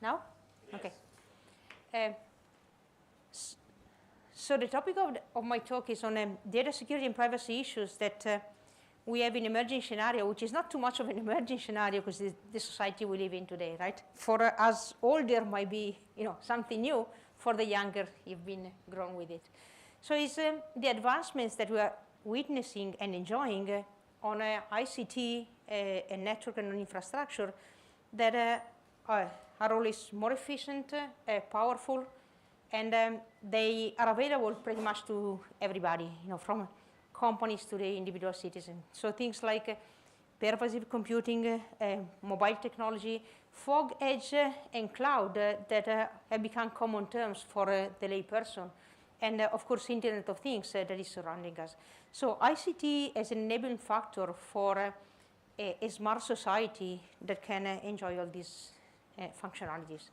Now? Yes. Okay. So the topic of my talk is on data security and privacy issues that we have in emerging scenario, which is not too much of an emerging scenario because the society we live in today, right? For us older might be, something new. For the younger, you've been grown with it. So it's the advancements that we are witnessing and enjoying on ICT and network and infrastructure that are always more efficient, powerful, and they are available pretty much to everybody, from companies to the individual citizen. So things like pervasive computing, mobile technology, fog, edge, and cloud that have become common terms for the layperson. And of course, Internet of Things that is surrounding us. So ICT is an enabling factor for a smart society that can enjoy all these functionalities.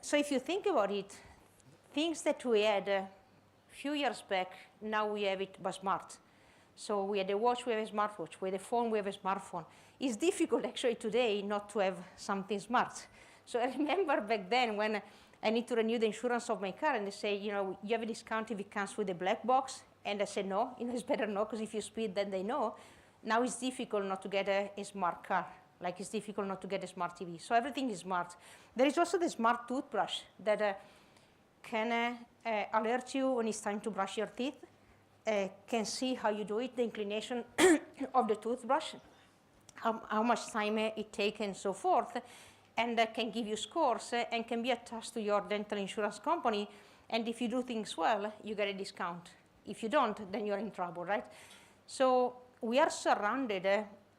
So if you think about it, things that we had a few years back, now we have it but smart. So we had a watch, we have a smartwatch. We had a phone, we have a smartphone. It's difficult actually today not to have something smart. So I remember back then when I need to renew the insurance of my car, and they say, you have a discount if it comes with a black box. And I said, no, it's better not, because if you speed, then they know. Now it's difficult not to get a smart car, like it's difficult not to get a smart TV. So everything is smart. There is also the smart toothbrush that can alert you when it's time to brush your teeth, can see how you do it, the inclination of the toothbrush, how much time it takes, and so forth. And can give you scores and can be attached to your dental insurance company. And if you do things well, you get a discount. If you don't, then you're in trouble, right? So we are surrounded,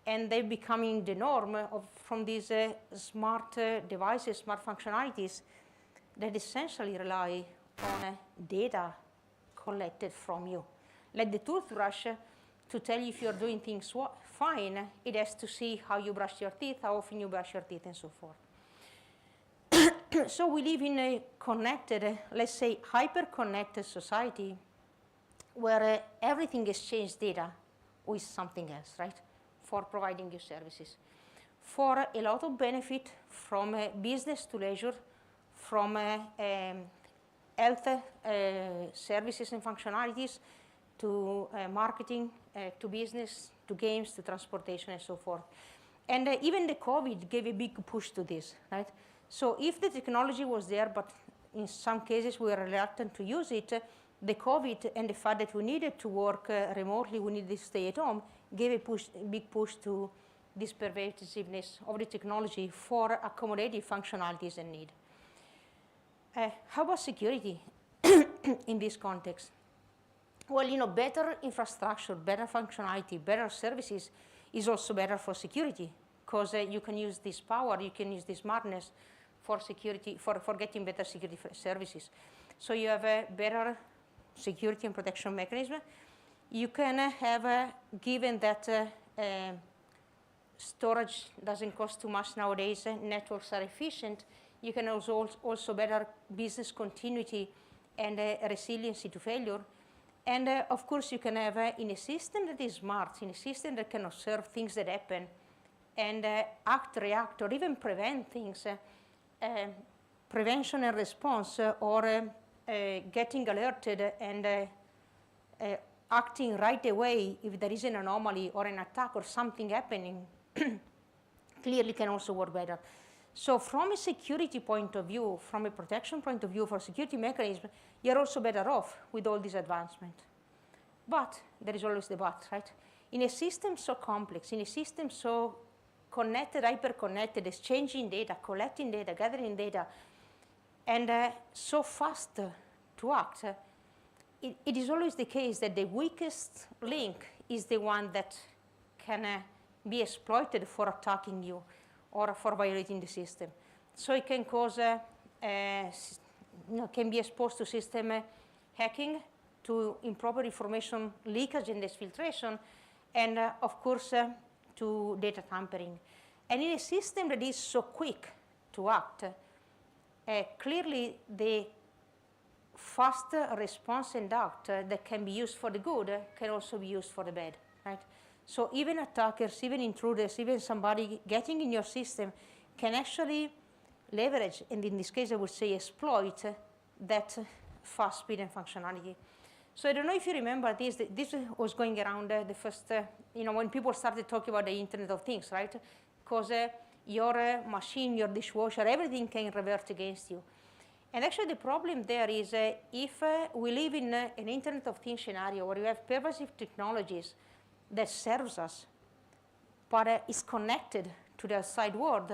and they're becoming the norm from these smart devices, smart functionalities that essentially rely on data collected from you. Like the toothbrush, to tell you if you're doing things fine, it has to see how you brush your teeth, how often you brush your teeth, and so forth. So we live in a connected, let's say hyper-connected society where everything exchanges data with something else, right, for providing you services. For a lot of benefit from business to leisure, from health services and functionalities to marketing, to business, to games, to transportation, and so forth. And even the COVID gave a big push to this, right? So if the technology was there, but in some cases we were reluctant to use it, the COVID and the fact that we needed to work remotely, we needed to stay at home, gave a big push to this pervasiveness of the technology for accommodating functionalities and need. How about security in this context? Well, better infrastructure, better functionality, better services is also better for security, because you can use this power, you can use this smartness for security, for getting better security services. So you have a better security and protection mechanism. You can have, given that storage doesn't cost too much nowadays, networks are efficient, you can also better business continuity and resiliency to failure. And of course, you can have in a system that is smart, in a system that can observe things that happen and act, react, or even prevent things, prevention and response, or getting alerted and acting right away if there is an anomaly or an attack or something happening, clearly can also work better. So from a security point of view, from a protection point of view for security mechanism, you're also better off with all this advancement. But there is always the but, right? In a system so complex, in a system so connected, hyper-connected, exchanging data, collecting data, gathering data, and so fast to act, it is always the case that the weakest link is the one that can be exploited for attacking you or for violating the system. So it can cause, can be exposed to system hacking, to improper information leakage and exfiltration, and of course, to data tampering. And in a system that is so quick to act, clearly the fast response and act that can be used for the good can also be used for the bad, right? So even attackers, even intruders, even somebody getting in your system can actually leverage, and in this case I would say exploit, that fast speed and functionality. So I don't know if you remember this. This was going around the first, when people started talking about the Internet of Things, right? Because your machine, your dishwasher, everything can revert against you. And actually the problem there is if we live in an Internet of Things scenario where you have pervasive technologies that serves us, but is connected to the outside world,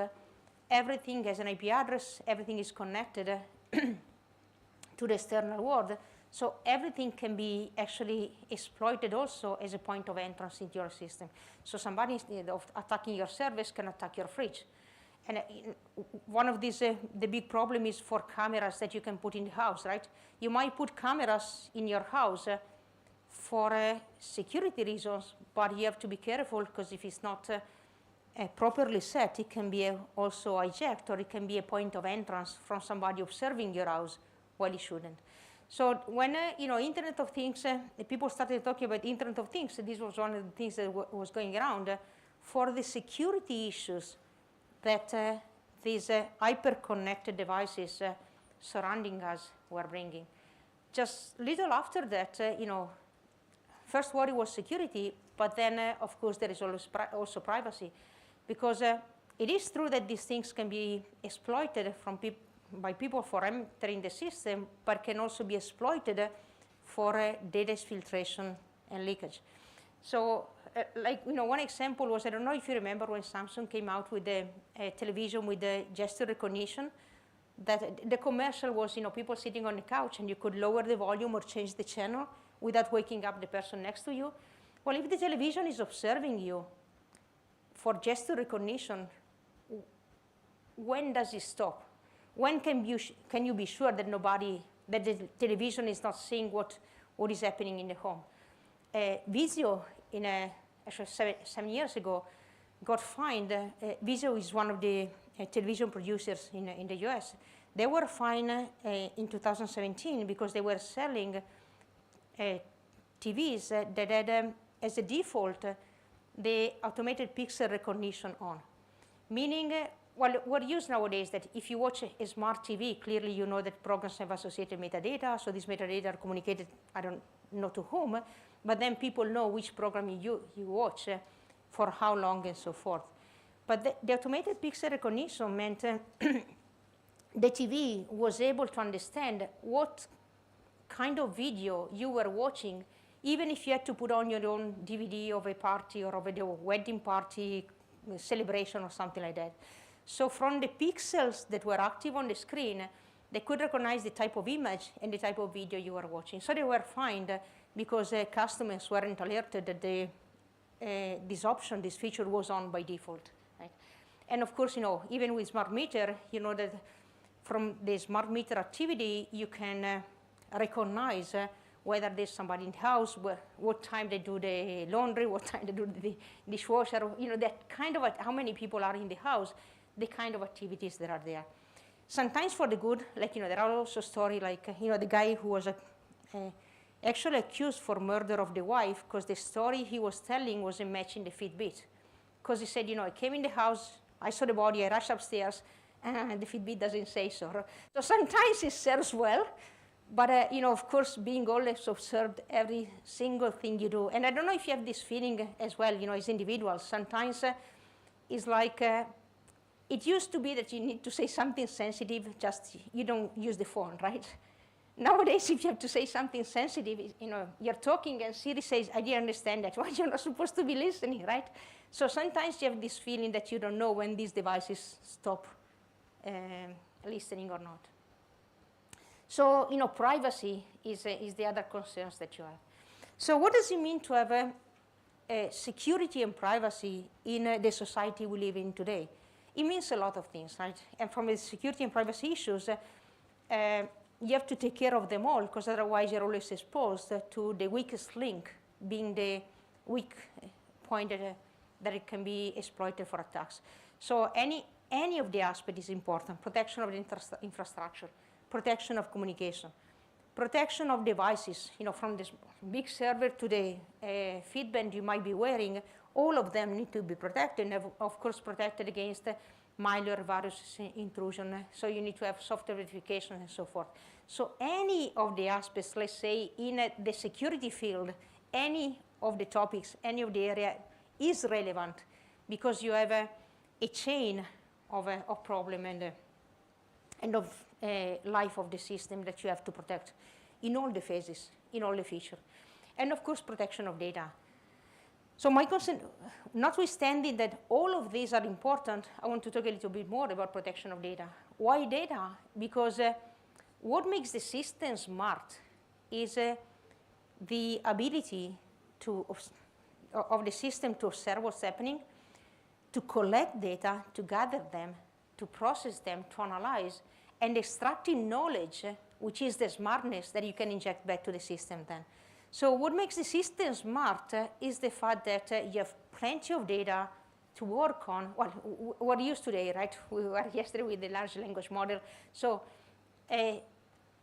everything has an IP address, everything is connected to the external world, so everything can be actually exploited also as a point of entrance into your system. So somebody, instead of attacking your service, can attack your fridge. And one of these, the big problem is for cameras that you can put in the house, right? You might put cameras in your house for security reasons, but you have to be careful, because if it's not properly set, it can be also hijacked, or it can be a point of entrance from somebody observing your house while it shouldn't. So when Internet of Things, people started talking about Internet of Things, this was one of the things that was going around for the security issues that these hyper-connected devices surrounding us were bringing. Just little after that, first worry was security, but then, of course, there is also privacy, because it is true that these things can be exploited by people for entering the system, but can also be exploited for data exfiltration and leakage. So, one example was, I don't know if you remember when Samsung came out with the television with the gesture recognition, that the commercial was, people sitting on the couch and you could lower the volume or change the channel without waking up the person next to you. Well, if the television is observing you for gesture recognition, when does it stop? When can you be sure that that the television is not seeing what is happening in the home? Vizio, actually 7 years ago, got fined. Vizio is one of the television producers in the US. They were fined in 2017 because they were selling TVs that had as a default the automated pixel recognition on, meaning well, we're used nowadays that if you watch a smart TV, clearly you know that programs have associated metadata, so these metadata are communicated, I don't know to whom, but then people know which program you watch for how long and so forth. But the automated pixel recognition meant the TV was able to understand what kind of video you were watching, even if you had to put on your own DVD of a party or of a wedding party celebration or something like that. So from the pixels that were active on the screen, they could recognize the type of image and the type of video you were watching. So they were fined because customers weren't alerted that this feature was on by default. Right? And of course, even with smart meter, you know that from the smart meter activity, you can recognize whether there's somebody in the house, what time they do the laundry, what time they do the dishwasher, that kind of how many people are in the house, the kind of activities that are there. Sometimes for the good, there are also stories like, the guy who was actually accused for murder of the wife because the story he was telling was a match in the Fitbit. Because he said, I came in the house, I saw the body, I rushed upstairs, and the Fitbit doesn't say so. So sometimes it serves well, but of course, being always observed every single thing you do. And I don't know if you have this feeling as well, as individuals. Sometimes it's like, it used to be that you need to say something sensitive, just you don't use the phone, right? Nowadays, if you have to say something sensitive, you're talking and Siri says, I didn't understand that. Well, you're not supposed to be listening, right? So sometimes you have this feeling that you don't know when these devices stop listening or not. So, privacy is the other concerns that you have. So what does it mean to have security and privacy in the society we live in today? It means a lot of things, right? And from the security and privacy issues, you have to take care of them all, because otherwise you're always exposed to the weakest link being the weak point that it can be exploited for attacks. So any of the aspects is important. Protection of the infrastructure, protection of communication, protection of devices, from this big server to the feedband you might be wearing, all of them need to be protected, and of course protected against malware, virus intrusion. So you need to have software verification and so forth. So any of the aspects, let's say, in the security field, any of the topics, any of the area is relevant because you have a chain of problem and of life of the system that you have to protect in all the phases, in all the features. And of course, protection of data. So my concern, notwithstanding that all of these are important, I want to talk a little bit more about protection of data. Why data? Because what makes the system smart is the ability of the system to observe what's happening, to collect data, to gather them, to process them, to analyze, and extracting knowledge, which is the smartness that you can inject back to the system then. So what makes the system smart is the fact that you have plenty of data to work on. Well, we're used today, right? We were yesterday with the large language model. So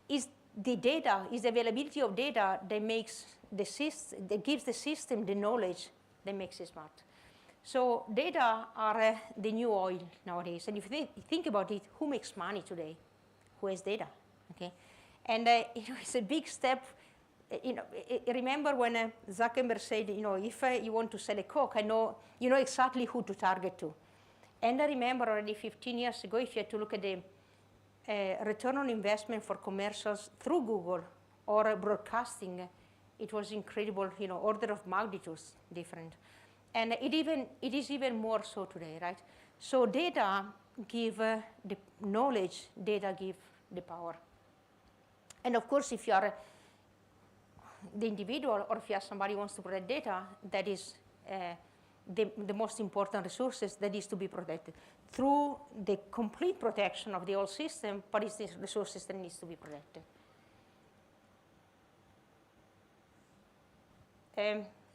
is the data, is the availability of data that makes the system, that gives the system the knowledge that makes it smart. So data are the new oil nowadays. And if you think about it, who makes money today? Who has data? Okay, and it's a big step. Remember when Zuckerberg said, if you want to sell a Coke, you know exactly who to target to. And I remember already 15 years ago, if you had to look at the return on investment for commercials through Google or broadcasting, it was incredible, order of magnitudes different. And it is even more so today, right? So data give the knowledge, data give the power. And of course, if you are the individual or if you are somebody who wants to protect data, that is the most important resources that is to be protected through the complete protection of the whole system, but it's the resources that needs to be protected.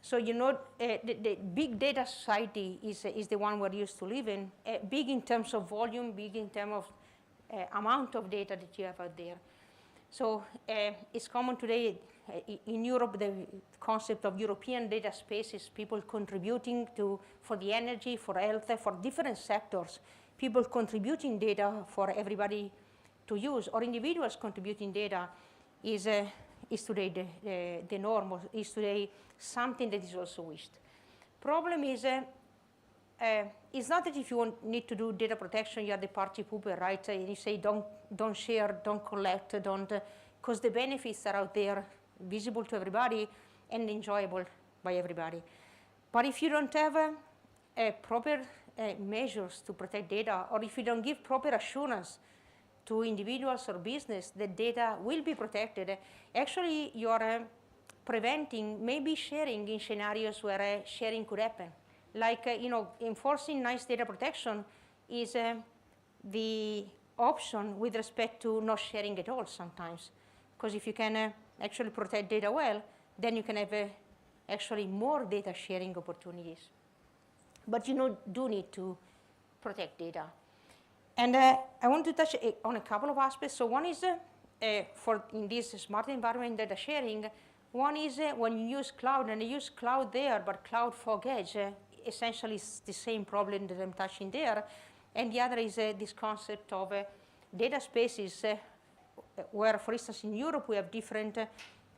So the big data society is the one we're used to live in, big in terms of volume, big in terms of amount of data that you have out there. So it's common today in Europe, the concept of European data spaces, people contributing for the energy, for health, for different sectors, people contributing data for everybody to use, or individuals contributing data is today the norm, is today something that is also wished. Problem is, it's not that if you need to do data protection, you are the party pooper, right? And you say don't share, don't collect, don't, because the benefits are out there, visible to everybody and enjoyable by everybody. But if you don't have proper measures to protect data, or if you don't give proper assurance to individuals or business that data will be protected, actually you are preventing maybe sharing in scenarios where sharing could happen. Like, enforcing nice data protection is the option with respect to not sharing at all sometimes. Because if you can actually protect data well, then you can have actually more data sharing opportunities. But you do need to protect data. And I want to touch on a couple of aspects. So one is, in this smart environment data sharing, one is when you use cloud, and I use cloud there, but cloud fog edge, essentially it's the same problem that I'm touching there. And the other is this concept of data spaces where, for instance, in Europe, we have different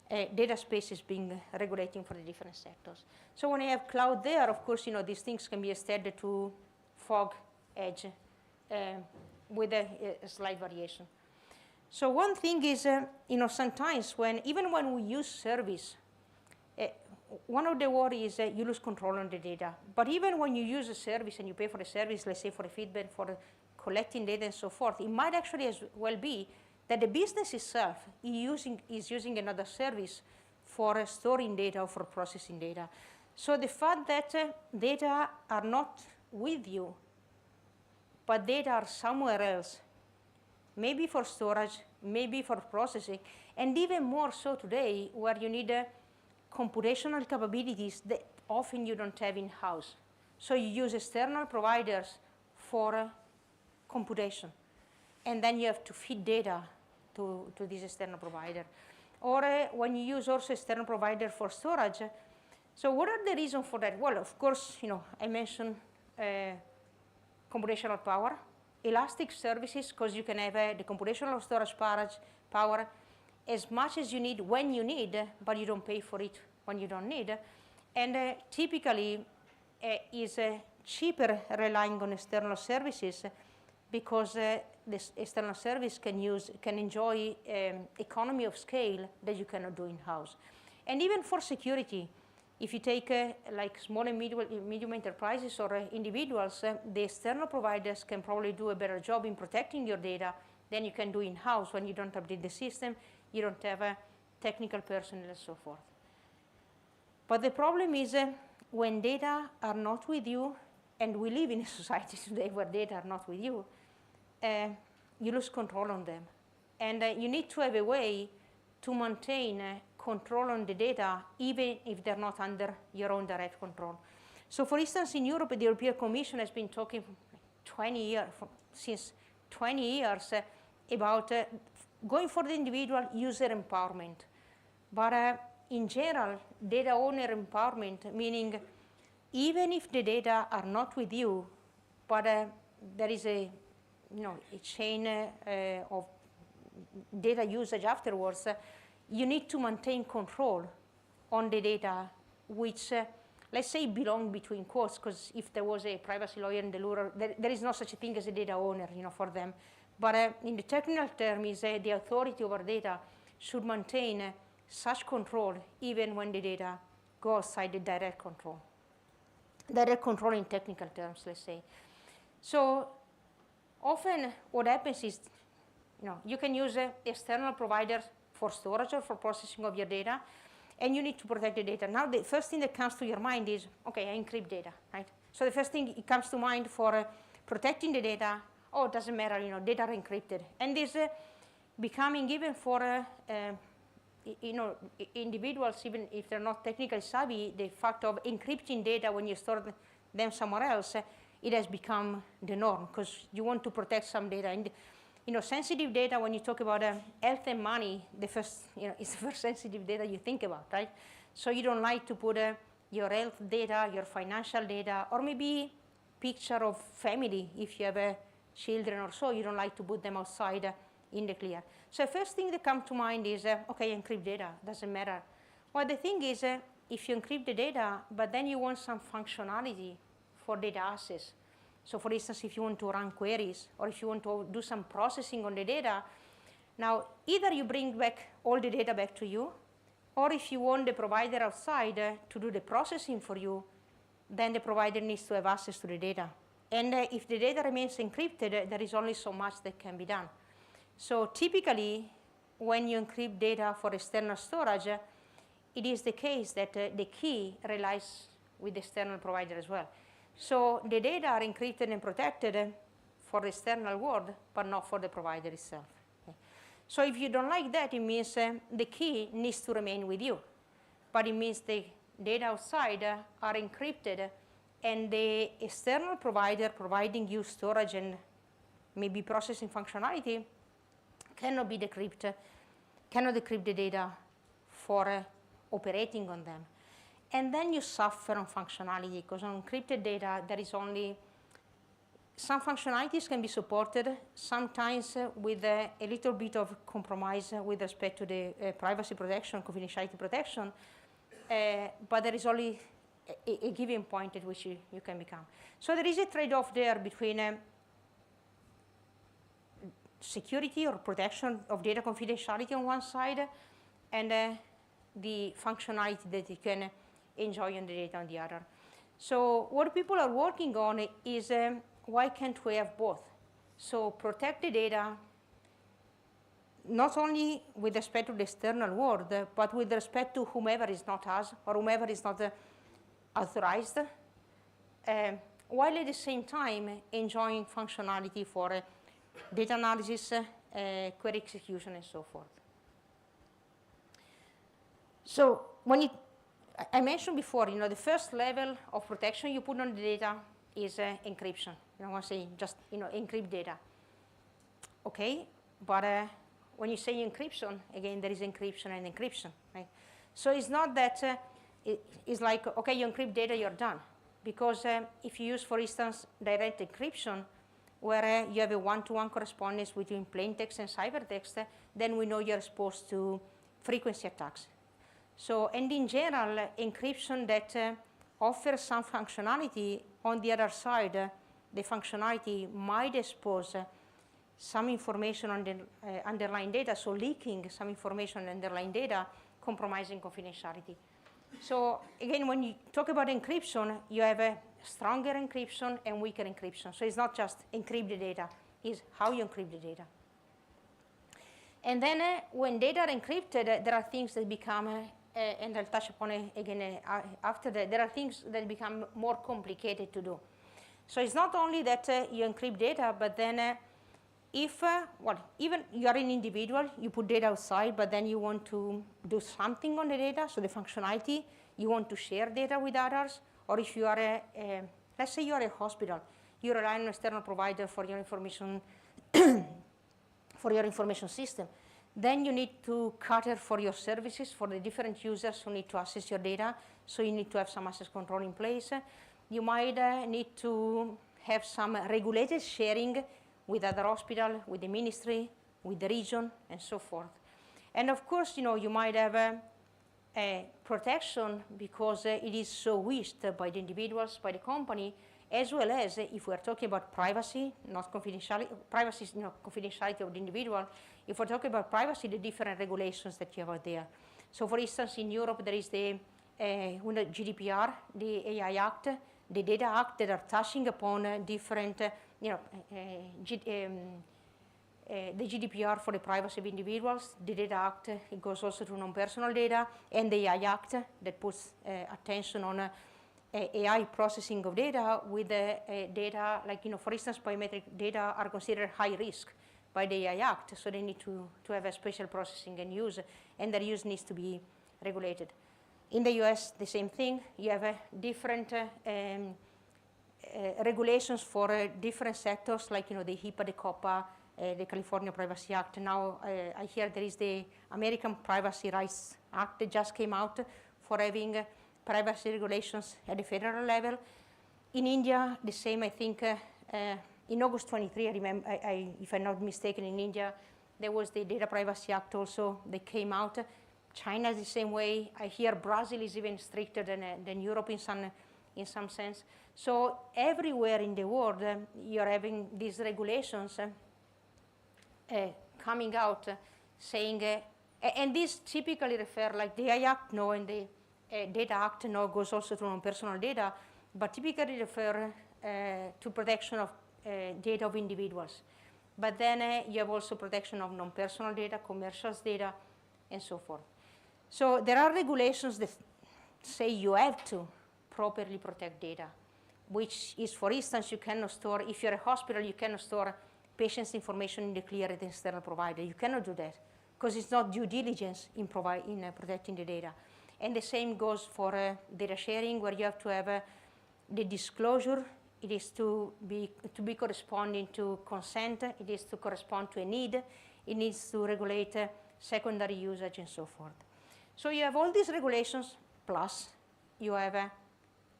data spaces being regulating for the different sectors. So when I have cloud there, of course, these things can be extended to fog edge with a slight variation. So one thing is, sometimes even when we use service, one of the worries is you lose control on the data. But even when you use a service and you pay for the service, let's say for the feedback, for collecting data and so forth, it might actually as well be that the business itself is using another service for storing data or for processing data. So the fact that data are not with you, but data are somewhere else, maybe for storage, maybe for processing, and even more so today where you need computational capabilities that often you don't have in-house. So you use external providers for computation, and then you have to feed data to this external provider. Or when you use also external provider for storage. So what are the reasons for that? Well, of course, I mentioned computational power. elastic services, because you can have the computational storage power as much as you need when you need, but you don't pay for it when you don't need. And typically is cheaper relying on external services, because this external service can enjoy economy of scale that you cannot do in-house. And even for security, if you take like small and medium enterprises or individuals, the external providers can probably do a better job in protecting your data than you can do in-house when you don't update the system, you don't have a technical personnel and so forth. But the problem is when data are not with you, and we live in a society today where data are not with you, you lose control on them. And you need to have a way to maintain control on the data, even if they're not under your own direct control. So for instance, in Europe, the European Commission has been talking since 20 years about going for the individual user empowerment. But in general, data owner empowerment, meaning even if the data are not with you, but there is a chain of data usage afterwards, you need to maintain control on the data, which let's say belong between quotes, because if there was a privacy lawyer in the lure, there is no such a thing as a data owner, for them. But in the technical term, is the authority over data should maintain such control even when the data go outside the direct control. Direct control in technical terms, let's say. So often what happens is, you can use external providers for storage or for processing of your data, and you need to protect the data. Now, the first thing that comes to your mind is, okay, I encrypt data, right? So the first thing it comes to mind for protecting the data, oh, it doesn't matter, data are encrypted. And this becoming, even for individuals, even if they're not technically savvy, the fact of encrypting data when you store them somewhere else, it has become the norm, because you want to protect some data. And sensitive data, when you talk about health and money, it's the first sensitive data you think about, right? So you don't like to put your health data, your financial data, or maybe picture of family, if you have children or so, you don't like to put them outside in the clear. So first thing that comes to mind is, okay, encrypt data, doesn't matter. Well, the thing is, if you encrypt the data, but then you want some functionality for data access. So for instance, if you want to run queries, or if you want to do some processing on the data, now either you bring back all the data back to you, or if you want the provider outside to do the processing for you, then the provider needs to have access to the data. And if the data remains encrypted, there is only so much that can be done. So typically, when you encrypt data for external storage, it is the case that the key relies with the external provider as well. So the data are encrypted and protected for the external world, but not for the provider itself. Okay. So if you don't like that, it means the key needs to remain with you. But it means the data outside are encrypted, and the external provider providing you storage and maybe processing functionality cannot decrypt the data for operating on them. And then you suffer on functionality, because on encrypted data, there is only some functionalities can be supported, sometimes with a little bit of compromise with respect to the privacy protection, confidentiality protection, but there is only a given point at which you can become. So there is a trade-off there between security or protection of data confidentiality on one side, and the functionality that you can enjoy on the data on the other. So what people are working on is why can't we have both? So protect the data not only with respect to the external world, but with respect to whomever is not us or whomever is not authorized, while at the same time enjoying functionality for data analysis, query execution, and so forth. So when I mentioned before, the first level of protection you put on the data is encryption. You don't want to say just, encrypt data. Okay, but when you say encryption, again, there is encryption and encryption, right? So it's not that it's like, okay, you encrypt data, you're done. Because if you use, for instance, direct encryption, where you have a one-to-one correspondence between plain text and cybertext, then we know you're exposed to frequency attacks. So, and in general, encryption that offers some functionality on the other side, the functionality might expose some information on the underlying data, so leaking some information on the underlying data, compromising confidentiality. So again, when you talk about encryption, you have a stronger encryption and weaker encryption. So it's not just encrypt the data, it's how you encrypt the data. And then when data are encrypted, there are things that become, and I'll touch upon it again after that, there are things that become more complicated to do. So it's not only that you encrypt data, but then if, even you are an individual, you put data outside, but then you want to do something on the data, so the functionality, you want to share data with others, or if you are let's say you are a hospital, you rely on an external provider for your information, for your information system, then you need to cater for your services for the different users who need to access your data, so you need to have some access control in place. You might need to have some regulated sharing with other hospital, with the ministry, with the region, and so forth. And of course, you might have a protection because it is so wished by the individuals, by the company, as well as if we're talking about privacy, not confidentiality, privacy is confidentiality of the individual. If we're talking about privacy, the different regulations that you have out there. So for instance, in Europe, there is the GDPR, the AI Act, the Data Act that are touching upon different, the GDPR for the privacy of individuals, the Data Act, it goes also to non-personal data, and the AI Act that puts attention on AI processing of data with data, like, for instance, biometric data are considered high risk by the AI Act, so they need to have a special processing and use, and their use needs to be regulated. In the US, the same thing. You have different regulations for different sectors, like the HIPAA, the COPPA, the California Privacy Act. Now I hear there is the American Privacy Rights Act that just came out for having privacy regulations at the federal level. In India, the same, I think, in August 23, I remember, if I'm not mistaken, in India, there was the Data Privacy Act also that came out. China is the same way. I hear Brazil is even stricter than Europe in some sense. So everywhere in the world, you're having these regulations coming out saying, and these typically refer, like the AI Act, no, and the Data Act, no, goes also to non-personal data, but typically refer to protection of data of individuals. But then you have also protection of non-personal data, commercial data, and so forth. So there are regulations that say you have to properly protect data, which is, for instance, you cannot store, if you're a hospital, you cannot store patient's information in the clear at the external provider. You cannot do that because it's not due diligence in protecting the data. And the same goes for data sharing, where you have to have the disclosure. It is to be corresponding to consent. It is to correspond to a need. It needs to regulate secondary usage and so forth. So you have all these regulations, plus you have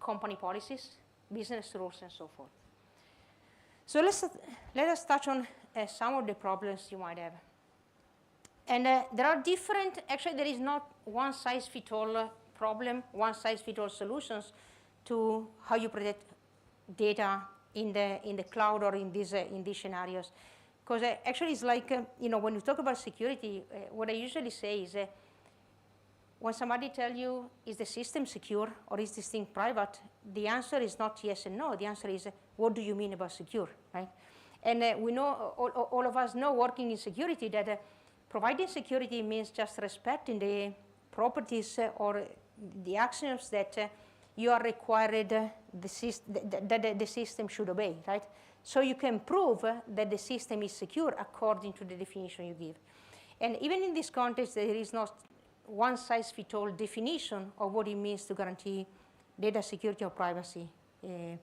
company policies, business rules, and so forth. So let us touch on some of the problems you might have. And there are different, actually there is not one-size-fits-all problem, one-size-fits-all solutions to how you protect data in the cloud or in these scenarios. Because actually it's like, when you talk about security, what I usually say is, when somebody tells you, is the system secure or is this thing private, the answer is not yes and no. The answer is, what do you mean about secure, right? And we know, all of us know working in security that providing security means just respecting the properties or the actions that you are required that the system should obey, right? So you can prove that the system is secure according to the definition you give. And even in this context, there is not one-size-fits-all definition of what it means to guarantee data security or privacy in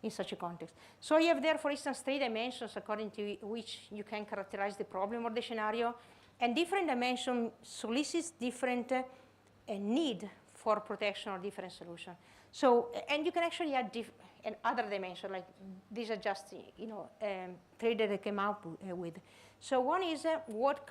such a context. So you have there, for instance, 3 dimensions according to which you can characterize the problem or the scenario, and different dimension solicits different need for protection or different solution. So, and you can actually add and other dimensions, like these are just, three that I came up with. So one is what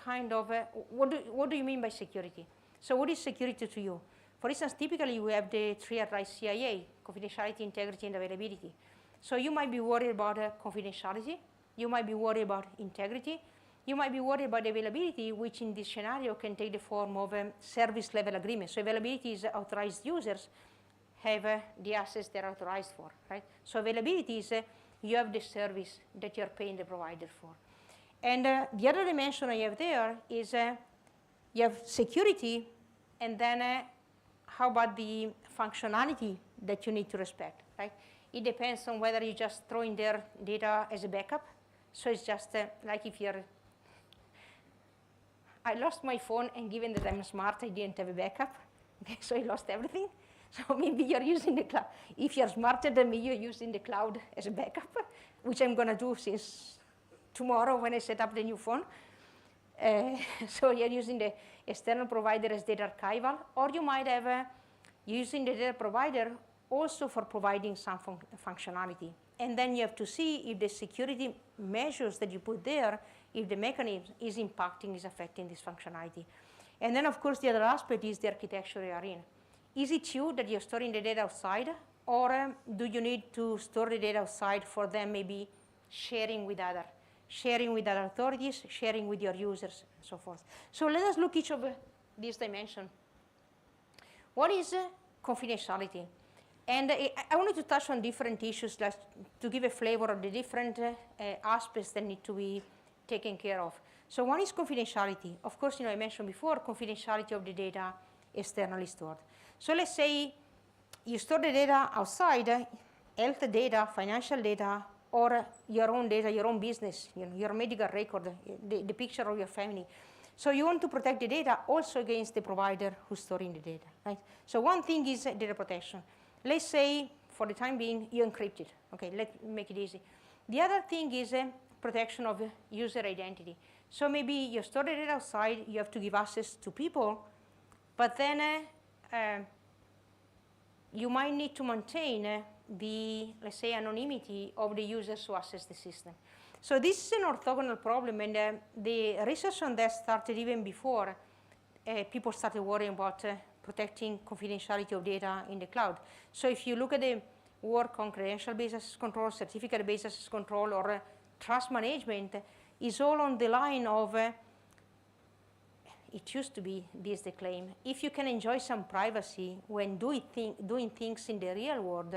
do you mean by security? So what is security to you? For instance, typically we have the three R's CIA, confidentiality, integrity, and availability. So you might be worried about confidentiality, you might be worried about integrity, you might be worried about availability, which in this scenario can take the form of service level agreement. So availability is authorized users have the assets they're authorized for, right? So availability is you have the service that you're paying the provider for. And the other dimension I have there is you have security, and then how about the functionality that you need to respect, right? It depends on whether you just throw in their data as a backup. So it's just like if you're, I lost my phone, and given that I'm smart, I didn't have a backup. Okay, so I lost everything. So maybe you're using the cloud. If you're smarter than me, you're using the cloud as a backup, which I'm going to do since tomorrow when I set up the new phone. So you're using the external provider as data archival, or you might have using the data provider also for providing some functionality. And then you have to see if the security measures that you put there, if the mechanism is impacting, is affecting this functionality. And then, of course, the other aspect is the architecture you are in. Is it you that you're storing the data outside, or do you need to store the data outside for them maybe sharing with other authorities, sharing with your users, and so forth. So let us look each of these dimensions. What is confidentiality? And I wanted to touch on different issues to give a flavor of the different aspects that need to be taken care of. So one is confidentiality. Of course, I mentioned before, confidentiality of the data externally stored. So let's say you store the data outside, health data, financial data, or your own data, your own business, your medical record, the picture of your family. So you want to protect the data also against the provider who's storing the data, right? So one thing is data protection. Let's say, for the time being, you encrypt it. Okay, let's make it easy. The other thing is protection of user identity. So maybe you store the data outside, you have to give access to people, but then you might need to maintain the, let's say, anonymity of the users who access the system. So this is an orthogonal problem, and the research on that started even before people started worrying about protecting confidentiality of data in the cloud. So if you look at the work on credential-based access control, certificate-based access control, or trust management, is all on the line of, it used to be this the claim, if you can enjoy some privacy when doing things in the real world,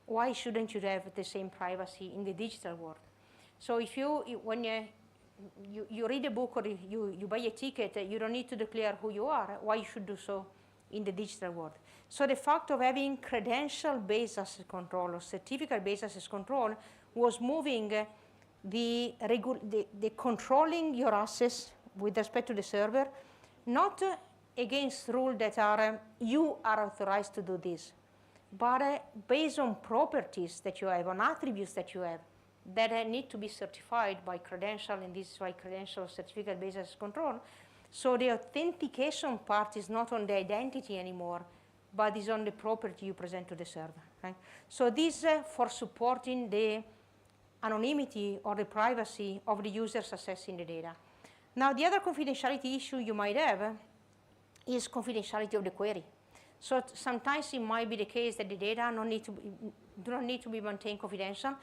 why shouldn't you have the same privacy in the digital world? So if when you read a book or you buy a ticket, you don't need to declare who you are. Why you should do so in the digital world? So the fact of having credential-based access control or certificate-based access control was moving the controlling your access with respect to the server, not against rules that are you are authorized to do this, but based on properties that you have, on attributes that you have, that need to be certified by credential, and this is why credential certificate-based access control. So the authentication part is not on the identity anymore, but is on the property you present to the server, right? So this for supporting the anonymity or the privacy of the users accessing the data. Now, the other confidentiality issue you might have is confidentiality of the query. So sometimes it might be the case that the data do not need to be maintained confidential.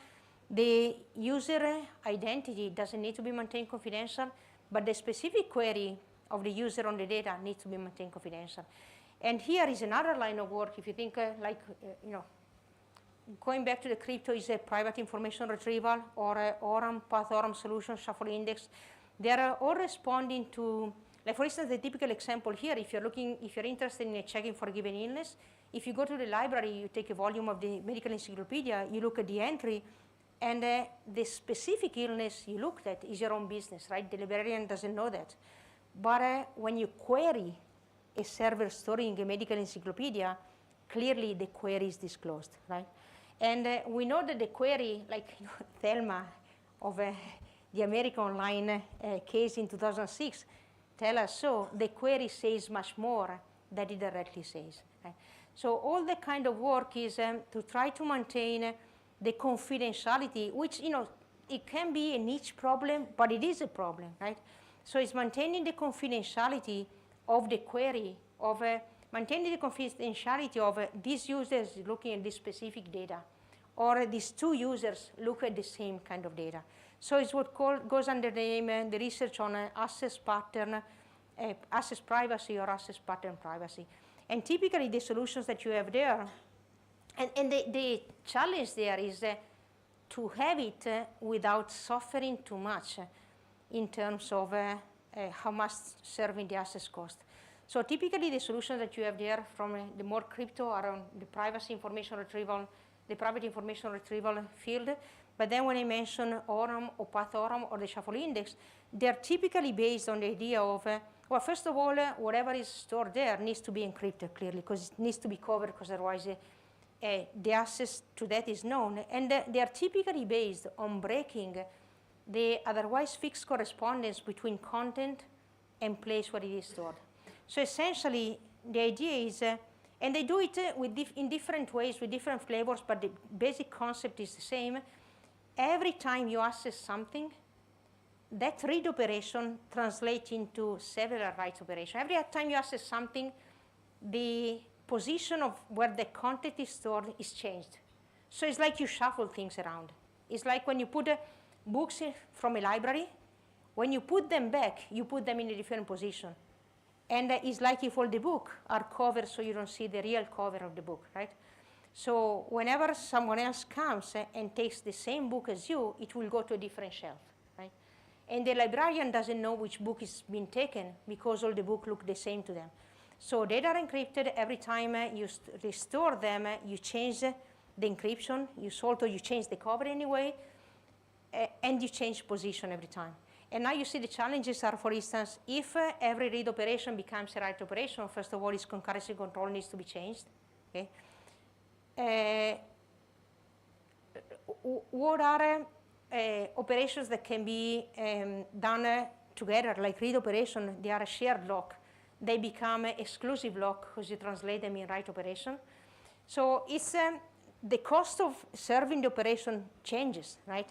The user identity doesn't need to be maintained confidential, but the specific query of the user on the data needs to be maintained confidential. And here is another line of work. If you think going back to the crypto is a private information retrieval, or a ORAM, path ORAM solution, shuffle index. They are all responding to, like for instance, the typical example here, if you're interested in checking for a given illness, if you go to the library, you take a volume of the medical encyclopedia, you look at the entry, and the specific illness you looked at is your own business, right? The librarian doesn't know that. But when you query a server storing a medical encyclopedia, clearly the query is disclosed, right? And we know that the query, like Thelma of the American Online case in 2006, tell us so, the query says much more than it directly says, right? So all the kind of work is to try to maintain the confidentiality, which, it can be a niche problem, but it is a problem, right? So it's maintaining the confidentiality of the query, of maintaining the confidentiality of these users looking at this specific data, or these two users look at the same kind of data. So it's what goes under the name, the research on access pattern, access privacy or access pattern privacy. And typically the solutions that you have there, and the challenge there is to have it without suffering too much in terms of how much serving the access cost. So typically the solutions that you have there from the more crypto around the privacy information retrieval, the private information retrieval field. But then when I mention ORM or path ORM or the shuffle index, they're typically based on the idea of, well, first of all, whatever is stored there needs to be encrypted clearly, because it needs to be covered, because otherwise the access to that is known. And they are typically based on breaking the otherwise fixed correspondence between content and place where it is stored. So essentially, the idea is, and they do it in different ways with different flavors, but the basic concept is the same. Every time you access something, that read operation translates into several write operations. Every time you access something, the position of where the content is stored is changed. So it's like you shuffle things around. It's like when you put books from a library, when you put them back, you put them in a different position. And it's like if all the book are covered so you don't see the real cover of the book, right? So whenever someone else comes and takes the same book as you, it will go to a different shelf, right? And the librarian doesn't know which book is being taken because all the books look the same to them. So data are encrypted. Every time you restore them, you change the encryption, you change the cover anyway, and you change position every time. And now you see the challenges are, for instance, if every read operation becomes a write operation, first of all, its concurrency control needs to be changed. Okay? What are operations that can be done together, like read operation? They are a shared lock. They become an exclusive lock because you translate them in write operation. So it's the cost of serving the operation changes, right?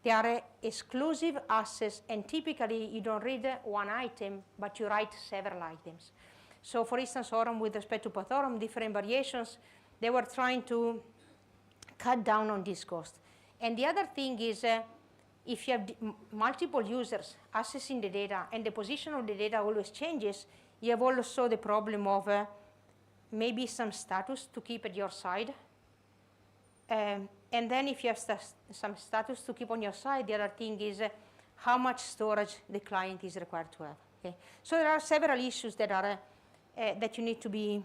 They are exclusive access, and typically you don't read one item, but you write several items. So for instance, ORM with respect to path ORM, different variations, they were trying to cut down on this cost. And the other thing is, if you have multiple users accessing the data and the position of the data always changes, you have also the problem of maybe some status to keep at your side. And then if you have some status to keep on your side, the other thing is how much storage the client is required to have. Okay? So there are several issues that are that you need to be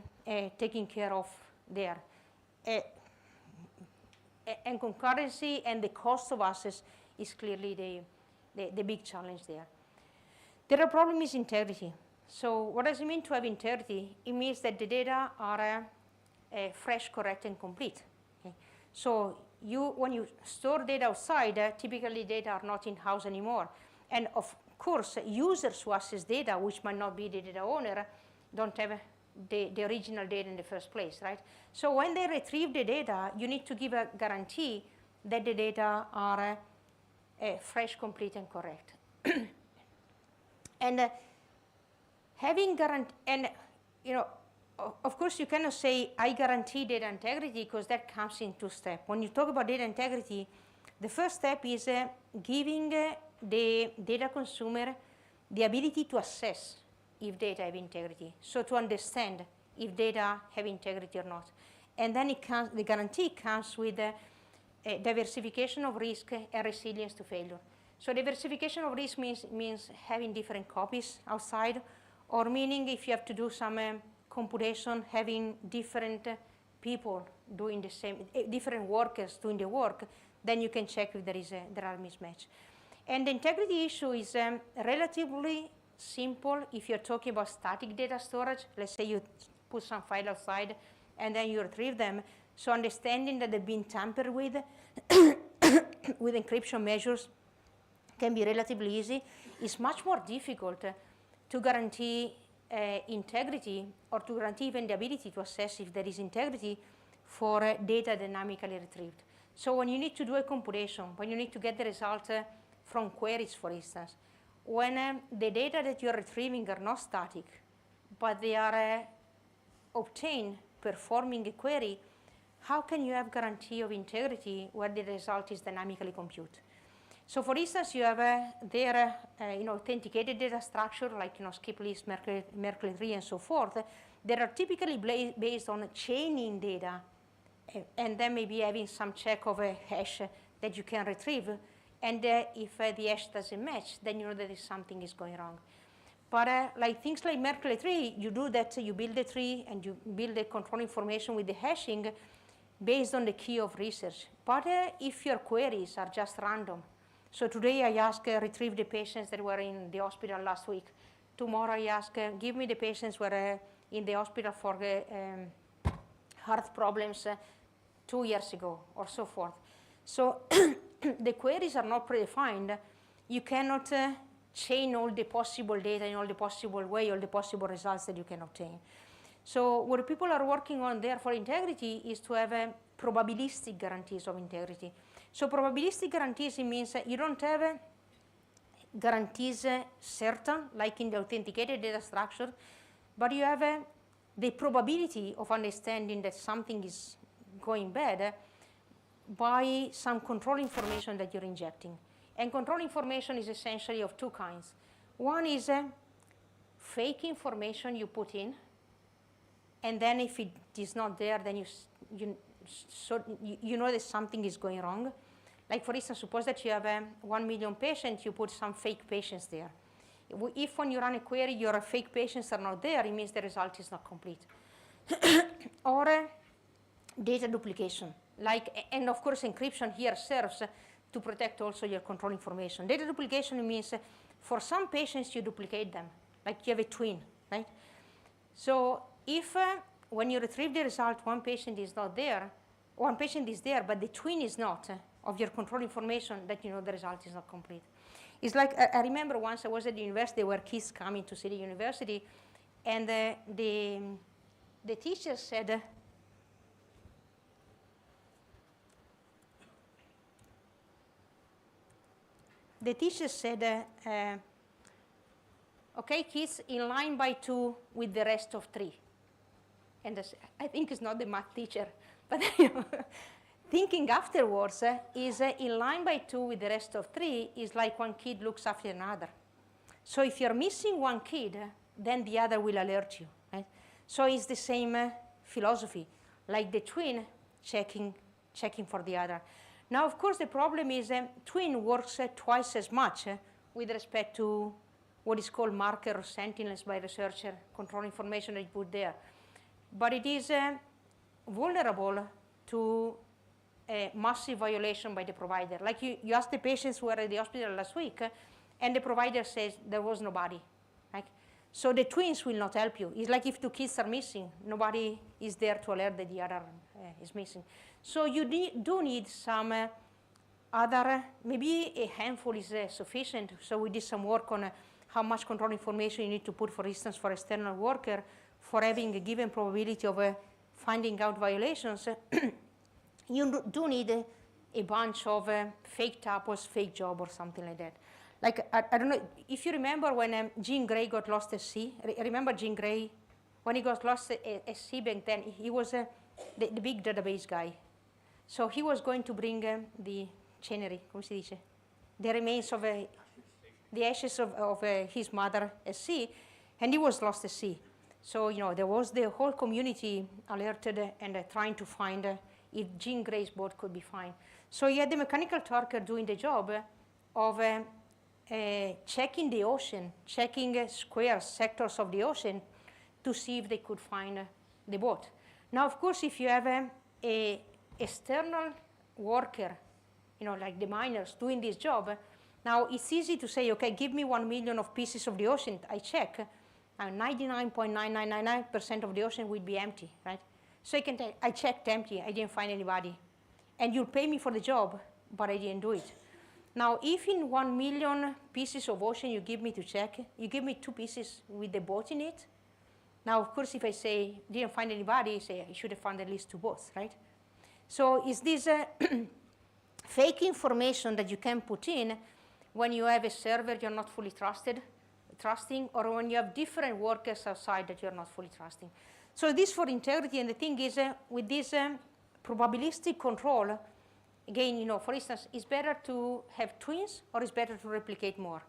taking care of there. And concurrency and the cost of access is clearly the big challenge there. The other problem is integrity. So what does it mean to have integrity? It means that the data are fresh, correct, and complete. Okay? So when you store data outside, typically data are not in-house anymore. And of course, users who access data, which might not be the data owner, don't have the original data in the first place, right? So when they retrieve the data, you need to give a guarantee that the data are fresh, complete, and correct. And having guarantee, and of course, you cannot say, I guarantee data integrity, because that comes in two steps. When you talk about data integrity, the first step is giving the data consumer the ability to assess if data have integrity, so to understand if data have integrity or not. And then the guarantee comes with diversification of risk and resilience to failure. So diversification of risk means having different copies outside, or meaning if you have to do some computation, having different people doing the same, different workers doing the work, then you can check if there are mismatch. And the integrity issue is relatively simple if you're talking about static data storage. Let's say you put some file outside and then you retrieve them. So understanding that they've been tampered with with encryption measures can be relatively easy. It's much more difficult to guarantee integrity, or to guarantee even the ability to assess if there is integrity for data dynamically retrieved. So when you need to do a computation, when you need to get the result from queries, for instance, when the data that you're retrieving are not static, but they are obtained performing a query, how can you have guarantee of integrity where the result is dynamically computed? So for instance, you have their authenticated data structure like skip list, Merkle tree, and so forth, that are typically based on chaining data, and then maybe having some check of a hash that you can retrieve. And if the hash doesn't match, then you know that something is going wrong. But like things like Merkle tree, you do that, you build a tree and you build the control information with the hashing based on the key of research. But if your queries are just random, so today I ask, retrieve the patients that were in the hospital last week. Tomorrow I ask, give me the patients who were in the hospital for heart problems 2 years ago, or so forth. So the queries are not predefined. You cannot chain all the possible data in all the possible way, all the possible results that you can obtain. So what people are working on there for integrity is to have probabilistic guarantees of integrity. So probabilistic guarantees, it means you don't have guarantees certain, like in the authenticated data structure, but you have the probability of understanding that something is going bad by some control information that you're injecting. And control information is essentially of two kinds. One is fake information you put in, and then if it is not there, then you know that something is going wrong. Like for instance, suppose that you have 1 million patients, you put some fake patients there. If when you run a query, your fake patients are not there, it means the result is not complete. Or data duplication. And of course, encryption here serves to protect also your control information. Data duplication means for some patients, you duplicate them, like you have a twin, right? So if when you retrieve the result, one patient is not there, one patient is there, but the twin is not of your control information, that you know the result is not complete. It's like, I remember once I was at the university where kids coming to City University, and the teacher said, okay, kids, in line by 2 with the rest of 3. And I think it's not the math teacher, but thinking afterwards is in line by 2 with the rest of 3 is like one kid looks after another. So if you're missing one kid, then the other will alert you, right? So it's the same philosophy, like the twin checking for the other. Now, of course, the problem is twin works twice as much with respect to what is called marker or sentinels by researcher, control information that you put there. But it is vulnerable to a massive violation by the provider. Like you ask the patients who were at the hospital last week, and the provider says there was nobody. Right? So the twins will not help you. It's like if 2 kids are missing, nobody is there to alert that the other is missing. So you do need some other, maybe a handful is sufficient. So we did some work on how much control information you need to put, for instance, for external worker, for having a given probability of finding out violations. You do need a bunch of fake tuples, fake job, or something like that. Like, I don't know, if you remember when Jean Grey got lost at sea, remember Jean Grey? When he got lost at sea back then, he was the big database guy. So he was going to bring the ceneri, come si dice? The remains of, the ashes of his mother at sea, and he was lost at sea. So, you know, there was the whole community alerted and trying to find if Jean Grey's boat could be found. So you had the mechanical Turker doing the job of checking the ocean, checking squares, sectors of the ocean to see if they could find the boat. Now, of course, if you have a external worker, you know, like the miners doing this job, now it's easy to say, okay, give me 1 million of pieces of the ocean, I check. 99.9999% of the ocean will be empty, right? So you can tell, I checked empty, I didn't find anybody. And you'll pay me for the job, but I didn't do it. Now, if in 1 million pieces of ocean you give me to check, you give me 2 pieces with the boat in it. Now, of course, if I say, didn't find anybody, I say, I should have found at least 2 boats, right? So is this fake information that you can put in when you have a server you're not fully trusting, or when you have different workers outside that you're not fully trusting. So this for integrity, and the thing is, with this probabilistic control, again, for instance, is better to have twins or is better to replicate more?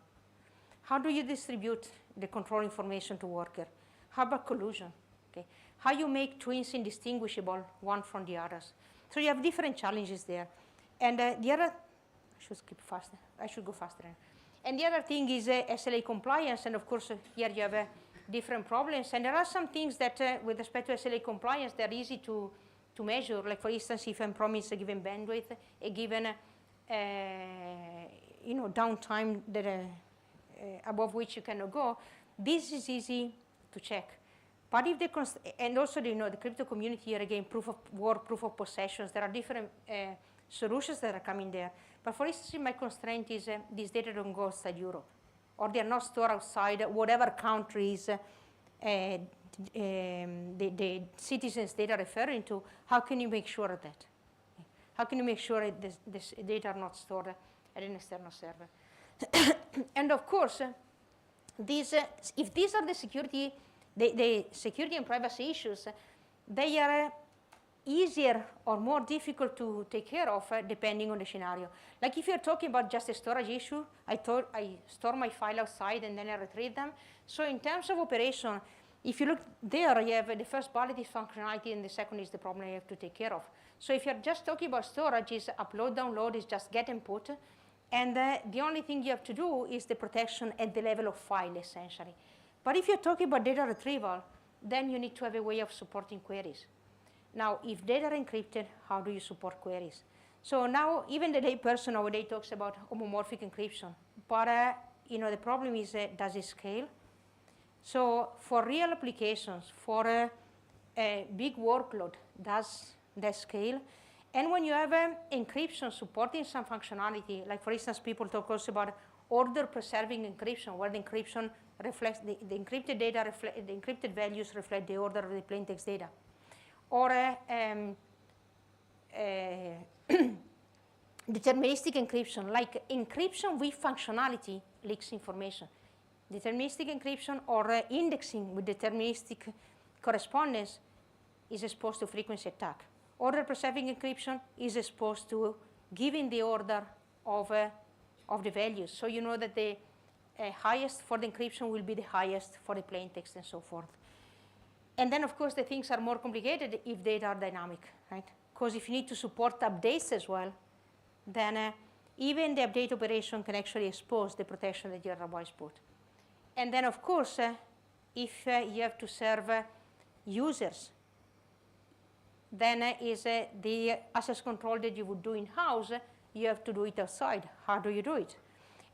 How do you distribute the control information to worker? How about collusion? Okay. How you make twins indistinguishable one from the others? So you have different challenges there. And the other, I should skip faster. I should go faster. And the other thing is SLA compliance. And of course, here you have different problems. And there are some things that, with respect to SLA compliance, they're easy to measure. Like, for instance, if I'm promised a given bandwidth, a given downtime that above which you cannot go, this is easy to check. But if and also the crypto community here again, proof of work, proof of possessions, there are different solutions that are coming there. But for instance, my constraint is this data don't go outside Europe, or they are not stored outside whatever countries the citizens' data referring to. How can you make sure of that? How can you make sure this data are not stored at an external server? And of course, if these are the security and privacy issues, they are easier or more difficult to take care of depending on the scenario. Like if you're talking about just a storage issue, I store my file outside and then I retrieve them. So in terms of operation, if you look there, you have the first bullet is functionality and the second is the problem you have to take care of. So if you're just talking about storage, is upload, download, is just get and put. And the only thing you have to do is the protection at the level of file, essentially. But if you're talking about data retrieval, then you need to have a way of supporting queries. Now, if data are encrypted, how do you support queries? So now, even the layperson nowadays talks about homomorphic encryption. But the problem is, does it scale? So for real applications, for a big workload, does that scale? And when you have encryption supporting some functionality, like for instance, people talk also about order preserving encryption, where the encryption reflects the encrypted data, the encrypted values reflect the order of the plain text data. Or deterministic encryption, like encryption with functionality leaks information. Deterministic encryption or indexing with deterministic correspondence is exposed to frequency attack. Order preserving encryption is exposed to giving the order of the values. So you know that the highest for the encryption will be the highest for the plain text and so forth. And then, of course, the things are more complicated if data are dynamic, right? Because if you need to support updates as well, then even the update operation can actually expose the protection that you otherwise put. And then, of course, if you have to serve users, then is the access control that you would do in-house, you have to do it outside. How do you do it?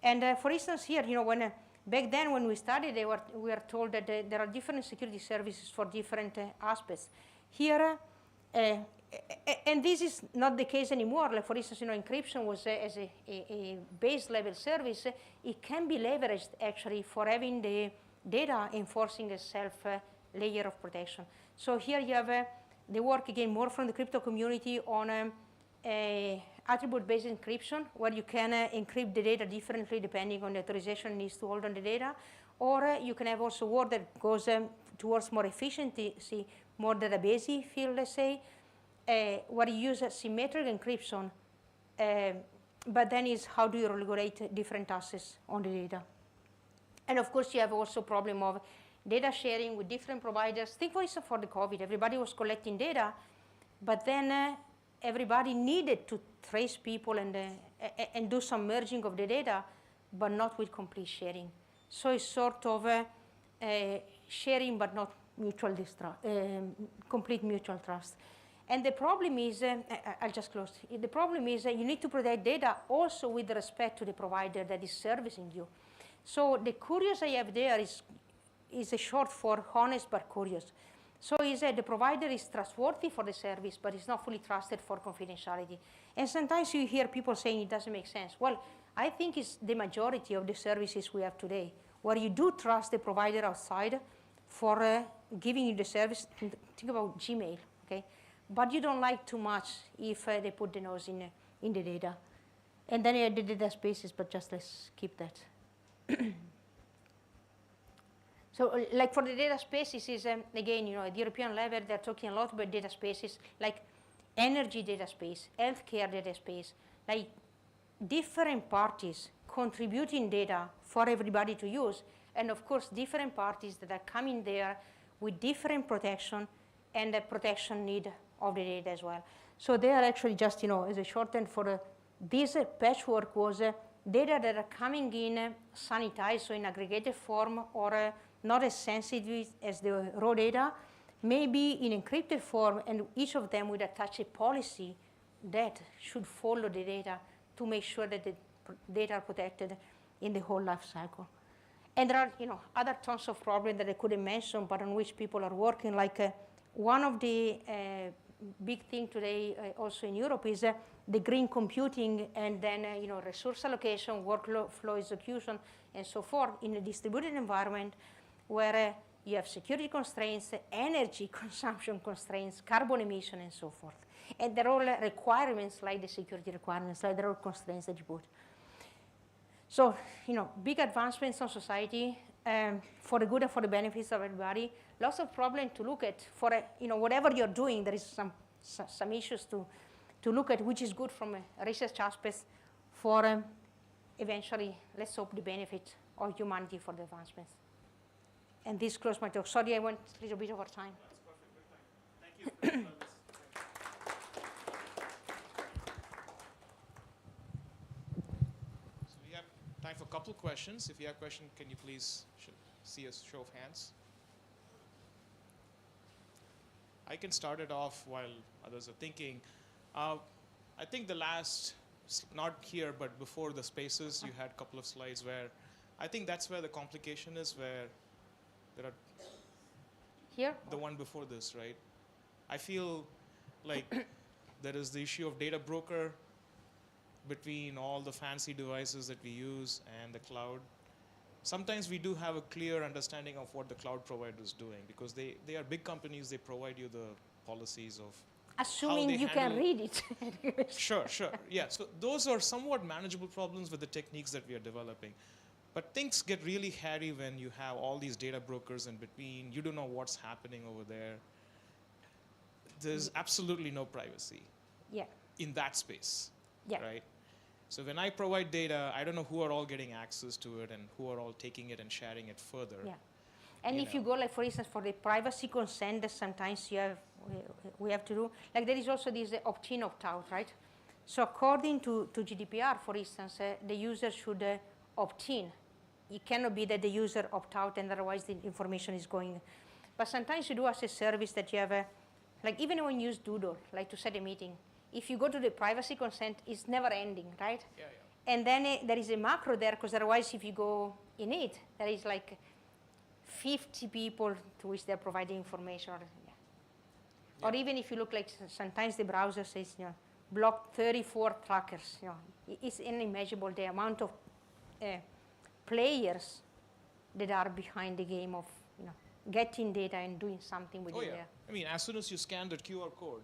And for instance, here, when back then when we studied, we were told that there are different security services for different aspects. Here, and this is not the case anymore. Like for instance, encryption was as a base level service. It can be leveraged actually for having the data enforcing a self layer of protection. So here you have the work again more from the crypto community on attribute-based encryption, where you can encrypt the data differently depending on the authorization needs to hold on the data. Or you can have also work that goes towards more efficiency, more database field, let's say, where you use symmetric encryption, but then is how do you regulate different access on the data. And of course, you have also problem of data sharing with different providers. Think for instance for the COVID, everybody was collecting data, but then everybody needed to trace people and do some merging of the data, but not with complete sharing. So it's sort of sharing, but not mutual complete mutual trust. And the problem is, I'll just close. The problem is you need to protect data also with respect to the provider that is servicing you. So the curious I have there is a short for honest but curious. So is that the provider is trustworthy for the service, but is not fully trusted for confidentiality. And sometimes you hear people saying it doesn't make sense. Well, I think it's the majority of the services we have today, where you do trust the provider outside for giving you the service. Think about Gmail, okay? But you don't like too much if they put the nose in the data. And then you add the data spaces, but just let's keep that. So like for the data spaces is, again, at the European level, they're talking a lot about data spaces, like energy data space, healthcare data space, like different parties contributing data for everybody to use, and of course, different parties that are coming there with different protection and the protection need of the data as well. So they are actually just, as a shorthand for this patchwork was data that are coming in sanitized, so in aggregated form, or not as sensitive as the raw data, maybe in encrypted form, and each of them would attach a policy that should follow the data to make sure that the data are protected in the whole life cycle. And there are other tons of problems that I couldn't mention, but on which people are working. Like one of the big things today also in Europe is the green computing, and then resource allocation, workflow execution, and so forth in a distributed environment where you have security constraints, energy consumption constraints, carbon emission, and so forth. And they're all requirements like the security requirements, like they're all constraints that you put. So, big advancements on society for the good and for the benefits of everybody. Lots of problems to look at for, whatever you're doing, there is some issues to look at, which is good from a research aspect for eventually, let's hope, the benefit of humanity for the advancements. And this closes my talk. Sorry, I went a little bit over time. That's perfect. Good time. Thank you. So we have time for a couple questions. If you have a question, can you please see a show of hands? I can start it off while others are thinking. I think the last, not here, but before the spaces, you had a couple of slides where I think that's where the complication is, where there are here? The one before this, right? I feel like there is the issue of data broker between all the fancy devices that we use and the cloud. Sometimes we do have a clear understanding of what the cloud provider is doing, because they are big companies, they provide you the policies of assuming you can read it. Sure. Yeah, so those are somewhat manageable problems with the techniques that we are developing. But things get really hairy when you have all these data brokers in between. You don't know what's happening over there. There's absolutely no privacy in that space, right? So when I provide data, I don't know who are all getting access to it and who are all taking it and sharing it further. Yeah. And if you go, like, for instance, for the privacy consent that sometimes we have to do, like there is also this opt-in, opt-out, right? So according to GDPR, for instance, the user should opt in. It cannot be that the user opt out and otherwise the information is going. But sometimes you do as a service that you have, like even when you use Doodle, like to set a meeting, if you go to the privacy consent, it's never ending, right? Yeah. And then there is a macro there, because otherwise if you go in it, there is like 50 people to which they're providing information. Or even if you look, like sometimes the browser says, block 34 trackers. It's unimaginable the amount of players that are behind the game of getting data and doing something with it. I mean, as soon as you scan the QR code,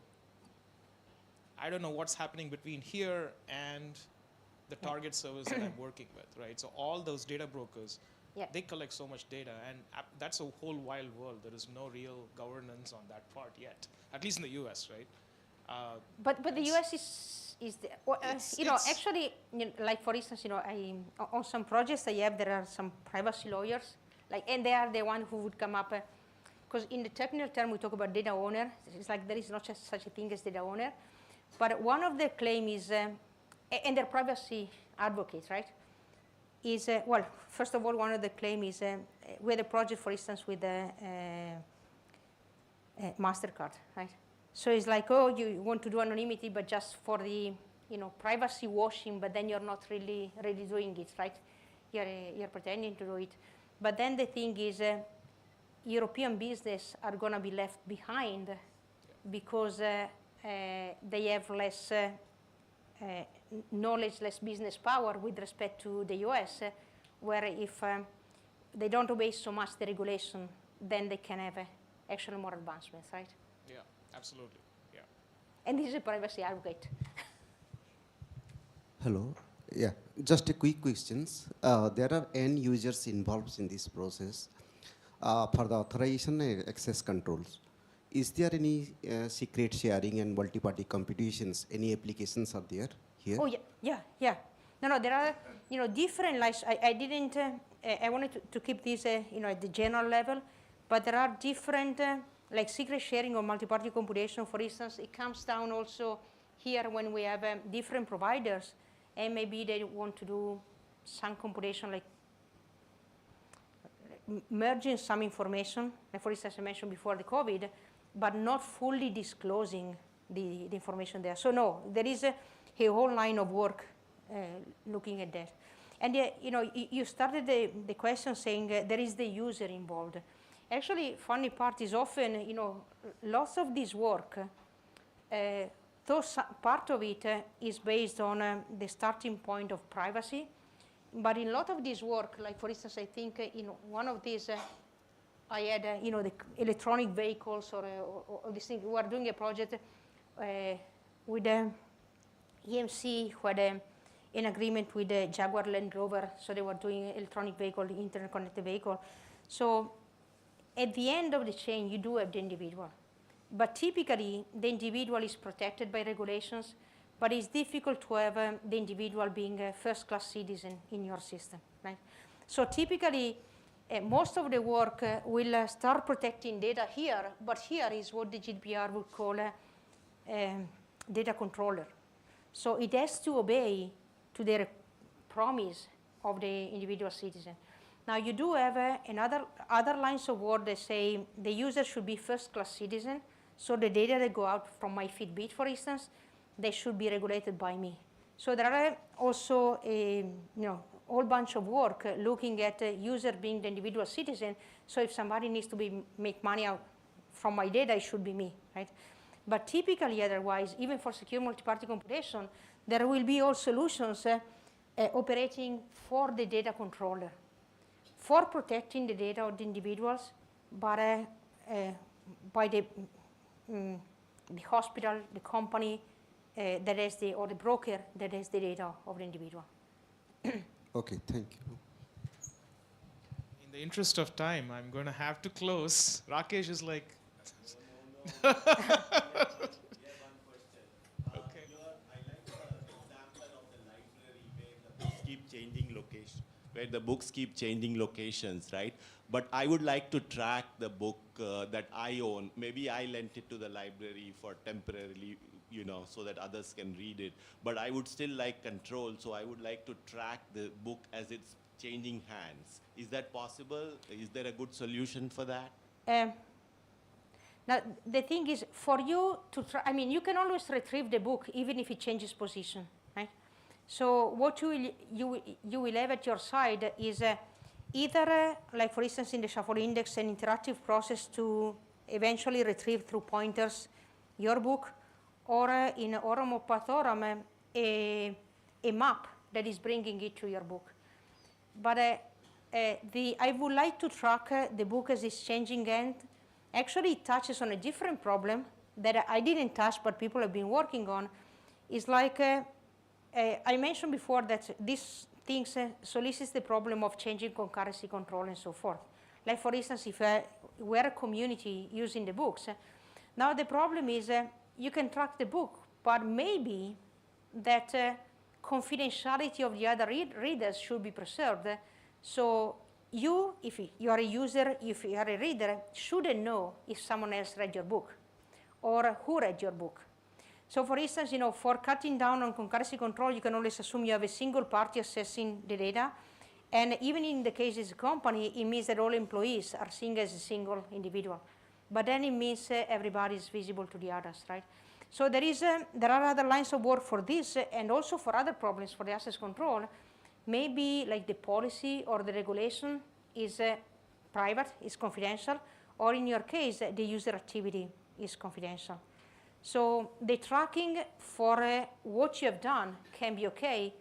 I don't know what's happening between here and the target service that I'm working with, right? So all those data brokers, they collect so much data, and that's a whole wild world. There is no real governance on that part yet, at least in the US, right? But the US is actually, like for instance, on some projects there are some privacy lawyers, and they are the one who would come up, because in the technical term we talk about data owner. It's like there is not just such a thing as data owner, but one of the claims is, and they're privacy advocates, right? Is well, first of all, one of the claims is we had a project, for instance, with MasterCard, right? So it's like, oh, you want to do anonymity, but just for the privacy washing, but then you're not really doing it, right? You're pretending to do it. But then the thing is, European business are going to be left behind because they have less knowledge, less business power with respect to the US, where if they don't obey so much the regulation, then they can have actually more advancements, right? Yeah, absolutely. Yeah. And this is a privacy advocate. Hello. Yeah, just a quick questions. There are end users involved in this process for the authorization and access controls. Is there any secret sharing and multi-party computations? Any applications are there here? Oh, yeah. No, there are, different lines. I didn't, I wanted to keep this, at the general level, but there are different, like secret sharing or multi-party computation, for instance. It comes down also here when we have different providers, and maybe they want to do some computation, like merging some information, like for instance, I mentioned before the COVID, but not fully disclosing the information there. So no, there is a whole line of work looking at that. And you started the question saying there is the user involved. Actually, funny part is often, lots of this work, part of it is based on the starting point of privacy. But in a lot of this work, like for instance, I think one of these, I had the electronic vehicles or this thing. We were doing a project with EMC, who had an agreement with the Jaguar Land Rover, so they were doing electronic vehicle, internet connected vehicle. So at the end of the chain, you do have the individual. But typically, the individual is protected by regulations, but it's difficult to have the individual being a first-class citizen in your system, right? So typically, most of the work will start protecting data here, but here is what the GDPR would call a data controller. So it has to obey to the promise of the individual citizen. Now you do have other lines of work that say the user should be first-class citizen, so the data that go out from my Fitbit, for instance, they should be regulated by me. So there are also a whole bunch of work looking at the user being the individual citizen. So if somebody needs to make money out from my data, it should be me, right? But typically, otherwise, even for secure multi-party computation, there will be all solutions operating for the data controller, for protecting the data of the individuals, but by the hospital, the company, that is or the broker that has the data of the individual. Okay, thank you. In the interest of time, I'm going to have to close. Rakesh is like... No. Yeah, one question. Okay. I like the example of the library where the books keep changing locations, right? But I would like to track the book that I own. Maybe I lent it to the library for temporarily, so that others can read it. But I would still like control, so I would like to track the book as it's changing hands. Is that possible? Is there a good solution for that? Now, the thing is, for you to try, you can always retrieve the book even if it changes position, right? So what you will have at your side is either, like for instance in the Shuffle Index, an interactive process to eventually retrieve through pointers your book, or in Aurum or Pathorum, a map that is bringing it to your book. But I would like to track the book as it's changing hand. Actually, it touches on a different problem that I didn't touch, but people have been working on. It's like, I mentioned before that these things solicits the problem of changing concurrency control and so forth. Like for instance, if we're a community using the books, now the problem is you can track the book, but maybe that confidentiality of the other readers should be preserved. So you, if you are a user, if you are a reader, shouldn't know if someone else read your book or who read your book. So for instance, for cutting down on concurrency control, you can always assume you have a single party accessing the data. And even in the case of a company, it means that all employees are seen as a single individual. But then it means everybody is visible to the others, right? So there are other lines of work for this and also for other problems for the access control. Maybe like the policy or the regulation is private, is confidential, or in your case, the user activity is confidential. So the tracking for what you have done can be okay.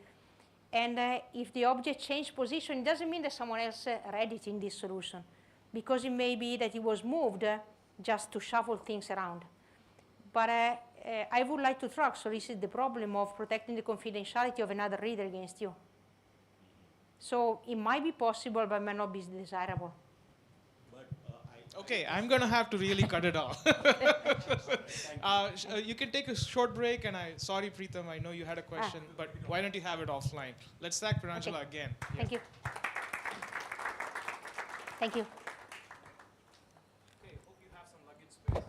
And if the object changed position, it doesn't mean that someone else read it in this solution, because it may be that it was moved just to shuffle things around. But I would like to track. So this is the problem of protecting the confidentiality of another reader against you. So it might be possible, but might not be desirable. Okay, I'm going to have to really cut it off. You can take a short break, and sorry, Preetham, I know you had a question, but why don't you have it offline? Let's thank Pranjala again. Thank you. Thank you. Okay, hope you have some luggage space.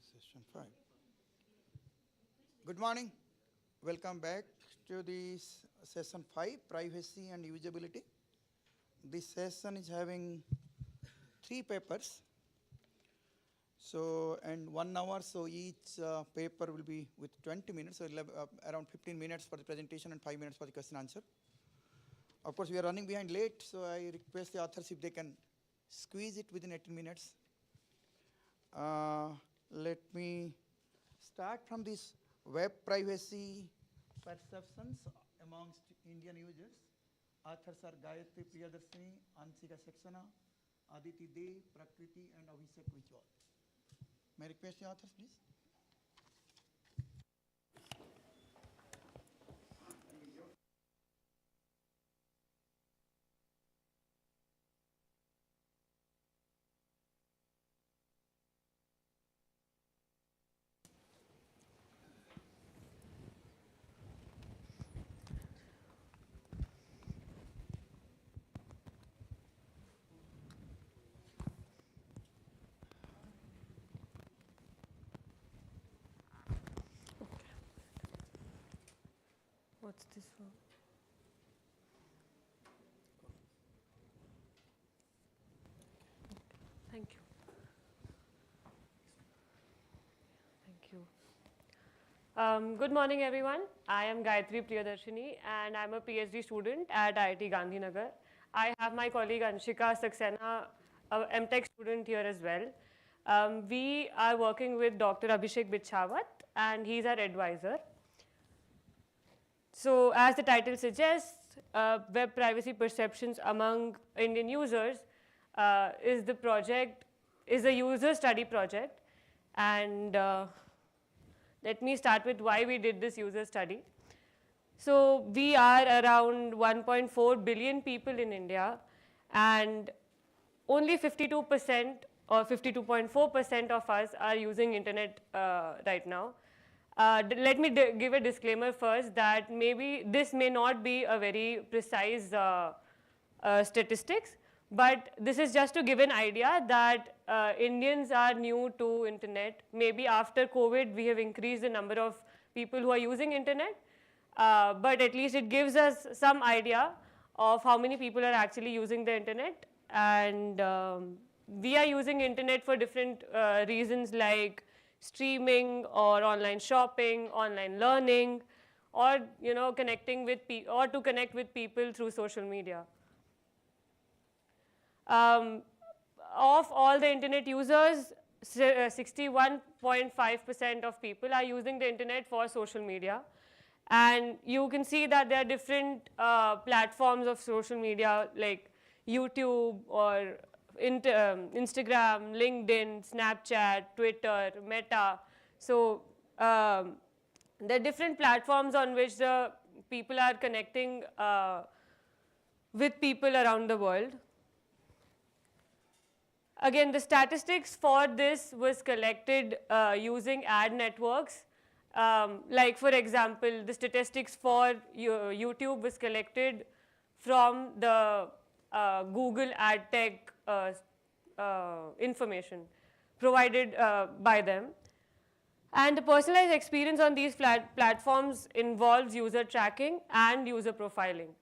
Session 5. Good morning. Welcome back to this session 5, privacy and usability. This session is having 3 papers. So, and 1 hour, so each paper will be with 20 minutes, so around 15 minutes for the presentation and 5 minutes for the question answer. Of course, we are running behind late, so I request the authors if they can squeeze it within 18 minutes. Let me start from this web privacy perceptions amongst Indian users. Authors are Gayatri Priyadarshini, Anshika Saxena, Aditi De, Prakriti, and Abhishek Vijwal. May I request the authors, please? What's this for? Thank you. Thank you. Good morning, everyone. I am Gayatri Priyadarshini, and I'm a PhD student at IIT Gandhinagar. I have my colleague Anshika Saxena, a MTech student here as well. We are working with Dr. Abhishek Bichawat, and he's our advisor. So, as the title suggests, web privacy perceptions among Indian users is a user study project. And let me start with why we did this user study. So, we are around 1.4 billion people in India, and only 52% or 52.4% of us are using internet right now. Let me give a disclaimer first that maybe this may not be a very precise statistics, but this is just to give an idea that Indians are new to internet. Maybe after COVID, we have increased the number of people who are using internet, but at least it gives us some idea of how many people are actually using the internet. And we are using internet for different reasons like streaming or online shopping, online learning, or connecting with or to connect with people through social media. Of all the internet users, 61.5% of people are using the internet for social media. And you can see that there are different platforms of social media like YouTube or Instagram, LinkedIn, Snapchat, Twitter, Meta. So there are different platforms on which the people are connecting with people around the world. Again, the statistics for this was collected using ad networks. Like for example, the statistics for YouTube was collected from the Google ad tech information provided by them. And the personalized experience on these platforms involves user tracking and user profiling.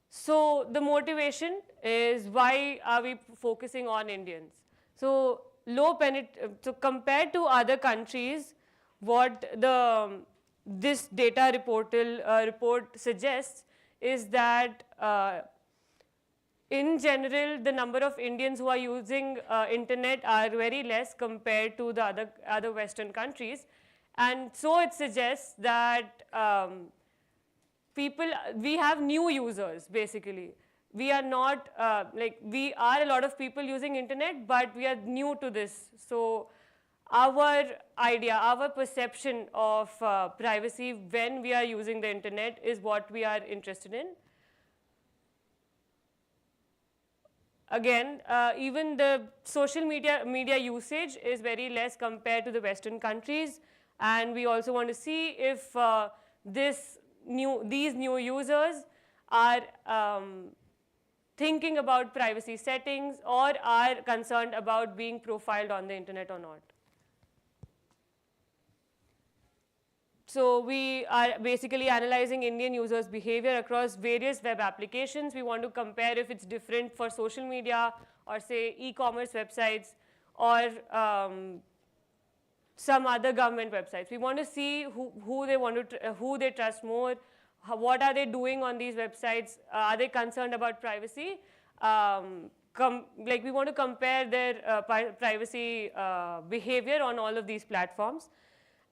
So the motivation is why are we focusing on Indians? So so compared to other countries, what this data report suggests is that in general, the number of Indians who are using internet are very less compared to the other Western countries. And so it suggests that we have new users basically. We are not, we are a lot of people using internet, but we are new to this. So our idea, our perception of privacy when we are using the internet is what we are interested in. Again, even the social media usage is very less compared to the Western countries, and we also want to see if these new users are thinking about privacy settings or are concerned about being profiled on the internet or not. So we are basically analyzing Indian users' behavior across various web applications. We want to compare if it's different for social media or say e-commerce websites or some other government websites. We want to see who they trust more, what are they doing on these websites, are they concerned about privacy? Like we want to compare their privacy behavior on all of these platforms.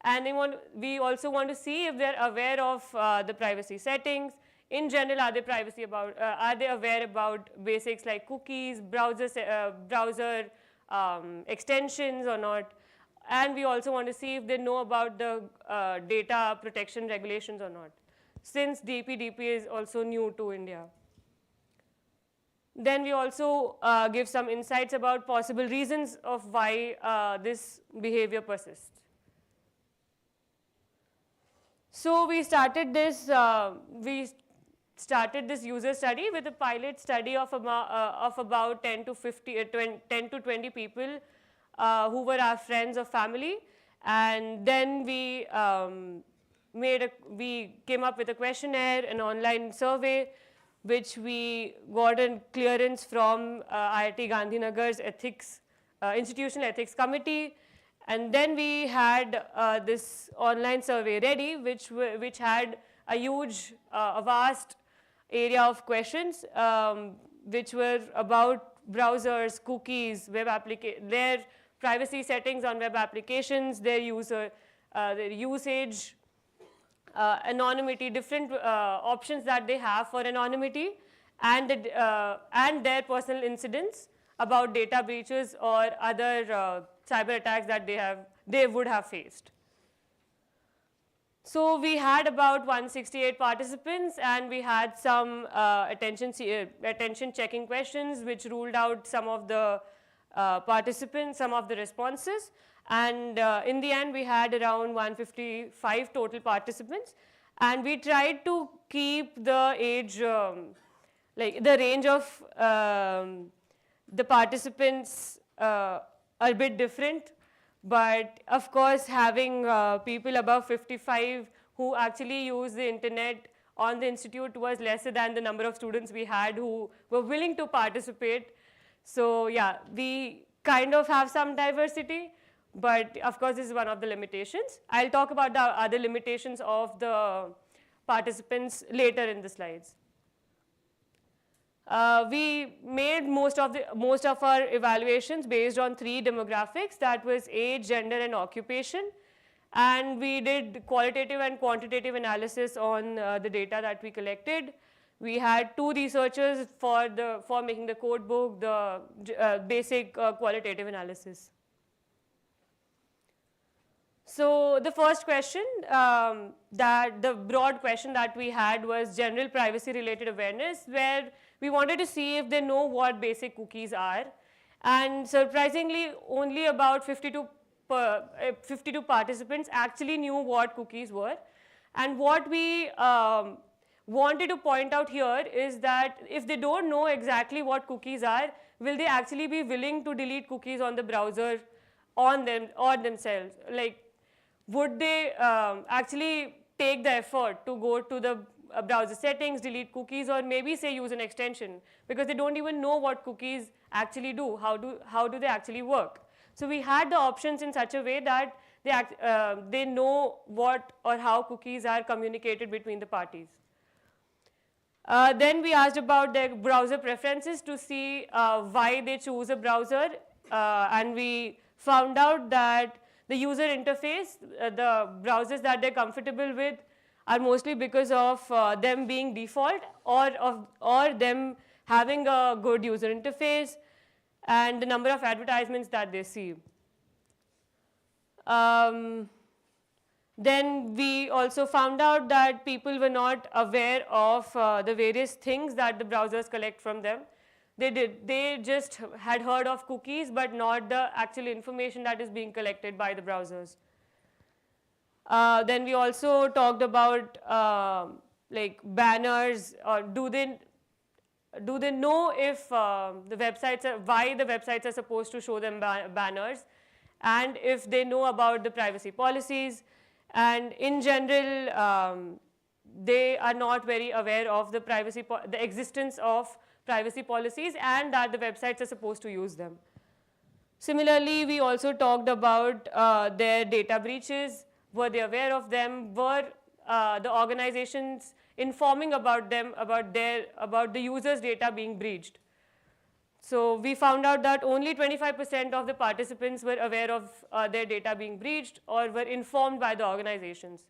And we also want to see if they're aware of the privacy settings. In general, are they aware about basics like cookies, browser extensions or not? And we also want to see if they know about the data protection regulations or not, since DPDP is also new to India. Then we also give some insights about possible reasons of why this behavior persists. So we started this user study with a pilot study of about 10 to 20 people who were our friends or family, and then we came up with a questionnaire, an online survey, which we got a clearance from IIT Gandhinagar's Institutional Ethics Committee. And then we had this online survey ready, which had a huge, vast area of questions, which were about browsers, cookies, their privacy settings on web applications, their usage, anonymity, different options that they have for anonymity, and their personal incidents about data breaches or other cyber attacks that they would have faced. So we had about 168 participants, and we had some attention checking questions which ruled out some of the participants, some of the responses. And in the end, we had around 155 total participants. And we tried to keep the age, like the range of the participants a bit different. But of course, having people above 55 who actually use the internet on the institute was lesser than the number of students we had who were willing to participate. So yeah, we kind of have some diversity, but of course this is one of the limitations. I'll talk about the other limitations of the participants later in the slides. We made most of our evaluations based on 3 demographics, that was age, gender, and occupation. And we did qualitative and quantitative analysis on the data that we collected. We had 2 researchers for making the code book, the basic qualitative analysis. So the first question, the broad question that we had was general privacy related awareness, where we wanted to see if they know what basic cookies are. And surprisingly, only about 52 participants actually knew what cookies were. And what we wanted to point out here is that if they don't know exactly what cookies are, will they actually be willing to delete cookies on the browser on them or themselves? Like, would they actually take the effort to go to the browser settings, delete cookies, or maybe say use an extension, because they don't even know what cookies actually do, how do they actually work. So we had the options in such a way that they know what or how cookies are communicated between the parties. Then we asked about their browser preferences to see why they choose a browser, and we found out that the user interface, the browsers that they're comfortable with, are mostly because of them being default or them having a good user interface and the number of advertisements that they see. Then we also found out that people were not aware of the various things that the browsers collect from them. They just had heard of cookies, but not the actual information that is being collected by the browsers. Then we also talked about like banners, or do they know if why the websites are supposed to show them banners, and if they know about the privacy policies, And in general, they are not very aware of the the existence of privacy policies and that the websites are supposed to use them. Similarly, we also talked about their data breaches. Were they aware of them? Were the organizations informing about them, about the users' data being breached? So we found out that only 25% of the participants were aware of their data being breached or were informed by the organizations.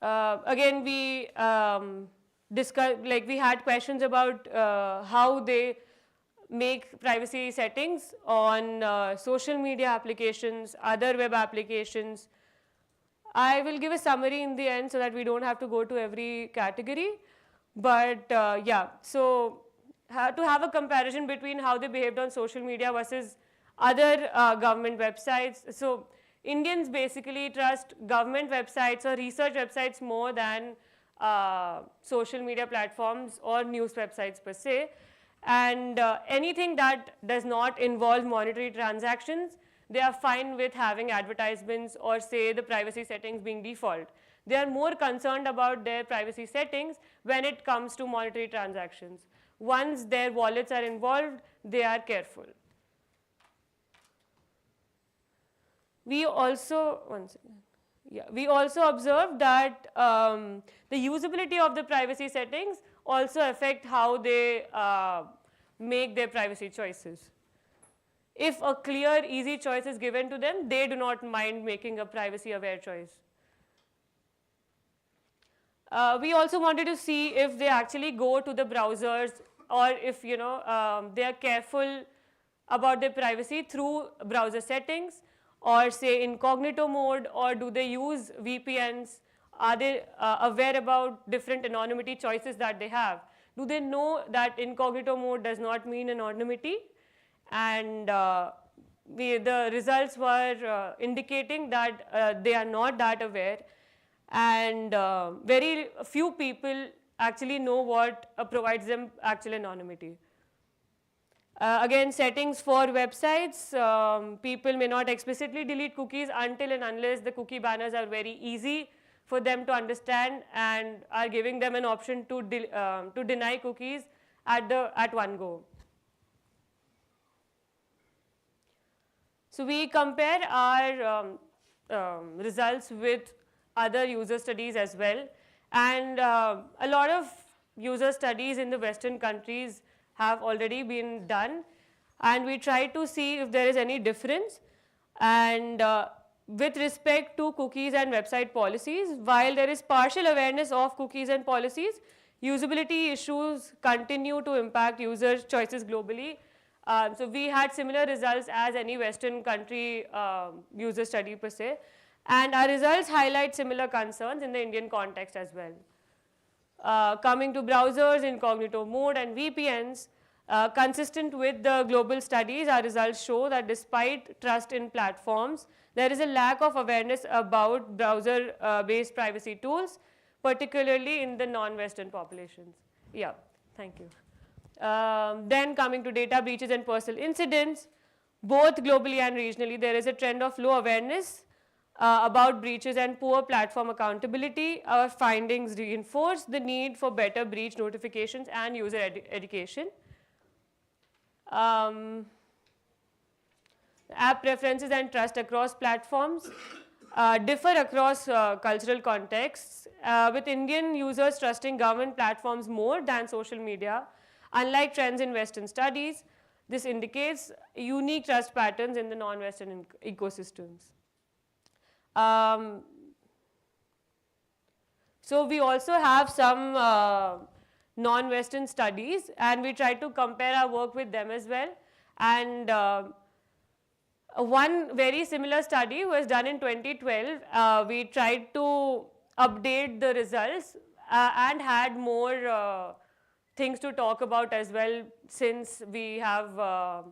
Again, we we had questions about how they make privacy settings on social media applications, other web applications. I will give a summary in the end so that we don't have to go to every category. But yeah, so to have a comparison between how they behaved on social media versus other government websites. So Indians basically trust government websites or research websites more than social media platforms or news websites per se. And anything that does not involve monetary transactions, they are fine with having advertisements or say the privacy settings being default. They are more concerned about their privacy settings when it comes to monetary transactions. Once their wallets are involved, they are careful. We also, we also observed that the usability of the privacy settings also affect how they make their privacy choices. If a clear, easy choice is given to them, they do not mind making a privacy-aware choice. We also wanted to see if they actually go to the browsers or if they are careful about their privacy through browser settings or say incognito mode, or do they use VPNs? Are they aware about different anonymity choices that they have? Do they know that incognito mode does not mean anonymity? And the results were indicating that they are not that aware, and very few people actually know what provides them actual anonymity. Again, settings for websites, people may not explicitly delete cookies until and unless the cookie banners are very easy for them to understand and are giving them an option to deny cookies at one go. So we compare our results with other user studies as well, and a lot of user studies in the Western countries have already been done, and we try to see if there is any difference. And with respect to cookies and website policies, while there is partial awareness of cookies and policies, usability issues continue to impact users' choices globally. So we had similar results as any Western country user study per se, and our results highlight similar concerns in the Indian context as well. Coming to browsers, incognito mode and VPNs, consistent with the global studies, our results show that despite trust in platforms, there is a lack of awareness about browser-based privacy tools, particularly in the non-Western populations. Yeah, thank you. Then coming to data breaches and personal incidents, both globally and regionally, there is a trend of low awareness about breaches and poor platform accountability. Our findings reinforce the need for better breach notifications and user education. App preferences and trust across platforms differ across cultural contexts, with Indian users trusting government platforms more than social media. Unlike trends in Western studies, this indicates unique trust patterns in the non-Western ecosystems. So we also have some non-Western studies, and we try to compare our work with them as well. And one very similar study was done in 2012. We tried to update the results and had more things to talk about as well, since we have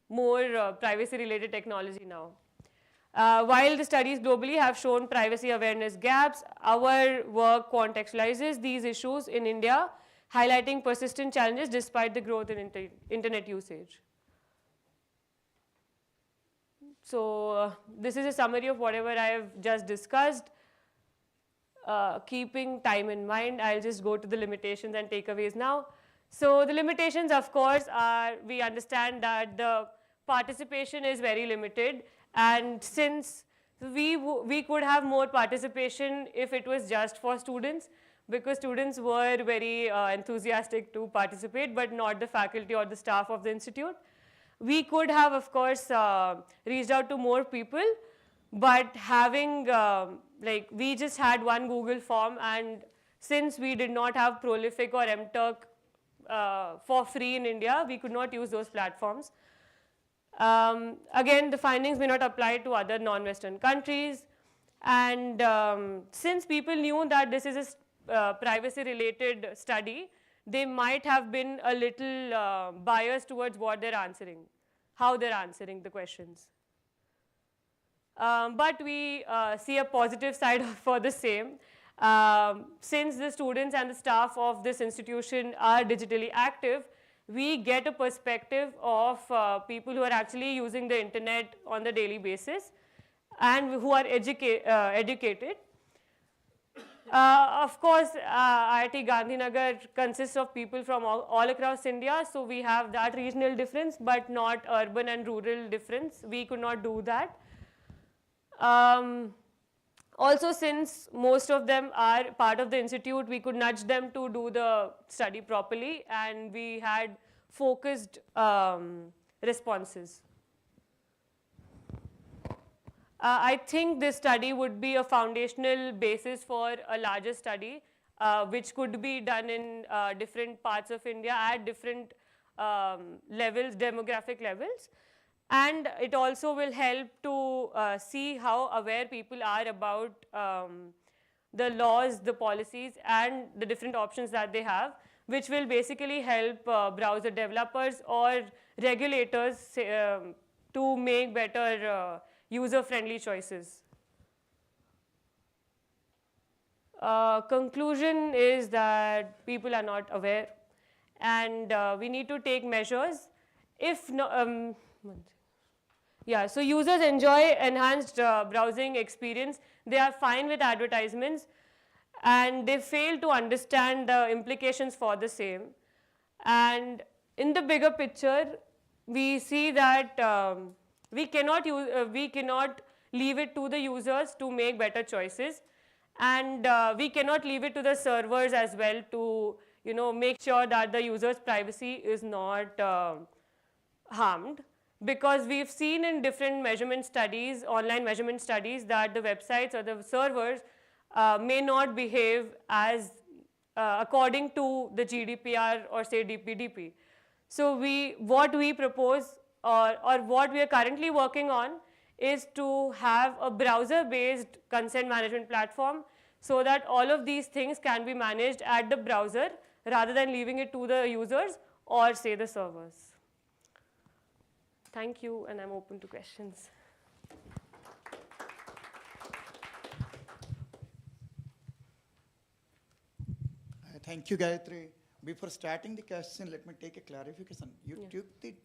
more privacy-related technology now. While the studies globally have shown privacy awareness gaps, our work contextualizes these issues in India, highlighting persistent challenges despite the growth in internet usage. So this is a summary of whatever I have just discussed. Keeping time in mind, I'll just go to the limitations and takeaways now. So the limitations, of course, are we understand that the participation is very limited, and since we could have more participation if it was just for students, because students were very enthusiastic to participate, but not the faculty or the staff of the institute. We could have, of course, reached out to more people, but having, we just had one Google form, and since we did not have Prolific or MTurk for free in India, we could not use those platforms. Again, the findings may not apply to other non-Western countries, and since people knew that this is a privacy-related study, they might have been a little biased towards what they're answering, how they're answering the questions. But we see a positive side for the same. Since the students and the staff of this institution are digitally active, we get a perspective of people who are actually using the internet on the daily basis and who are educated. Of course, IIT Gandhinagar consists of people from all across India, so we have that regional difference, but not urban and rural difference. We could not do that. Also, since most of them are part of the institute, we could nudge them to do the study properly, and we had focused responses. I think this study would be a foundational basis for a larger study, which could be done in different parts of India at different levels, demographic levels. And it also will help to see how aware people are about the laws, the policies, and the different options that they have, which will basically help browser developers or regulators to make better user-friendly choices. Conclusion is that people are not aware, and we need to take measures. If no, yeah, so users enjoy enhanced browsing experience. They are fine with advertisements, and they fail to understand the implications for the same. And in the bigger picture, we see that we cannot leave it to the users to make better choices, and we cannot leave it to the servers as well to make sure that the user's privacy is not harmed. Because we've seen in different measurement studies, online measurement studies, that the websites or the servers may not behave as according to the GDPR or say DPDP. So what we propose or what we are currently working on is to have a browser-based consent management platform so that all of these things can be managed at the browser rather than leaving it to the users or say the servers. Thank you, and I'm open to questions. Thank you, Gayatri. Before starting the question, let me take a clarification. You took the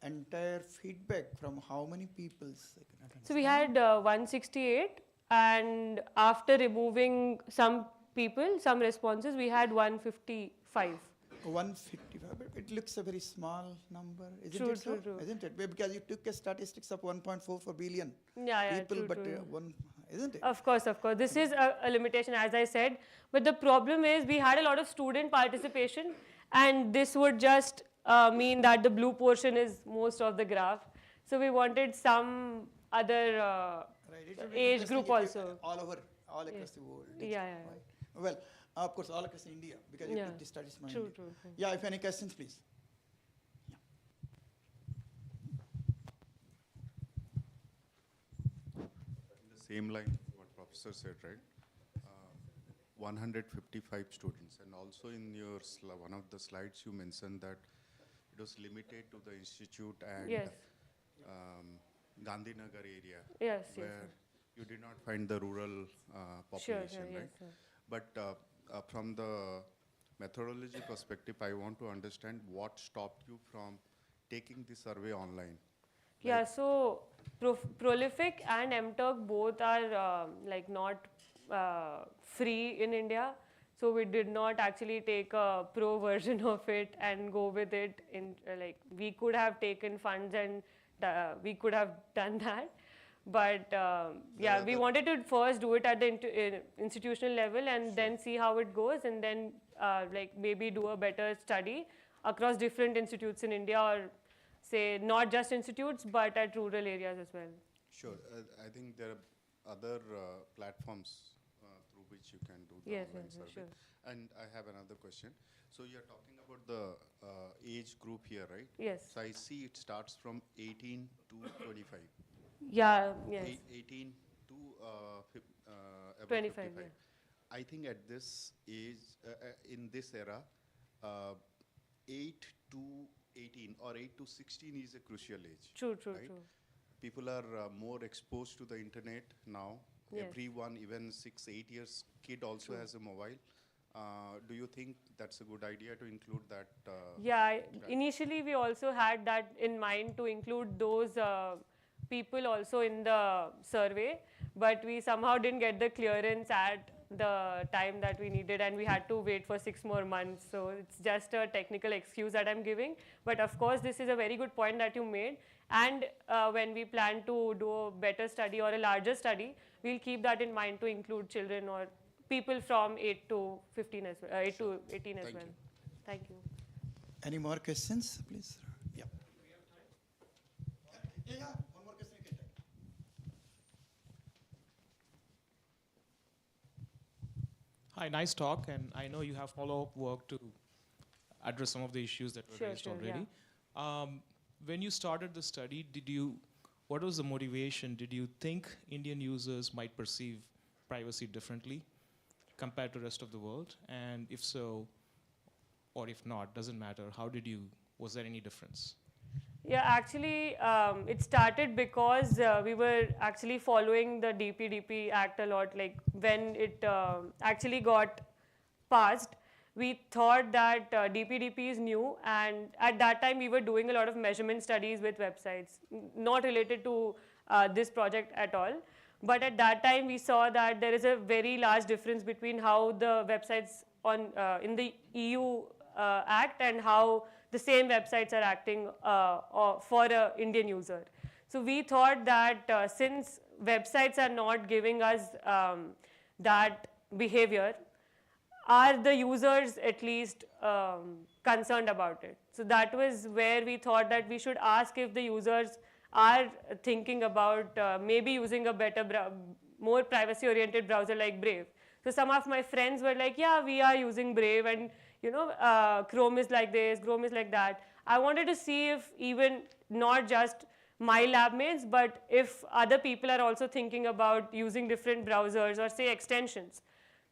entire feedback from how many people? So we had 168, and after removing some people, some responses, we had 155. 155, but it looks a very small number, isn't True, it so? true, true. Isn't it? Because you took a statistics of 1.44 billion people, true, but true. Isn't it? Of course, of course. This is a limitation, as I said. But the problem is we had a lot of student participation, and this would just mean that the blue portion is most of the graph. So we wanted some other age group also. All across the world. Yeah. Right. Well, of course, all across India, because you took the studies from India. True. Yeah, if any questions, please. In the same line, what Professor said, right? 155 students, and also in your one of the slides you mentioned that it was limited to the institute and Gandhinagar area, where you did not find the rural population, right? Yes, But from the methodology perspective, I want to understand what stopped you from taking the survey online. Yeah, so Prolific and MTurk both are like not free in India. So we did not actually take a pro version of it and go with it. In like we could have taken funds and we could have done that, but yeah, we wanted to first do it at the institutional level and then see how it goes, and then like maybe do a better study across different institutes in India, or say not just institutes but at rural areas as well. Sure. I think there are other platforms through which you can do the Yes, online yes, survey. sure. And I have another question. So you're talking about the age group here, right? Yes. So I see it starts from 18 to 25. Yeah, yes. 18 to above 25, 55. yeah. I think at this age, in this era, 8 to 18 or 8 to 16 is a crucial age. True, true, right? true. People are more exposed to the internet now. Yes. Everyone, even 6, 8 years kid also True. has a mobile. Do you think that's a good idea to include that? Yeah, initially we also had that in mind to include those people also in the survey, but we somehow didn't get the clearance at the time that we needed, and we had to wait for 6 more months. So it's just a technical excuse that I'm giving. But of course, this is a very good point that you made. And when we plan to do a better study or a larger study, we'll keep that in mind to include children or people from 8 to 15 as well, 8 to 18 as Thank well. you. Thank you. Any more questions, please? Yeah. Yeah, one more question you can take. Hi, nice talk, and I know you have follow-up work to address some of the issues that were Sure, raised sure, already. When you started the study, what was the motivation? Did you think Indian users might perceive privacy differently compared to the rest of the world? And if so, or if not, doesn't matter, was there any difference? Yeah, actually, it started because we were actually following the DPDP Act a lot. Like when it actually got passed, we thought that DPDP is new, and at that time we were doing a lot of measurement studies with websites, not related to this project at all. But at that time we saw that there is a very large difference between how the websites on in the EU Act and how the same websites are acting for an Indian user. So we thought that since websites are not giving us that behavior, are the users at least concerned about it? So that was where we thought that we should ask if the users are thinking about maybe using a better, more privacy-oriented browser like Brave. So some of my friends were like, yeah, we are using Brave, and Chrome is like this, Chrome is like that. I wanted to see if even not just my lab mates, but if other people are also thinking about using different browsers or say extensions.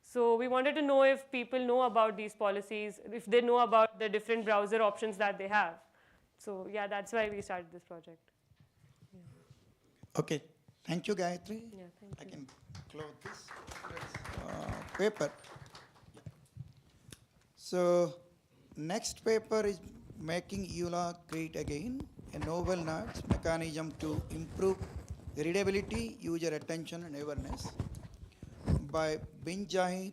So we wanted to know if people know about these policies, if they know about the different browser options that they have. So yeah, that's why we started this project. Okay. Thank you, Gayatri. Yeah, thank I you. can close this paper. So next paper is Making EULA Great Again, a novel nudge mechanism to improve readability, user attention and awareness, by Bin Jahid,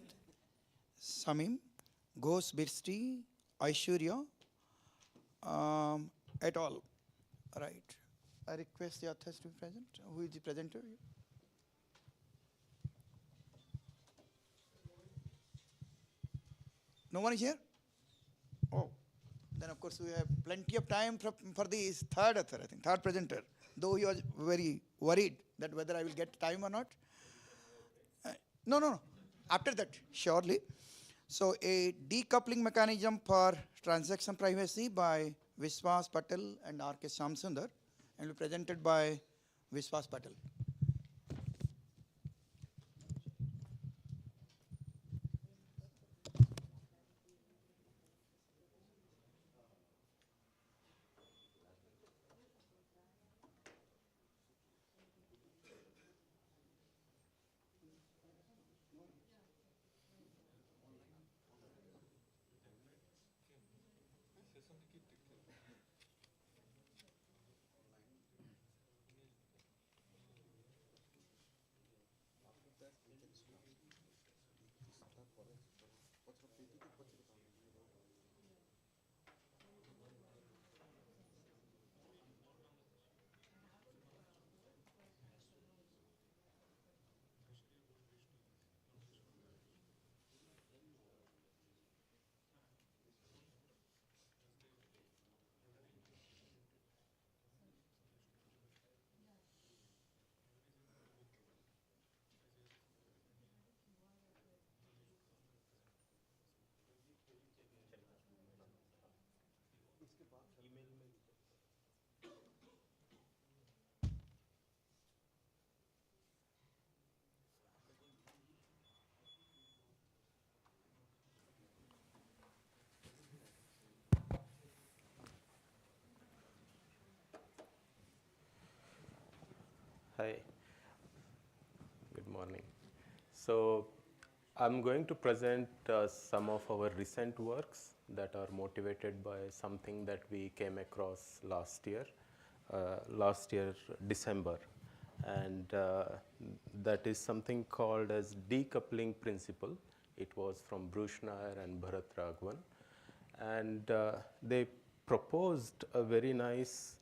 Samim, Ghosh Birsti, Aishwarya, et al. Right. I request the authors to be present. Who is the presenter? No one is here? Oh, then of course we have plenty of time for the third author, I think, third presenter. Though he was very worried that whether I will get time or not. No. After that, surely. So a decoupling mechanism for transaction privacy by Vishwas Patel and R.K. Shamsundar, and will be presented by Vishwas Patel. Hi, good morning. So I'm going to present some of our recent works that are motivated by something that we came across last year December, and that is something called as decoupling principle. It was from Bruce Nair and Bharat Raghavan, and they proposed a very nice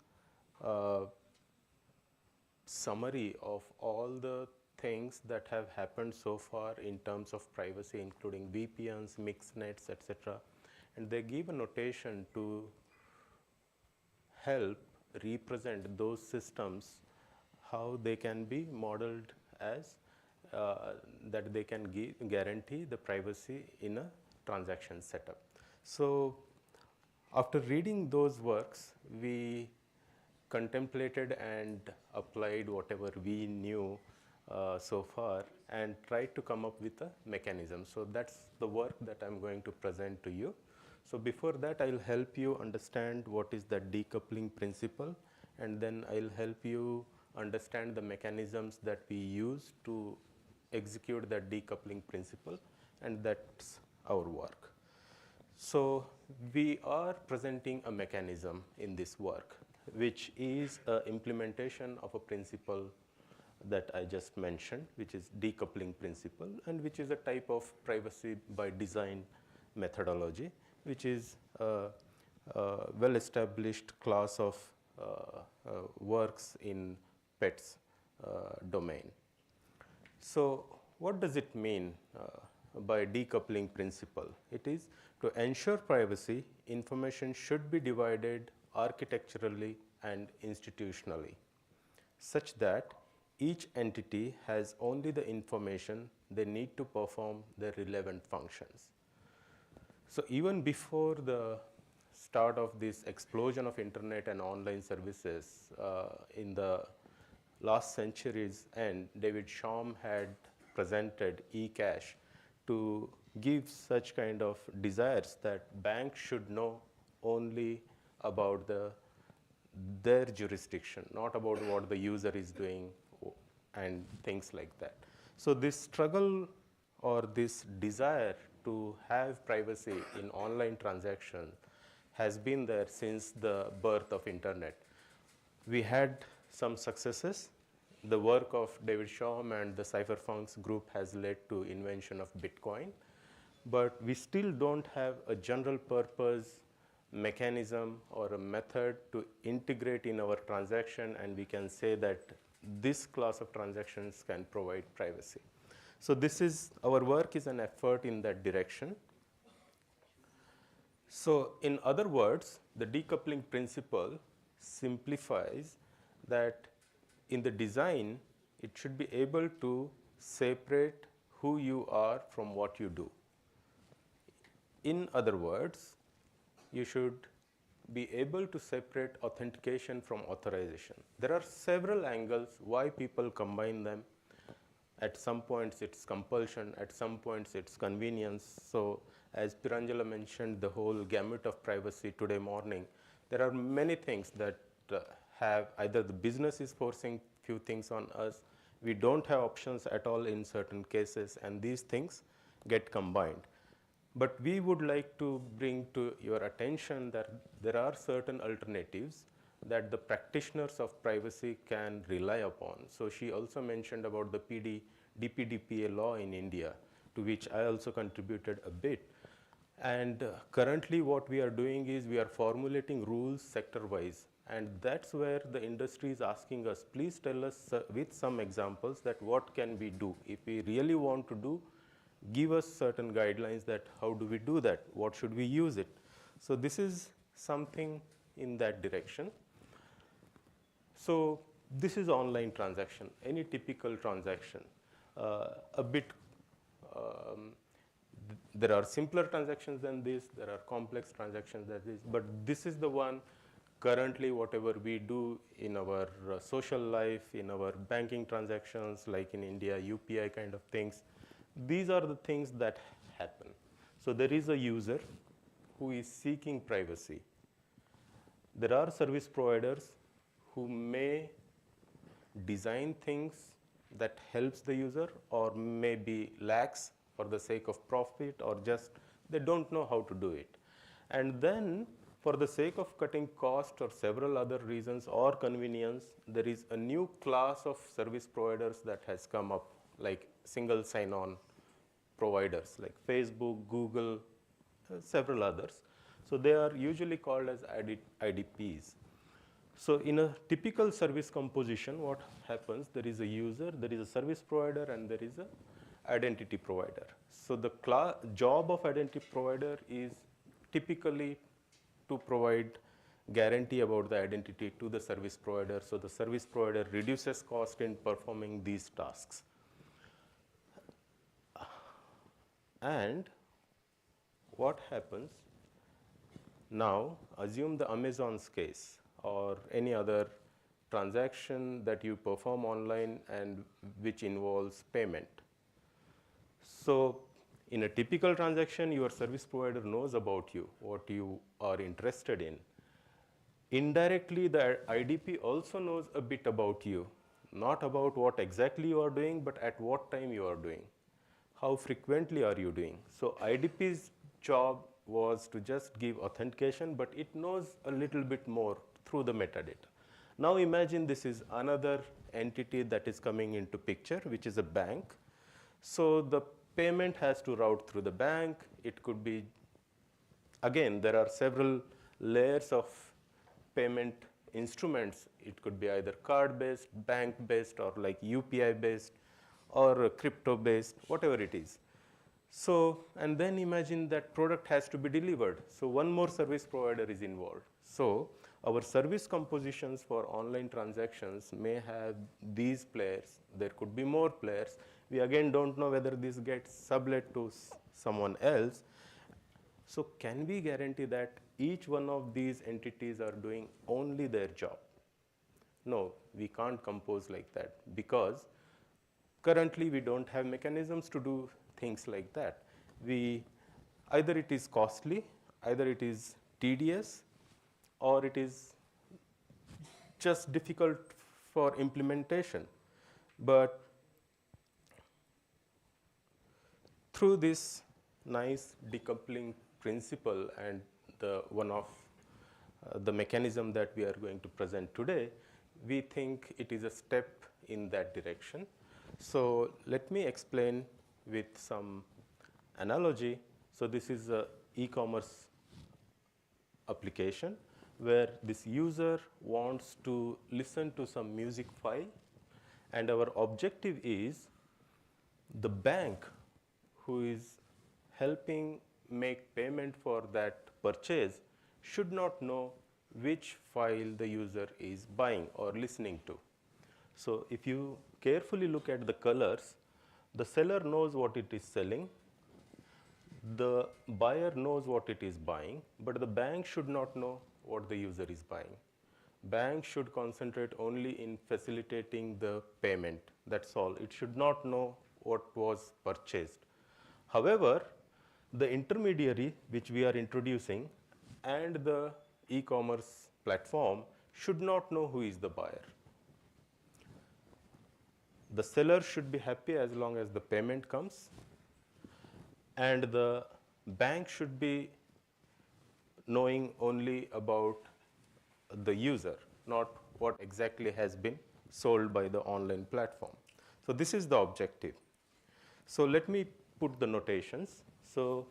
summary of all the things that have happened so far in terms of privacy, including VPNs, mixed nets, etc. And they give a notation to help represent those systems, how they can be modeled as that they can guarantee the privacy in a transaction setup. So after reading those works, we contemplated and applied whatever we knew so far and tried to come up with a mechanism. So that's the work that I'm going to present to you. So before that, I'll help you understand what is the decoupling principle, and then I'll help you understand the mechanisms that we use to execute that decoupling principle, and that's our work. So we are presenting a mechanism in this work, which is an implementation of a principle that I just mentioned, which is decoupling principle, and which is a type of privacy by design methodology, which is a well-established class of works in PETS domain. So what does it mean by decoupling principle? It is to ensure privacy, information should be divided architecturally and institutionally, such that each entity has only the information they need to perform their relevant functions. So even before the start of this explosion of internet and online services in the last century's end, David Shom had presented eCash to give such kind of desires that banks should know only about their jurisdiction, not about what the user is doing and things like that. So this struggle or this desire to have privacy in online transaction has been there since the birth of internet. We had some successes. The work of David Shom and the cypherpunks group has led to invention of Bitcoin, but we still don't have a general purpose mechanism or a method to integrate in our transaction, and we can say that this class of transactions can provide privacy. So this is, our work is an effort in that direction. So in other words, the decoupling principle simplifies that in the design, it should be able to separate who you are from what you do. In other words, you should be able to separate authentication from authorization. There are several angles why people combine them. At some points it's compulsion, at some points it's convenience. So as Piranjala mentioned, the whole gamut of privacy today morning, there are many things that have either the business is forcing few things on us, we don't have options at all in certain cases, and these things get combined. But we would like to bring to your attention that there are certain alternatives that the practitioners of privacy can rely upon. So she also mentioned about the DPDPA law in India, to which I also contributed a bit. And currently what we are doing is we are formulating rules sector-wise, and that's where the industry is asking us, please tell us with some examples that what can we do. If we really want to do, give us certain guidelines that how do we do that, what should we use it. So this is something in that direction. So this is online transaction, any typical transaction. A bit there are simpler transactions than this, there are complex transactions than this, but this is the one currently whatever we do in our social life, in our banking transactions, like in India, UPI kind of things. These are the things that happen. So there is a user who is seeking privacy. There are service providers who may design things that helps the user or maybe lacks for the sake of profit, or just they don't know how to do it. And then for the sake of cutting cost or several other reasons or convenience, there is a new class of service providers that has come up, like single sign-on providers like Facebook, Google, several others. So they are usually called as IDPs. So in a typical service composition, what happens, there is a user, there is a service provider, and there is a identity provider. So the job of identity provider is typically to provide guarantee about the identity to the service provider, so the service provider reduces cost in performing these tasks. And what happens now, assume the Amazon's case or any other transaction that you perform online and which involves payment. So in a typical transaction, your service provider knows about you, what you are interested in. Indirectly, the IDP also knows a bit about you, not about what exactly you are doing, but at what time you are doing. How frequently are you doing? So IDP's job was to just give authentication, but it knows a little bit more through the metadata. Now imagine this is another entity that is coming into picture, which is a bank. So the payment has to route through the bank. It could be, again, there are several layers of payment instruments. It could be either card-based, bank-based, or like UPI-based, or crypto-based, whatever it is. So, and then imagine that product has to be delivered. So one more service provider is involved. So our service compositions for online transactions may have these players. There could be more players. We again don't know whether this gets sublet to someone else. So can we guarantee that each one of these entities are doing only their job? No, we can't compose like that, because currently we don't have mechanisms to do things like that. Either it is costly, either it is tedious, or it is just difficult for implementation. But through this nice decoupling principle and one of the mechanism that we are going to present today, we think it is a step in that direction. So let me explain with some analogy. So this is an e-commerce application where this user wants to listen to some music file, and our objective is the bank who is helping make payment for that purchase should not know which file the user is buying or listening to. So if you carefully look at the colors, the seller knows what it is selling, the buyer knows what it is buying, but the bank should not know what the user is buying. Bank should concentrate only in facilitating the payment. That's all. It should not know what was purchased. However, the intermediary which we are introducing and the e-commerce platform should not know who is the buyer. The seller should be happy as long as the payment comes, and the bank should be knowing only about the user, not what exactly has been sold by the online platform. So this is the objective. So let me put the notations. So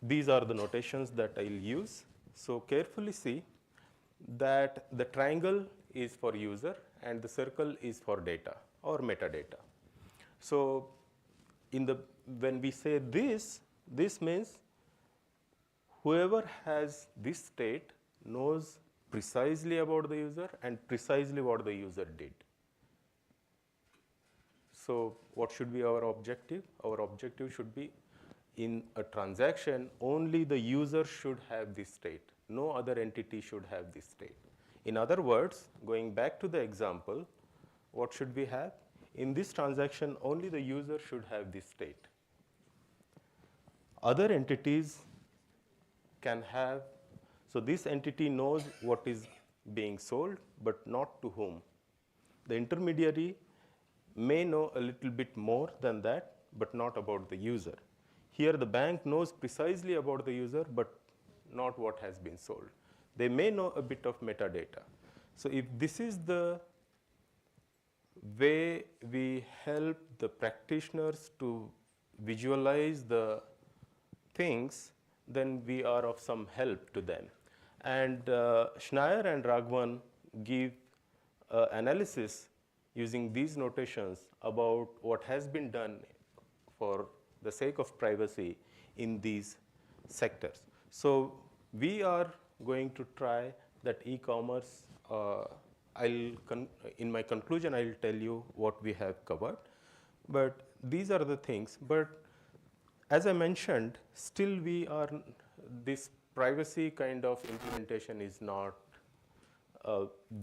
these are the notations that I'll use. So carefully see that the triangle is for user and the circle is for data or metadata. So when we say this, this means whoever has this state knows precisely about the user and precisely what the user did. So what should be our objective? Our objective should be, in a transaction, only the user should have this state. No other entity should have this state. In other words, going back to the example, what should we have? In this transaction, only the user should have this state. Other entities can have, so this entity knows what is being sold, but not to whom. The intermediary may know a little bit more than that, but not about the user. Here, the bank knows precisely about the user, but not what has been sold. They may know a bit of metadata. So if this is the way we help the practitioners to visualize the things, then we are of some help to them. And Schneier and Raghavan give analysis using these notations about what has been done for the sake of privacy in these sectors. So we are going to try that e-commerce. In my conclusion, I'll tell you what we have covered. But these are the things. But as I mentioned, still this privacy kind of implementation is not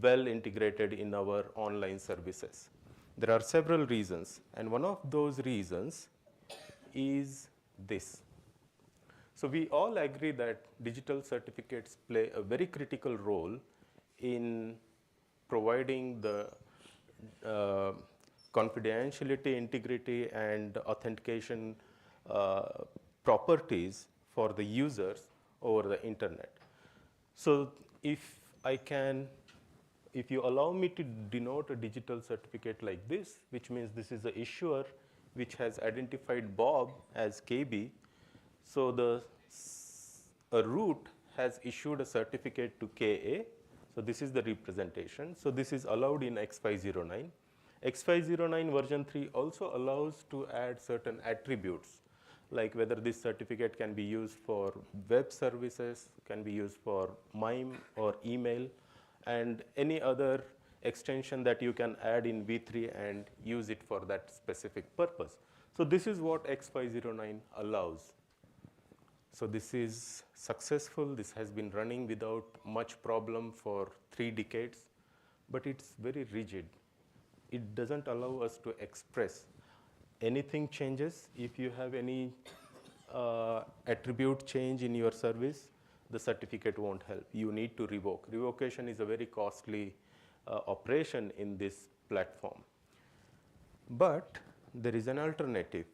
well integrated in our online services. There are several reasons, and one of those reasons is this. So we all agree that digital certificates play a very critical role in providing the confidentiality, integrity, and authentication properties for the users over the internet. So if you allow me to denote a digital certificate like this, which means this is the issuer which has identified Bob as KB, so a root has issued a certificate to KA, so this is the representation. So this is allowed in X509. X509 version 3 also allows to add certain attributes, like whether this certificate can be used for web services, can be used for MIME or email, and any other extension that you can add in V3 and use it for that specific purpose. So this is what X509 allows. So this is successful. This has been running without much problem for 3 decades, but it's very rigid. It doesn't allow us to express. Anything changes, if you have any attribute change in your service, the certificate won't help. You need to revoke. Revocation is a very costly operation in this platform. But there is an alternative.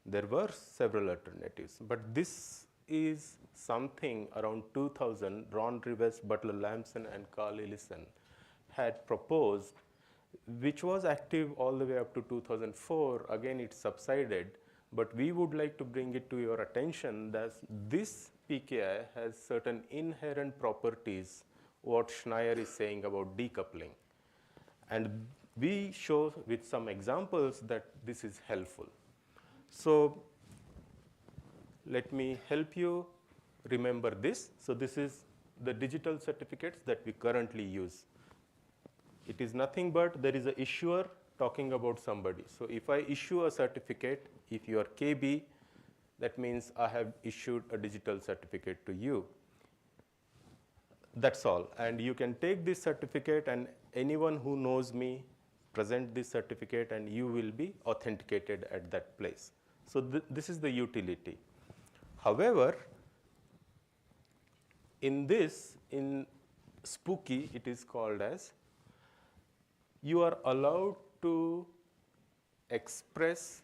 There were several alternatives, but this is something around 2000, Ron Rivers, Butler Lamson, and Carl Ellison had proposed, which was active all the way up to 2004. Again, it subsided, but we would like to bring it to your attention that this PKI has certain inherent properties, what Schneier is saying about decoupling. And we show with some examples that this is helpful. So let me help you remember this. So this is the digital certificates that we currently use. It is nothing but there is an issuer talking about somebody. So if I issue a certificate, if you are KB, that means I have issued a digital certificate to you. That's all. And you can take this certificate and anyone who knows me, present this certificate and you will be authenticated at that place. So this is the utility. However, in Spooky, it is called as, you are allowed to express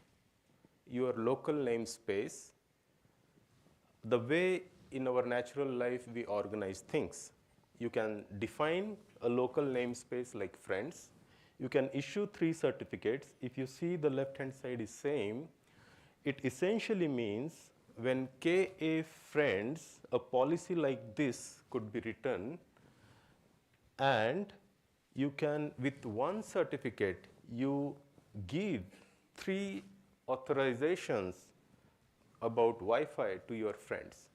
your local namespace the way in our natural life we organize things. You can define a local namespace like friends. You can issue 3 certificates. If you see the left-hand side is same, it essentially means when KA friends, a policy like this could be written, and you can, with one certificate, you give 3 authorizations about Wi-Fi to your friends.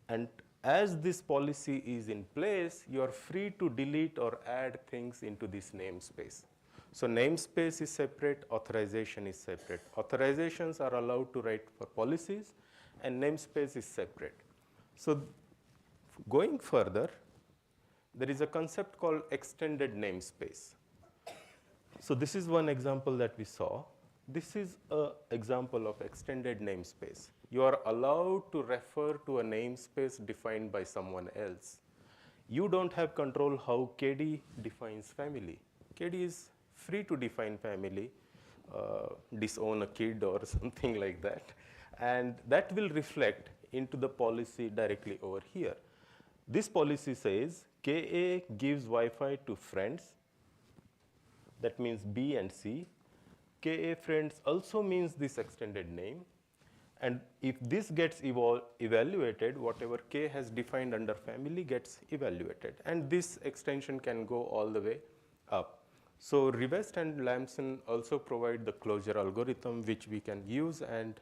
And as this policy is in place, you are free to delete or add things into this namespace. So namespace is separate, authorization is separate. Authorizations are allowed to write for policies, and namespace is separate. So going further, there is a concept called extended namespace. So this is one example that we saw. This is an example of extended namespace. You are allowed to refer to a namespace defined by someone else. You don't have control how KD defines family. KD is free to define family, disown a kid or something like that. And that will reflect into the policy directly over here. This policy says KA gives Wi-Fi to friends. That means B and C. KA friends also means this extended name. And if this gets evaluated, whatever K has defined under family gets evaluated. And this extension can go all the way up. So Rivest and Lamson also provide the closure algorithm, which we can use and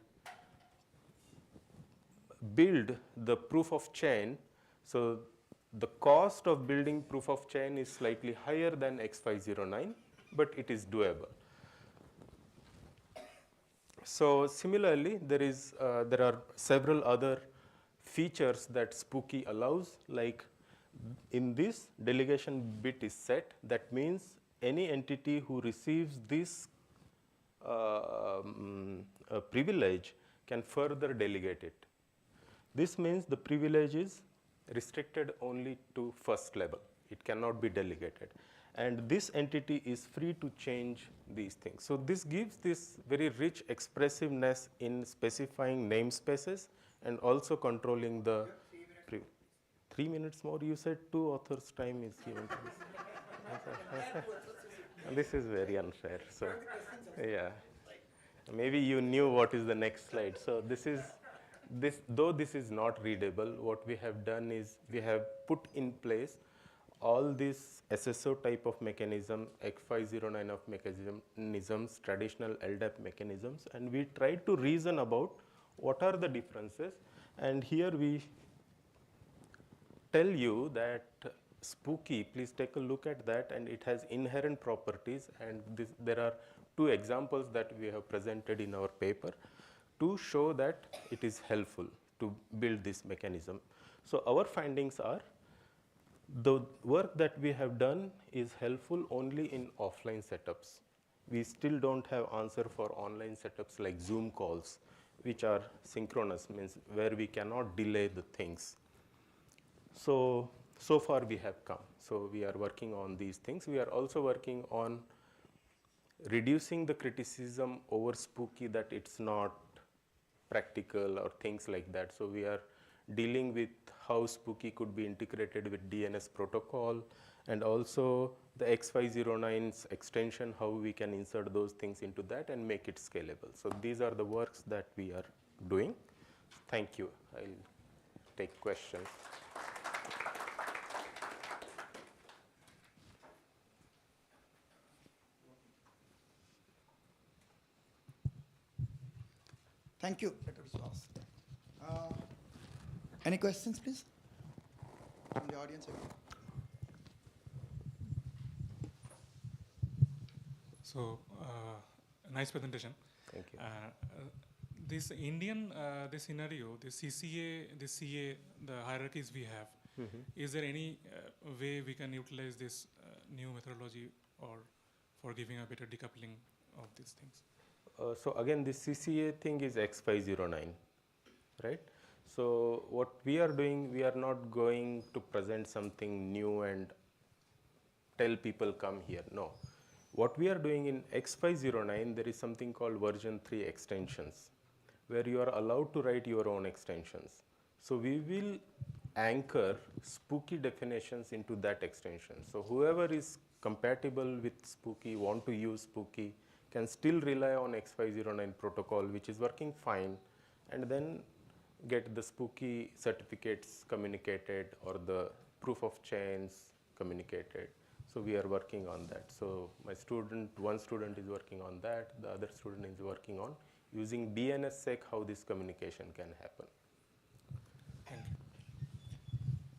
build the proof of chain. So the cost of building proof of chain is slightly higher than X509, but it is doable. So similarly, there are several other features that Spooky allows, like in this delegation bit is set. That means any entity who receives this privilege can further delegate it. This means the privilege is restricted only to first level. It cannot be delegated. And this entity is free to change these things. So this gives this very rich expressiveness in specifying namespaces and also controlling the 3 minutes more. You said 2 authors' time is given to this. This is very unfair. So yeah, maybe you knew what is the next slide. So though this is not readable, what we have done is we have put in place all these SSO type of mechanism, X509 of mechanisms, traditional LDAP mechanisms, and we tried to reason about what are the differences. And here we tell you that Spooky, please take a look at that, and it has inherent properties, and there are 2 examples that we have presented in our paper to show that it is helpful to build this mechanism. So our findings are, the work that we have done is helpful only in offline setups. We still don't have answer for online setups like Zoom calls, which are synchronous, means where we cannot delay the things. So far we have come. So we are working on these things. We are also working on reducing the criticism over Spooky that it's not practical or things like that. So we are dealing with how Spooky could be integrated with DNS protocol, and also the X509's extension, how we can insert those things into that and make it scalable. So these are the works that we are doing. Thank you. I'll take questions. Thank you, Dr. Swas. Any questions, please, from the audience? So, nice presentation. Thank you. This Indian, this scenario, the CCA, the CA, the hierarchies we have, is there any way we can utilize this new methodology or for giving a better decoupling of these things? So again, this CCA thing is X509, right? So what we are doing, we are not going to present something new and tell people come here. No. What we are doing in X509, there is something called version 3 extensions, where you are allowed to write your own extensions. So we will anchor Spooky definitions into that extension. So whoever is compatible with Spooky, want to use Spooky, can still rely on X509 protocol, which is working fine, and then get the spooky certificates communicated or the proof of chains communicated. So we are working on that. So my student, one student is working on that, the other student is working on using DNSSEC how this communication can happen.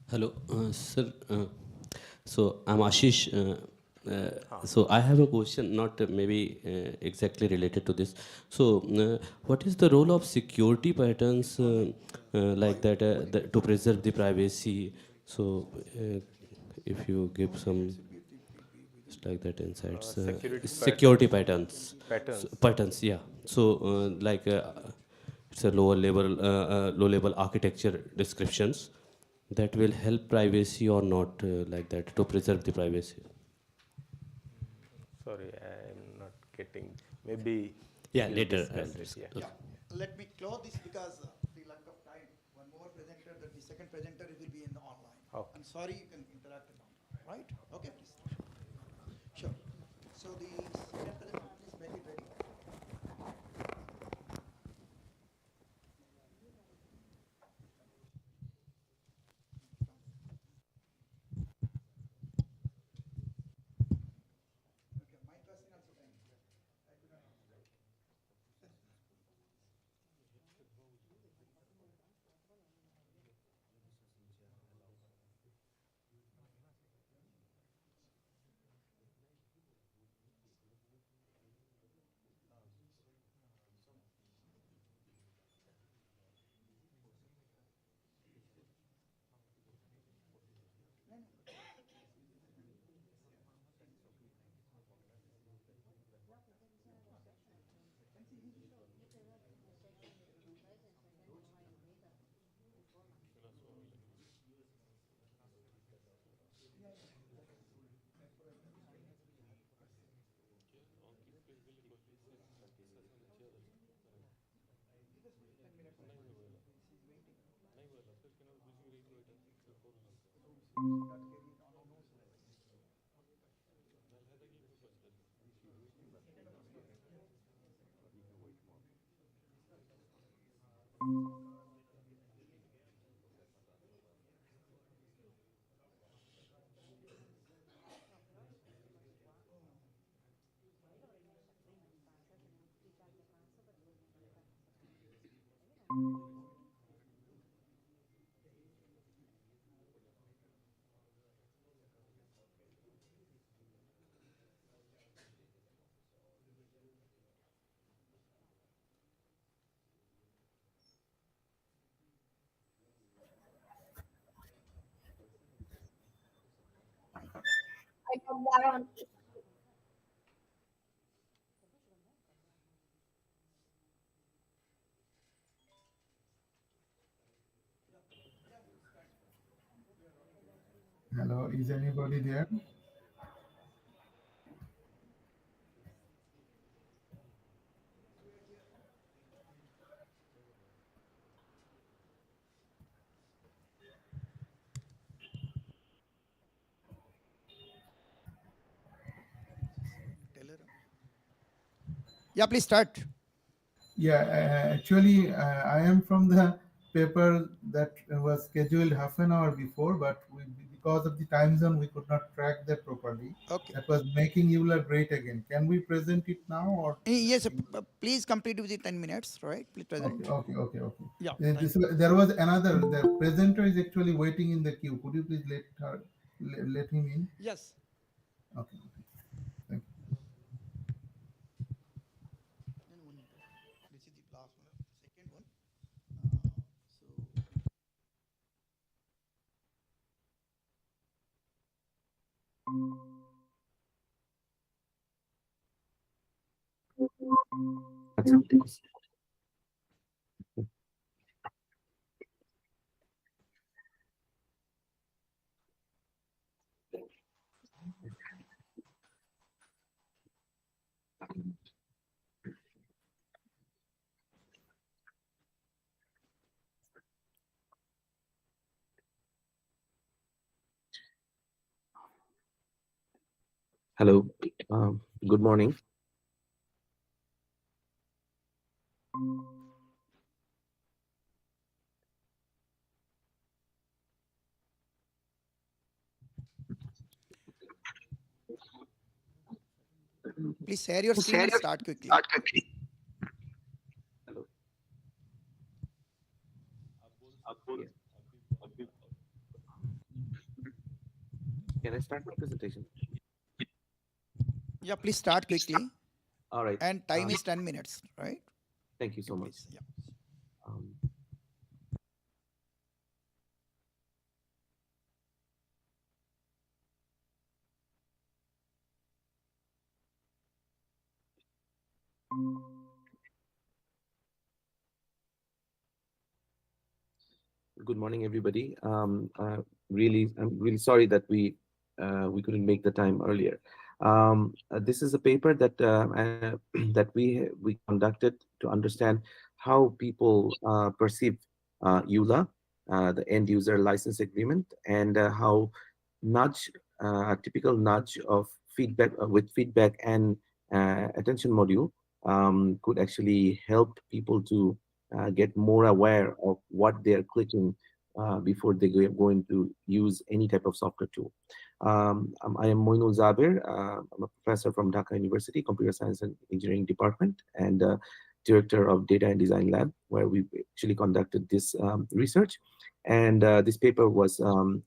Hello, sir. So I'm Ashish. So I have a question, not maybe exactly related to this. So what is the role of security patterns like that, to preserve the privacy? So if you give some like that insights, security patterns. Patterns. Patterns, yeah. So like it's a low level architecture descriptions that will help privacy or not, like that, to preserve the privacy. Sorry, I'm not getting, maybe Yeah, we'll later. discuss it, yeah. Yeah, let me close this because the lack of time. One more presenter, that the second presenter will be in the online. Okay. I'm sorry, you can interact with them, right? Okay, please. Sure. So the second presenter, please make it ready. Okay, my question also time. I could not. Hello, is anybody there? Yeah, please start. Yeah, actually, I am from the paper that was scheduled half an hour before, but because of the time zone, we could not track that properly. Okay. That was making Euler great again. Can we present it now or? Yes, please complete within 10 minutes, right? Please present. Okay. Yeah. There was another. The presenter is actually waiting in the queue. Could you please let him in? Yes. Okay. Thank you. This is the last one, second one. Hello, good morning. Please share your screen and start quickly. Hello. Can I start my presentation? Yeah, please start quickly. All right. And time is 10 minutes, right? Thank you so much. Please, yeah. Um, Good morning, everybody. I'm really sorry that we couldn't make the time earlier. This is a paper that that we conducted to understand how people perceive EULA, the end user license agreement, and how nudge, a typical nudge of feedback with feedback and attention module could actually help people to get more aware of what they're clicking before they going to use any type of software tool. I am Moinul Zabir. I'm a professor from Dhaka University, Computer Science and Engineering Department, and director of Data and Design Lab, where we actually conducted this research. And this paper was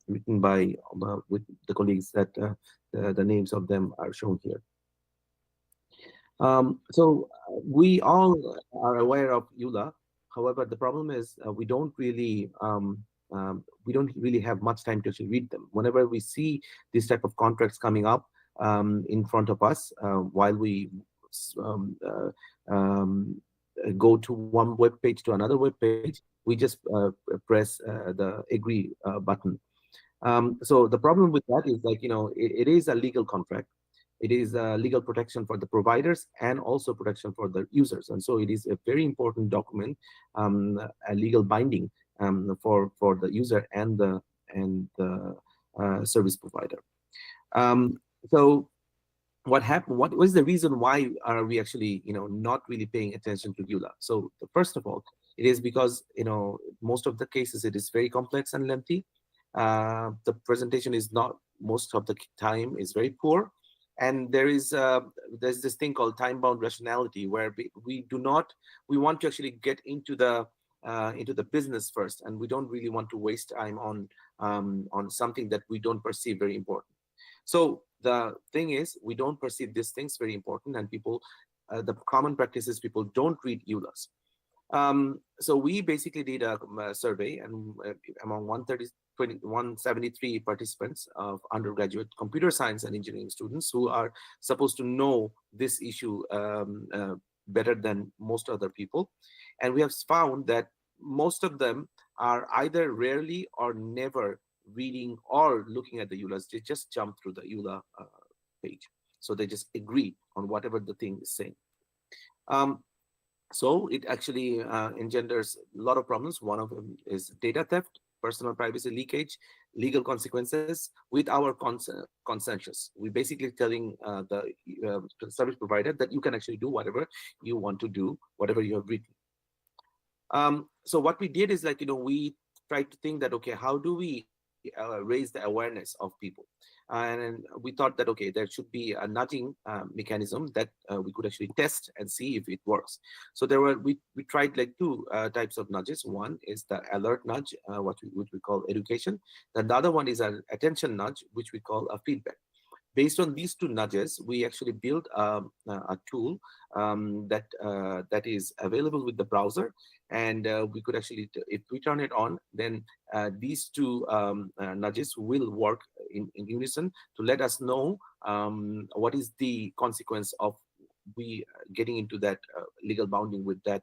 written by with the colleagues that the names of them are shown here. We all are aware of EULA. However, the problem is we don't really have much time to actually read them. Whenever we see these type of contracts coming up in front of us, while we go to one web page to another web page, we just press the agree button. So the problem with that is, like, it is a legal contract. It is a legal protection for the providers and also protection for the users. And so it is a very important document, a legal binding for the user and the service provider. So what happened? What was the reason why are we actually not really paying attention to EULA? So first of all, it is because most of the cases it is very complex and lengthy. The presentation is not, most of the time, is very poor. And there's this thing called time-bound rationality, where we want to actually get into the business first, and we don't really want to waste time on something that we don't perceive very important. So the thing is, we don't perceive these things very important, and people, the common practice is people don't read EULAs. So we basically did a survey, and among 173 participants of undergraduate computer science and engineering students who are supposed to know this issue better than most other people. And we have found that most of them are either rarely or never reading or looking at the EULAs. They just jump through the EULA page. So they just agree on whatever the thing is saying. So it actually engenders a lot of problems. One of them is data theft, personal privacy leakage, legal consequences with our consensus. We're basically telling the service provider that you can actually do whatever you want to do, whatever you have written. So what we did is, like, we tried to think that, okay, how do we raise the awareness of people? And we thought that, okay, there should be a nudging mechanism that we could actually test and see if it works. So we tried like two types of nudges. One is the alert nudge, which we call education. Then the other one is an attention nudge, which we call a feedback. Based on these two nudges, we actually built a tool that is available with the browser, and we could actually, if we turn it on, then these two nudges will work in unison to let us know what is the consequence of we getting into that legal bounding with that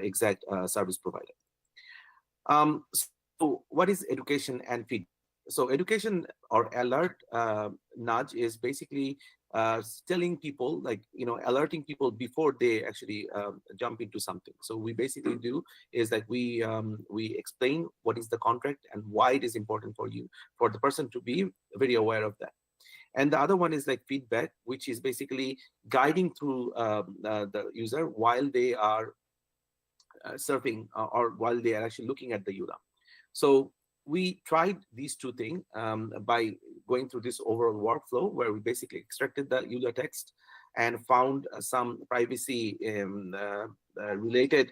exact service provider. So what is education and feedback? So education or alert nudge is basically telling people, like, alerting people before they actually jump into something. So we basically do is that we explain what is the contract and why it is important for the person to be very aware of that. And the other one is like feedback, which is basically guiding through the user while they are surfing or while they are actually looking at the EULA. So we tried these two things by going through this overall workflow, where we basically extracted the EULA text and found some privacy related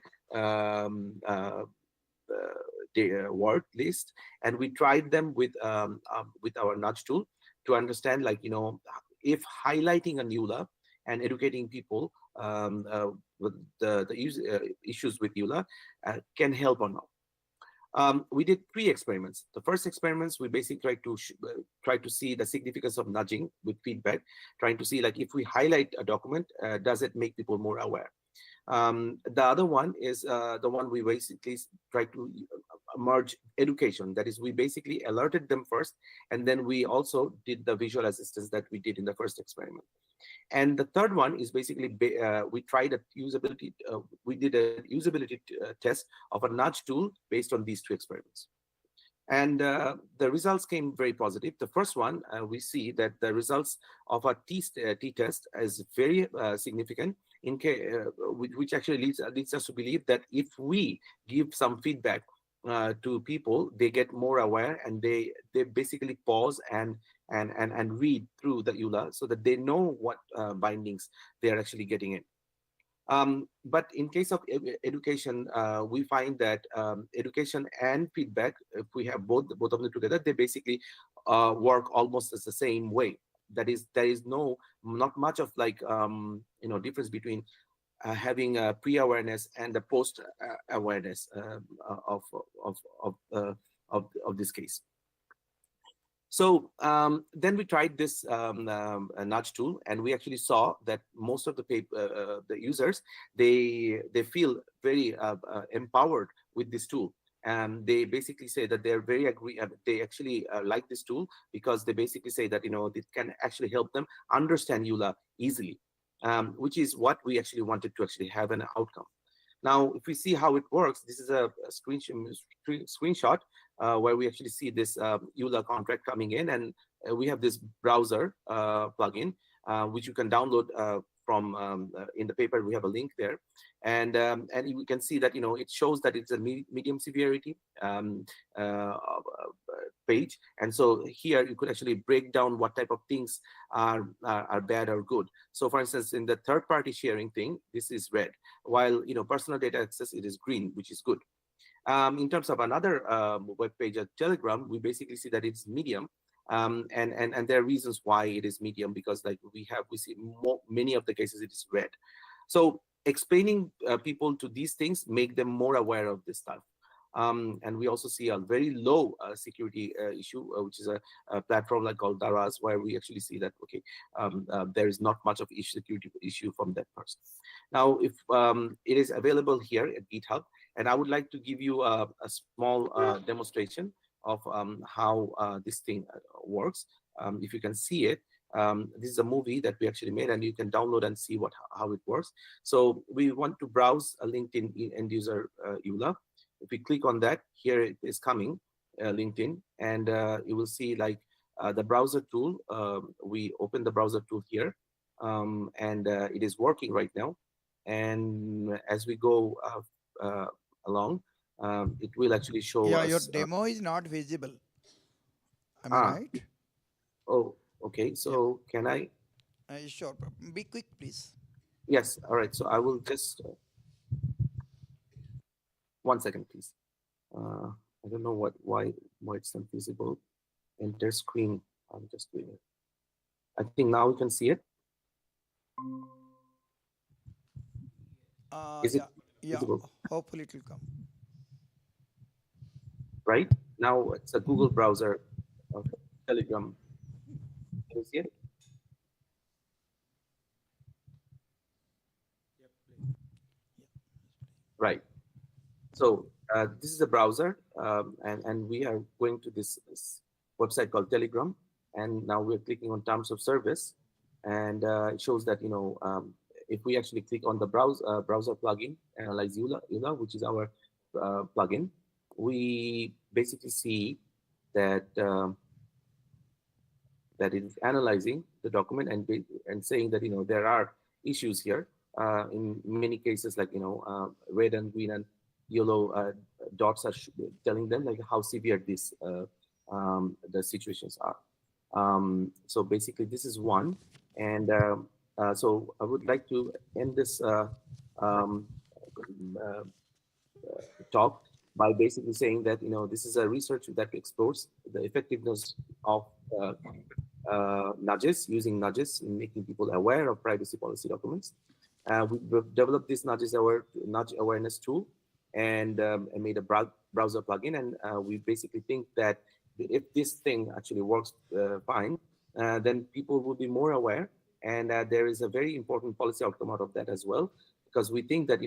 word list, and we tried them with our nudge tool to understand, like, if highlighting a EULA and educating people with the issues with EULA can help or not. We did 3 experiments. The first experiments, we basically try to see the significance of nudging with feedback, trying to see, like, if we highlight a document, does it make people more aware? The other one is the one we basically try to merge education. That is, we basically alerted them first, and then we also did the visual assistance that we did in the first experiment. And the third one is basically we tried a usability. We did a usability test of a nudge tool based on these 2 experiments. And the results came very positive. The first one, we see that the results of a t-test is very significant, which actually leads us to believe that if we give some feedback to people, they get more aware, and they basically pause and read through the EULA so that they know what bindings they are actually getting in. But in case of education, we find that education and feedback, if we have both of them together, they basically work almost as the same way. That is, there is not much of, like, difference between having a pre-awareness and the post-awareness of this case. So then we tried this nudge tool, and we actually saw that most of the users, they feel very empowered with this tool. And they basically say that they're very they actually like this tool, because they basically say that it can actually help them understand EULA easily, which is what we actually wanted to actually have an outcome. Now, if we see how it works, this is a screenshot where we actually see this EULA contract coming in, and we have this browser plugin, which you can download from in the paper. We have a link there, and we can see that it shows that it's a medium severity page, and so here you could actually break down what type of things are bad or good. So, for instance, in the third-party sharing thing, this is red, while personal data access, it is green, which is good. In terms of another web page at Telegram, we basically see that it's medium, and there are reasons why it is medium, because, like, we see many of the cases it is red. So explaining people to these things make them more aware of this stuff. And we also see a very low security issue, which is a platform like called Daraz, where we actually see that, okay, there is not much of security issue from that person. Now, if it is available here at GitHub, and I would like to give you a small demonstration of how this thing works. If you can see it, this is a movie that we actually made, and you can download and see how it works. So we want to browse a LinkedIn end user EULA. If we click on that, here it is coming, LinkedIn, and you will see, like, the browser tool. We open the browser tool here, and it is working right now. And as we go along, it will actually show us. Your demo is not visible. Am I right? Oh, okay. So can I? Sure. Be quick, please. Yes. All right. So I will just 1 second, please. I don't know why it's not visible. Enter screen. I'm just doing it. I think now you can see it. Is it visible? Hopefully it will come. Right now, it's a Google browser of Telegram. Can you see it? Right. So this is a browser, and we are going to this website called Telegram, and now we're clicking on terms of service, and it shows that if we actually click on the browser plugin, analyze EULA, which is our plugin, we basically see that that it is analyzing the document and saying that there are issues here. In many cases, like red and green and yellow dots are telling them like how severe these the situations are. So basically, this is one, and So I would like to end this um, uh, talk by basically saying that this is a research that explores the effectiveness of nudges, using nudges in making people aware of privacy policy documents. We've developed this nudge awareness tool and made a browser plugin. And we basically think that if this thing actually works fine, then people will be more aware. And there is a very important policy outcome out of that as well, because we think that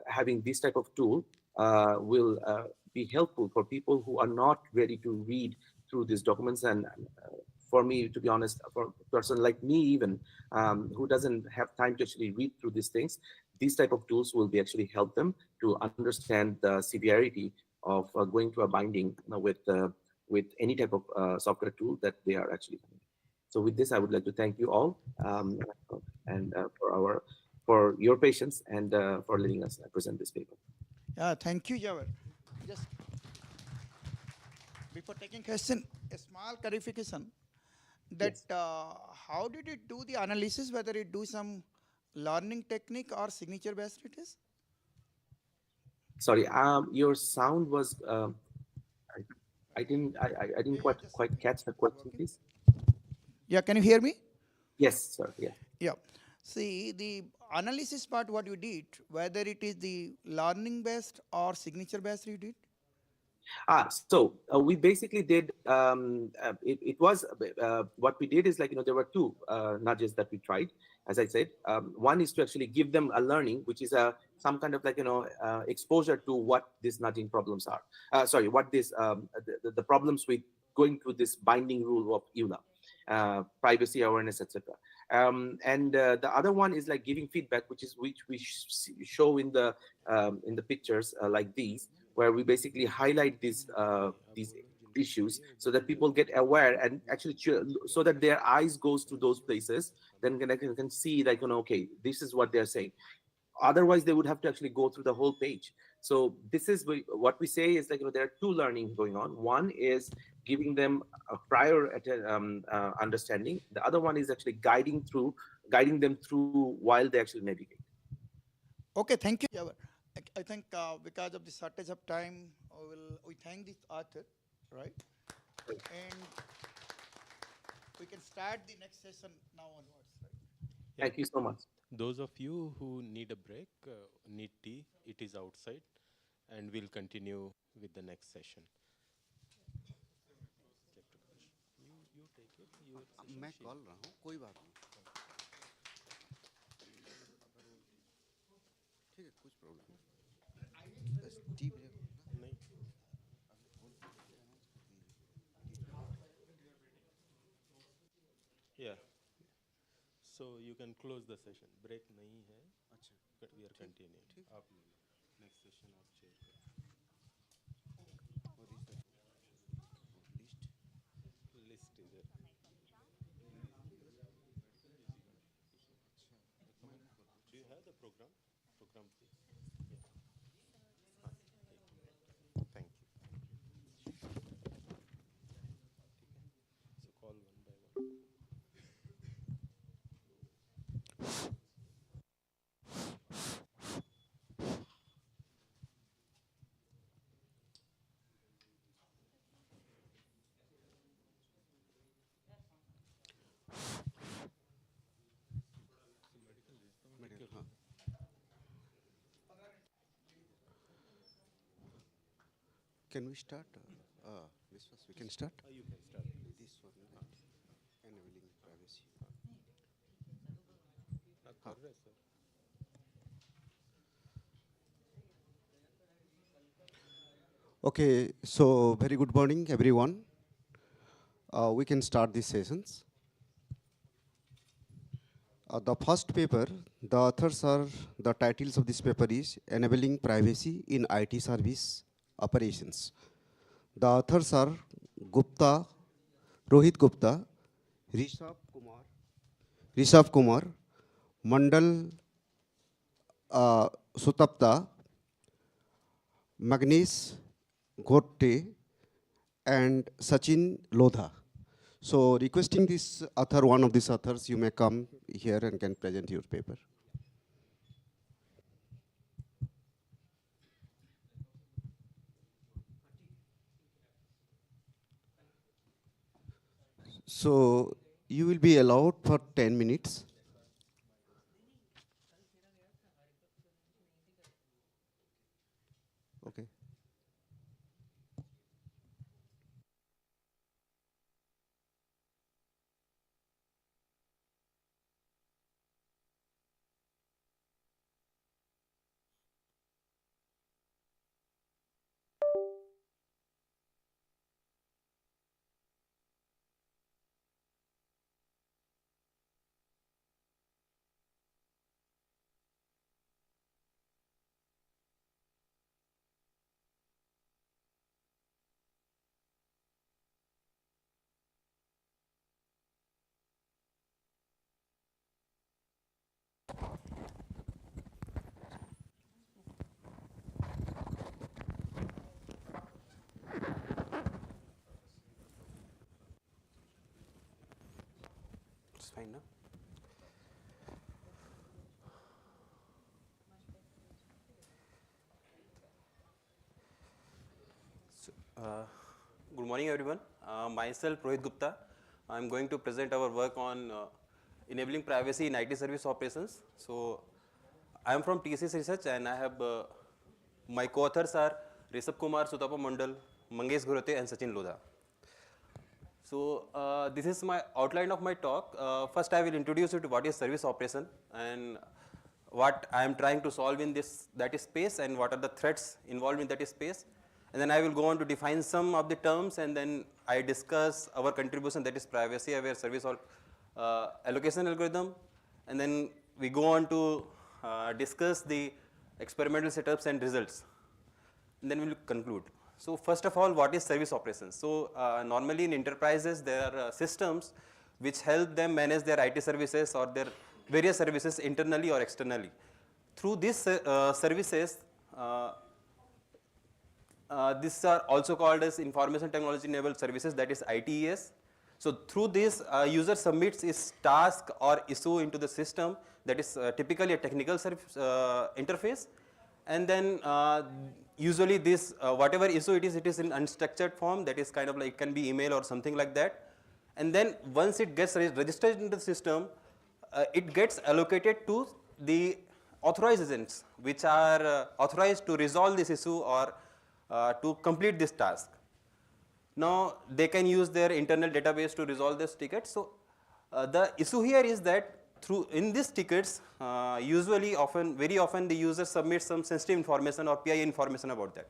having this type of tool will be helpful for people who are not ready to read through these documents. And for me, to be honest, for a person like me even, who doesn't have time to actually read through these things, these type of tools will be actually help them to understand the severity of going to a binding with any type of software tool that they are actually finding. So with this, I would like to thank you all and for your patience and for letting us present this paper. Yeah, thank you, Jaipur. Just before taking question, a small clarification that Yes. how did it do the analysis, whether it do some learning technique or signature based it is? Sorry, your sound was I, I didn't Yeah, yeah, just quite something catch the not question, working. please. Yeah, can you hear me? Yes, sir. Yeah. Yeah. See, the analysis part, what you did, whether it is the learning based or signature based you did? So we basically did. It was what we did is like there were two nudges that we tried. As I said, one is to actually give them a learning, which is a some kind of like exposure to what these nudging problems are. Sorry, what this the problems with going through this binding rule of EULA, privacy awareness, etc. And the other one is like giving feedback, which we show in the pictures like these, where we basically highlight these issues so that people get aware and actually so that their eyes goes to those places, then can see like okay, this is what they're saying. Otherwise they would have to actually go through the whole page. So this is what we say is like there are two learning going on. One is giving them a prior understanding. The other one is actually guiding them through while they actually navigate. Okay, thank you, Jaipur. I think because of the shortage of time, we thank this author, right? And we can start the next session now onwards, right? Yeah. Thank you so much. Those of you who need a break, need tea, it is outside, and we'll continue with the next session. You take it. Your session मैं sheet. Call रहा हूँ कोई बात नहीं ठीक है कुछ problem नहीं बस टी ब्रेक होगा नहीं. Yeah. So you can close the session. Break नहीं है. अच्छा But we are continuing. आप ले लो. Next session आप chair करो. और इस list List is there. Do you have the program? Program, please. Yeah. Thank you. So call one by one. Medical हाँ Can we start? This was we can start. You can start. This one, right? Enabling privacy. कर रहे sir. Okay, so very good morning, everyone. We can start these sessions. The first paper, the authors are, the titles of this paper is Enabling Privacy in IT Service Operations. The authors are Gupta, Rohit Gupta, Rishabh Kumar, Mandal Sutapta, Magnesh Gotte, and Sachin Lodha. So requesting this author, one of these authors, you may come here and can present your paper. So you will be allowed for 10 minutes. Okay. It's fine now. So, good morning, everyone. Myself, Rohit Gupta. I'm going to present our work on enabling privacy in IT service operations. So, I'm from TCS Research, and I have my co-authors are Rishabh Kumar, Sutapa Mandal, Mangesh Ghorote, and Sachin Lodha. So, this is my outline of my talk. First, I will introduce you to what is service operation and what I am trying to solve in that space and what are the threats involved in that space. And then I will go on to define some of the terms, and then I discuss our contribution, that is privacy aware service allocation algorithm. And then we go on to discuss the experimental setups and results. And then we will conclude. So first of all, what is service operations? So normally in enterprises, there are systems which help them manage their IT services or their various services internally or externally. Through these services, these are also called as information technology enabled services, that is ITES. So through this, user submits his task or issue into the system, that is typically a technical service, interface. And then usually this, whatever issue it is in unstructured form, that is kind of like, it can be email or something like that. And then once it gets registered in the system, it gets allocated to the authorized agents, which are authorized to resolve this issue or to complete this task. Now they can use their internal database to resolve this ticket. So the issue here is that in these tickets, very often the user submits some sensitive information or PII information about that.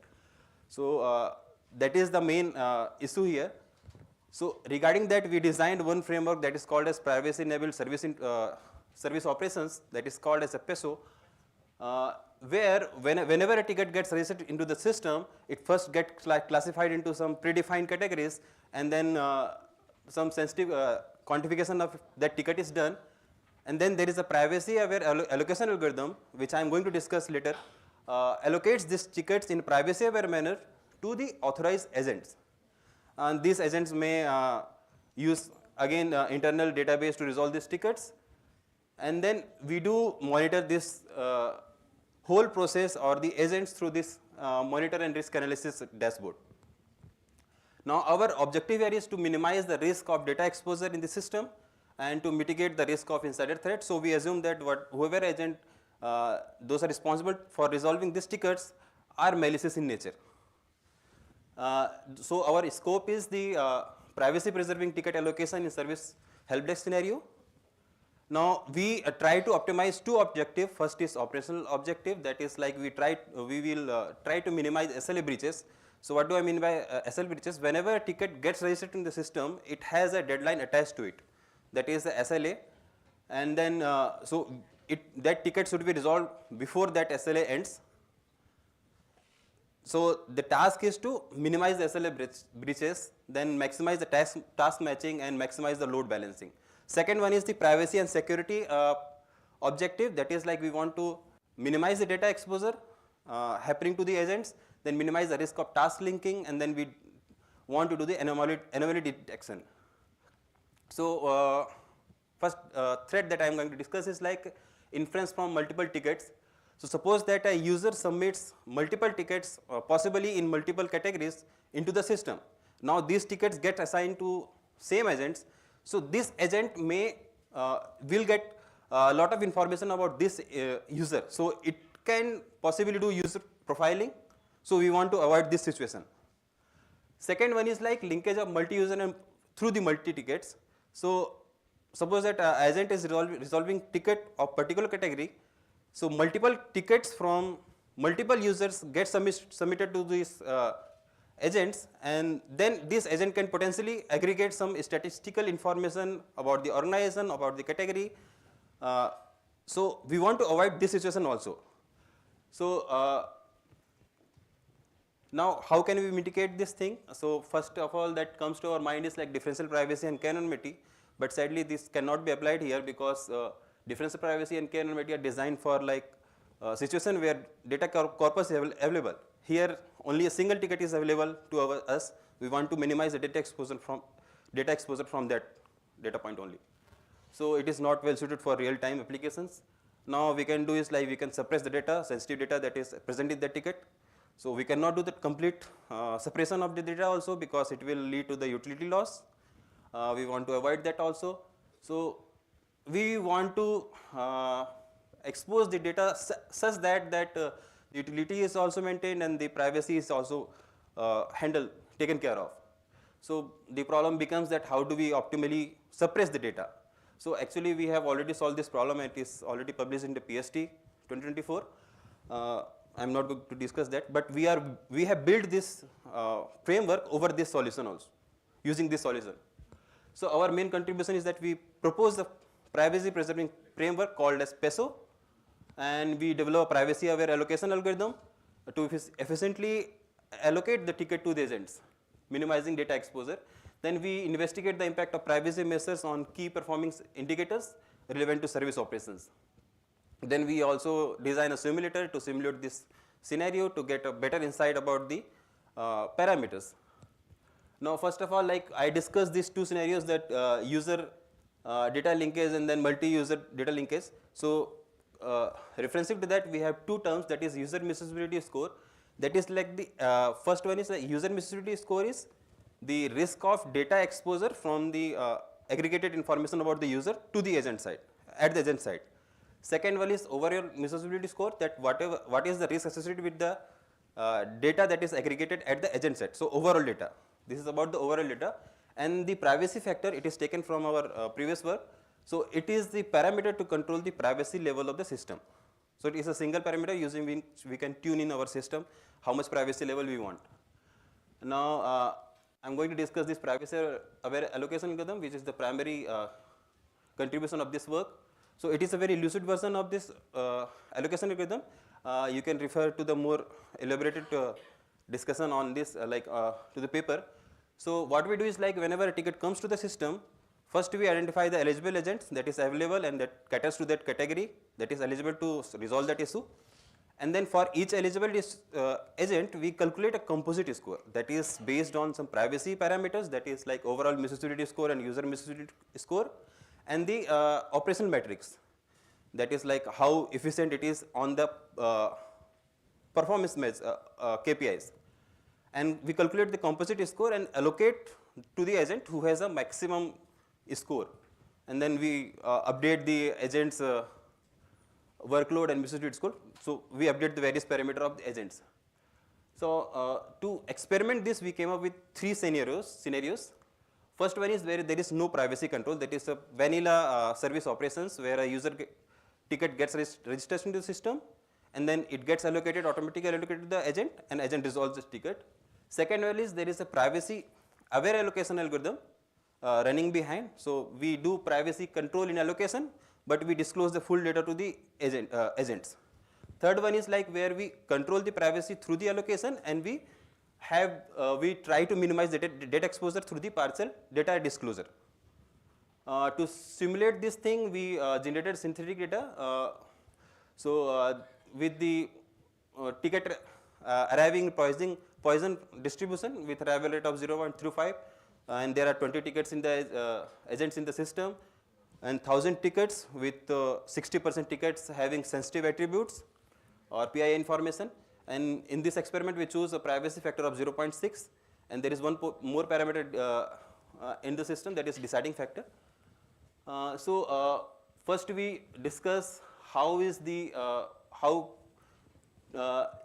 So that is the main issue here. So regarding that, we designed one framework that is called as privacy enabled service operations, that is called as FSO, where whenever a ticket gets registered into the system, it first gets classified into some predefined categories, and then some sensitive quantification of that ticket is done. And then there is a privacy aware allocation algorithm, which I am going to discuss later, allocates these tickets in privacy aware manner to the authorized agents. And these agents may use again internal database to resolve these tickets. And then we do monitor this whole process or the agents through this monitor and risk analysis dashboard. Now our objective here is to minimize the risk of data exposure in the system and to mitigate the risk of insider threat. So we assume that whoever agent, those are responsible for resolving these tickets are malicious in nature. So our scope is the privacy preserving ticket allocation in service help desk scenario. Now we try to optimize two objectives. First is operational objective, that is like we will try to minimize SLA breaches. So what do I mean by SLA breaches? Whenever a ticket gets registered in the system, it has a deadline attached to it, that is the SLA, and then that ticket should be resolved before that SLA ends. So the task is to minimize the SLA breaches, then maximize the task matching and maximize the load balancing. Second one is the privacy and security objective, that is like we want to minimize the data exposure happening to the agents, then minimize the risk of task linking, and then we want to do the anomaly detection. So first thread that I am going to discuss is like inference from multiple tickets. So suppose that a user submits multiple tickets, possibly in multiple categories, into the system. Now these tickets get assigned to same agents. So this agent may will get a lot of information about this user. So it can possibly do user profiling. So we want to avoid this situation. Second one is like linkage of multi-user and through the multi-tickets. So suppose that agent is resolving ticket of particular category. So multiple tickets from multiple users get submitted to these agents, and then this agent can potentially aggregate some statistical information about the organization, about the category. So we want to avoid this situation also. So now how can we mitigate this thing? So first of all that comes to our mind is like differential privacy and k-anonymity, but sadly this cannot be applied here because differential privacy and k-anonymity are designed for like situation where data corpus is available. Here only a single ticket is available to us. We want to minimize the data exposure from that data point only. So it is not well suited for real time applications. Now we can do is like we can suppress the data, sensitive data that is present in the ticket. So we cannot do the complete suppression of the data also because it will lead to the utility loss. We want to avoid that also. So we want to expose the data such that the utility is also maintained and the privacy is also taken care of. So the problem becomes that how do we optimally suppress the data? So actually we have already solved this problem and it is already published in the PST 2024. I am not going to discuss that, but we have built this framework over this solution also, using this solution. So our main contribution is that we propose the privacy preserving framework called as PESO, and we develop a privacy aware allocation algorithm to efficiently allocate the ticket to the agents, minimizing data exposure. Then we investigate the impact of privacy measures on key performance indicators relevant to service operations. Then we also design a simulator to simulate this scenario to get a better insight about the parameters. Now first of all, like I discussed these two scenarios, that user data linkage and then multi-user data linkage. So referencing to that, we have two terms, that is user misusability score. That is like the first one is the user misusability score is the risk of data exposure from the aggregated information about the user to the agent side, at the agent side. Second one is overall misusability score, that what is the risk associated with the data that is aggregated at the agent side. So overall data. This is about the overall data. And the privacy factor, it is taken from our previous work. So it is the parameter to control the privacy level of the system. So it is a single parameter using which we can tune in our system how much privacy level we want. Now I'm going to discuss this privacy aware allocation algorithm, which is the primary contribution of this work. So it is a very lucid version of this allocation algorithm. You can refer to the more elaborated discussion on this to the paper. So what we do is like whenever a ticket comes to the system, first we identify the eligible agents that is available and that caters to that category that is eligible to resolve that issue. And then for each eligible agent, we calculate a composite score that is based on some privacy parameters, that is like overall misusability score and user misusability score, and the operational metrics, that is like how efficient it is on the performance KPIs. And we calculate the composite score and allocate to the agent who has a maximum score. And then we update the agent's workload and misusability score. So we update the various parameters of the agents. So to experiment this, we came up with three scenarios. First one is where there is no privacy control, that is a vanilla service operations where a user ticket gets registered into the system and then it gets automatically allocated to the agent and agent resolves the ticket. Second one is there is a privacy aware allocation algorithm running behind. So we do privacy control in allocation, but we disclose the full data to the agents. Third one is like where we control the privacy through the allocation and we try to minimize the data exposure through the partial data disclosure. To simulate this thing, we generated synthetic data. With the ticket arriving Poisson distribution with arrival rate of 0.35, and there are 20 tickets in the agents in the system, and 1,000 tickets with 60% tickets having sensitive attributes or PII information. And in this experiment, we choose a privacy factor of 0.6, and there is one more parameter in the system, that is deciding factor. First we discuss how is the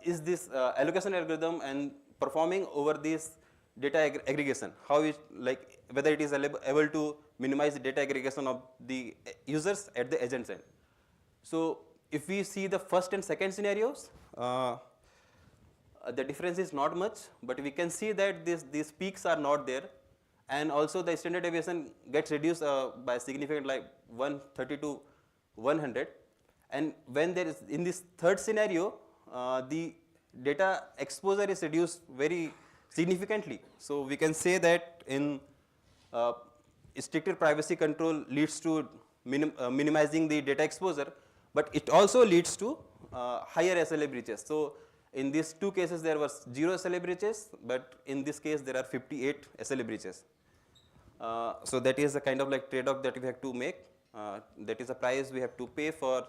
is this allocation algorithm and performing over this data aggregation, how it, like whether it is able to minimize the data aggregation of the users at the agent end. So if we see the first and second scenarios, the difference is not much, but we can see that these peaks are not there, and also the standard deviation gets reduced by significant, like 130 to 100. And when there is, in this third scenario, the data exposure is reduced very significantly. So we can say that in stricter privacy control leads to minimizing the data exposure, but it also leads to higher SLA breaches. So in these two cases there was 0 SLA breaches, but in this case there are 58 SLA breaches. So that is a kind of like trade-off that we have to make. That is a price we have to pay for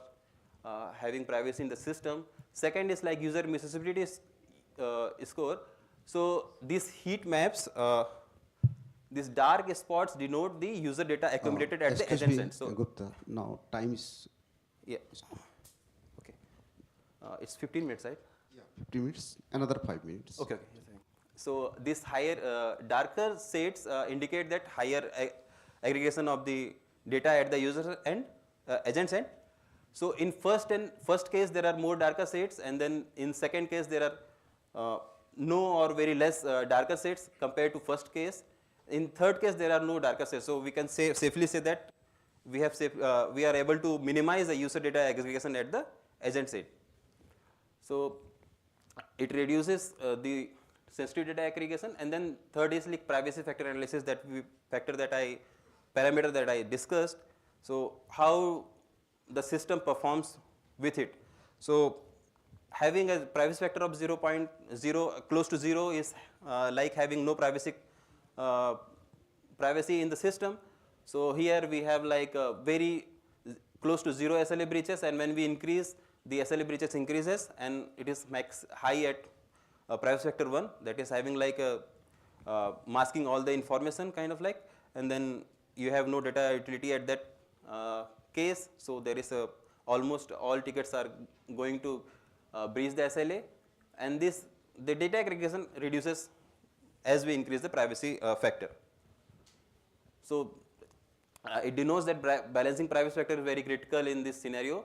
having privacy in the system. Second is like user accessibility score. So these heat maps, these dark spots denote the user data accumulated at the agent end. So Gupta, now time is. Yeah. Okay. It's 15 minutes, right? Yeah. 15 minutes. Another 5 minutes. Okay. So this higher, darker shades indicate that higher aggregation of the data at the user end, agent's end. So in first case there are more darker shades, and then in second case there are no or very less darker shades compared to first case. In third case there are no darker shades. So we can safely say that we are able to minimize the user data aggregation at the agent end. So it reduces the sensitive data aggregation, and then third is like privacy factor analysis, that parameter that I discussed. So how the system performs with it. So having a privacy factor of 0.0 close to 0 is like having no privacy in the system. So here we have like very close to 0 SLA breaches, and when we increase, the SLA breaches increases, and it is max high at privacy factor 1, that is having like a masking all the information kind of like, and then you have no data utility at that case. So there is almost all tickets are going to breach the SLA, and the data aggregation reduces as we increase the privacy factor. So it denotes that balancing privacy factor is very critical in this scenario.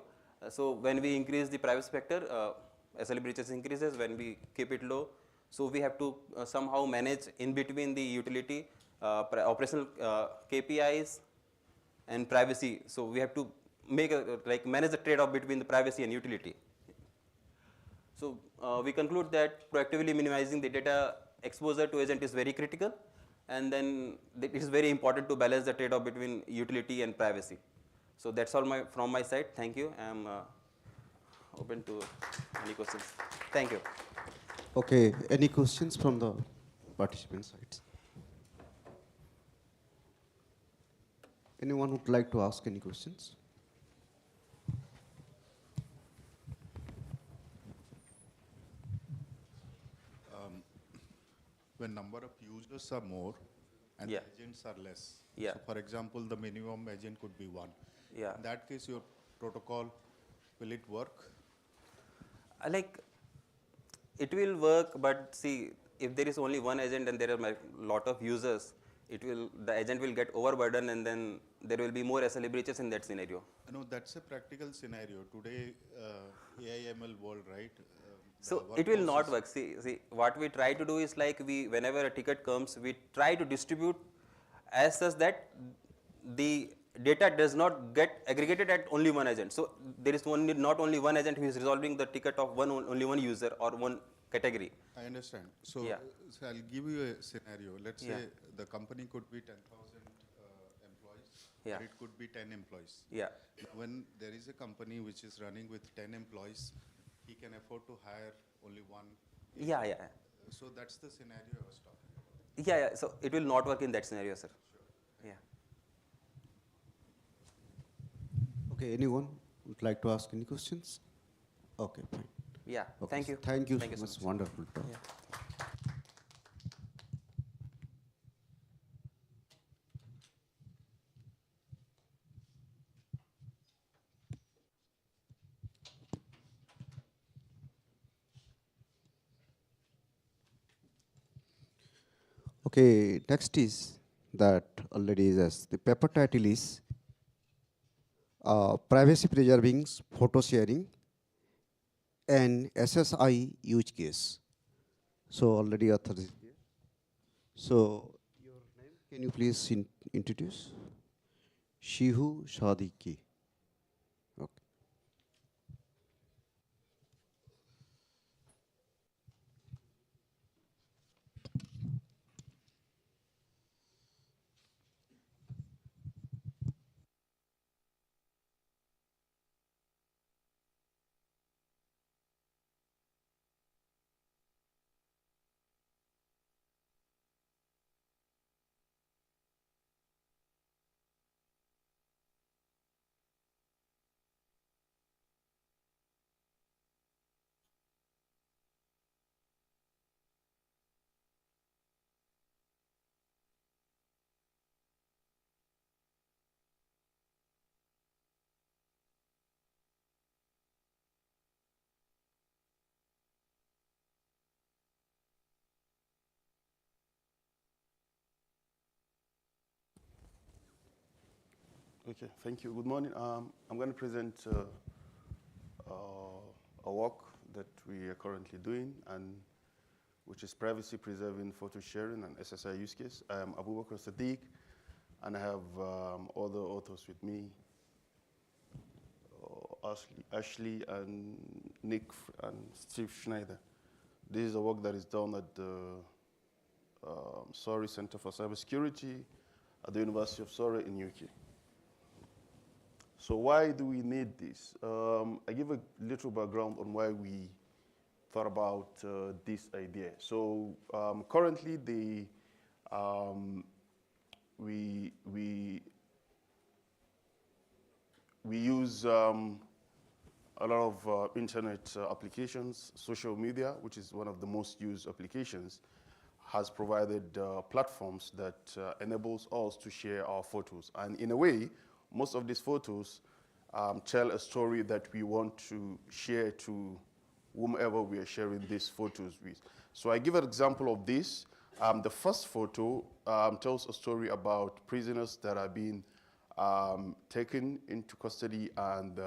So when we increase the privacy factor, SLA breaches increases. When we keep it low, so we have to somehow manage in between the utility, operational KPIs and privacy. So we have to make manage the trade-off between the privacy and utility. So we conclude that proactively minimizing the data exposure to agent is very critical, and then it is very important to balance the trade-off between utility and privacy. So that's all from my side. Thank you. I am open to any questions. Thank you. Okay, any questions from the participant sides? Anyone would like to ask any questions? When number of users are more and Yeah. the agents are less. Yeah. So for example, the minimum agent could be 1. Yeah. In that case, your protocol, will it work? Like it will work, but see, if there is only one agent and there are a lot of users, the agent will get overburdened, and then there will be more SLA breaches in that scenario. No, that's a practical scenario. Today, AI/ML world, right? So it will not work. See, what we try to do is like whenever a ticket comes, we try to distribute as such that the data does not get aggregated at only one agent. So there is not only one agent who is resolving the ticket of only one user or one category. I understand. So, Yeah. so I'll give you a scenario. Let's Yeah. say the company could be 10,000 employees, Yeah. or it could be 10 employees. Yeah. When there is a company which is running with 10 employees, he can afford to hire only one. Yeah. So that's the scenario I was talking about. Yeah, yeah. So it will not work in that scenario, sir. Yeah. Okay, anyone would like to ask any questions? Okay, fine. Yeah. Okay, Thank you. Thank you Thank you so so much. much. Wonderful talk. Yeah. Okay, next is that already is as the paper title is privacy preserving photo sharing and SSI use case. So already author is here. So your name, can you please introduce? Shihu Shadiki. Okay. Okay, thank you. Good morning. I'm going to present a work that we are currently doing, and which is privacy preserving photo sharing and SSI use case. I am Abubakar Sadiq, and I have other authors with me, Ashley and Nick and Steve Schneider. This is a work that is done at the Surrey Center for Cybersecurity at the University of Surrey in UK. So why do we need this? I give a little background on why we thought about this idea. So currently, we use a lot of internet applications. Social media, which is one of the most used applications, has provided platforms that enables us to share our photos. And in a way, most of these photos tell a story that we want to share to whomever we are sharing these photos with. So I give an example of this. The first photo tells a story about prisoners that are being taken into custody and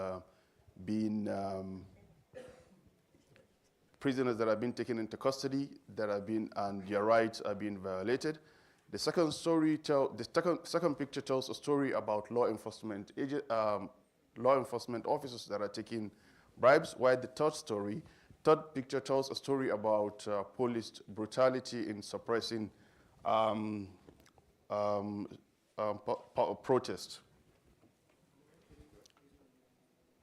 prisoners that have been taken into custody and their rights are being violated. The second second picture tells a story about law enforcement officers that are taking bribes, while the third picture tells a story about police brutality in suppressing protest.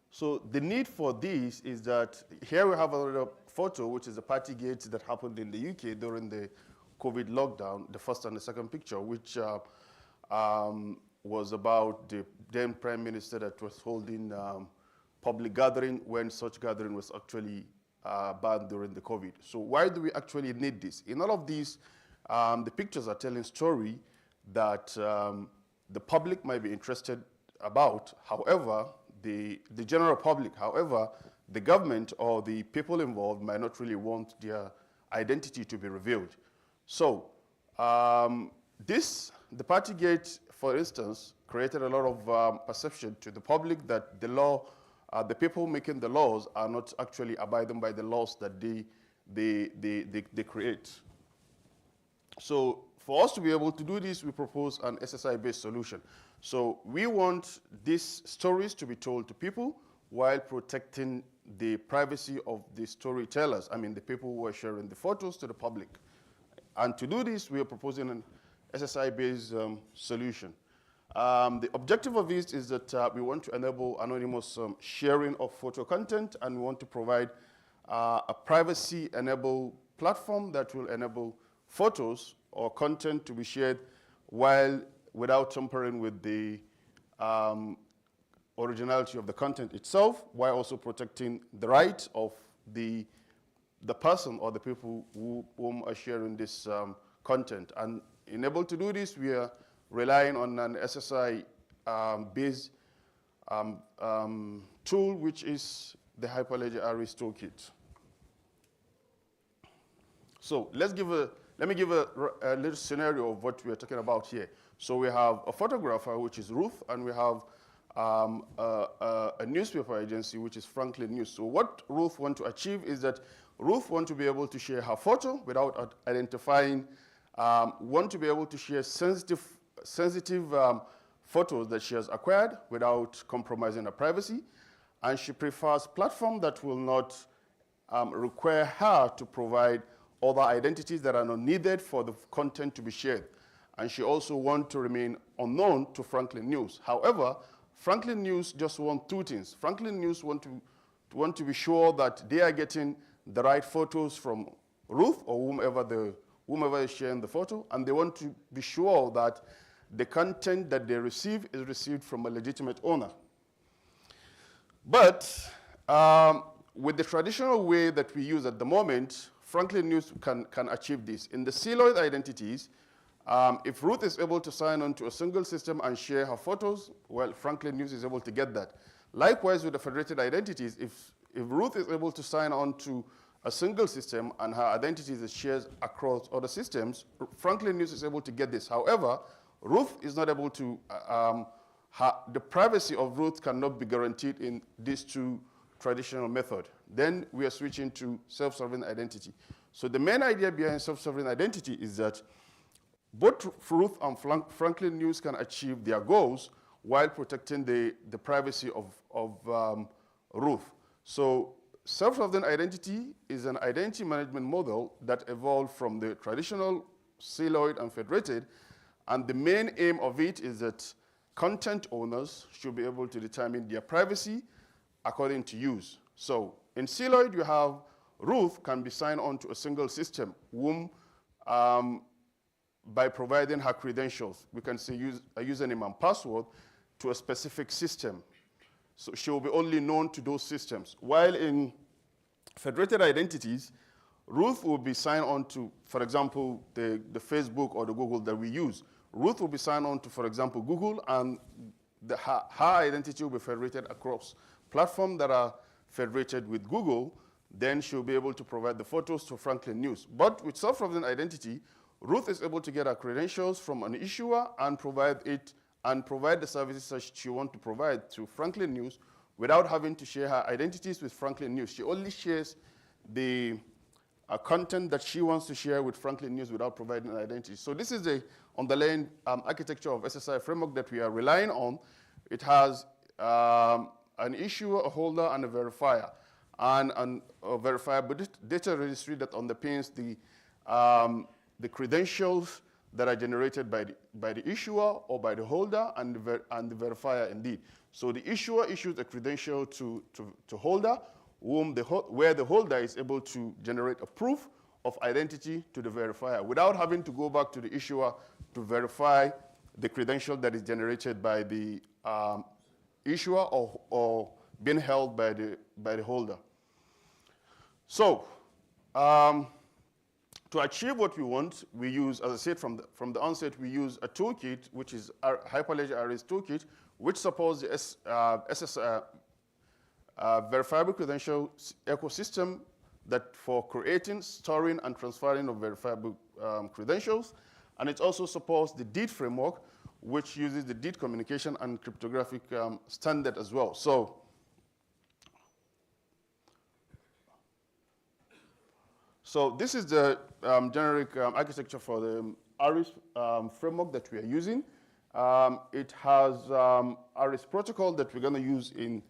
So the need for this is that here we have another photo, which is a party gate that happened in the UK during the COVID lockdown, the first and the second picture, which was about the then Prime Minister that was holding public gathering when such gathering was actually banned during the COVID. So why do we actually need this? In all of these, the pictures are telling story that the public might be interested about. However, the general public, however, the government or the people involved might not really want their identity to be revealed. So the Partygate, for instance, created a lot of perception to the public that the law, the people making the laws are not actually abiding by the laws that they create. So for us to be able to do this, we propose an SSI-based solution. So we want these stories to be told to people while protecting the privacy of the storytellers, I mean the people who are sharing the photos to the public. And to do this, we are proposing an SSI-based solution. The objective of this is that we want to enable anonymous sharing of photo content, and we want to provide a privacy-enabled platform that will enable photos or content to be shared while without tampering with the originality of the content itself, while also protecting the rights of the person or the people whom are sharing this content. And in able to do this, we are relying on an SSI based tool, which is the Hyperledger Aris Toolkit. So let me give a little scenario of what we are talking about here. So we have a photographer, which is Ruth, and we have a newspaper agency, which is Franklin News. So what Ruth wants to achieve is that Ruth wants to be able to share her photo without identifying, want to be able to share sensitive photos that she has acquired without compromising her privacy. And she prefers platform that will not require her to provide other identities that are not needed for the content to be shared. And she also wants to remain unknown to Franklin News. However, Franklin News just want two things. Franklin News want to be sure that they are getting the right photos from Ruth or whomever is sharing the photo, and they want to be sure that the content that they receive is received from a legitimate owner. But with the traditional way that we use at the moment, Franklin News can achieve this. In the Celoid identities, if Ruth is able to sign on to a single system and share her photos, well, Franklin News is able to get that. Likewise, with the federated identities, if Ruth is able to sign on to a single system and her identities is shared across other systems, Franklin News is able to get this. However, Ruth is not able to, the privacy of Ruth cannot be guaranteed in these two traditional methods. Then we are switching to self-sovereign identity. So the main idea behind self-sovereign identity is that both Ruth and Franklin News can achieve their goals while protecting the privacy of Ruth. So self-sovereign identity is an identity management model that evolved from the traditional Celoid and federated, and the main aim of it is that content owners should be able to determine their privacy according to use. So in Celoid, you have Ruth can be signed on to a single system, whom by providing her credentials, we can say a username and password to a specific system. So she will be only known to those systems. While in federated identities, Ruth will be signed on to, for example, the Facebook or the Google that we use. Ruth will be signed on to, for example, Google, and her identity will be federated across platforms that are federated with Google. Then she'll be able to provide the photos to Franklin News. But with self-sovereign identity, Ruth is able to get her credentials from an issuer and provide the services that she wants to provide to Franklin News without having to share her identities with Franklin News. She only shares the content that she wants to share with Franklin News without providing an identity. So this is the underlying architecture of SSI framework that we are relying on. It has an issuer, a holder, and a verifier, and a verifiable data registry that underpins the credentials that are generated by the issuer or by the holder and the verifier indeed. So the issuer issues a credential to holder, where the holder is able to generate a proof of identity to the verifier without having to go back to the issuer to verify the credential that is generated by the issuer or being held by the holder. So to achieve what we want, we use, as I said from the onset, we use a toolkit, which is our Hyperledger Aris toolkit, which supports the verifiable credential ecosystem that for creating, storing, and transferring of verifiable credentials. And it also supports the DEED framework, which uses the DEED communication and cryptographic standard as well. So this is the generic architecture for the Aris framework that we are using. It has Aris protocol that we're going to use in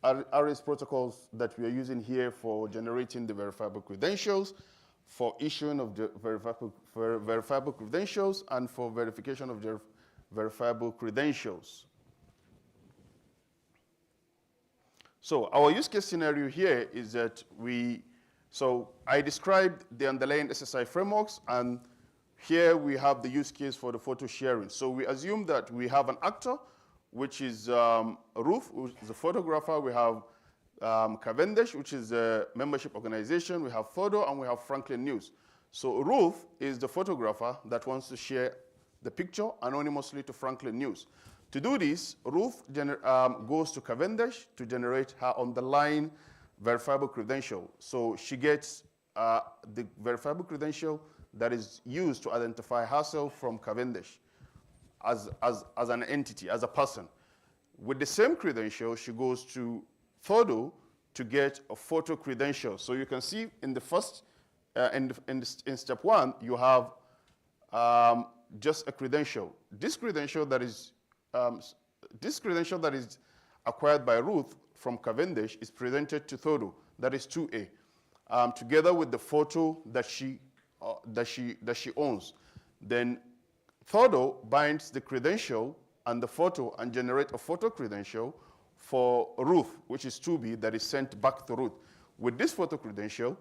Aris protocols that we are using here for generating the verifiable credentials, for issuing of the verifiable credentials, and for verification of the verifiable credentials. So our use case scenario here is that we So I described the underlying SSI frameworks, and here we have the use case for the photo sharing. So we assume that we have an actor, which is Ruth, which is a photographer. We have Cavendish, which is a membership organization. We have Photo, and we have Franklin News. So Ruth is the photographer that wants to share the picture anonymously to Franklin News. To do this, Ruth goes to Cavendish to generate her underlying verifiable credential. So she gets the verifiable credential that is used to identify herself from Cavendish as an entity, as a person. With the same credential, she goes to Photo to get a photo credential. So you can see in the first, in step one, you have just a credential. This credential that is acquired by Ruth from Cavendish is presented to Thodo, that is 2A, together with the photo that she owns. Then Thodo binds the credential and the photo and generate a photo credential for Ruth, which is 2B, that is sent back to Ruth. With this photo credential,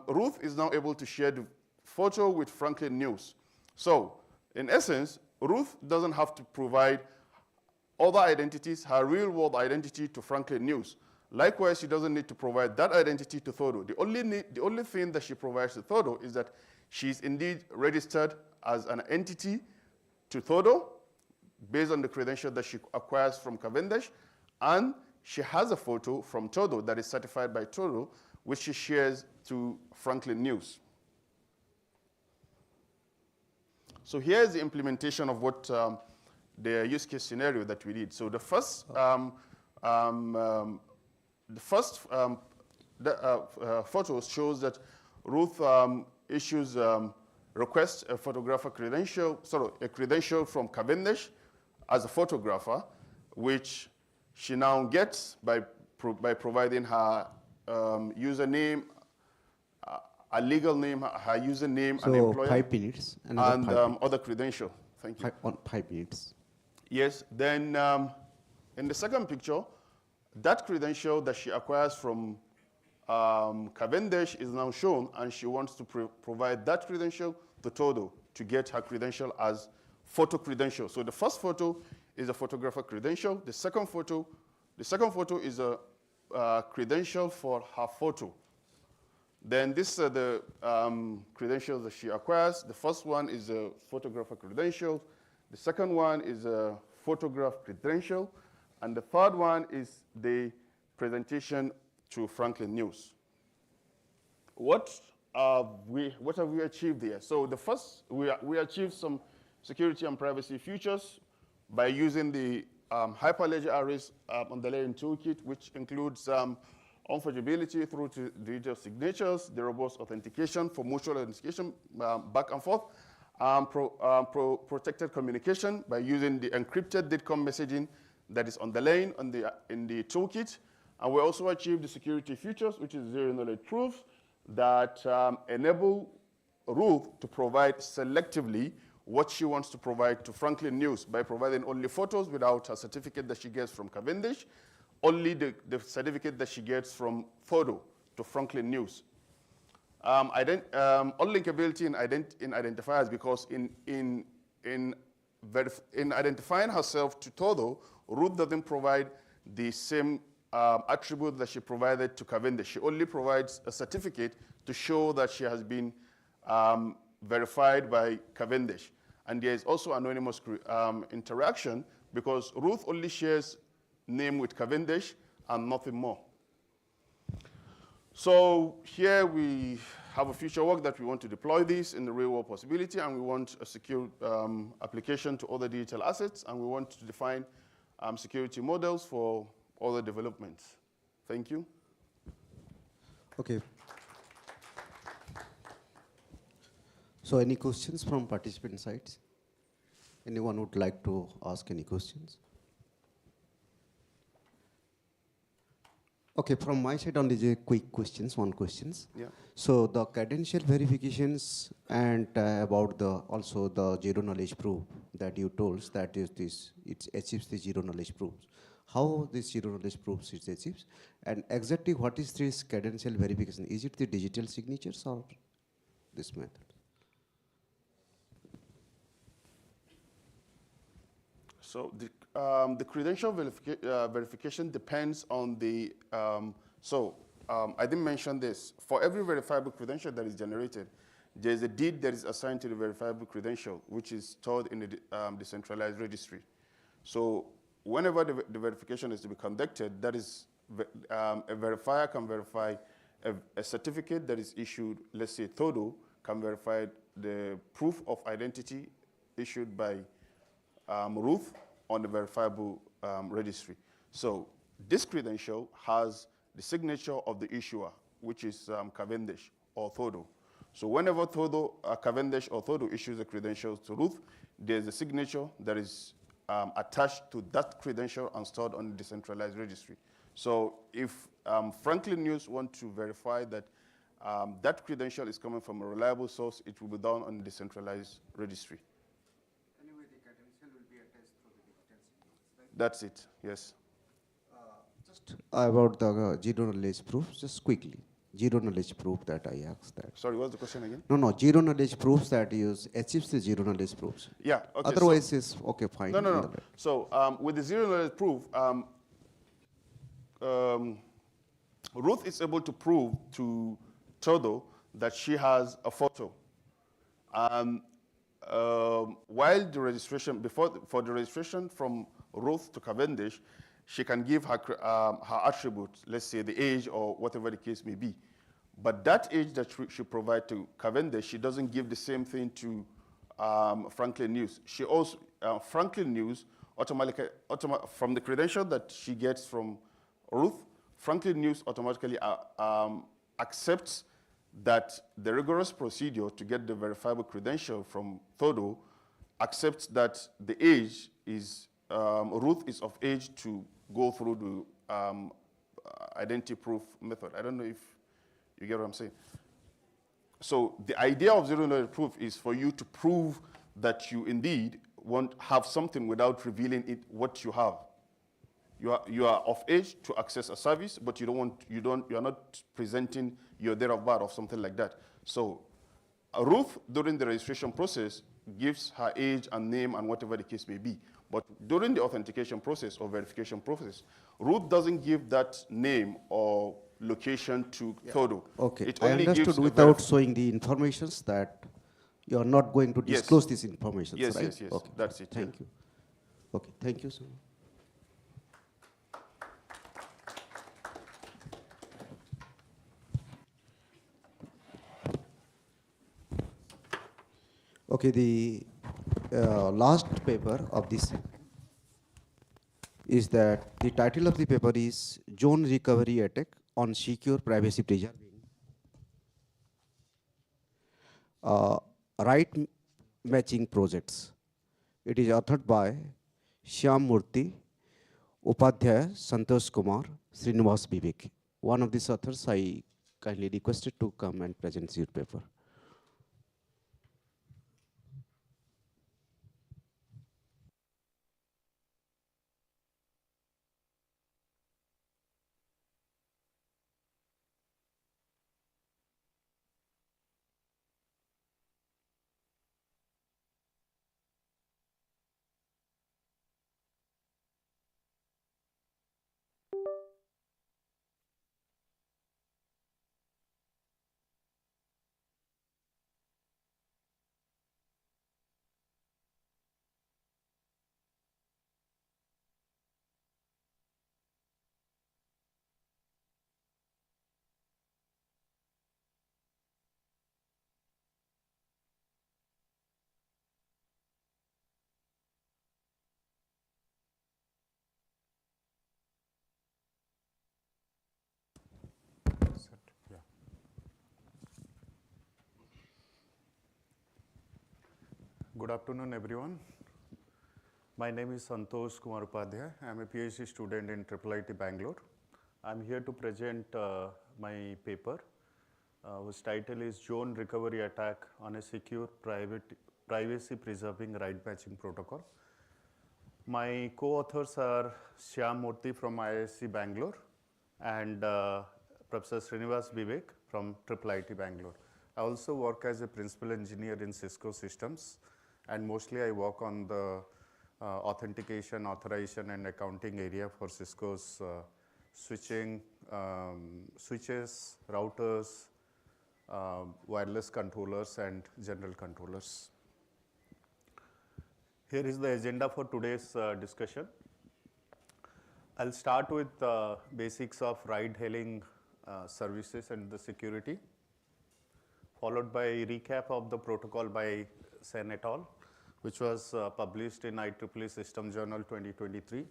Ruth is now able to share the photo with Franklin News. So, in essence, Ruth doesn't have to provide other identities, her real-world identity, to Franklin News. Likewise, she doesn't need to provide that identity to Thodo. The only thing that she provides to Thodo is that she's indeed registered as an entity to Thodo based on the credential that she acquires from Cavendish, and she has a photo from Thodo that is certified by Thodo, which she shares to Franklin News. So here's the implementation of what the use case scenario that we did. So the first photo shows that Ruth issues requests a photographer credential, a credential from Cavendish as a photographer, which she now gets by providing her username, a legal name, her username, so an employer, 5 minutes, and other credential. Thank you. 5 minutes. Yes. Then in the second picture, that credential that she acquires from Cavendish is now shown, and she wants to provide that credential to Thodo to get her credential as photo credential. So the first photo is a photographer credential. The second photo is a credential for her photo. Then these are the credentials that she acquires. The first one is a photographer credential. The second one is a photograph credential. And the third one is the presentation to Franklin News. What have we achieved here? So the first, we achieved some security and privacy features by using the Hyperledger arrays underlying toolkit, which includes unforgeability through to digital signatures, the robust authentication for mutual authentication back and forth, protected communication by using the encrypted DITCOM messaging that is underlying in the toolkit. And we also achieved the security features, which is zero-knowledge proofs that enable Ruth to provide selectively what she wants to provide to Franklin News by providing only photos without a certificate that she gets from Cavendish, only the certificate that she gets from Photo to Franklin News. Unlinkability in identifiers, because in identifying herself to Thodo, Ruth doesn't provide the same attribute that she provided to Cavendish. She only provides a certificate to show that she has been verified by Cavendish. And there is also anonymous interaction, because Ruth only shares name with Cavendish and nothing more. So here we have a future work that we want to deploy this in the real world possibility, and we want a secure application to other digital assets, and we want to define security models for other developments. Thank you. Okay. So any questions from participant sides? Anyone would like to ask any questions? Okay, from my side only the quick questions, one questions. Yeah. So the credential verifications and about also the zero knowledge proof that you told, that is this, it achieves the zero knowledge proofs. how this zero knowledge proofs is achieved, and exactly what is this cadential verification? Is it the digital signatures or this method? So the credential verification depends on the, I didn't mention this. For every verifiable credential that is generated, there's a deed that is assigned to the verifiable credential, which is stored in the decentralized registry. So whenever the verification is to be conducted, that is, a verifier can verify a certificate that is issued, let's say TODO, can verify the proof of identity issued by Ruth on the verifiable registry. So this credential has the signature of the issuer, which is Cavendish or Thodo. So whenever Cavendish or Thodo issues a credential to Ruth, there's a signature that is attached to that credential and stored on the decentralized registry. So if Franklin News want to verify that that credential is coming from a reliable source, it will be done on the decentralized registry. Anyway, the credential will be attached through the digital signatures, right? That's it, yes. Just about the zero knowledge proof, just quickly. Zero knowledge proof that I asked that. Sorry, what's the question again? No, zero knowledge proofs that achieves the zero knowledge proofs. Yeah, okay. Otherwise, it's okay, fine. No. So with the zero knowledge proof, Ruth is able to prove to Todo that she has a photo. While the registration, for the registration from Ruth to Cavendish, she can give her attributes, let's say the age or whatever the case may be. But that age that she provide to Cavendish, she doesn't give the same thing to Franklin News. She also, Franklin News, automatically, from the credential that she gets from Ruth, Franklin News automatically accepts that the rigorous procedure to get the verifiable credential from Thodo accepts that the age is, Ruth is of age to go through the identity proof method. I don't know if you get what I'm saying. So the idea of zero knowledge proof is for you to prove that you indeed have something without revealing what you have. You are of age to access a service, but you are not presenting your date of birth or something like that. So Ruth, during the registration process, gives her age and name and whatever the case may be. But during the authentication process or verification process, Ruth doesn't give that name or location to Thodo. Okay, it I only understood gives without showing the informations that you are not going to disclose this information, yes, right? Yes, okay. That's it. Thank you. Okay, thank you, sir. Okay, the last paper of this is that the title of the paper is Zone Recovery Attack on Secure Privacy Preserving Right Matching Projects. It is authored by Shyam Murthy, Upadhyaya, Santosh Kumar, Srinivas Vivek. One of these authors I kindly requested to come and present your paper. Good afternoon, everyone. My name is Santosh Kumar Upadhyaya. I am a PhD student in IIIT Bangalore. I am here to present my paper, whose title is Zone Recovery Attack on a Secure Privacy Preserving Right Matching Protocol. My co-authors are Shyam Murthy from IISc Bangalore and Professor Srinivas Vivek from IIIT Bangalore. I also work as a principal engineer in Cisco systems, and mostly I work on the authentication, authorization, and accounting area for Cisco's switching, switches, routers, wireless controllers, and general controllers. Here is the agenda for today's discussion. I'll start with basics of ride-hailing services and the security, followed by a recap of the protocol by Sen et al., which was published in IEEE System Journal 2023.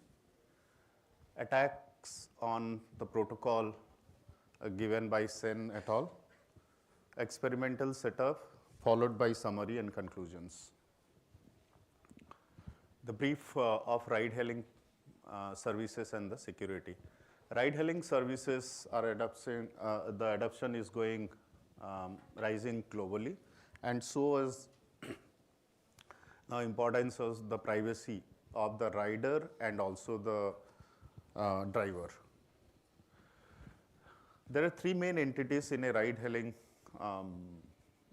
Attacks on the protocol given by Sen et al. Experimental setup, followed by summary and conclusions. The brief of ride-hailing services and the security. Ride-hailing services are adoption, the adoption is going rising globally, and so is now importance of the privacy of the rider and also the driver. There are three main entities in a ride-hailing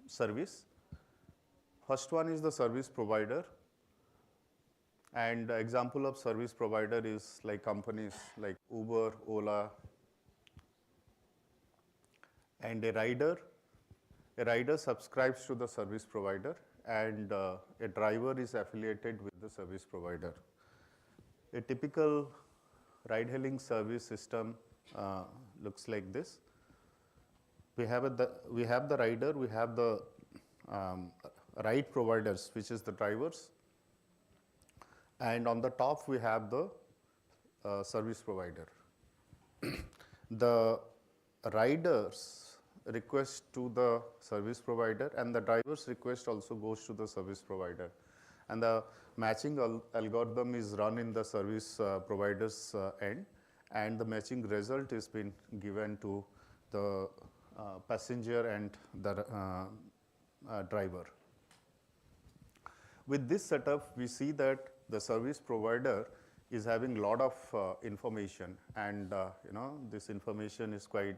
service. First one is the service provider. And the example of service provider is like companies like Uber, Ola, and a rider. A rider subscribes to the service provider, and a driver is affiliated with the service provider. A typical ride-hailing service system looks like this. We have the rider, we have the ride providers, which is the drivers. And on the top, we have the service provider. The riders request to the service provider, and the driver's request also goes to the service provider. And the matching algorithm is run in the service provider's end, and the matching result is been given to the passenger and the driver. With this setup, we see that the service provider is having a lot of information, and this information is quite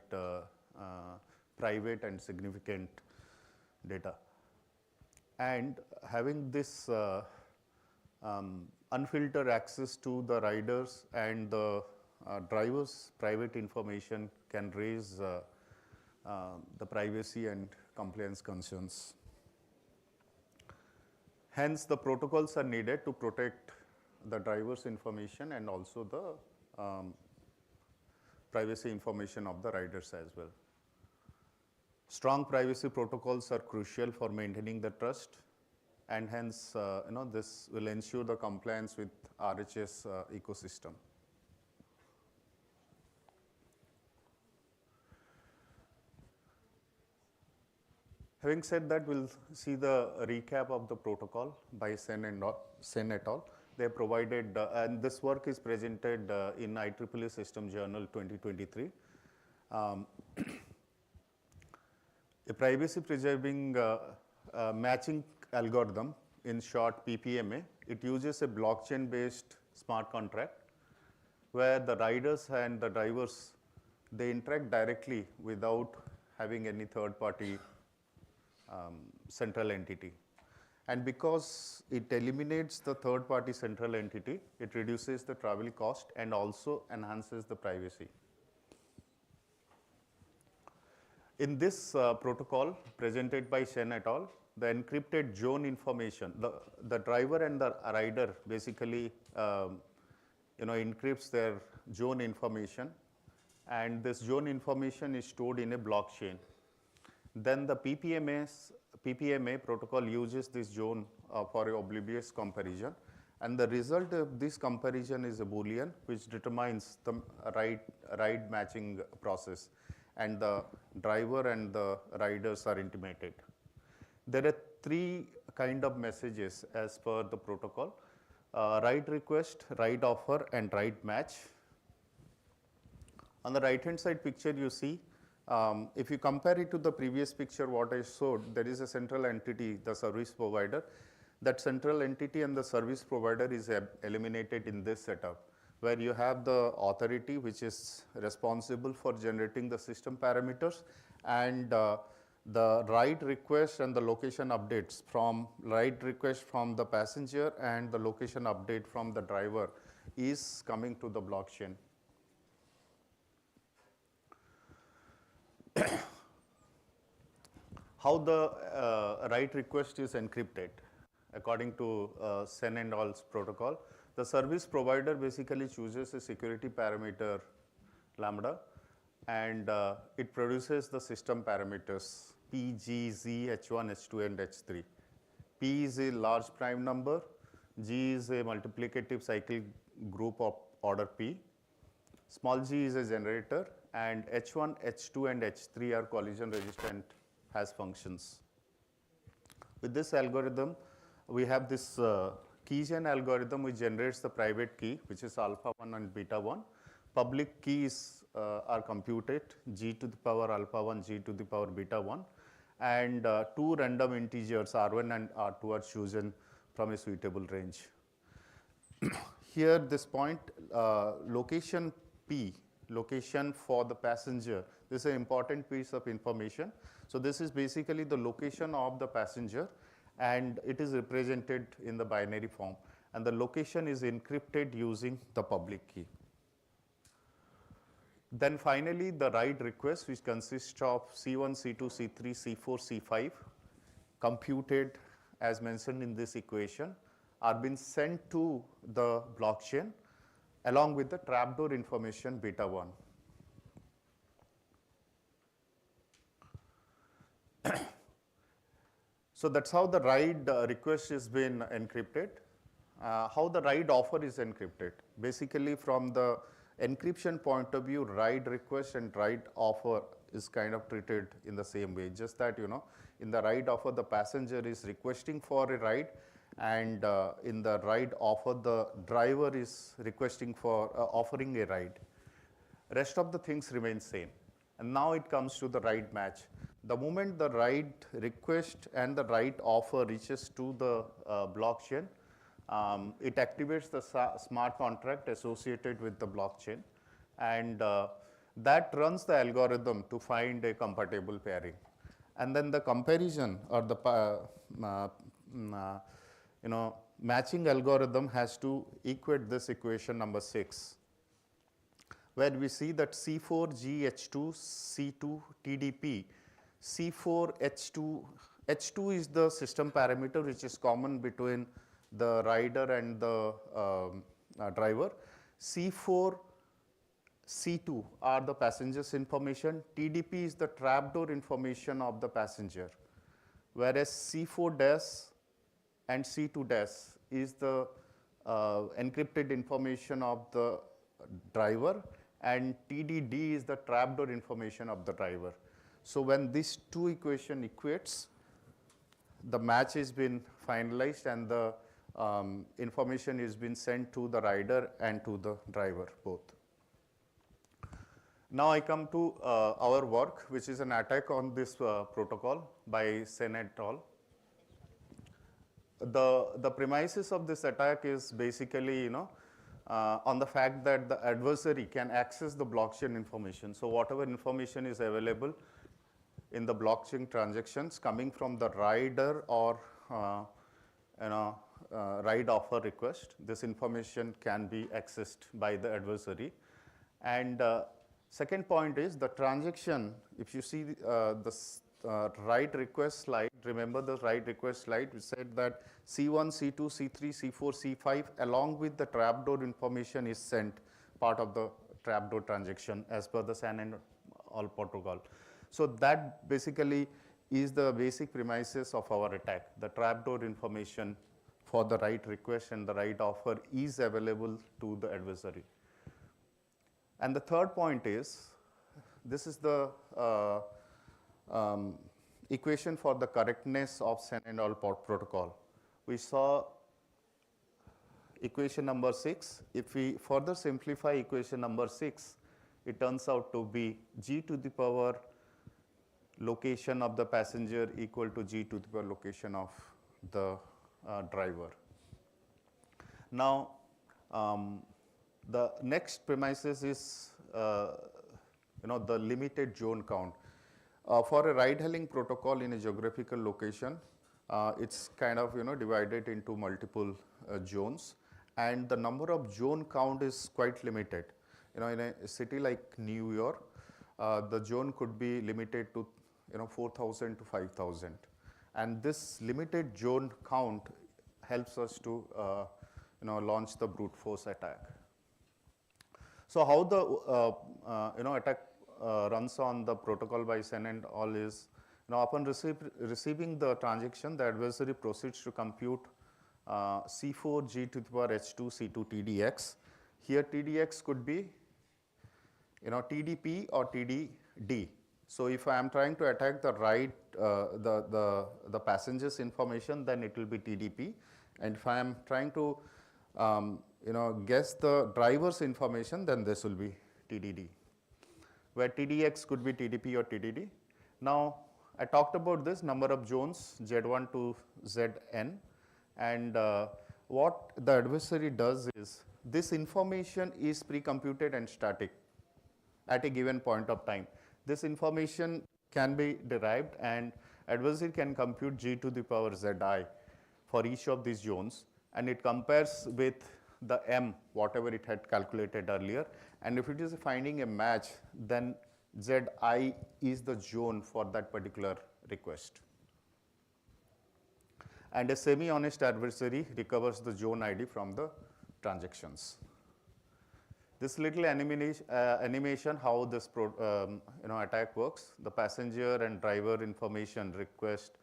private and significant data. And having this unfiltered access to the riders and the drivers' private information can raise the privacy and compliance concerns. Hence, the protocols are needed to protect the driver's information and also the privacy information of the riders as well. Strong privacy protocols are crucial for maintaining the trust, and hence, this will ensure the compliance with RHS ecosystem. Having said that, we'll see the recap of the protocol by Sen et al. They provided, and this work is presented in IEEE System Journal 2023. A privacy-preserving matching algorithm, in short PPMA, it uses a blockchain-based smart contract where the riders and the drivers, they interact directly without having any third-party central entity. And because it eliminates the third-party central entity, it reduces the travel cost and also enhances the privacy. In this protocol presented by Sen et al., the encrypted zone information, the driver and the rider basically encrypts their zone information, and this zone information is stored in a blockchain. Then the PPMA protocol uses this zone for a oblivious comparison, and the result of this comparison is a Boolean, which determines the ride matching process, and the driver and the riders are intimated. There are three kind of messages as per the protocol: ride request, ride offer, and ride match. On the right-hand side picture, you see, if you compare it to the previous picture what I showed, there is a central entity, the service provider. that central entity and the service provider is eliminated in this setup, where you have the authority which is responsible for generating the system parameters, and the write request and the location updates from write request from the passenger and the location update from the driver is coming to the blockchain. How the write request is encrypted according to SEN and all's protocol. The service provider basically chooses a security parameter lambda, and it produces the system parameters P, G, Z, H1, H2, and H3. P is a large prime number, G is a multiplicative cycle group of order P, small g is a generator, and H1, H2, and H3 are collision resistant as functions. With this algorithm, we have this keygen algorithm which generates the private key, which is alpha 1 and beta 1. Public keys are computed, g to the power alpha 1, g to the power beta 1, and two random integers r1 and r2 are chosen from a suitable range. Here, this point, location P, location for the passenger, this is an important piece of information. So this is basically the location of the passenger, and it is represented in the binary form, and the location is encrypted using the public key. Then finally, the write request, which consists of C1, C2, C3, C4, C5, computed as mentioned in this equation, are being sent to the blockchain along with the trapdoor information beta 1. So that's how the write request has been encrypted. How the write offer is encrypted. Basically, from the encryption point of view, write request and write offer is kind of treated in the same way. Just that, in the write offer, the passenger is requesting for a ride, and in the write offer, the driver is requesting for offering a ride. Rest of the things remain same. And now it comes to the write match. The moment the write request and the write offer reaches to the blockchain, it activates the smart contract associated with the blockchain, and that runs the algorithm to find a compatible pairing. And then the comparison or the matching algorithm has to equate this equation number 6, where we see that C4G H2 C2 TDP, C4H2, H2 is the system parameter which is common between the rider and the driver. C4 C2 are the passenger's information. TDP is the trapdoor information of the passenger, whereas C4 dash and C2 dash is the encrypted information of the driver, and TDD is the trapdoor information of the driver. So when these two equation equates, the match has been finalized, and the information is been sent to the rider and to the driver both. Now I come to our work, which is an attack on this protocol by Sen et al. The premises of this attack is basically, on the fact that the adversary can access the blockchain information. So whatever information is available in the blockchain transactions coming from the rider or ride offer request, this information can be accessed by the adversary. And second point is the transaction. If you see the write request slide, remember the write request slide, we said that C1, C2, C3, C4, C5 along with the trapdoor information is sent, part of the trapdoor transaction as per the SAN and all protocol. So that basically is the basic premises of our attack. The trapdoor information for the write request and the write offer is available to the adversary. And the third point is, this is the equation for the correctness of SAN and all protocol. We saw equation number 6. If we further simplify equation number 6, it turns out to be g to the power location of the passenger equal to g to the power location of the driver. Now, the next premises is the limited zone count. For a ride-hailing protocol in a geographical location, it's kind of divided into multiple zones, and the number of zone count is quite limited. In a city like New York, the zone could be limited to 4,000 to 5,000, and this limited zone count helps us to launch the brute force attack. So how the attack runs on the protocol by SEN and all is, upon receiving the transaction, the adversary proceeds to compute C4 G to the power H2 C2 TDX. Here TDX could be TDP or TDD. So if I am trying to attack the the passenger's information, then it will be TDP, and if I am trying to guess the driver's information, then this will be TDD, where TDX could be TDP or TDD. Now, I talked about this number of zones, Z1 to Zn, and what the adversary does is, this information is pre-computed and static at a given point of time. This information can be derived, and adversary can compute G to the power Zi for each of these zones, and it compares with the M, whatever it had calculated earlier, and if it is finding a match, then Zi is the zone for that particular request. And a semi-honest adversary recovers the zone ID from the transactions. This little animation how this attack works. The passenger and driver information request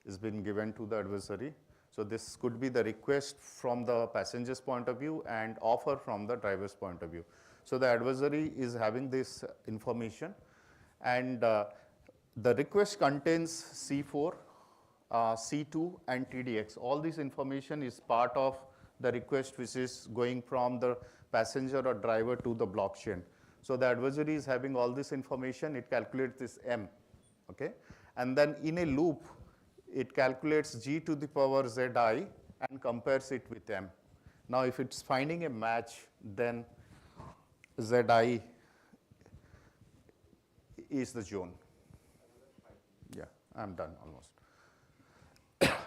is being given to the adversary. So this could be the request from the passenger's point of view and offer from the driver's point of view. So the adversary is having this information, and the request contains C4, C2 and TDX. All this information is part of the request which is going from the passenger or driver to the blockchain. So the adversary is having all this information, it calculates this M, okay? And then in a loop, it calculates G to the power Zi and compares it with M. Now if it's finding a match, then Zi is the zone. Yeah, I'm done almost.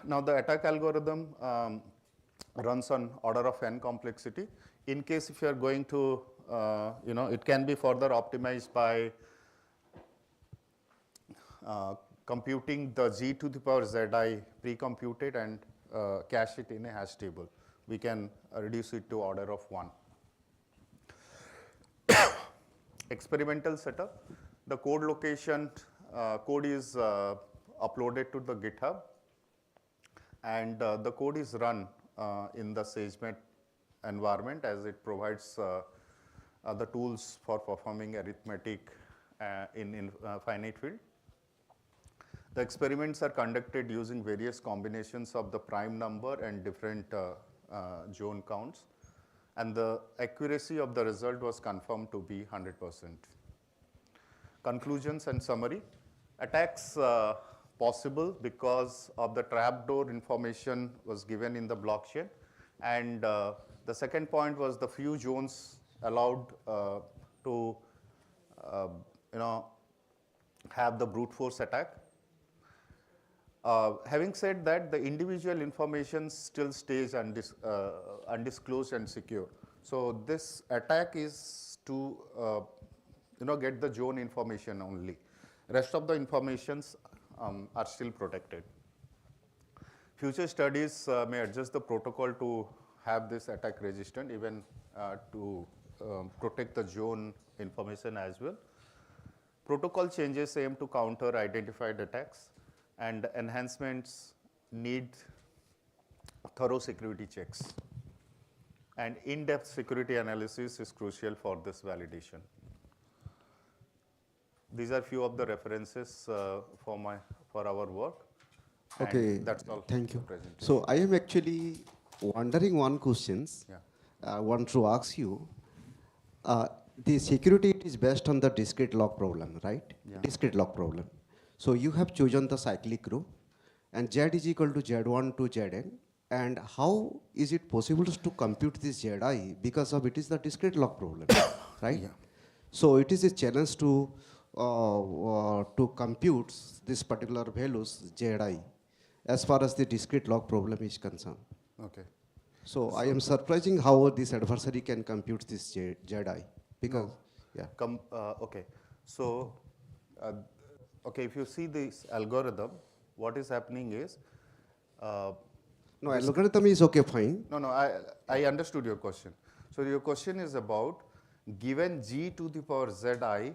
Now the attack algorithm runs on order of n complexity. In case if you are going to, it can be further optimized by computing the G to the power Zi pre-computed and cache it in a hash table. We can reduce it to order of 1. Experimental setup. The code location, code is uploaded to the GitHub, and the code is run in the SageMaker environment, as it provides the tools for performing arithmetic in finite field. The experiments are conducted using various combinations of the prime number and different zone counts, and the accuracy of the result was confirmed to be 100%. Conclusions and summary. Attacks possible because of the trapdoor information was given in the blockchain, and the second point was the few zones allowed to have the brute force attack. Having said that, the individual information still stays undisclosed and secure. So this attack is to get the zone information only. Rest of the informations are still protected. Future studies may adjust the protocol to have this attack resistant, even to protect the zone information as well. Protocol changes aim to counter identified attacks, and enhancements need thorough security checks. And in-depth security analysis is crucial for this validation. These are few of the references for our work. Okay, that's all. Thank you. So I am actually wondering one question. Yeah. I want to ask you. The security is based on the discrete log problem, right? Yeah. Discrete log problem. So you have chosen the cyclic group, and Z is equal to Z1 to Zn, And how is it possible to compute this ZI because of it is the discrete log problem, right? Yeah. So it is a challenge to compute this particular values ZI as far as the discrete log problem is concerned. Okay. So I am surprising how this adversary can compute this ZI because, No. yeah. Okay. So, okay, if you see this algorithm, what is happening is, No, algorithm is okay, fine. no, I understood your question. So your question is about given g to the power zi,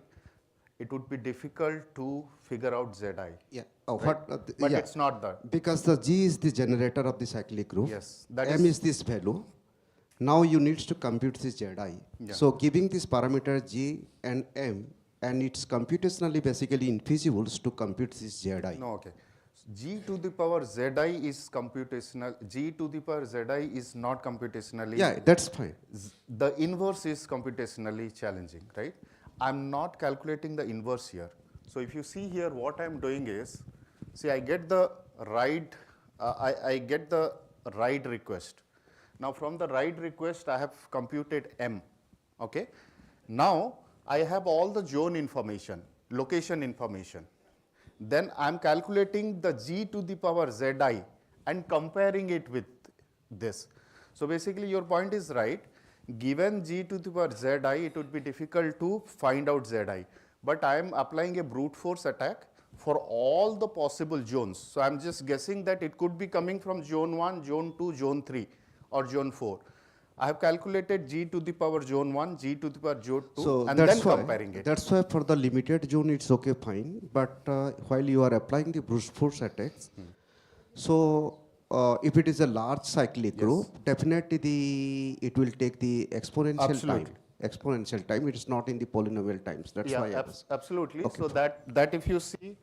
it would be difficult to figure out zi. Yeah. Right? But yeah. it's not that. Because the G is the generator of the cyclic group. Yes, that M is- is this value. Now you need to compute this ZI. Yeah. So giving this parameter G and M, and it's computationally basically infeasible to compute this ZI. No, okay. G to the power zi is computational. G to the power zi is not computationally. Yeah, that's fine. The inverse is computationally challenging, right? I'm not calculating the inverse here. So if you see here, what I'm doing is, see, I get the write, I get the write request. Now from the write request, I have computed M, okay? Now I have all the zone information, location information. Then I'm calculating the G to the power Zi and comparing it with this. So basically your point is right. Given G to the power Zi, it would be difficult to find out Zi. But I am applying a brute force attack for all the possible zones. So I'm just guessing that it could be coming from zone 1, zone 2, zone 3 or zone 4. I have calculated G to the power zone 1, G to the power zone 2 So and that's then why, comparing it. That's why for the limited zone it's okay, fine. But while you are applying the brute force attacks, so if it is a large cyclic group, definitely it will take the exponential Absolutely. time. Exponential time. It is not in the polynomial times. That's why. I was, Absolutely. Okay, So that if you see,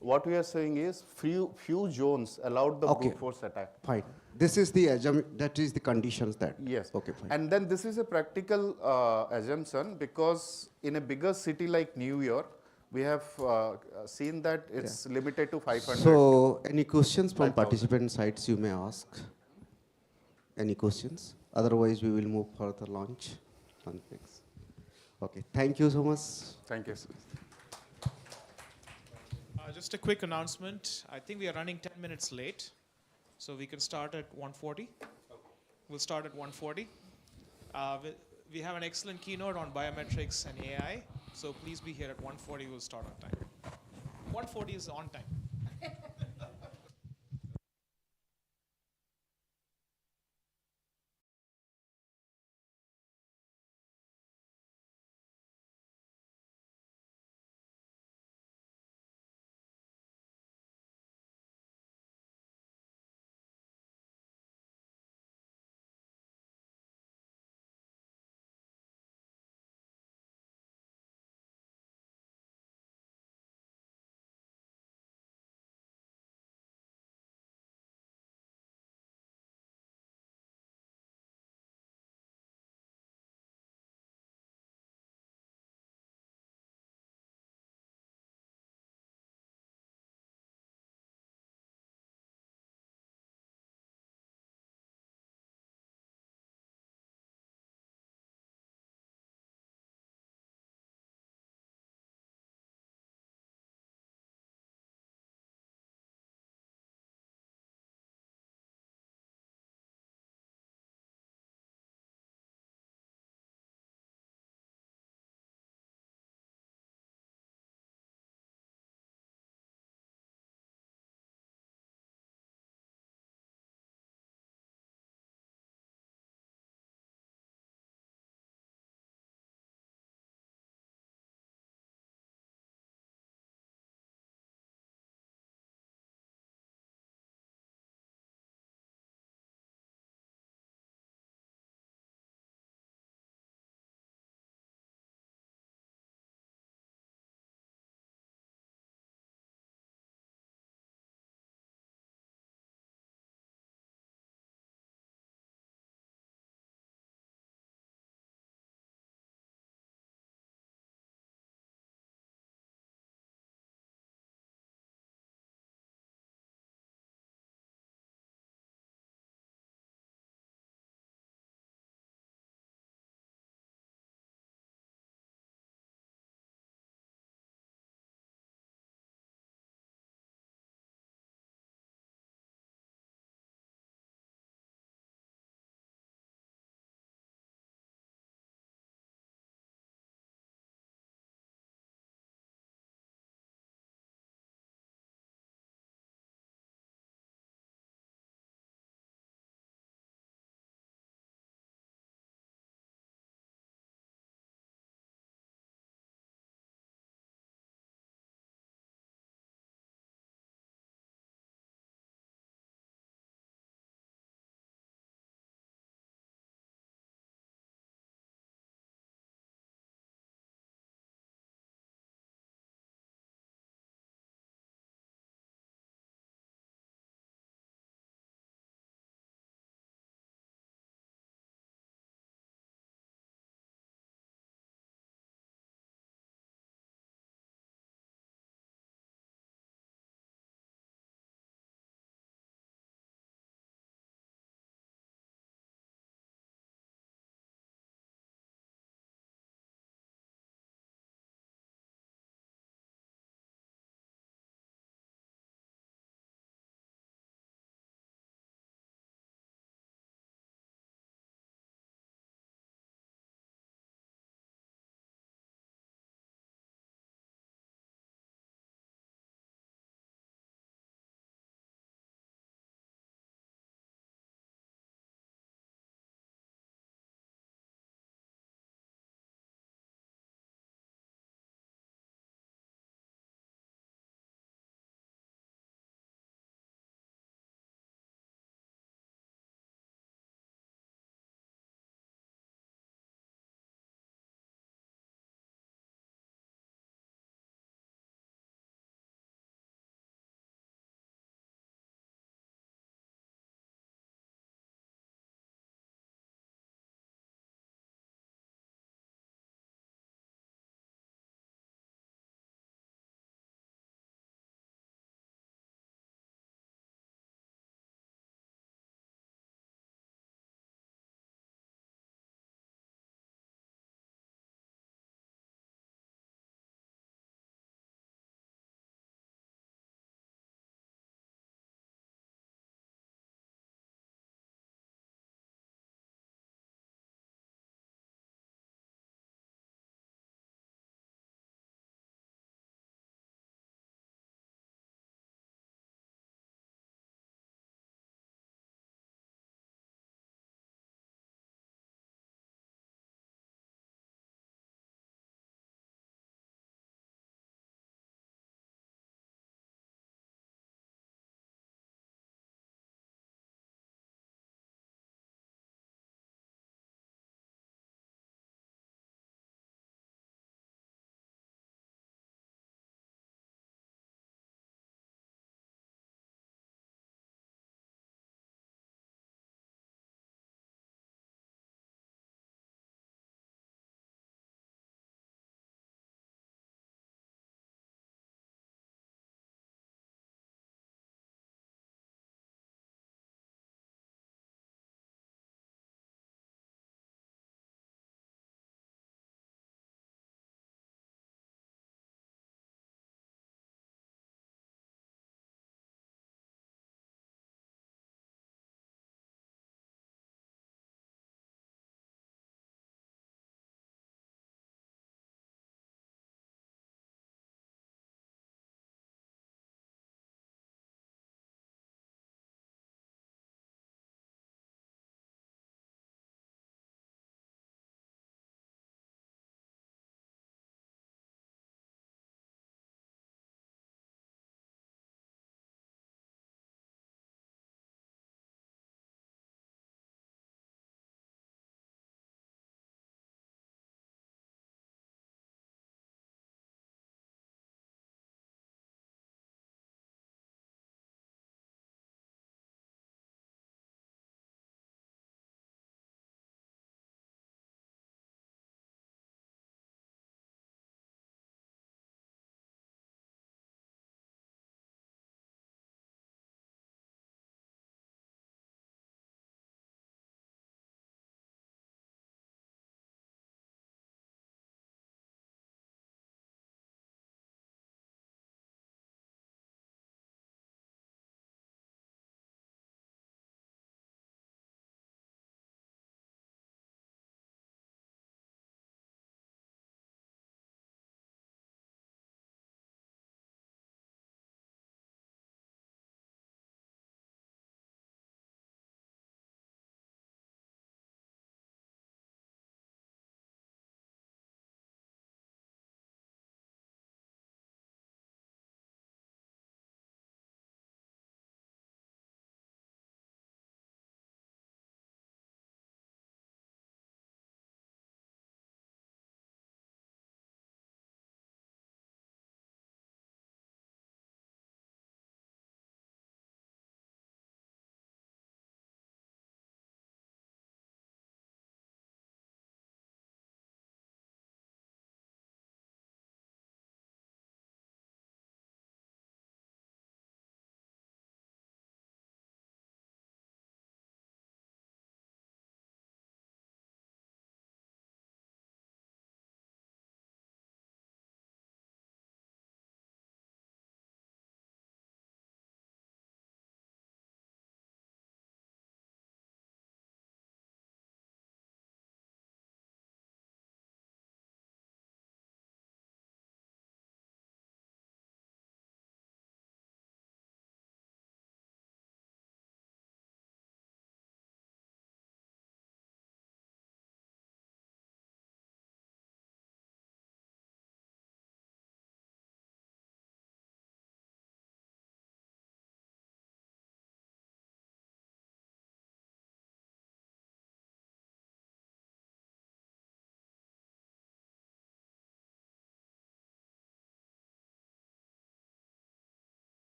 what we are saying is few zones allowed the Okay. brute force attack. fine. This is the that is the conditions that. Yes. Okay, fine. And then this is a practical assumption because in a bigger city like New York, we have seen that it's limited to 500. So, any questions from 5,000. participant sides you may ask? Any questions? Otherwise, we will move for the launch. Next. Okay, thank you so much. Thank you, sir. Just a quick announcement. I think we are running 10 minutes late, so we can start at 1:40. We'll start at 1:40. We have an excellent keynote on biometrics and AI, so please be here at 1:40. We'll start on time. 1:40 is on time.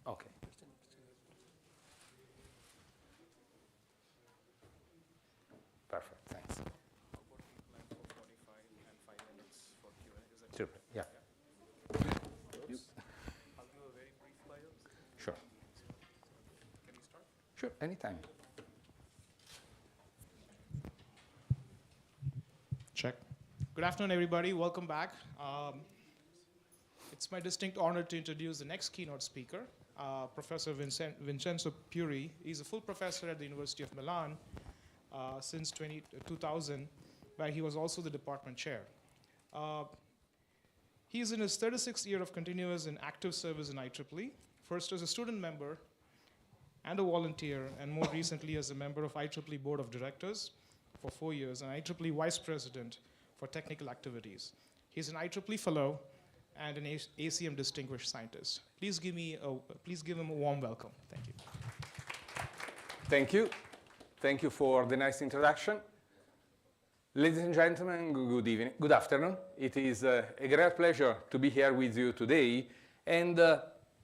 Okay. Perfect, thanks. Super, yeah. I'll do a very brief bio. Sure. Can you start? Sure, anytime. Check. Good afternoon, everybody. Welcome back. It's my distinct honor to introduce the next keynote speaker, Professor Vincenzo Puri. He's a full professor at the University of Milan since 2000, where he was also the department chair. He's in his 36th year of continuous and active service in IEEE, first as a student member and a volunteer, and more recently as a member of IEEE Board of Directors for 4 years, and IEEE Vice President for Technical Activities. He's an IEEE Fellow and an ACM Distinguished Scientist. Please give him a warm welcome. Thank you. Thank you. Thank you for the nice introduction. Ladies and gentlemen, good evening, good afternoon. It is a great pleasure to be here with you today and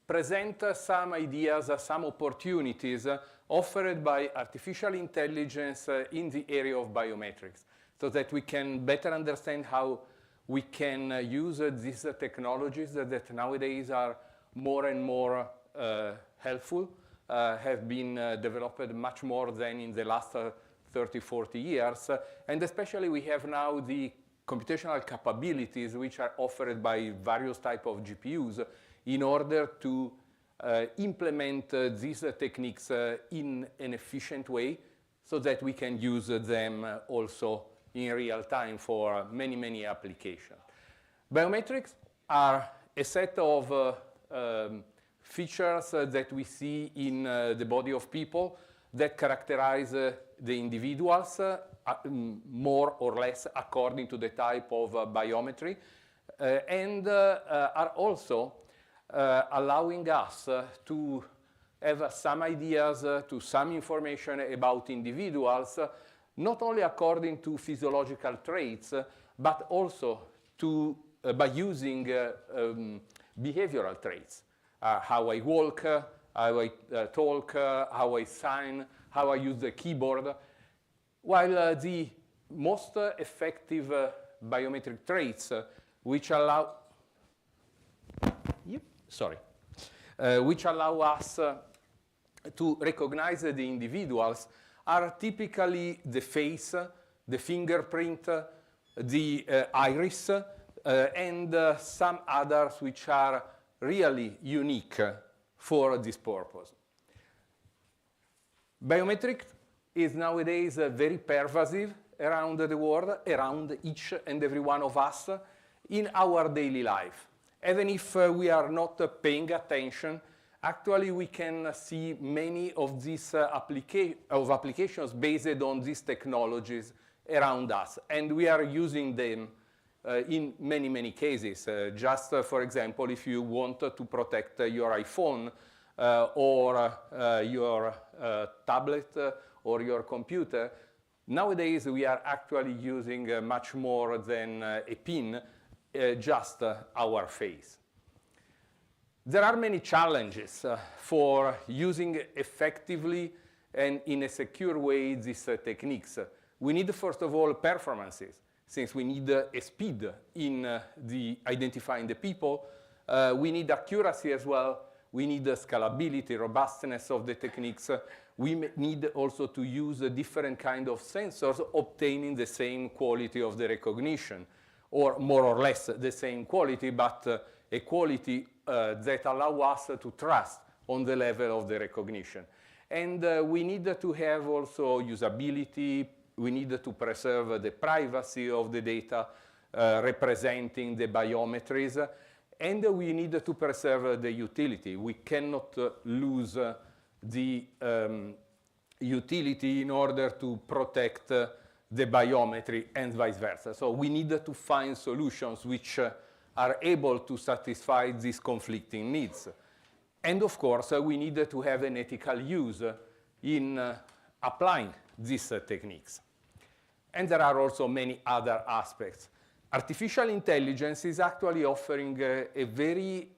present some ideas, some opportunities offered by artificial intelligence in the area of biometrics, so that we can better understand how we can use these technologies that nowadays are more and more helpful, have been developed much more than in the last 30, 40 years. And especially we have now the computational capabilities which are offered by various types of GPUs in order to implement these techniques in an efficient way so that we can use them also in real time for many, many applications. Biometrics are a set of features that we see in the body of people that characterize the individuals more or less according to the type of biometry, and are also allowing us to have some ideas, to some information about individuals, not only according to physiological traits, but also by using behavioral traits. How I walk, how I talk, how I sign, how I use the keyboard. While the most effective biometric traits which allow us to recognize the individuals are typically the face, the fingerprint, the iris, and some others which are really unique for this purpose. Biometrics is nowadays very pervasive around the world, around each and every one of us in our daily life. Even if we are not paying attention, actually we can see many of these applications based on these technologies around us, and we are using them in many, many cases. Just for example, if you want to protect your iPhone or your tablet or your computer, nowadays we are actually using much more than a PIN, just our face. There are many challenges for using effectively and in a secure way these techniques. We need, first of all, performances, since we need a speed in identifying the people. We need accuracy as well. We need scalability, robustness of the techniques. We need also to use a different kind of sensors, obtaining the same quality of the recognition, or more or less the same quality, but a quality that allow us to trust on the level of the recognition. And we need to have also usability. We need to preserve the privacy of the data representing the biometries, and we need to preserve the utility. We cannot lose the utility in order to protect the biometry and vice versa. So we need to find solutions which are able to satisfy these conflicting needs. And of course, we need to have an ethical use in applying these techniques. And there are also many other aspects. Artificial intelligence is actually offering a very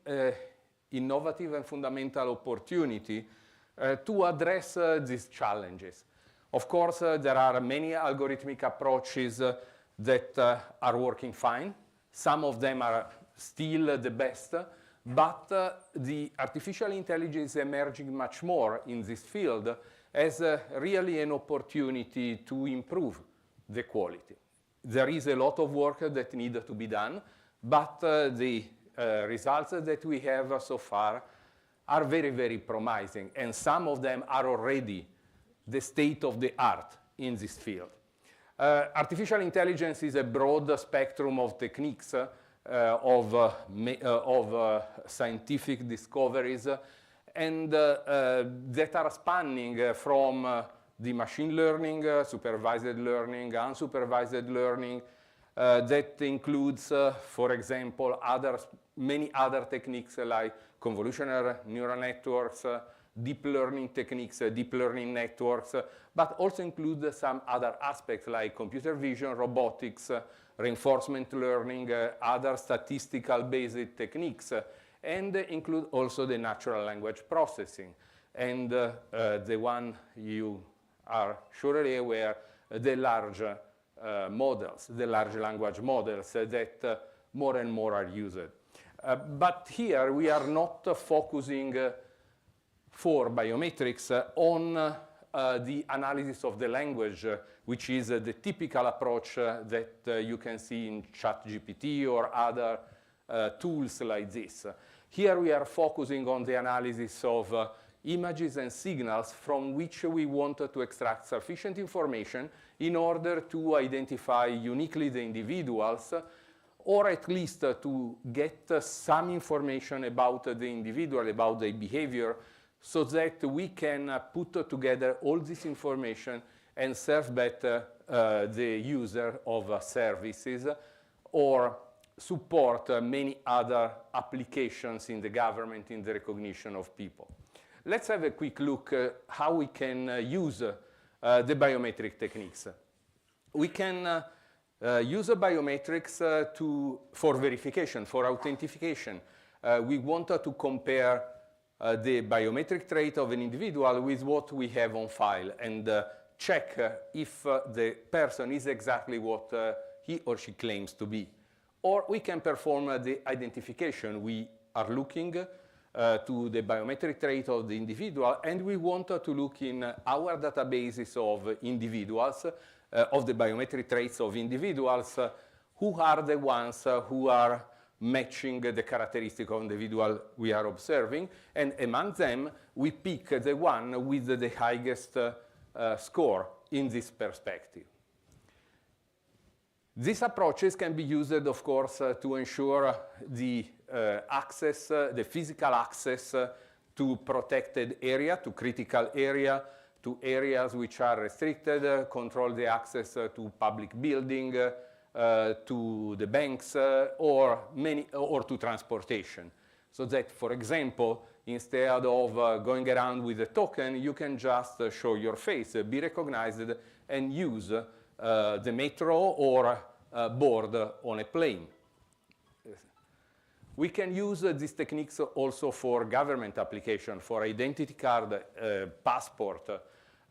innovative and fundamental opportunity to address these challenges. Of course, there are many algorithmic approaches that are working fine. Some of them are still the best, but the artificial intelligence is emerging much more in this field as really an opportunity to improve the quality. There is a lot of work that needs to be done, but the results that we have so far are very, very promising, and some of them are already the state of the art in this field. Artificial intelligence is a broad spectrum of techniques of scientific discoveries, and that are spanning from the machine learning, supervised learning, unsupervised learning, that includes, for example, many other techniques like convolutional neural networks, deep learning techniques, deep learning networks, but also include some other aspects like computer vision, robotics, reinforcement learning, other statistical based techniques, and include also the natural language processing. And the one you are surely aware, the large models, the large language models that more and more are used. But here we are not focusing for biometrics on the analysis of the language, which is the typical approach that you can see in ChatGPT or other tools like this. Here we are focusing on the analysis of images and signals from which we want to extract sufficient information in order to identify uniquely the individuals, or at least to get some information about the individual, about their behavior, so that we can put together all this information and serve better the user of services, or support many other applications in the government in the recognition of people. Let's have a quick look how we can use the biometric techniques. We can use biometrics for verification, for authentication. We want to compare the biometric trait of an individual with what we have on file and check if the person is exactly what he or she claims to be. Or we can perform the identification. We are looking to the biometric trait of the individual, and we want to look in our databases of individuals, of the biometric traits of individuals, who are the ones who are matching the characteristic of individual we are observing, and among them we pick the one with the highest score in this perspective. These approaches can be used, of course, to ensure the access, the physical access to protected area, to critical area, to areas which are restricted, control the access to public building, to the banks, or to transportation. So that, for example, instead of going around with a token, you can just show your face, be recognized, and use the metro or board on a plane. We can use these techniques also for government application, for identity card, passport,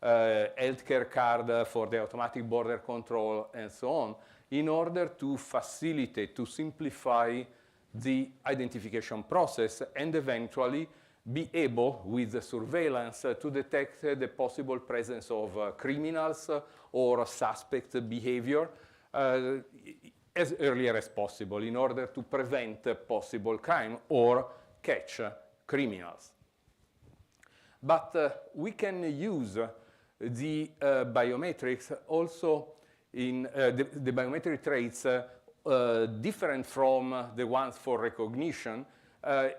healthcare card for the automatic border control, and so on, in order to facilitate, to simplify the identification process and eventually be able, with the surveillance, to detect the possible presence of criminals or suspect behavior as earlier as possible in order to prevent possible crime or catch criminals. But we can use the biometrics also in the biometric traits different from the ones for recognition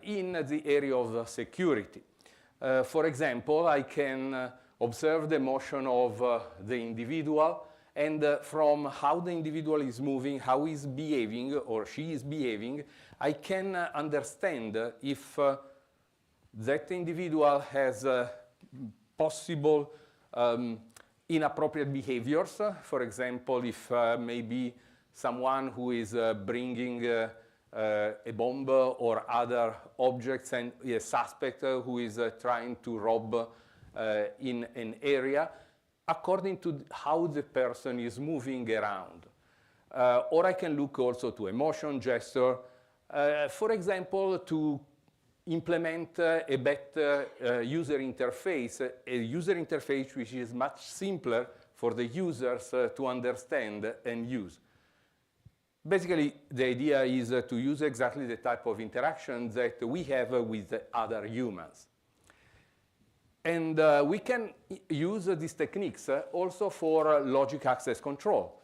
in the area of security. For example, I can observe the motion of the individual, and from how the individual is moving, how he's behaving or she is behaving, I can understand if that individual has possible inappropriate behaviors. For example, if maybe someone who is bringing a bomb or other objects and a suspect who is trying to rob in an area according to how the person is moving around. Or I can look also to emotion, gesture, for example, to implement a better user interface, a user interface which is much simpler for the users to understand and use. Basically, the idea is to use exactly the type of interaction that we have with other humans. And we can use these techniques also for logic access control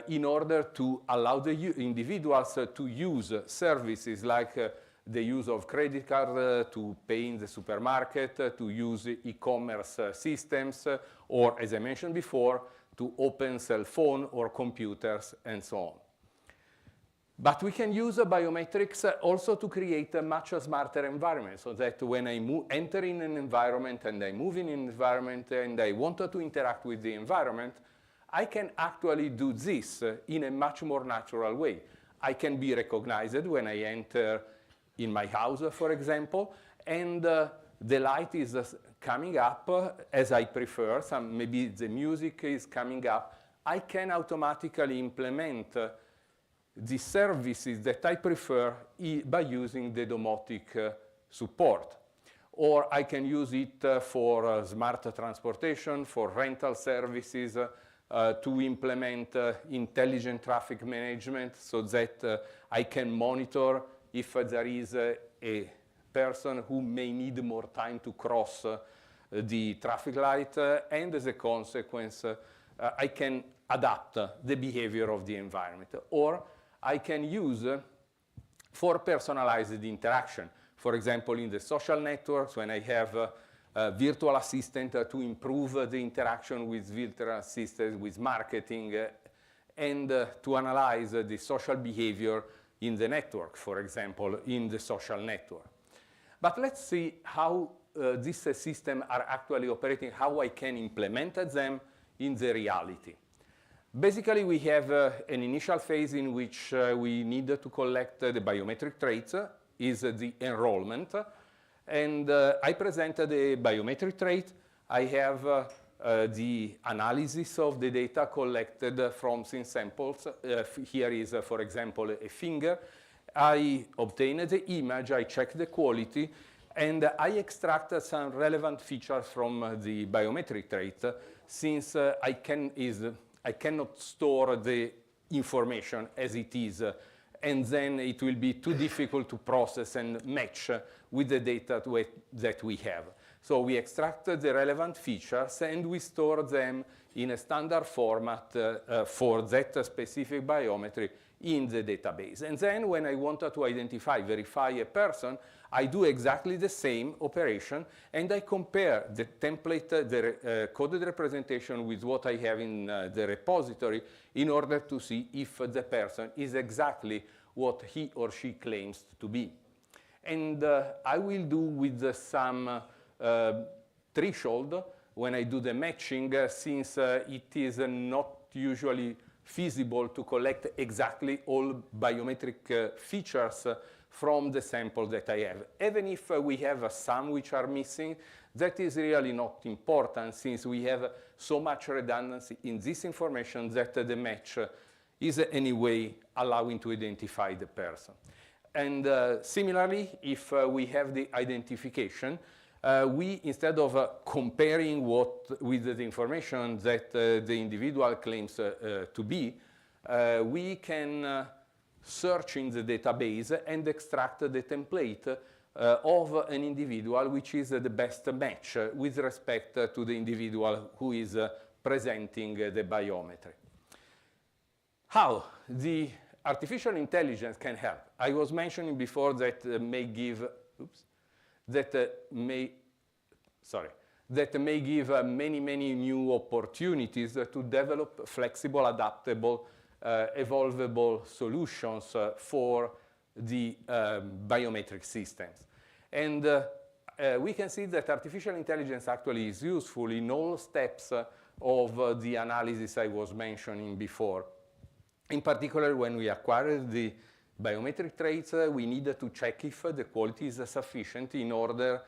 in order to allow the individuals to use services like the use of credit card to pay in the supermarket, to use e-commerce systems, or, as I mentioned before, to open cell phone or computers and so on. But we can use biometrics also to create a much smarter environment, so that when I enter in an environment and I move in an environment and I want to interact with the environment, I can actually do this in a much more natural way. I can be recognized when I enter in my house, for example, and the light is coming up as I prefer. Maybe the music is coming up. I can automatically implement the services that I prefer by using the domotic support. Or I can use it for smart transportation, for rental services, to implement intelligent traffic management so that I can monitor if there is a person who may need more time to cross the traffic light, and as a consequence, I can adapt the behavior of the environment. Or I can use for personalized interaction. For example, in the social networks, when I have a virtual assistant to improve the interaction with virtual assistants, with marketing, and to analyze the social behavior in the network, for example, in the social network. But let's see how these systems are actually operating, how I can implement them in the reality. Basically, we have an initial phase in which we need to collect the biometric traits, is the enrollment. And I presented a biometric trait. I have the analysis of the data collected from SIM samples. Here is, for example, a finger. I obtained the image, I checked the quality, and I extracted some relevant features from the biometric trait, since I cannot store the information as it is, and then it will be too difficult to process and match with the data that we have. So we extracted the relevant features and we store them in a standard format for that specific biometry in the database. And then when I wanted to verify a person, I do exactly the same operation, and I compare the template, the coded representation with what I have in the repository in order to see if the person is exactly what he or she claims to be. And I will do with some threshold when I do the matching, since it is not usually feasible to collect exactly all biometric features from the sample that I have. Even if we have some which are missing, that is really not important, since we have so much redundancy in this information that the match is anyway allowing to identify the person. And similarly, if we have the identification, we, instead of comparing with the information that the individual claims to be, we can search in the database and extract the template of an individual which is the best match with respect to the individual who is presenting the biometry. How the artificial intelligence can help? I was mentioning before that may give many new opportunities to develop flexible, adaptable, evolvable solutions for the biometric systems. And we can see that artificial intelligence actually is useful in all steps of the analysis I was mentioning before. In particular, when we acquired the biometric traits, we need to check if the quality is sufficient in order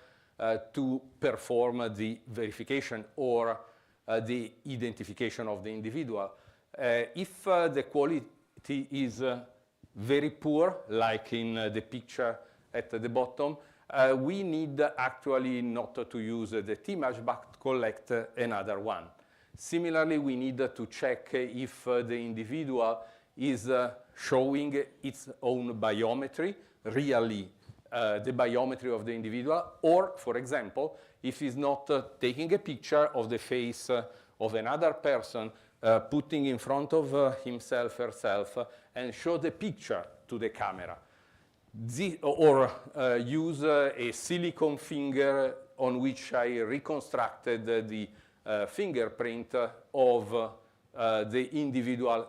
to perform the verification or the identification of the individual. If the quality is very poor, like in the picture at the bottom, we need actually not to use that image, but collect another one. Similarly, we need to check if the individual is showing its own biometry, really the biometry of the individual, or, for example, if he's not taking a picture of the face of another person, putting in front of himself, herself, and show the picture to the camera. Or use a silicone finger on which I reconstructed the fingerprint of the individual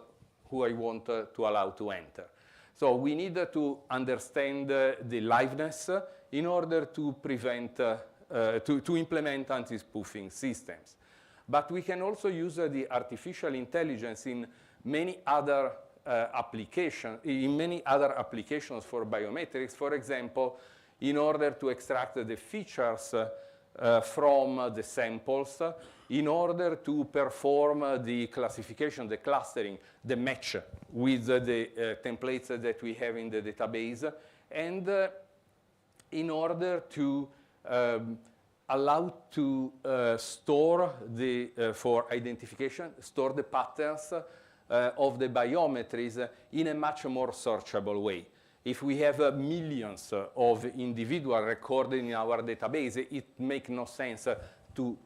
who I want to allow to enter. So we need to understand the liveness in order to prevent, to implement anti-spoofing systems. But we can also use the artificial intelligence in many other applications for biometrics. For example, in order to extract the features from the samples, in order to perform the classification, the clustering, the match with the templates that we have in the database, and in order to allow to store the, for identification, store the patterns of the biometries in a much more searchable way. If we have millions of individuals recorded in our database, it makes no sense to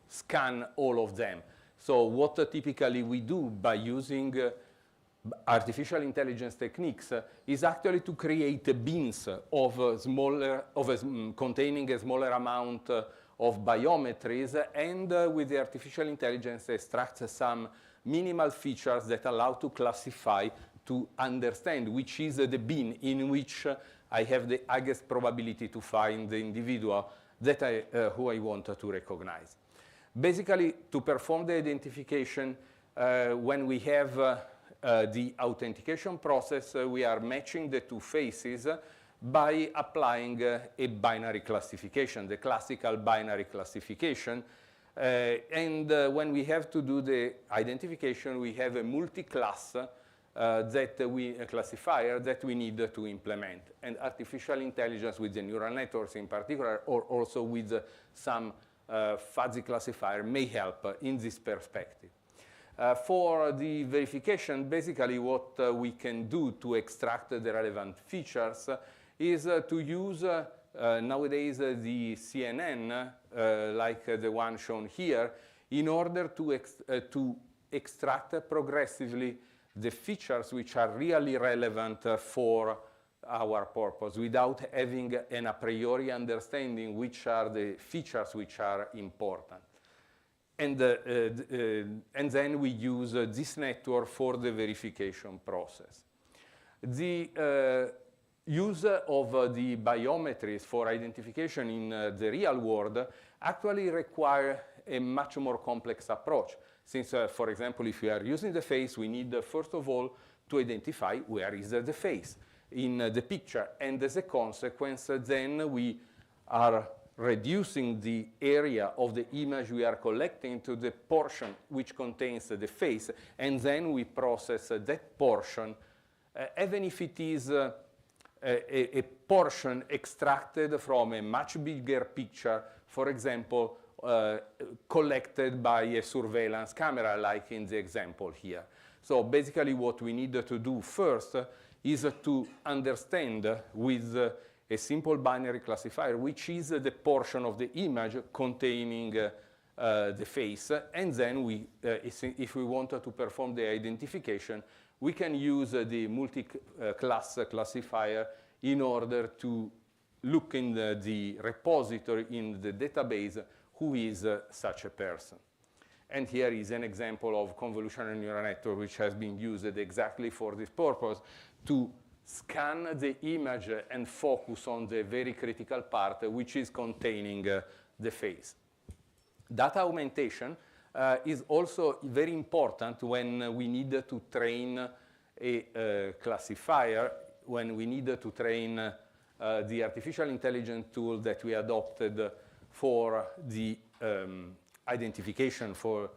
scan all of them. So what typically we do by using artificial intelligence techniques is actually to create bins of containing a smaller amount of biometries, and with the artificial intelligence extract some minimal features that allow to classify, to understand which is the bin in which I have the highest probability to find the individual that who I want to recognize. Basically, to perform the identification, when we have the authentication process, we are matching the two faces by applying a binary classification, the classical binary classification. And when we have to do the identification, we have a multi-class classifier that we need to implement. And artificial intelligence with the neural networks in particular, or also with some fuzzy classifier, may help in this perspective. For the verification, basically what we can do to extract the relevant features is to use nowadays the CNN, like the one shown here, in order to extract progressively the features which are really relevant for our purpose, without having an a priori understanding which are the features which are important. And then we use this network for the verification process. The use of the biometries for identification in the real world actually require a much more complex approach. Since, for example, if we are using the face, we need, first of all, to identify where is the face in the picture. And as a consequence, then we are reducing the area of the image we are collecting to the portion which contains the face. And then we process that portion, even if it is a portion extracted from a much bigger picture, for example, collected by a surveillance camera, like in the example here. So basically what we need to do first is to understand with a simple binary classifier which is the portion of the image containing the face, and then we, if we want to perform the identification, we can use the multi-class classifier in order to look in the repository in the database who is such a person. And here is an example of convolutional neural network which has been used exactly for this purpose, to scan the image and focus on the very critical part which is containing the face. Data augmentation is also very important when we need to train a classifier when we needed to train the artificial intelligence tool that we adopted for the identification for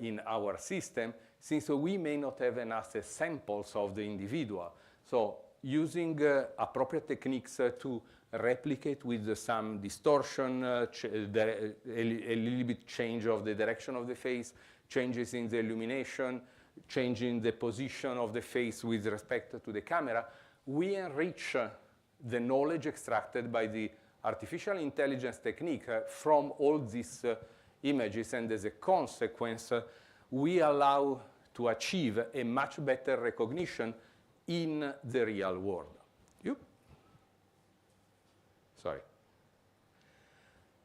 in our system, since we may not have enough samples of the individual. So using appropriate techniques to replicate with some distortion, a little bit change of the direction of the face, changes in the illumination, changing the position of the face with respect to the camera, we enrich the knowledge extracted by the artificial intelligence technique from all these images, and as a consequence, we allow to achieve a much better recognition in the real world. Sorry.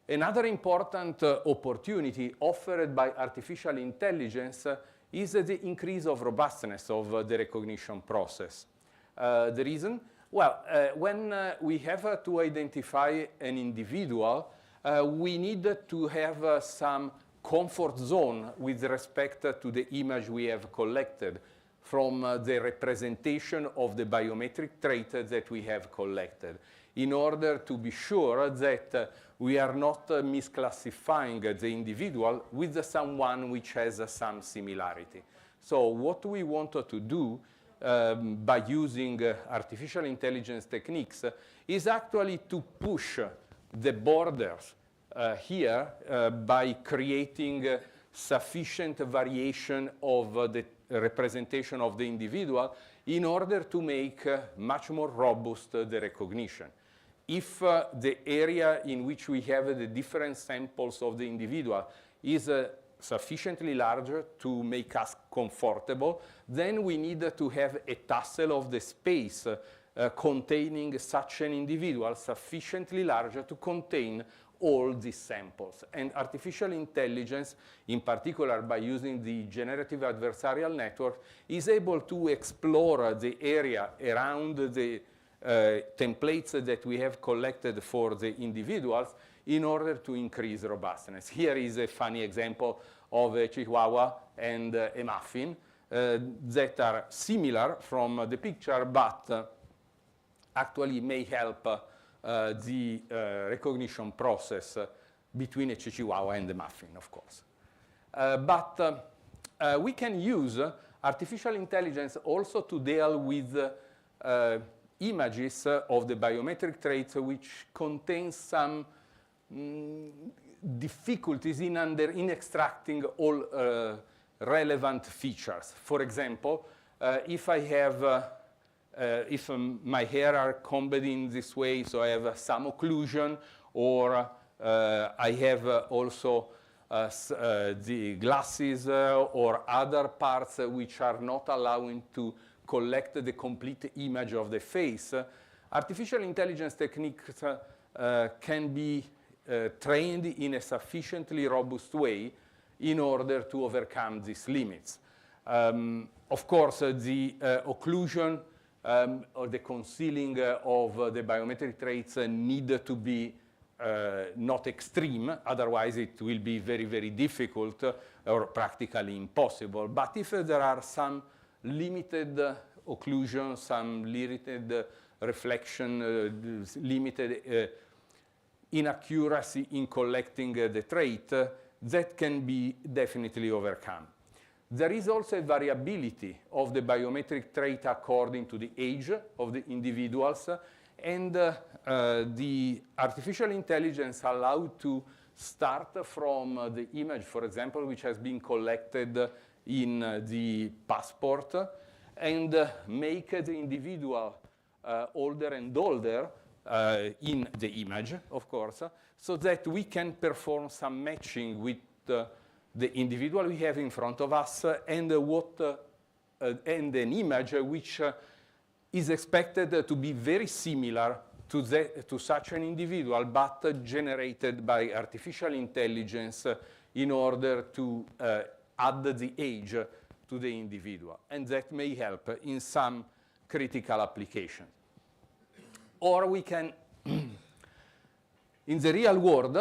Another important opportunity offered by artificial intelligence is the increase of robustness of the recognition process. The reason? Well, when we have to identify an individual, we need to have some comfort zone with respect to the image we have collected from the representation of the biometric trait that we have collected, in order to be sure that we are not misclassifying the individual with someone which has some similarity. So what we wanted to do by using artificial intelligence techniques is actually to push the borders here by creating sufficient variation of the representation of the individual in order to make much more robust the recognition. If the area in which we have the different samples of the individual is sufficiently larger to make us comfortable, then we need to have a tussle of the space containing such an individual sufficiently larger to contain all these samples. And artificial intelligence, in particular by using the generative adversarial network, is able to explore the area around the templates that we have collected for the individuals in order to increase robustness. Here is a funny example of a Chihuahua and a muffin that are similar from the picture, but actually may help the recognition process between a Chihuahua and a muffin, of course. But we can use artificial intelligence also to deal with images of the biometric traits which contain some difficulties in extracting all relevant features. For example, if I have if my hair are combed in this way, so I have some occlusion, or I have also the glasses or other parts which are not allowing to collect the complete image of the face, artificial intelligence techniques can be trained in a sufficiently robust way in order to overcome these limits. Of course, the occlusion or the concealing of the biometric traits need to be not extreme, otherwise it will be very, very difficult or practically impossible. But if there are some limited occlusion, some limited reflection, limited inaccuracy in collecting the trait, that can be definitely overcome. There is also a variability of the biometric trait according to the age of the individuals, and the artificial intelligence allowed to start from the image, for example, which has been collected in the passport, and make the individual older and older in the image, of course, so that we can perform some matching with the individual we have in front of us and and an image which is expected to be very similar to such an individual, but generated by artificial intelligence in order to add the age to the individual. And that may help in some critical applications. Or we can, in the real world,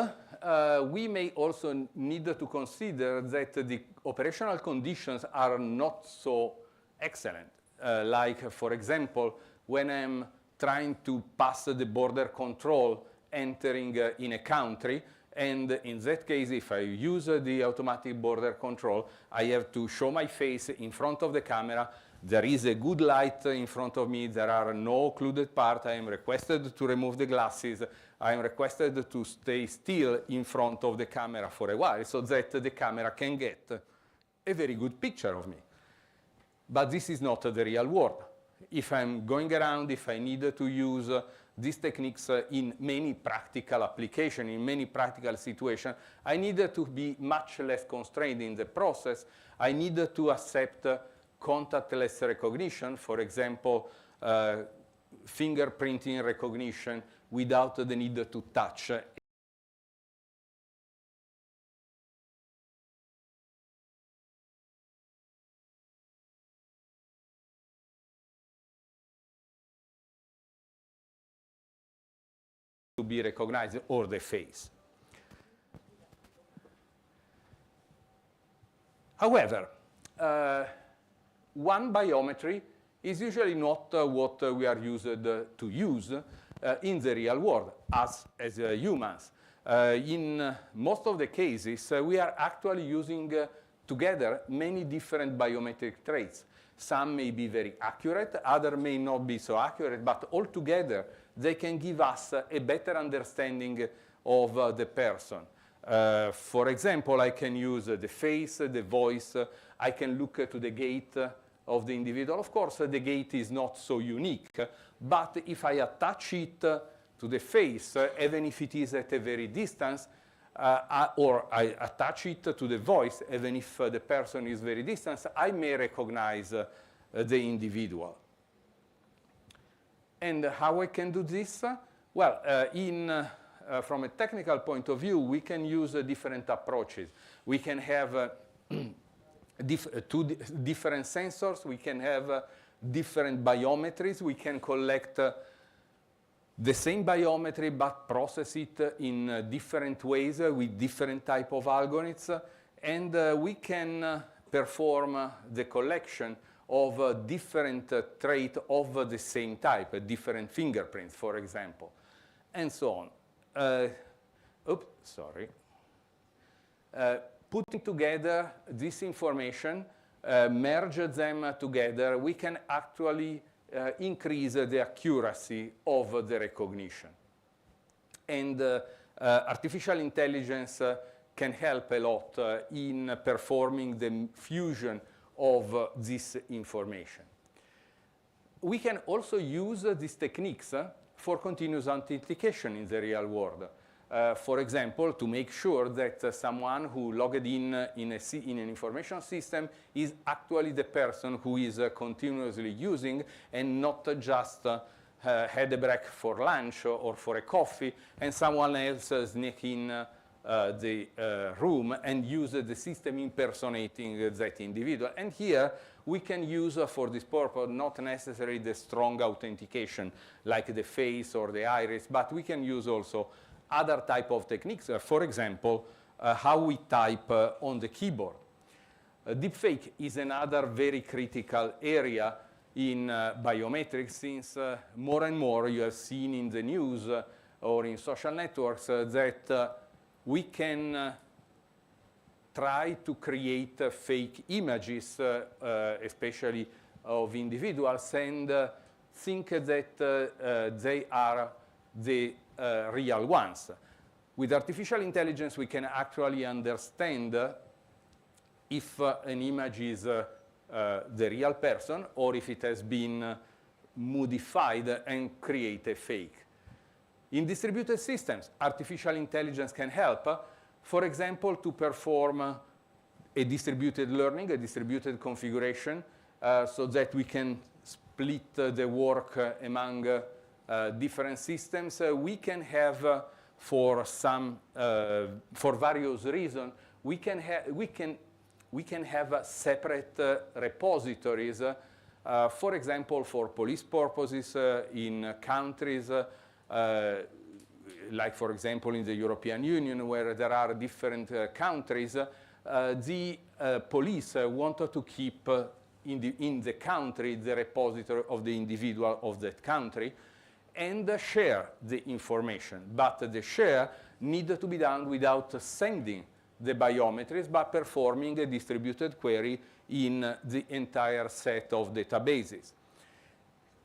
we may also need to consider that the operational conditions are not so excellent. Like, for example, when I'm trying to pass the border control entering in a country. And in that case, if I use the automatic border control, I have to show my face in front of the camera. There is a good light in front of me. There are no occluded parts. I am requested to remove the glasses. I am requested to stay still in front of the camera for a while so that the camera can get a very good picture of me. But this is not the real world. If I'm going around, if I need to use these techniques in many practical applications, in many practical situations, I need to be much less constrained in the process. I need to accept contactless recognition, for example, fingerprinting recognition without the need to touch. To be recognized, or the face. However, one biometry is usually not what we are used to use in the real world as humans. In most of the cases, we are actually using together many different biometric traits. Some may be very accurate, others may not be so accurate, but altogether they can give us a better understanding of the person. For example, I can use the face, the voice. I can look to the gait of the individual. Of course, the gait is not so unique, but if I attach it to the face, even if it is at a very distance, or I attach it to the voice, even if the person is very distant, I may recognize the individual. And how I can do this? Well, from a technical point of view, we can use different approaches. We can have two different sensors. We can have different biometries. We can collect the same biometry, but process it in different ways with different type of algorithms. And we can perform the collection of different traits of the same type, different fingerprints, for example, and so on. Putting together this information, merge them together, we can actually increase the accuracy of the recognition. And artificial intelligence can help a lot in performing the fusion of this information. We can also use these techniques for continuous authentication in the real world. For example, to make sure that someone who logged in an information system is actually the person who is continuously using and not just had a break for lunch or for a coffee and someone else sneak in the room and use the system impersonating that individual. And here we can use for this purpose not necessarily the strong authentication like the face or the iris, but we can use also other type of techniques. For example, how we type on the keyboard. Deepfake is another very critical area in biometrics, since more and more you have seen in the news or in social networks that we can try to create fake images, especially of individuals, and think that they are the real ones. With artificial intelligence, we can actually understand if an image is the real person or if it has been modified and create a fake. In distributed systems, artificial intelligence can help, for example, to perform a distributed learning, a distributed configuration, so that we can split the work among different systems. We can have, for various reasons, we can have separate repositories. For example, for police purposes in countries like, for example, in the European Union, where there are different countries, the police want to keep in the country, the repository of the individual of that country, and share the information. But the share needs to be done without sending the biometries, but performing a distributed query in the entire set of databases.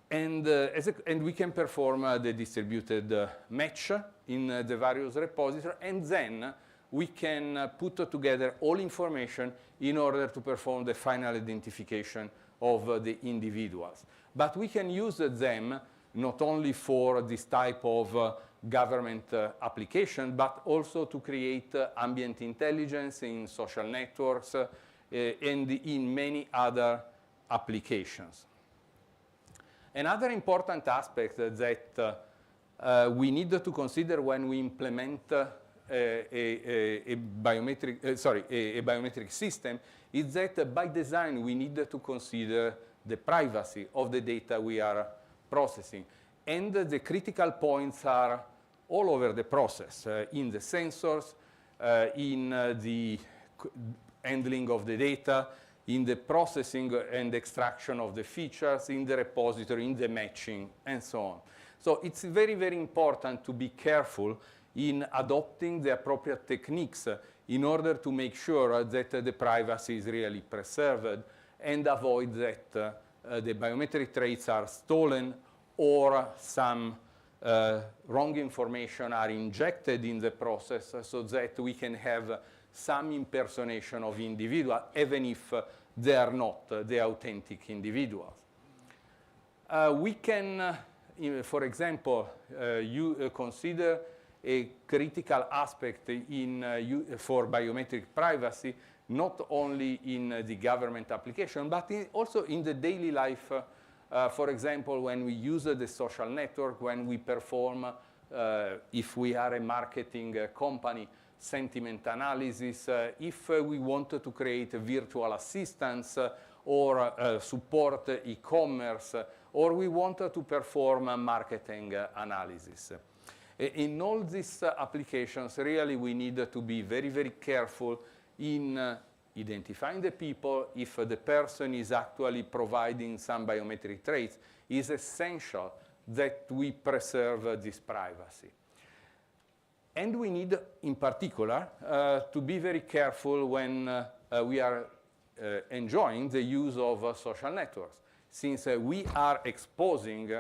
And, and we can perform the distributed match in the various repositories, and then we can put together all information in order to perform the final identification of the individuals. But we can use them not only for this type of government application, but also to create ambient intelligence in social networks and in many other applications. Another important aspect that we need to consider when we implement a biometric system is that by design we need to consider the privacy of the data we are processing. And the critical points are all over the process, in the sensors, in the handling of the data, in the processing and extraction of the features, in the repository, in the matching, and so on. So it's very, very important to be careful in adopting the appropriate techniques in order to make sure that the privacy is really preserved and avoid that the biometric traits are stolen or some wrong information are injected in the process so that we can have some impersonation of individuals, even if they are not the authentic individuals. We can, for example, consider a critical aspect for biometric privacy, not only in the government application, but also in the daily life. For example, when we use the social network, when we perform, if we are a marketing company, sentiment analysis, if we want to create a virtual assistants or support e-commerce, or we want to perform marketing analysis. In all these applications, really we need to be very, very careful in identifying the people. If the person is actually providing some biometric traits, it's essential that we preserve this privacy. And we need, in particular, to be very careful when we are enjoying the use of social networks, since we are exposing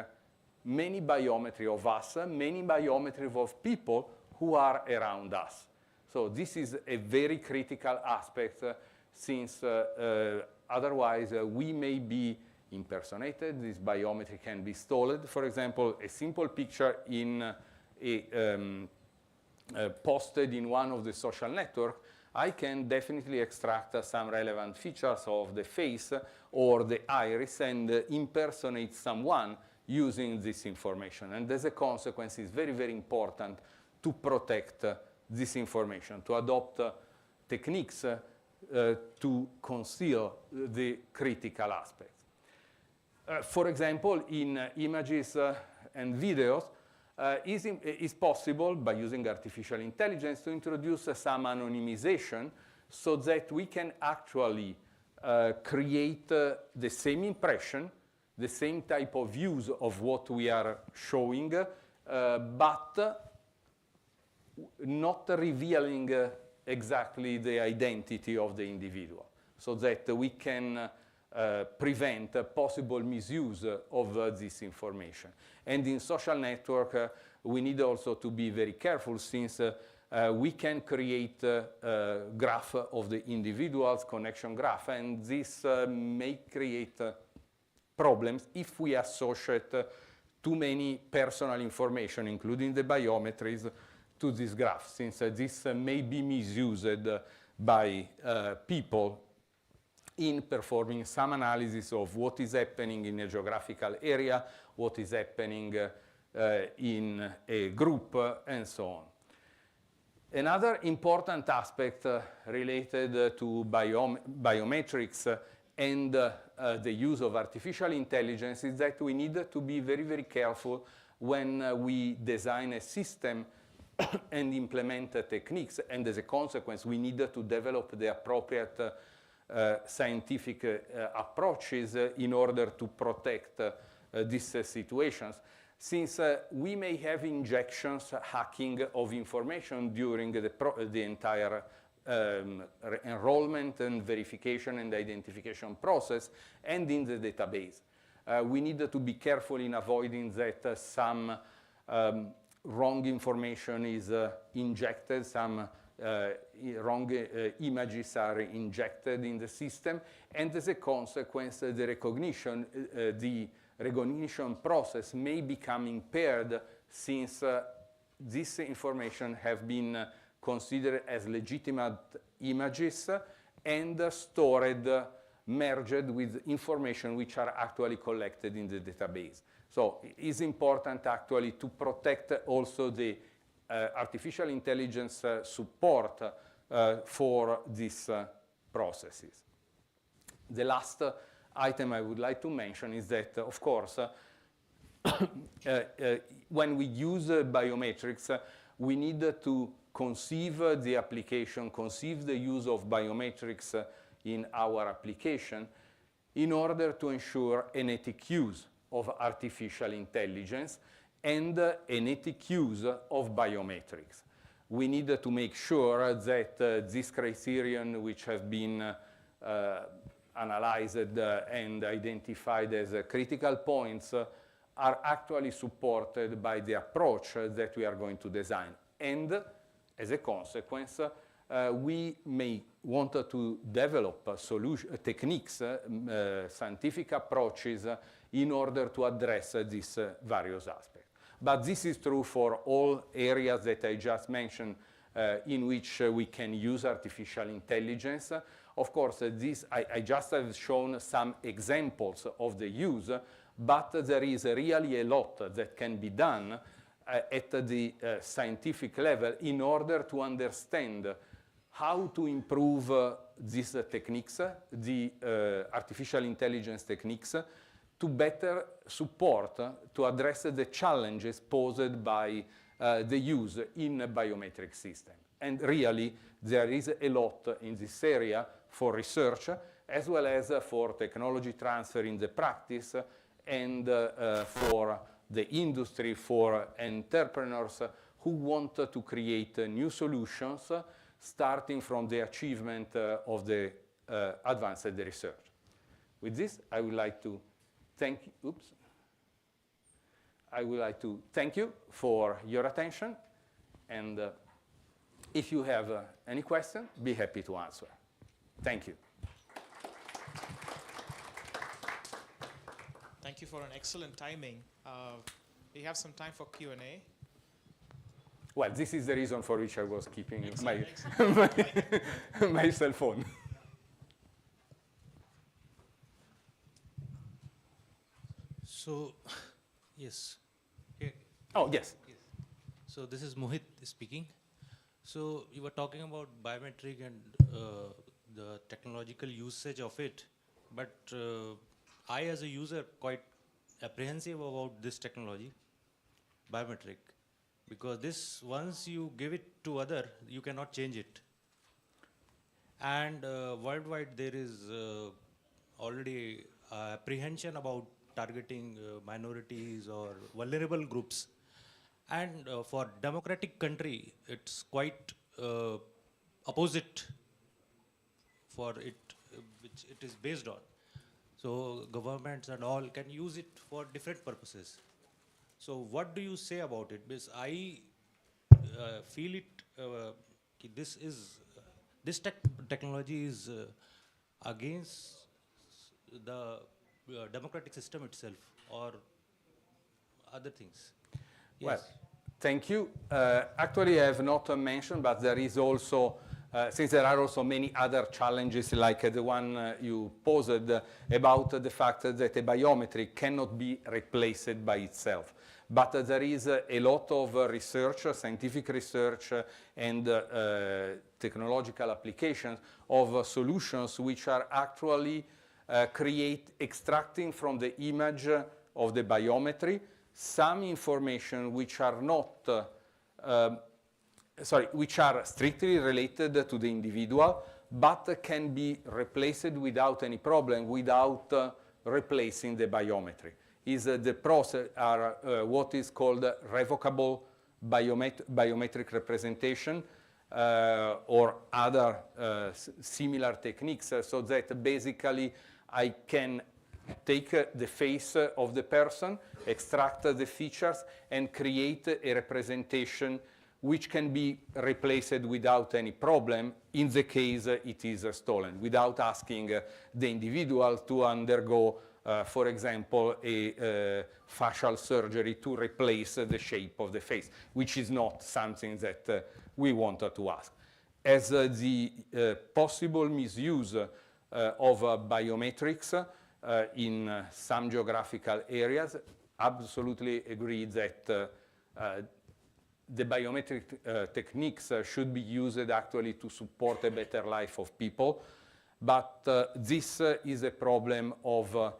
many biometry of us, many biometry of people who are around us. So this is a very critical aspect, since otherwise we may be impersonated. This biometry can be stolen. For example, a simple picture in posted in one of the social networks, I can definitely extract some relevant features of the face or the iris and impersonate someone using this information. And as a consequence, it's very, very important to protect this information, to adopt techniques to conceal the critical aspects. For example, in images and videos, is possible, by using artificial intelligence, to introduce some anonymization so that we can actually create the same impression, the same type of views of what we are showing, but not revealing exactly the identity of the individual, so that we can prevent possible misuse of this information. And in social network, we need also to be very careful, since we can create a graph of the individual's connection graph, and this may create problems if we associate too many personal information, including the biometries, to this graph, since this may be misused by people in performing some analysis of what is happening in a geographical area, what is happening in a group, and so on. Another important aspect related to biometrics and the use of artificial intelligence is that we need to be very, very careful when we design a system and implement techniques, and as a consequence, we need to develop the appropriate scientific approaches in order to protect these situations. Since we may have injections, hacking of information during the entire enrollment and verification and identification process and in the database. We need to be careful in avoiding that some wrong information is injected, some wrong images are injected in the system, and as a consequence, the recognition process may become impaired since this information have been considered as legitimate images and stored, merged with information which are actually collected in the database. So it is important actually to protect also the artificial intelligence support for these processes. The last item I would like to mention is that, of course, when we use biometrics, we need to conceive the application, conceive the use of biometrics in our application in order to ensure an ethic use of artificial intelligence and an ethic use of biometrics. We need to make sure that these criterion which have been analyzed and identified as critical points are actually supported by the approach that we are going to design. And as a consequence, we may want to develop techniques, scientific approaches in order to address these various aspects. But this is true for all areas that I just mentioned in which we can use artificial intelligence. Of course, I just have shown some examples of the use, but there is really a lot that can be done at the scientific level in order to understand how to improve these techniques, the artificial intelligence techniques, to better support, to address the challenges posed by the use in a biometric system. And really, there is a lot in this area for research, as well as for technology transfer in the practice, and for the industry, for entrepreneurs who want to create new solutions, starting from the achievement of the advanced research. With this, I would like to thank you for your attention, and if you have any question, be happy to answer. Thank you. Thank you for an excellent timing. We have some time for Q&A. Well, this is the reason for which I was keeping Excellent. my cell phone. So, yes. Oh, yes. So this is Mohit speaking. So you were talking about biometric and the technological usage of it, but I as a user quite apprehensive about this technology, biometric, because this, once you give it to other, you cannot change it. And worldwide there is already apprehension about targeting minorities or vulnerable groups. And for democratic country, it's quite opposite for it, which it is based on. So governments and all can use it for different purposes. So what do you say about it? Because I feel it, this technology is against the democratic system itself or other things. Yes. Well, thank you. Actually, I have not mentioned, but there is also, since there are also many other challenges like the one you posed about the fact that a biometric cannot be replaced by itself. But there is a lot of research, scientific research, and technological applications of solutions which are actually extracting from the image of the biometry some information which are not, which are strictly related to the individual, but can be replaced without any problem, without replacing the biometry. The process are what is called revocable biometric representation or other similar techniques, so that basically I can take the face of the person, extract the features, and create a representation which can be replaced without any problem in the case it is stolen, without asking the individual to undergo, for example, a facial surgery to replace the shape of the face, which is not something that we wanted to ask. As the possible misuse of biometrics in some geographical areas, absolutely agree that the biometric techniques should be used actually to support a better life of people, but this is a problem of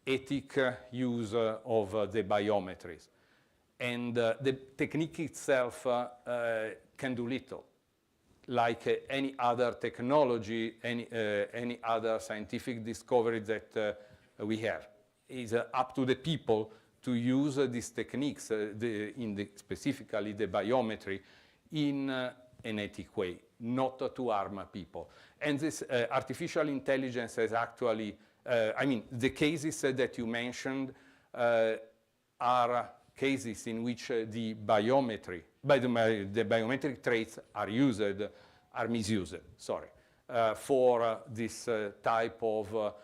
ethic use of the biometries. And the technique itself can do little. Like any other technology, any other scientific discovery that we have. It's up to the people to use these techniques, specifically the biometry, in an ethic way, not to harm people. And this artificial intelligence has actually, I mean, the cases that you mentioned are cases in which the biometry, the biometric traits are misused, sorry, for this type of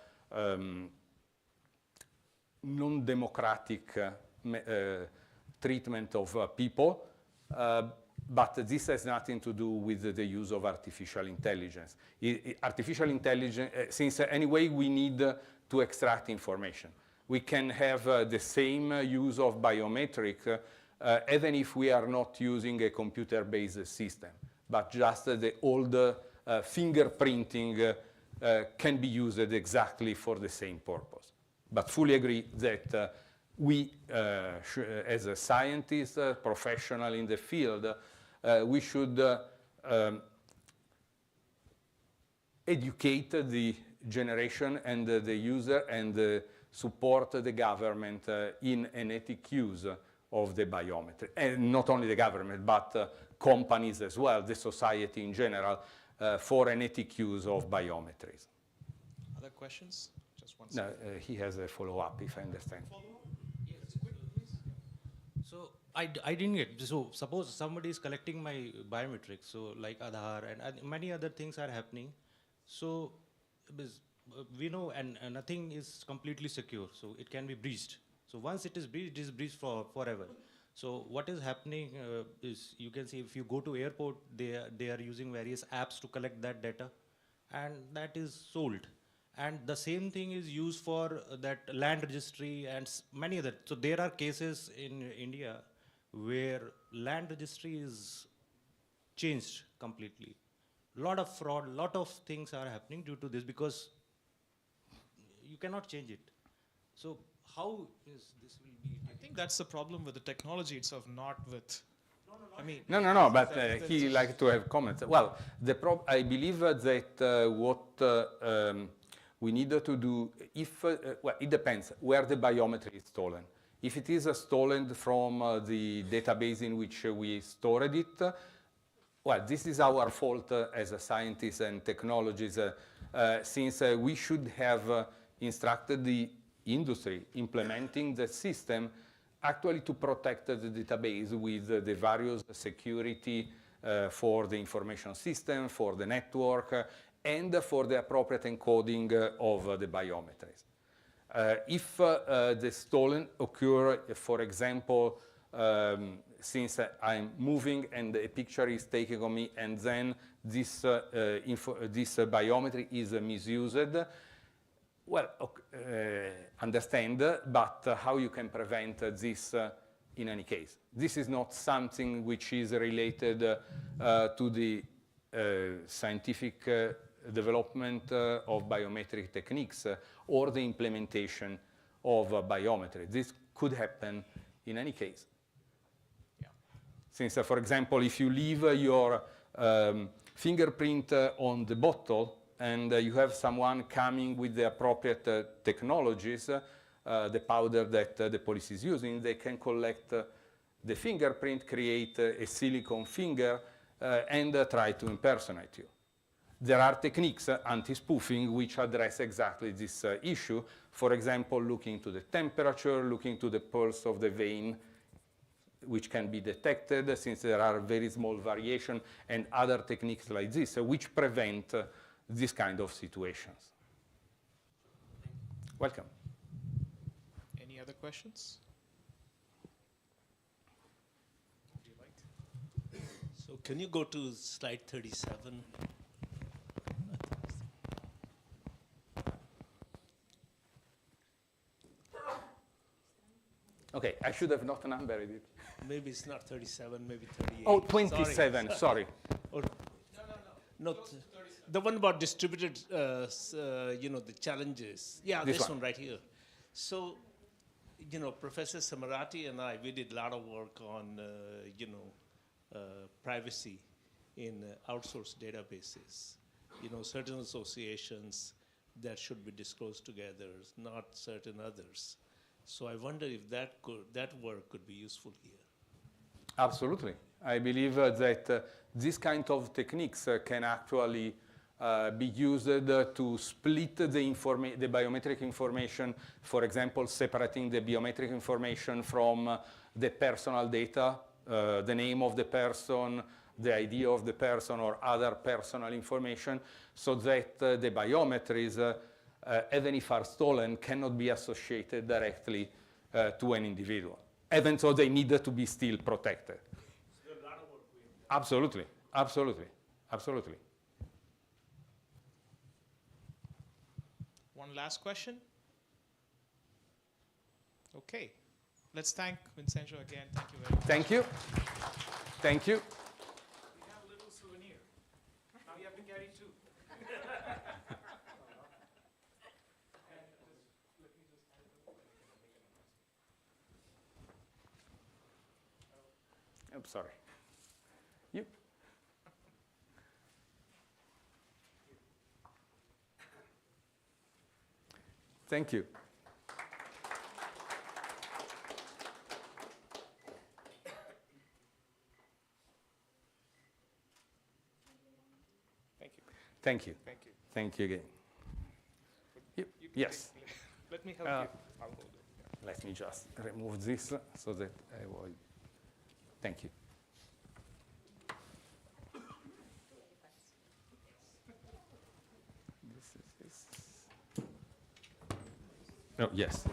non-democratic treatment of people, but this has nothing to do with the use of artificial intelligence. Artificial intelligence, since anyway we need to extract information. We can have the same use of biometric even if we are not using a computer-based system, but just the old fingerprinting can be used exactly for the same purpose. But fully agree that we, as a scientist, professional in the field, we should educate the generation and the user and support the government in an ethic use of the biometry. And not only the government, but companies as well, the society in general, for an ethic use of biometries. Other questions? Just one No, second. he has a follow-up, if I understand. Yes, quick, please. So I didn't get, so suppose somebody is collecting my biometrics, so like Aadhaar and many other things are happening. So we know and nothing is completely secure, so it can be breached. So once it is breached for forever. So what is happening is, you can see if you go to airport, they are using various apps to collect that data, and that is sold. And the same thing is used for that land registry and many other. So there are cases in India where land registry is changed completely. Lot of fraud, lot of things are happening due to this because you cannot change it. So how is this will be? I think that's the problem with the technology itself, not with. I mean, No, but he likes to have comments. Well, I believe that what we need to do, well, it depends where the biometry is stolen. If it is stolen from the database in which we stored it, well, this is our fault as scientists and technologists, since we should have instructed the industry implementing the system actually to protect the database with the various security for the information system, for the network, and for the appropriate encoding of the biometries. If the stolen occur, for example, since I'm moving and a picture is taken of me, and then this biometry is misused, well, understand, but how you can prevent this in any case? This is not something which is related to the scientific development of biometric techniques or the implementation of biometry. This could happen in any case. Yeah. Since, for example, if you leave your fingerprint on the bottle, and you have someone coming with the appropriate technologies, the powder that the police is using, they can collect the fingerprint, create a silicone finger, and try to impersonate you. There are techniques, anti-spoofing, which address exactly this issue. For example, looking to the temperature, looking to the pulse of the vein, which can be detected since there are very small variation, and other techniques like this, which prevent this kind of situations. Welcome. Any other questions? So can you go to slide 37? Okay, I should have not numbered it. Maybe it's not 37, maybe 38. Oh, 27, sorry. Or, no, the one about distributed, you know, the challenges. Yeah, this one right here. So, you know, Professor Samarati and I, we did a lot of work on, you know, privacy in outsourced databases. You know, certain associations that should be disclosed together, not certain others. So I wonder if that work could be useful here. Absolutely. I believe that this kind of techniques can actually be used to split the biometric information, for example, separating the biometric information from the personal data, the name of the person, the ID of the person, or other personal information, so that the biometries, even if are stolen, cannot be associated directly to an individual, even though they need to be still protected. So there's a lot of work we have. Absolutely, absolutely, absolutely. One last question? Okay. Let's thank Vincenzo again. Thank you very much. Thank you. Thank you. We have a little souvenir. Now you have to carry two. I'm sorry. You? Thank you. Thank you. Thank you. Thank you. Thank you again. You can Yes. Let me help you. I'll hold it. Yeah. Let me just remove this so that I avoid. Thank you. This is this. Oh, yes.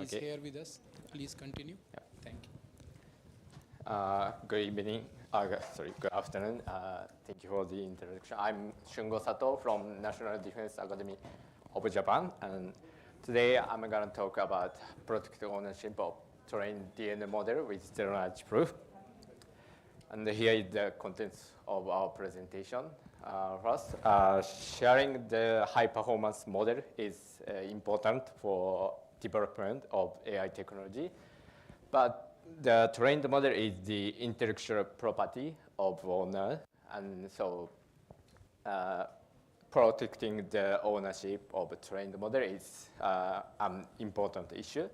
is Okay. here with us. Please continue. Yeah. Thank you. Good evening, good afternoon. Thank you for the introduction. I'm Shungo Sato from National Defense Academy of Japan, and today I'm going to talk about protected ownership of trained DNA model with zero knowledge proof. And here is the contents of our presentation. First, sharing the high performance model is important for development of AI technology, but the trained model is the intellectual property of owner, and so protecting the ownership of a trained model is an important issue.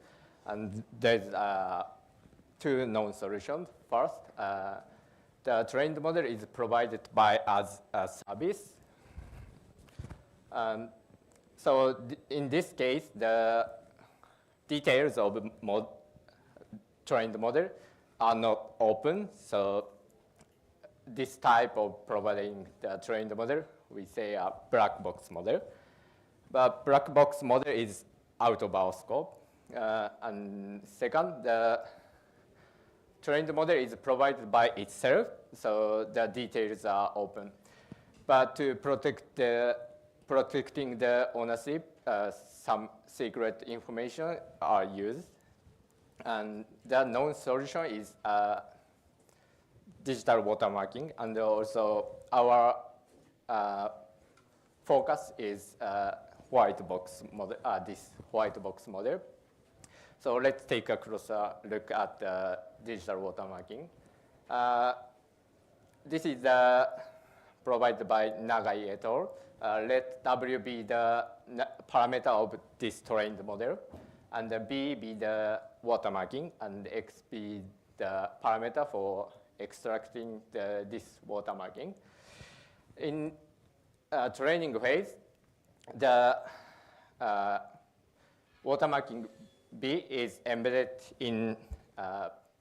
And there's two known solutions. First, the trained model is provided by as a service. So in this case, the details of trained model are not open. So this type of providing the trained model, we say a black box model. But black box model is out of our scope. And second, the trained model is provided by itself, so the details are open. But to protecting the ownership, some secret information are used. And the known solution is digital watermarking, and also our focus is white box model, this white box model. So let's take a closer look at digital watermarking. This is provided by Nagai et al. Let W be the parameter of this trained model, and B be the watermarking, and X be the parameter for extracting this watermarking. In training phase, the watermarking B is embedded in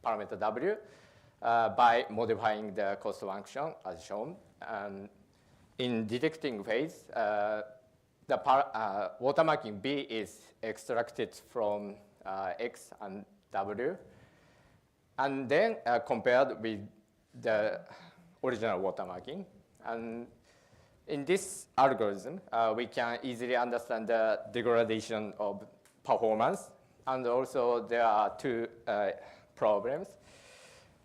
parameter W by modifying the cost function as shown. And in detecting phase, the watermarking B is extracted from X and W, and then compared with the original watermarking. And in this algorithm, we can easily understand the degradation of performance. And also, there are two problems.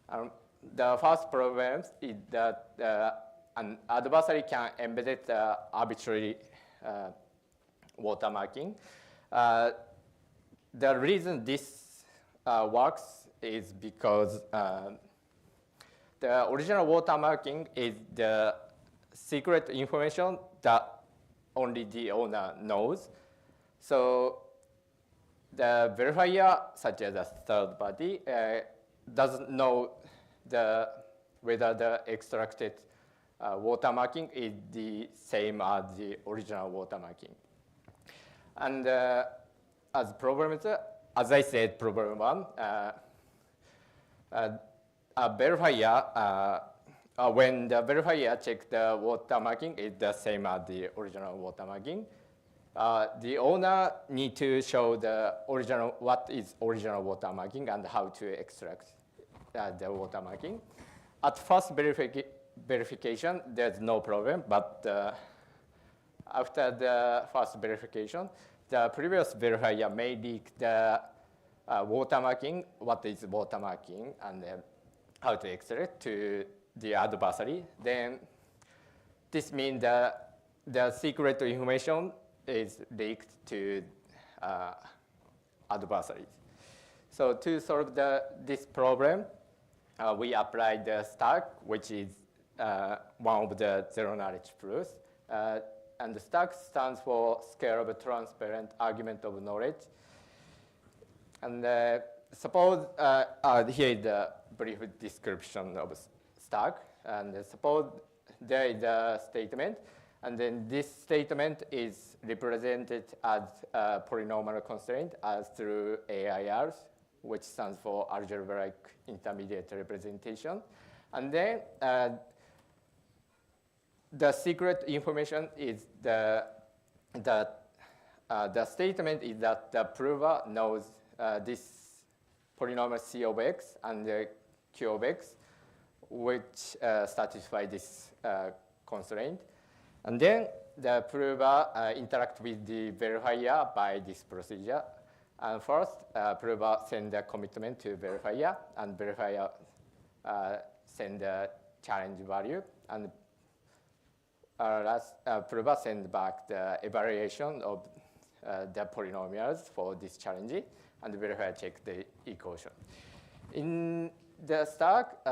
The first problem is that an adversary can embed arbitrary watermarking. The reason this works is because the original watermarking is the secret information that only the owner knows. So the verifier, such as a third party, doesn't know whether the extracted watermarking is the same as the original watermarking. And as problem, as I said, problem one, a verifier, when the verifier checks the watermarking is the same as the original watermarking, the owner need to show the original, what is original watermarking and how to extract the watermarking. At first verification, there's no problem, but after the first verification, the previous verifier may leak the watermarking, what is watermarking, and then how to extract to the adversary. Then this means that the secret information is leaked to adversaries. So to solve this problem, we applied the stack, which is one of the zero knowledge proofs. And the stack stands for scalable transparent argument of knowledge. And suppose here is the brief description of stack. And suppose there is a statement, and then this statement is represented as a polynomial constraint as through AIRs, which stands for algebraic intermediate representation. And then the secret information is the statement is that the prover knows this polynomial C of x and Q of x, which satisfy this constraint. And then the prover interact with the verifier by this procedure. And first, prover send a commitment to verifier, and verifier send a challenge value, and last, prover send back the evaluation of the polynomials for this challenge, and verifier check the equation. In the stack,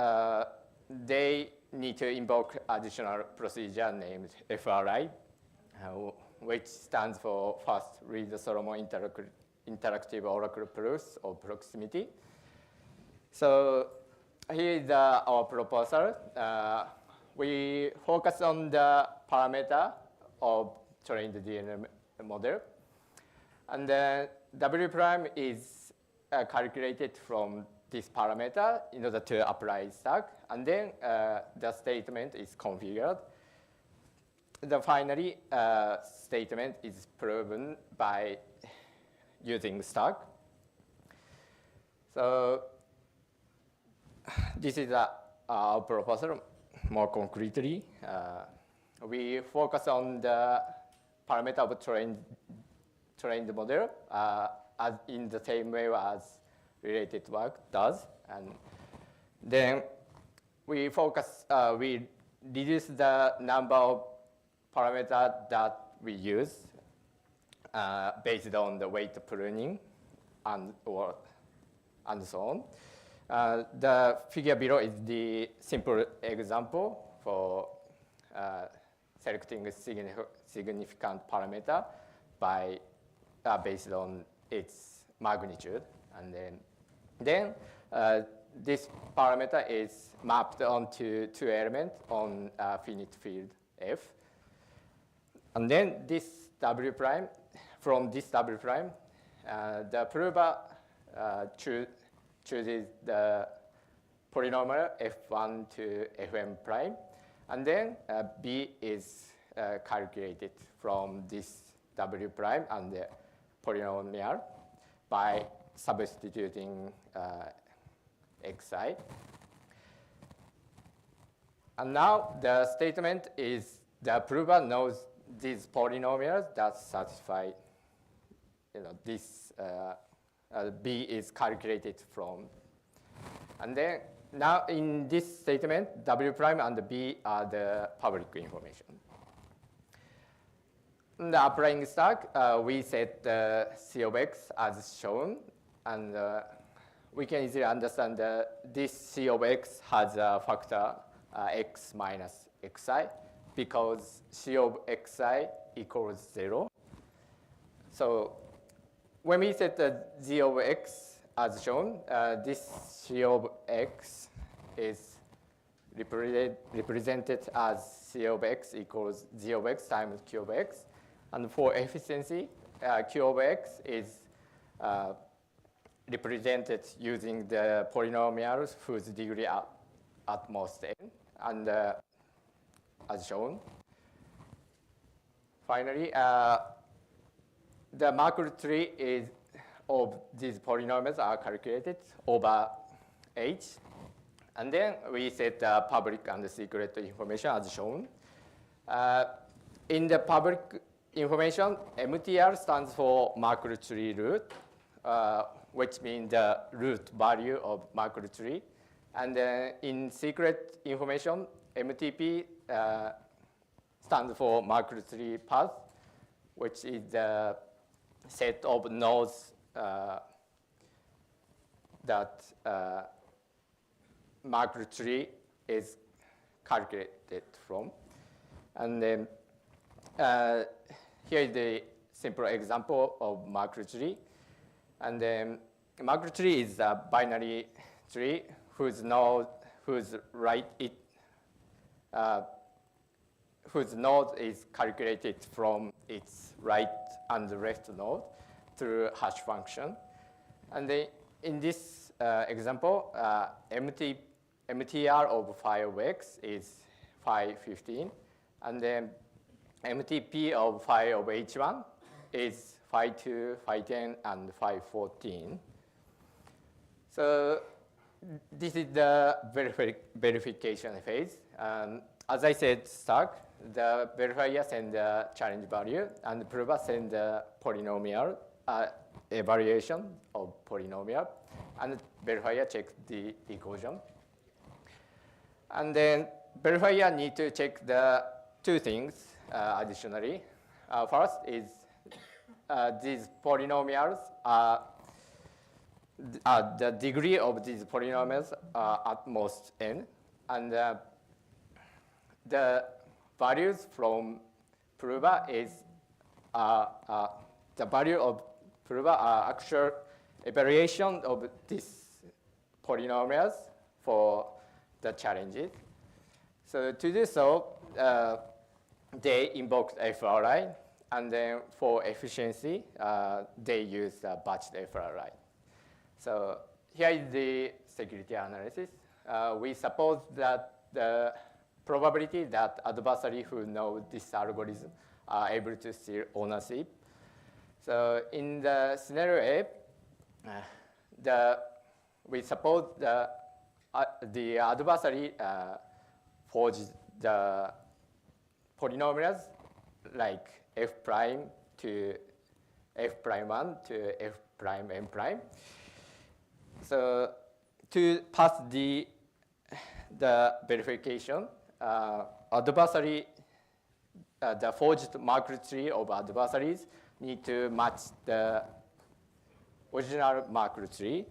they need to invoke additional procedure named FRI, which stands for First Reed-Solomon Interactive Oracle Proofs of Proximity. So here is our proposal. We focus on the parameter of trained DNA model. And then W prime is calculated from this parameter in order to apply stack. And then the statement is configured. The finally statement is proven by using stack. So this is our proposal more concretely. We focus on the parameter of trained model as in the same way as related work does. And then we focus, we reduce the number of parameters that we use based on the weight pruning and so on. The figure below is the simple example for selecting a significant parameter by based on its magnitude, and then this parameter is mapped onto two elements on a finite field F, and then this W prime. From this W prime, the prover chooses the polynomial f1 to fm prime, and then B is calculated from this W prime and the polynomial by substituting xi. And now the statement is the prover knows these polynomials that satisfy this B is calculated from. And then now in this statement, W prime and B are the public information. In the applying stack, we set the C of x as shown, and we can easily understand that this C of x has a factor x minus xi, because C of xi equals 0. So when we set the z of x as shown, this C of x is represented as C of x equals z of x times q of x. And for efficiency, q of x is represented using the polynomials whose degree at most n, and as shown. Finally, the Merkle tree of these polynomials are calculated over H. And then we set the public and the secret information as shown. In the public information, MTR stands for Merkle tree root, which means the root value of Merkle tree. And in secret information, MTP stands for Merkle tree path, which is the set of nodes that Merkle tree is calculated from. And then here is the simple example of Merkle tree. And then Merkle tree is a binary tree whose node is calculated from its right and left node through hash function. And then in this example, MTR of phi of x is phi 15, and then MTP of phi of h1 is phi 2, phi 10, and phi 14. So this is the verification phase. As I said, start, the verifier sends the challenge value, and the prover sends the polynomial evaluation of polynomial, and the verifier checks the equation. And then verifier need to check the two things additionally. First is these polynomials are the degree of these polynomials are at most n, and the values from prover is the value of prover are actual evaluation of these polynomials for the challenges. So to do so, they invoke FRI, and then for efficiency, they use batched FRI. So here is the security analysis. We suppose that the probability that adversary who know this algorithm are able to steal ownership. So in the scenario A, we suppose the adversary forges the polynomials like f prime to f prime 1 to f prime n prime. So to pass the verification, adversary, the forged mark tree of adversaries need to match the original mark tree.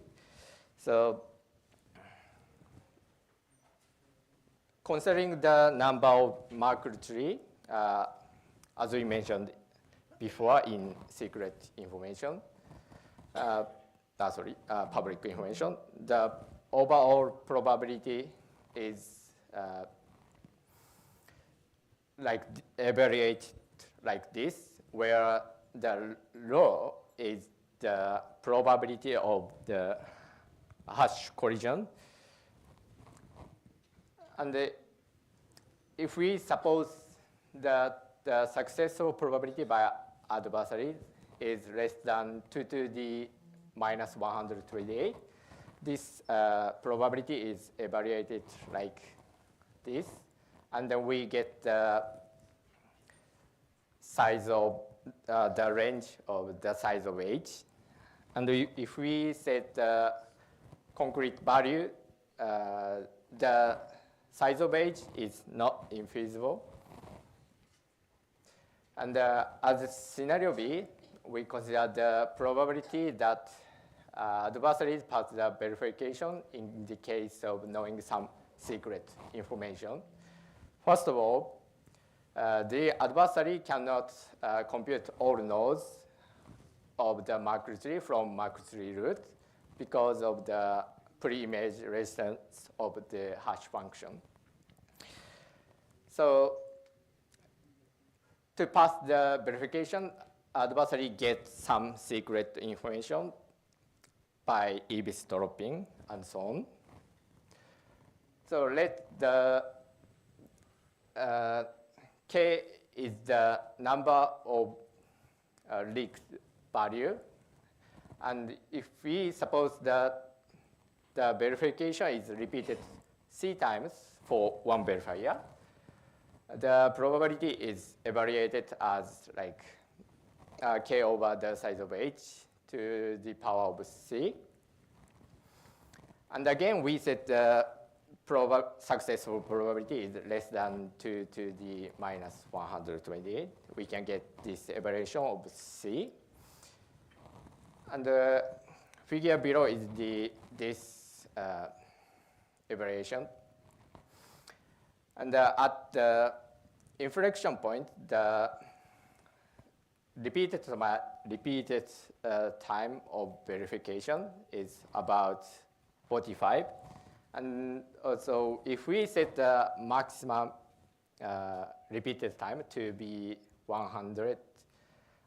So considering the number of mark tree, as we mentioned before in secret information, public information, the overall probability is like evaluated like this, where the rho is the probability of the hash collision. And if we suppose that the successful probability by adversary is less than 2 to the minus 128, this probability is evaluated like this, and then we get the size of the range of the size of H. And if we set the concrete value, the size of H is not infeasible. And as scenario B, we consider the probability that adversaries pass the verification in the case of knowing some secret information. First of all, the adversary cannot compute all nodes of the mark tree from mark tree root because of the pre-image resistance of the hash function. So to pass the verification, adversary gets some secret information by eavesdropping and so on. So let the K is the number of leaked value. And if we suppose that the verification is repeated C times for one verifier, the probability is evaluated as like K over the size of H to the power of C. And again, we set the successful probability is less than 2 to the minus 128. We can get this evaluation of C. And the figure below is this evaluation. And at the inflection point, the repeated time of verification is about 45. And also, if we set the maximum repeated time to be 100,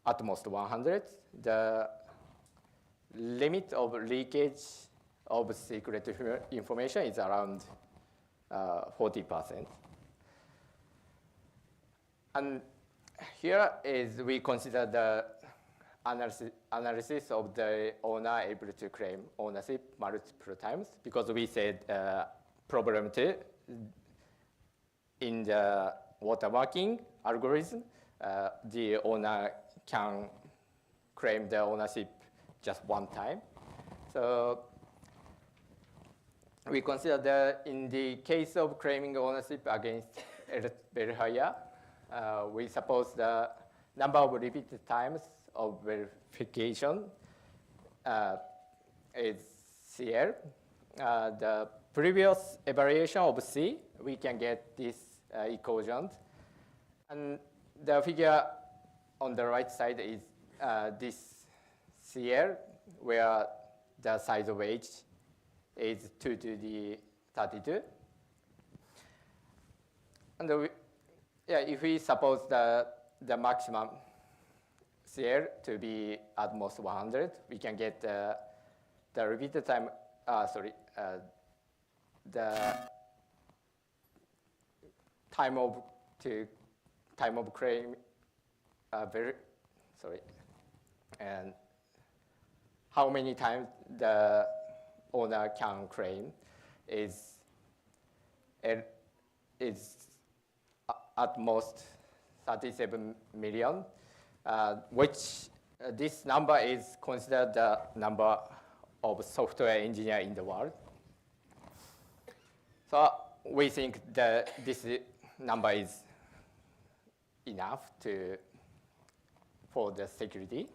at most 100, the limit of leakage of secret information is around 40%. And here is we consider the analysis of the owner able to claim ownership multiple times, because we said problem 2 in the watermarking algorithm, the owner can claim the ownership just one time. So we consider that in the case of claiming ownership against verifier, we suppose the number of repeated times of verification is CL. The previous evaluation of C, we can get this equation. And the figure on the right side is this CL, where the size of H is 2 to the 32. And if we suppose the maximum CL to be at most 100, we can get the repeated time, the time of claim, and how many times the owner can claim is at most 37 million, which this number is considered the number of software engineers in the world. So we think that this number is enough for the security.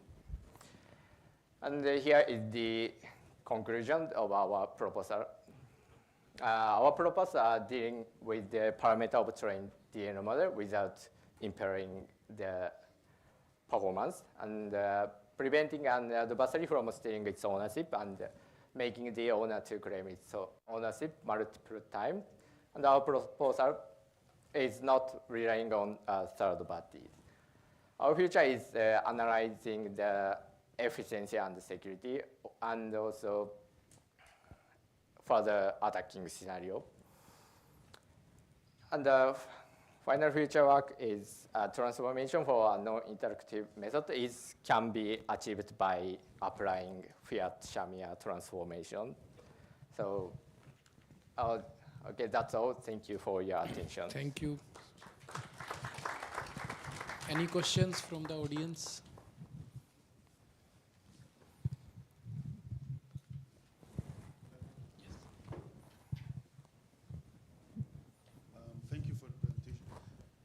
And here is the conclusion of our proposal. Our proposal are dealing with the parameter of trained DNA model without impairing the performance, and preventing an adversary from stealing its ownership and making the owner to claim its ownership multiple times. And our proposal is not relying on third parties. Our future is analyzing the efficiency and the security, and also further attacking scenario. And the final future work is transformation for a non-interactive method can be achieved by applying Fiat-Shamir transformation. So, okay, that's all. Thank you for your attention. Thank you. Any questions from the audience? Thank you for the presentation.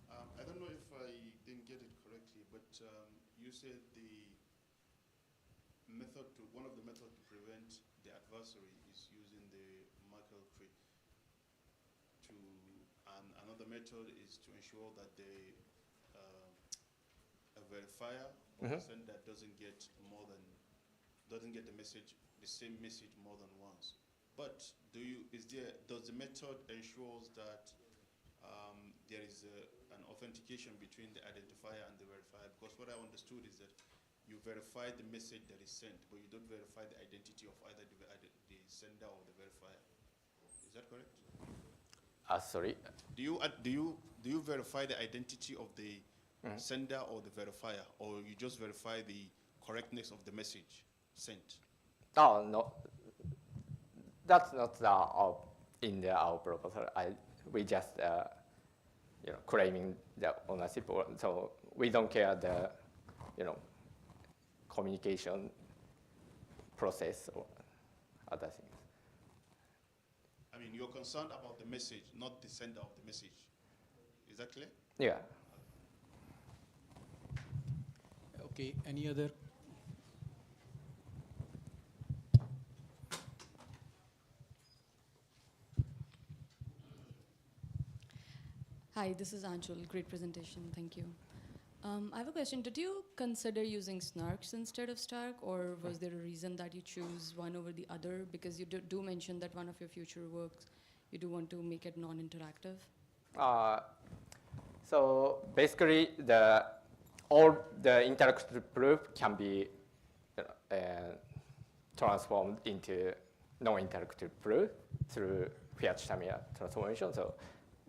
I don't know if I didn't get it correctly, but you said one of the methods to prevent the adversary is using the Merkle tree. And another method is to ensure that a verifier or a sender doesn't get the same message more than once. But does the method ensure that there is an authentication between the identifier and the verifier? Because what I understood is that you verify the message that is sent, but you don't verify the identity of either the sender or the verifier. Is that correct? Sorry. Do you verify the identity of the sender or the verifier, or you just verify the correctness of the message sent? Oh, no. That's not in our proposal. We just claiming the ownership, so we don't care the communication process or other things. I mean, you're concerned about the message, not the sender of the message. Is that clear? Yeah. Okay, any other? Hi, this is Anjul. Great presentation, thank you. I have a question. Did you consider using snarks instead of Stark, or was there a reason that you choose one over the other? Because you do mention that one of your future works, you do want to make it non-interactive. So basically, all the interactive proof can be transformed into non-interactive proof through Fiat-Shamir transformation. So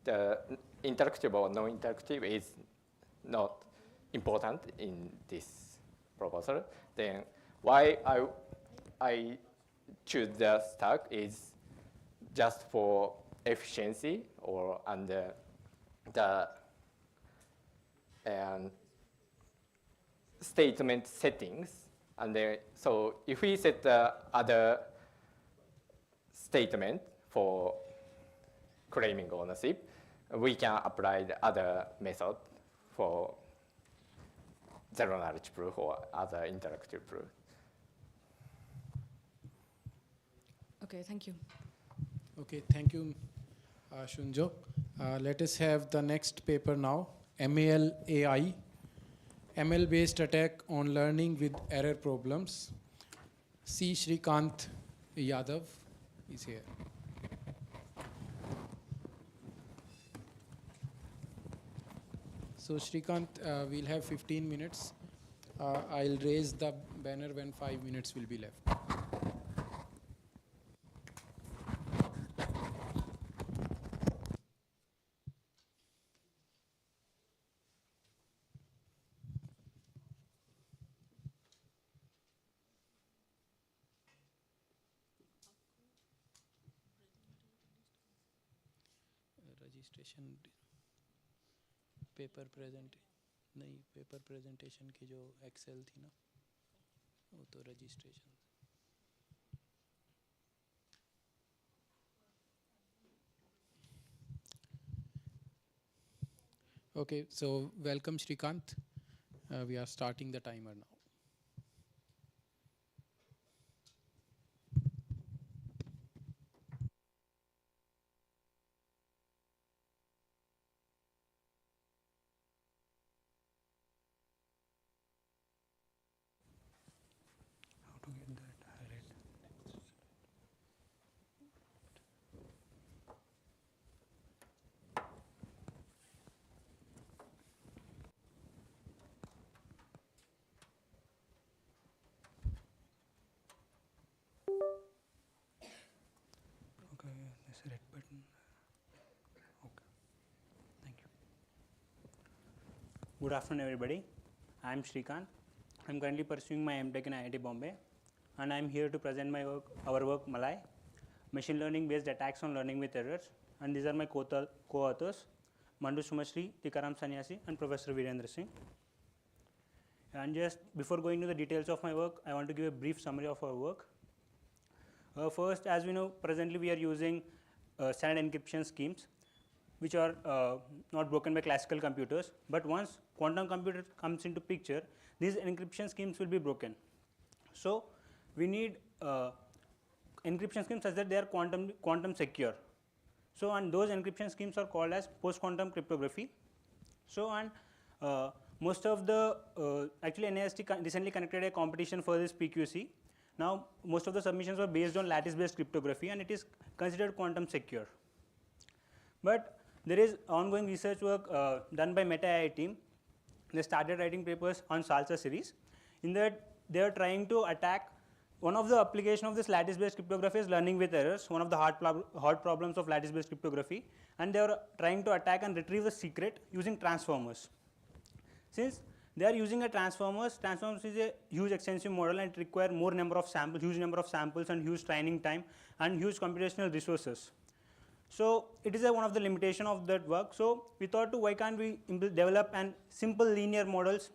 the interactive or non-interactive is not important in this proposal. Then why I choose the stack is just for efficiency or under the statement settings. And then, so if we set the other statement for claiming ownership, we can apply the other method for zero knowledge proof or other interactive proof. Okay, thank you. Okay, thank you, Shunjo. Let us have the next paper now, ML AI, ML-based attack on learning with error problems. C. Shrikant Yadav is here. So Shrikant, we'll have 15 minutes. I'll raise the banner when 5 minutes will be left. Registration paper presentation की जो Excel थी ना वो तो registration Okay, so welcome Shrikant. We are starting the timer now. Red button. Okay. Thank you. Good afternoon, everybody. I am Shrikant. I am currently pursuing my MTech in IIT Bombay, and I am here to present my work, our work, Malai, machine learning-based attacks on learning with errors. And these are my co-authors, Mandu Sumashri, Tikaram Sanyasi, and Professor Virendra Singh. And just before going to the details of my work, I want to give a brief summary of our work. First, as we know, presently we are using standard encryption schemes, which are not broken by classical computers. But once quantum computer comes into picture, these encryption schemes will be broken. So we need encryption schemes such that they are quantum secure. So and those encryption schemes are called as post-quantum cryptography. So and most of the actually NIST recently conducted a competition for this PQC. Now, most of the submissions were based on lattice-based cryptography, and it is considered quantum secure. But there is ongoing research work done by Meta AI team. They started writing papers on SALSA series. In that, they are trying to attack one of the application of this lattice-based cryptography is learning with errors, one of the hard problems of lattice-based cryptography, and they are trying to attack and retrieve the secret using transformers. Since they are using a transformers is a huge extensive model and it requires huge number of samples and huge training time and huge computational resources. So it is one of the limitation of that work. So we thought, why can't we develop an simple linear models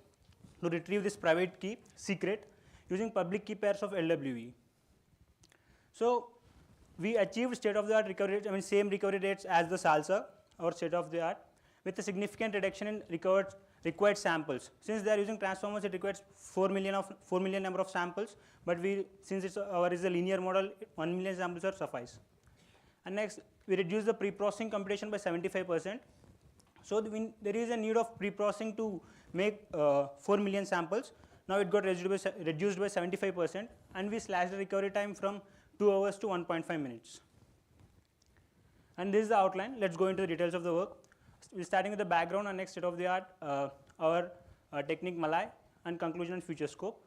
to retrieve this private key secret using public key pairs of LWE. So we achieved state-of-the-art recovery rates, same recovery rates as the SALSA or state-of-the-art with a significant reduction in required samples. Since they are using transformers, it requires 4 million number of samples, but since our is a linear model, 1 million samples are suffice. And next, we reduce the pre-processing computation by 75%. So there is a need of pre-processing to make 4 million samples. Now it got reduced by 75%, and we slashed the recovery time from 2 hours to 1.5 minutes. And this is the outline. Let's go into the details of the work. We're starting with the background and next state of the art, our technique Malai, and conclusion and future scope.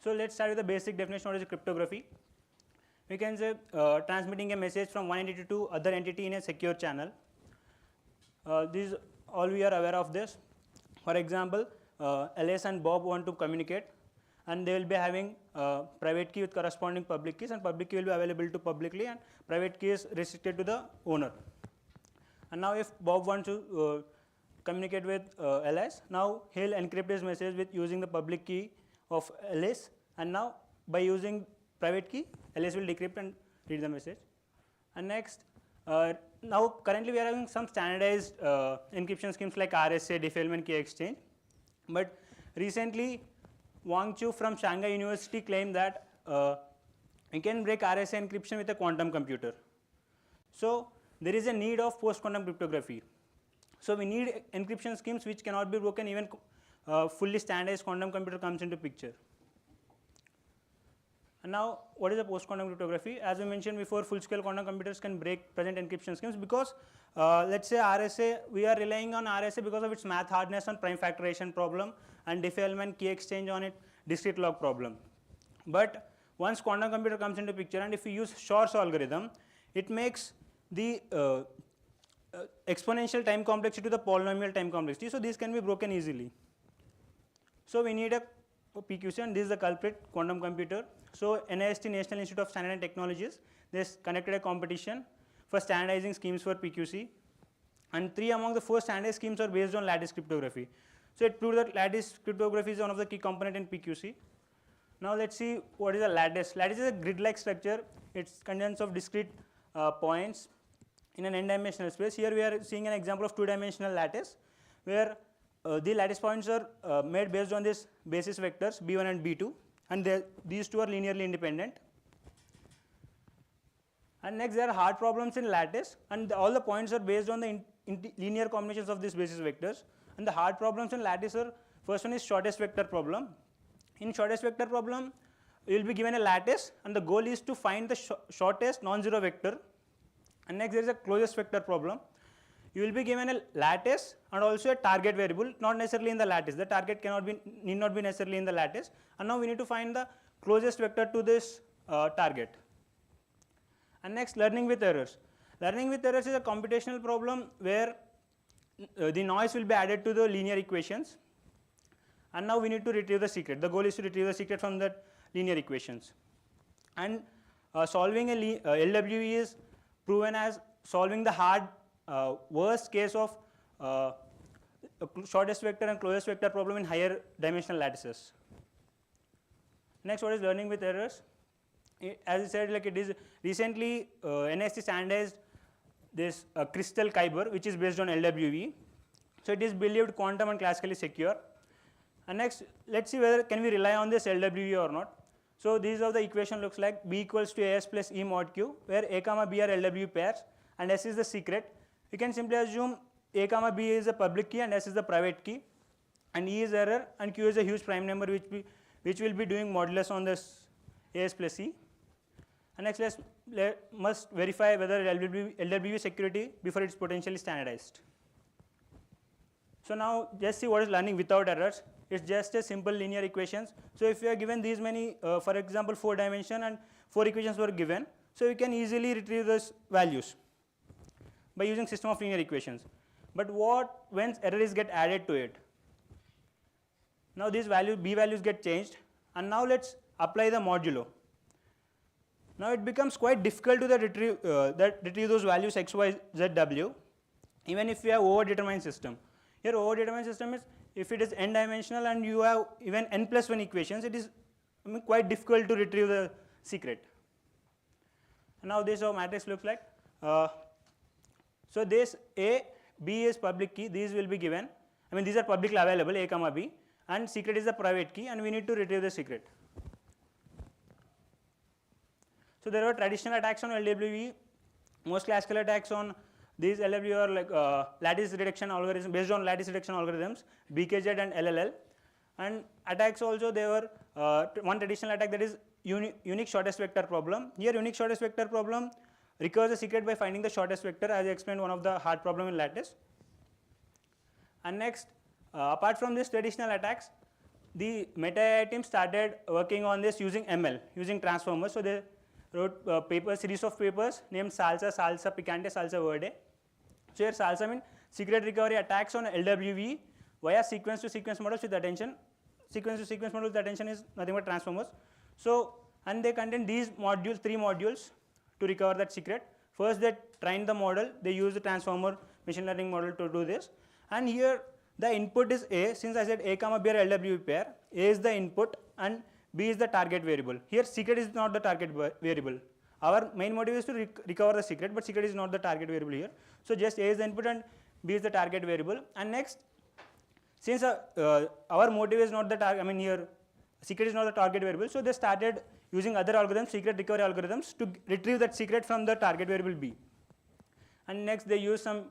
So let's start with the basic definition of what is cryptography. We can say transmitting a message from one entity to other entity in a secure channel. This is all we are aware of this. For example, Alice and Bob want to communicate, and they will be having private key with corresponding public keys, and public key will be available to publicly, and private key is restricted to the owner. And now if Bob wants to communicate with Alice, now he'll encrypt his message with using the public key of Alice, and now by using private key, Alice will decrypt and read the message. And next, now currently we are having some standardized encryption schemes like RSA, defilement key exchange, but recently Wang Chu from Shanghai University claimed that we can break RSA encryption with a quantum computer. So there is a need of post-quantum cryptography. So we need encryption schemes which cannot be broken, even fully standardized quantum computer comes into picture. And now, what is a post-quantum cryptography? As we mentioned before, full-scale quantum computers can break present encryption schemes because, let's say RSA, we are relying on RSA because of its math hardness on prime factorization problem and defilement key exchange on it discrete log problem. But once quantum computer comes into picture, and if we use Shor's algorithm, it makes the exponential time complexity to the polynomial time complexity. So these can be broken easily. So we need a PQC, and this is the culprit, quantum computer. So NIST, National Institute of Standards and Technologies, they conducted a competition for standardizing schemes for PQC, and 3 among the 4 standardized schemes are based on lattice cryptography. So it proved that lattice cryptography is one of the key components in PQC. Now let's see what is a lattice. Lattice is a grid-like structure. It consists of discrete points in an n-dimensional space. Here we are seeing an example of 2-dimensional lattice, where the lattice points are made based on these basis vectors b1 and b2, and these two are linearly independent. And next, there are hard problems in lattice, and all the points are based on the linear combinations of these basis vectors. And the hard problems in lattice are, first one is shortest vector problem. In shortest vector problem, you will be given a lattice, and the goal is to find the shortest non-zero vector. And next, there is a closest vector problem. You will be given a lattice and also a target variable, not necessarily in the lattice. The target need not be necessarily in the lattice. And now we need to find the closest vector to this target. And next, learning with errors. Learning with errors is a computational problem where the noise will be added to the linear equations. And now we need to retrieve the secret. The goal is to retrieve the secret from the linear equations. And solving a LWE is proven as solving the hard worst case of shortest vector and closest vector problem in higher dimensional lattices. Next, what is learning with errors? As I said, like it is recently NIST standardized this crystal Kyber, which is based on LWE. So it is believed quantum and classically secure. And next, let's see whether can we rely on this LWE or not. So these are the equation looks like B equals to AS plus E mod Q, where A comma B are LWE pairs and S is the secret. We can simply assume A comma B is a public key and S is the private key, and E is error and Q is a huge prime number which will be doing modulus on this AS plus E. And next, must verify whether LWE security before it's potentially standardized. So now just see what is learning without errors. It's just a simple linear equations. So if you are given these many, for example, 4 dimension and 4 equations were given, so you can easily retrieve those values by using system of linear equations. But what when errors get added to it? Now these B values get changed, and now let's apply the modulo. Now it becomes quite difficult to retrieve those values x, y, z, w, even if we have overdetermined system. Here overdetermined system is if it is n dimensional and you have even n plus 1 equations, it is quite difficult to retrieve the secret. And now this is how matrix looks like. So this A, B is public key, these will be given. These are publicly available, A comma B, and secret is the private key, and we need to retrieve the secret. So there are traditional attacks on LWE. Most classical attacks on these LWE are like lattice reduction algorithms, based on lattice reduction algorithms, BKZ and LLL. And attacks also, there were one traditional attack, that is unique shortest vector problem. Here unique shortest vector problem recovers the secret by finding the shortest vector, as I explained, one of the hard problem in lattice. And next, apart from these traditional attacks, the Meta team started working on this using ML, using transformers. So they wrote series of papers named Salsa, Picante, Salsa Verde. So here Salsa means secret recovery attacks on LWE via sequence to sequence models with attention. Sequence to sequence model with attention is nothing but transformers. So, and they contain these modules, 3 modules to recover that secret. First, they train the model, they use the transformer machine learning model to do this. And here the input is A. Since I said A comma B are LWE pair, A is the input and B is the target variable. Here secret is not the target variable. Our main motive is to recover the secret, but secret is not the target variable here. So just A is the input and B is the target variable. And next, since our motive is not the target, I mean here secret is not the target variable, so they started using other algorithms, secret recovery algorithms, to retrieve that secret from the target variable B. And next they use some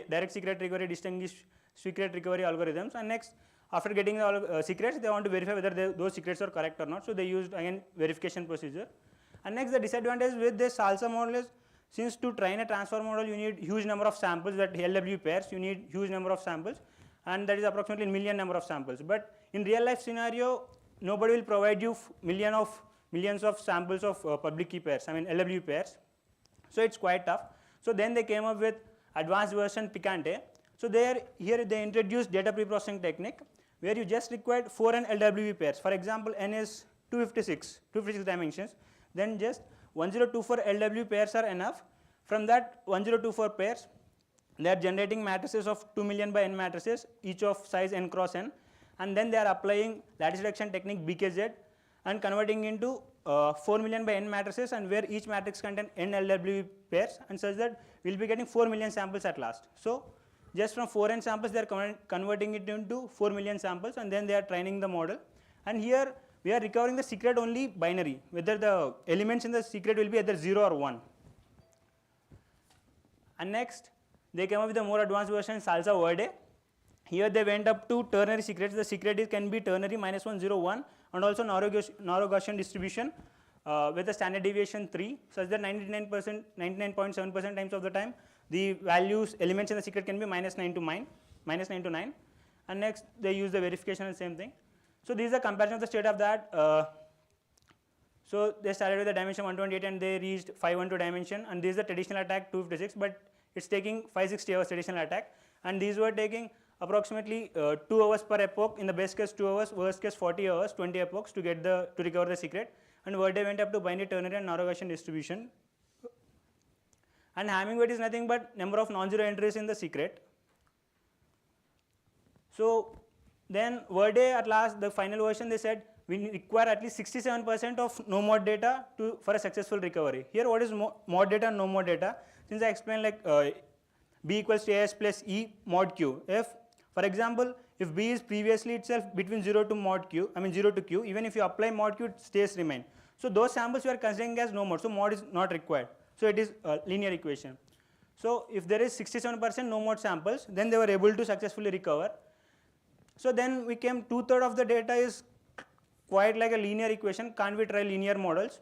direct secret recovery, distinguished secret recovery algorithms. And next, after getting the secrets, they want to verify whether those secrets are correct or not. So they used again verification procedure. And next, the disadvantage with this SALSA model is, since to train a transformer model, you need huge number of samples, that LW pairs, you need huge number of samples, and that is approximately million number of samples. But in real life scenario, nobody will provide you millions of samples of public key pairs, I mean LW pairs. So it's quite tough. So then they came up with advanced version Picante. So here they introduced data preprocessing technique, where you just required 4 n LWE pairs. For example, n is 256 dimensions. Then just 1024 LW pairs are enough. From that 1024 pairs, they are generating matrices of 2 million by n matrices, each of size n cross n. And then they are applying lattice reduction technique BKZ and converting into 4 million by n matrices, and where each matrix contains n LW pairs, and such that we will be getting 4 million samples at last. So just from 4n samples, they are converting it into 4 million samples, and then they are training the model. And here we are recovering the secret only binary, whether the elements in the secret will be either 0 or 1. And next, they came up with a more advanced version, SALSA Verde. Here they went up to ternary secrets. The secret can be ternary -1, 0, 1, and also narrow Gaussian distribution with a standard deviation 3, such that 99.7% times of the time, the values, elements in the secret can be -9 to 9. And next, they use the verification and same thing. So this is a comparison of the state of that. So they started with the dimension 128 and they reached 512 dimension, and this is the traditional attack 256, but it's taking 560 hours traditional attack, and these were taking approximately 2 hours per epoch, in the best case 2 hours, worst case 40 hours, 20 epochs to recover the secret. And Verde went up to binary, ternary and narrow Gaussian distribution. And Hamming weight is nothing but number of non-zero entries in the secret. So then Verde, at last, the final version, they said we require at least 67% of no mod data for a successful recovery. Here, what is mod data and no mod data? Since I explained like B equals to AS plus E mod Q. If, for example, if B is previously itself between 0 to mod Q, I mean 0 to Q, even if you apply mod Q, it stays remain. So those samples you are considering as no mod, so mod is not required. So it is a linear equation. So if there is 67% no mod samples, then they were able to successfully recover. So then we came 2/3 of the data is quite like a linear equation. Can't we try linear models?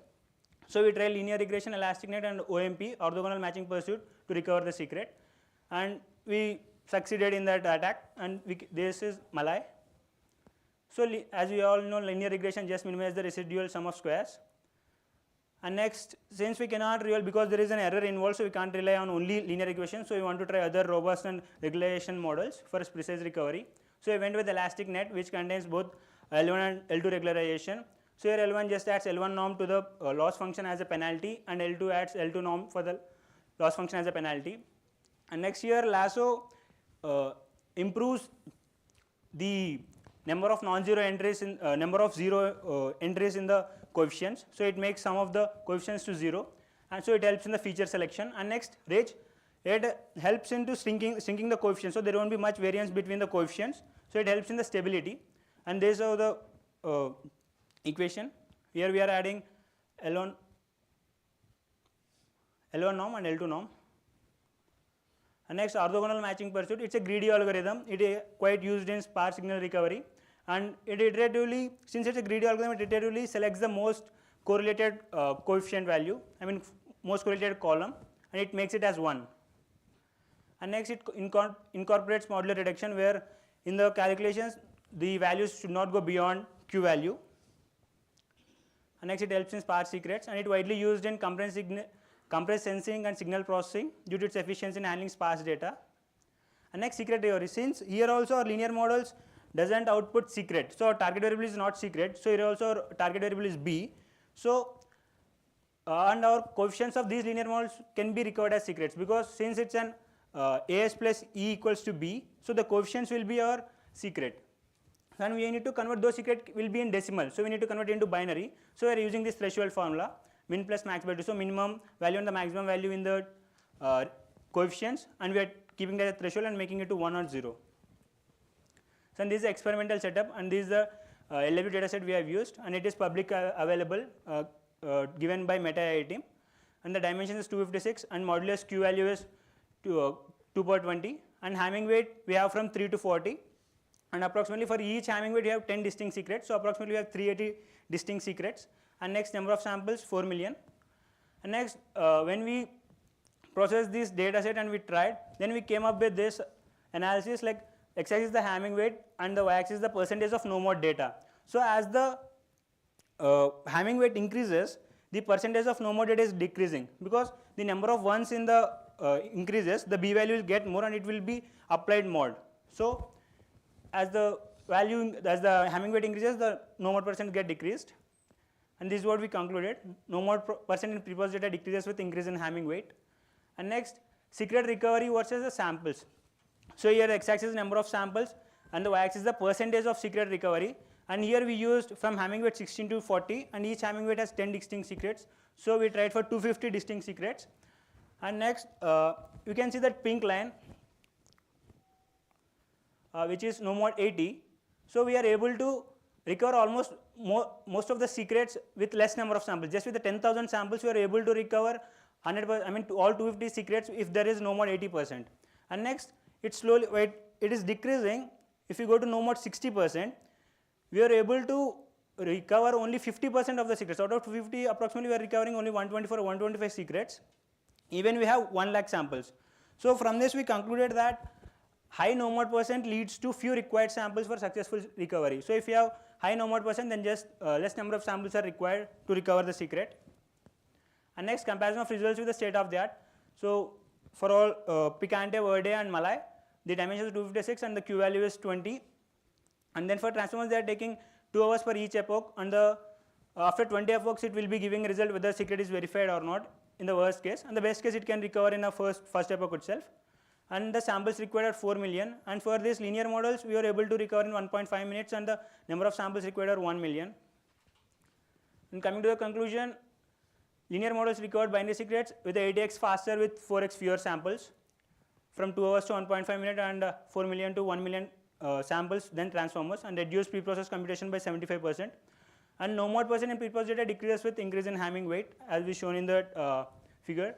So we tried linear regression, elastic net, and OMP, orthogonal matching pursuit, to recover the secret, and we succeeded in that attack. And this is Malay. So as we all know, linear regression just minimizes the residual sum of squares. And next, since we cannot because there is an error involved, so we can't rely on only linear regression. So we want to try other robust and regression models for precise recovery. So we went with elastic net, which contains both L1 and L2 regularization. So here L1 just adds L1 norm to the loss function as a penalty, and L2 adds L2 norm for the loss function as a penalty. And next here, Lasso improves the number of non-zero entries in number of zero entries in the coefficients. So it makes some of the coefficients to 0, and so it helps in the feature selection. And next, Rage, it helps into shrinking the coefficients, so there won't be much variance between the coefficients. So it helps in the stability. And this is the equation. Here we are adding L1 norm and L2 norm. And next, orthogonal matching pursuit. It's a greedy algorithm. It is quite used in sparse signal recovery, and it iteratively, since it's a greedy algorithm, it iteratively selects the most correlated coefficient value, I mean most correlated column, and it makes it as 1. And next, it incorporates modular reduction, where in the calculations the values should not go beyond Q value. And next, it helps in sparse secrets, and it widely used in compressed sensing and signal processing due to its efficiency in handling sparse data. And next, secret recovery. Since here also our linear models doesn't output secret, so our target variable is not secret. So here also our target variable is B. So and our coefficients of these linear models can be recovered as secrets, because since it's an AS plus E equals to B, so the coefficients will be our secret. And we need to convert those secret will be in decimal, so we need to convert it into binary. So we are using this threshold formula, min plus max by 2. So minimum value and the maximum value in the coefficients, and we are keeping that threshold and making it to 1 or 0. So this is the experimental setup, and this is the LLM data set we have used, and it is public available, given by Meta IIT, and the dimension is 256, and modulus Q value is 2/20, and Hamming weight we have from 3 to 40, and approximately for each Hamming weight we have 10 distinct secrets, so approximately we have 380 distinct secrets, and next number of samples 4 million. And next, when we processed this data set and we tried, then we came up with this analysis, like x-axis is the Hamming weight and the y-axis is the percentage of no more data. So as the Hamming weight increases, the percentage of no more data is decreasing, because the number of ones in the increases, the b value will get more and it will be applied mod. So as the Hamming weight increases, the no more percent get decreased, and this is what we concluded. No more percent in preprocessed data decreases with increase in Hamming weight. And next, secret recovery versus the samples. So here x-axis is number of samples and the y-axis is the percentage of secret recovery, and here we used from Hamming weight 16 to 40, and each Hamming weight has 10 distinct secrets. So we tried for 250 distinct secrets. And next, you can see that pink line, which is no more 80. So we are able to recover almost most of the secrets with less number of samples. Just with the 10,000 samples, we are able to recover 100%, I mean all 250 secrets if there is no more 80%. And next, it slowly, it is decreasing. If you go to no more 60%, we are able to recover only 50% of the secrets. Out of 250, approximately we are recovering only 124 or 125 secrets, even we have 1 lakh samples. So from this we concluded that high no more percent leads to few required samples for successful recovery. So if you have high no more percent, then just less number of samples are required to recover the secret. And next, comparison of results with the state of the art. So for all Picante, Verde and Malay, the dimension is 256 and the Q value is 20. And then for transformers, they are taking 2 hours for each epoch, and after 20 epochs it will be giving a result whether the secret is verified or not in the worst case, and the best case it can recover in the first epoch itself. And the samples required are 4 million, and for these linear models we were able to recover in 1.5 minutes, and the number of samples required are 1 million. And coming to the conclusion, linear models recovered binary secrets with 80x faster with 4x fewer samples, from 2 hours to 1.5 minutes, and 4 million to 1 million samples than transformers, and reduced preprocessed computation by 75%. And no more percent in preprocessed data decreases with increase in Hamming weight, as we shown in the figure.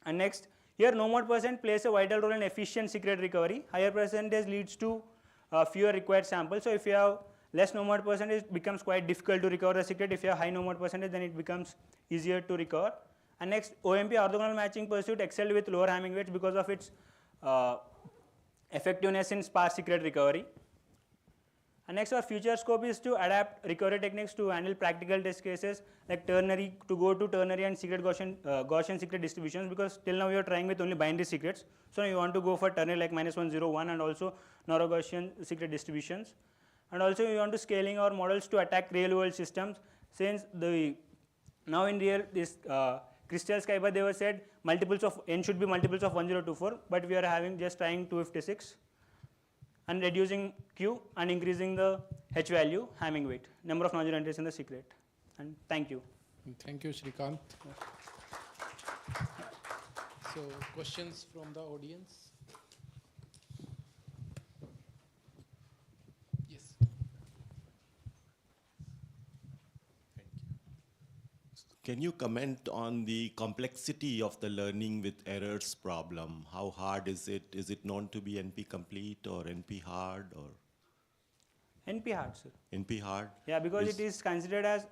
And next, here no more percent plays a vital role in efficient secret recovery. Higher percentage leads to fewer required samples. So if you have less no more percentage, it becomes quite difficult to recover the secret. If you have high no more percentage, then it becomes easier to recover. And next, OMP orthogonal matching pursuit excelled with lower Hamming weights because of its effectiveness in sparse secret recovery. And next, our future scope is to adapt recovery techniques to handle practical test cases like ternary, to go to ternary and secret Gaussian secret distributions, because till now we are trying with only binary secrets. So we want to go for ternary like -1, 0, 1, and also Gaussian secret distributions. And also we want to scaling our models to attack real world systems, since now in real this crystal skyber they were said multiples of n should be multiples of 1024, but we are having just trying 256 and reducing Q and increasing the H value, Hamming weight, number of non-zero entries in the secret. And thank you. Thank you, Shrikant. So questions from the audience? Yes. Can you comment on the complexity of the learning with errors problem? How hard is it? Is it known to be NP complete or NP hard or? NP hard, sir. NP hard? Yeah, because it is considered as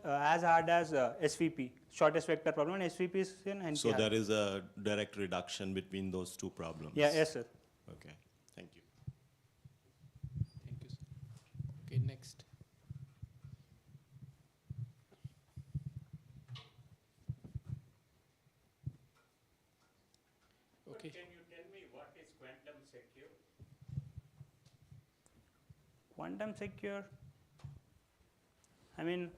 hard as SVP, shortest vector problem, and SVP is in NP So hard. there is a direct reduction between those two problems? Yeah, yes, sir. Okay, thank you. Thank you, sir. Okay, next. Okay. Can you tell me what is quantum secure? Quantum secure. I mean,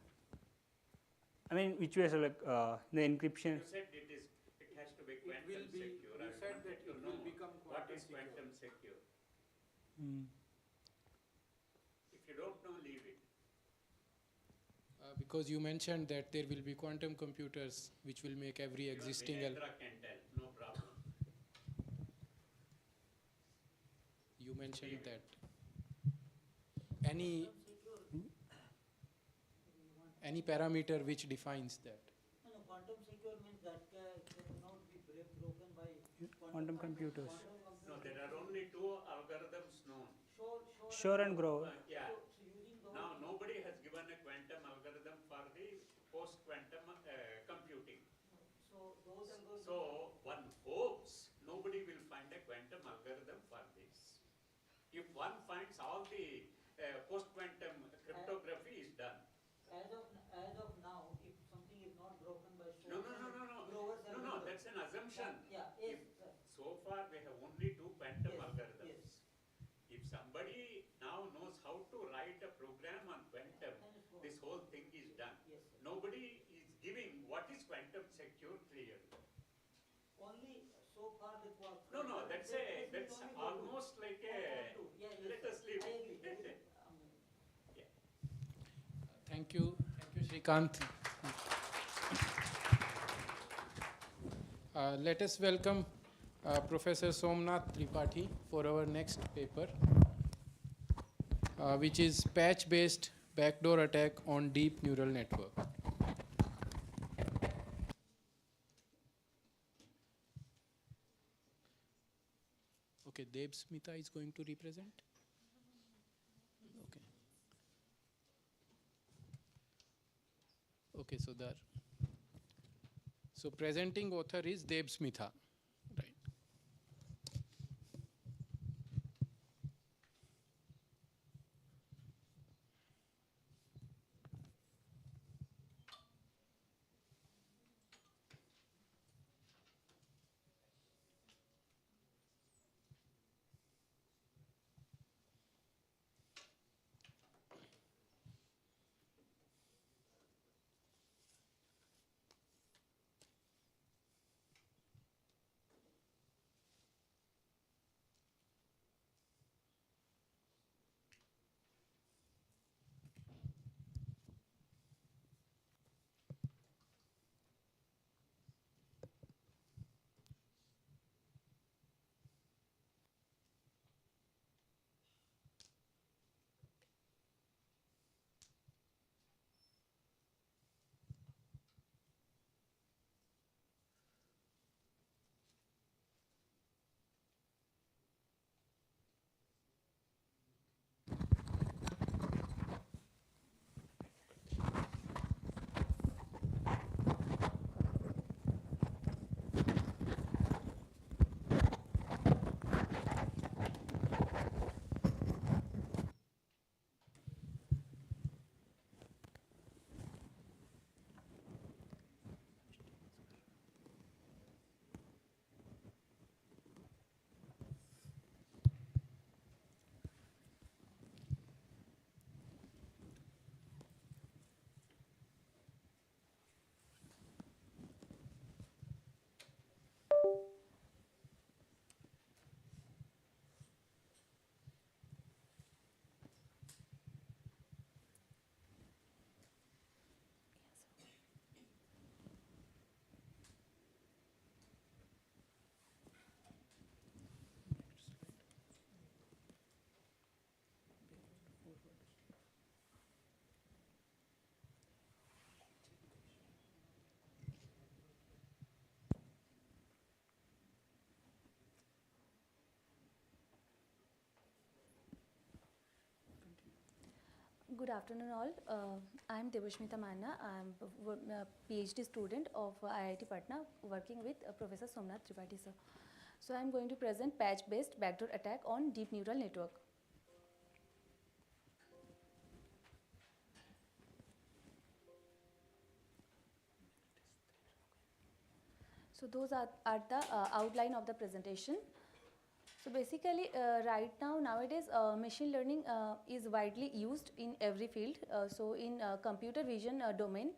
which way? So like the encryption. You said it has to be quantum secure. I wanted to know what is quantum secure. If you don't know, leave it. Because you mentioned that there will be quantum computers which will make every existing. Vinendra can tell, no problem. You mentioned that. Any parameter which defines that. No, quantum secure means that cannot be broken by Quantum computers. No, there are only two algorithms known. Sure and grow. Yeah. Now, nobody has given a quantum algorithm for the post-quantum computing. So, one hopes nobody will find a quantum algorithm for this. If one finds all the post-quantum cryptography is done. As of now, if something is not broken by No, that's an assumption. So far, we have only two quantum algorithms. If somebody now knows how to write a program on quantum, this whole thing is done. Nobody is giving what is quantum secure clearly. Only so far the No, that's almost like a. Let us leave it. Thank you, Shrikant. Let us welcome Professor Somnath Tripathi for our next paper, which is patch-based backdoor attack on deep neural network. Okay, Debsmita is going to represent. Okay. Okay, so presenting author is Debsmita. Right. Good afternoon all. I am Debashmita Manna. I am a PhD student of IIT Patna working with Professor Somnath Tripathi sir. So I am going to present patch-based backdoor attack on deep neural network. So those are the outline of the presentation. So basically, right now, nowadays, machine learning is widely used in every field. So in computer vision domain,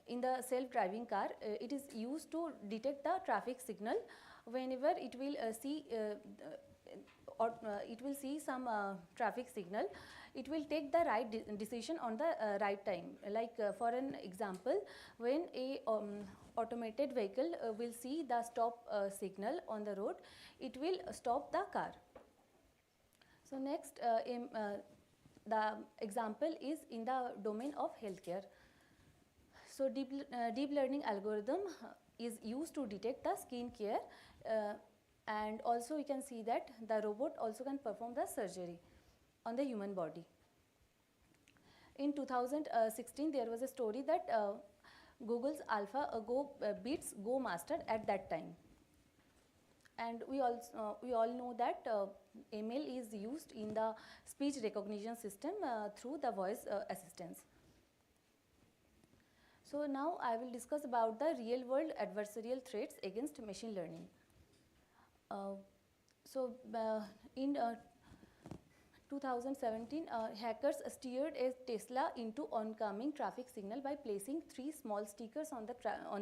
in the self-driving car, it is used to detect the traffic signal whenever it will it will see some traffic signal. It will take the right decision on the right time. Like for an example, when a automated vehicle will see the stop signal on the road, it will stop the car. So next, the example is in the domain of healthcare. So deep learning algorithm is used to detect the skin care, and also you can see that the robot also can perform the surgery on the human body. In 2016, there was a story that Google's AlphaGo beats Go Master at that time. And we all know that ML is used in the speech recognition system through the voice assistance. So now I will discuss about the real world adversarial threats against machine learning. In 2017, hackers steered a Tesla into oncoming traffic signal by placing 3 small stickers on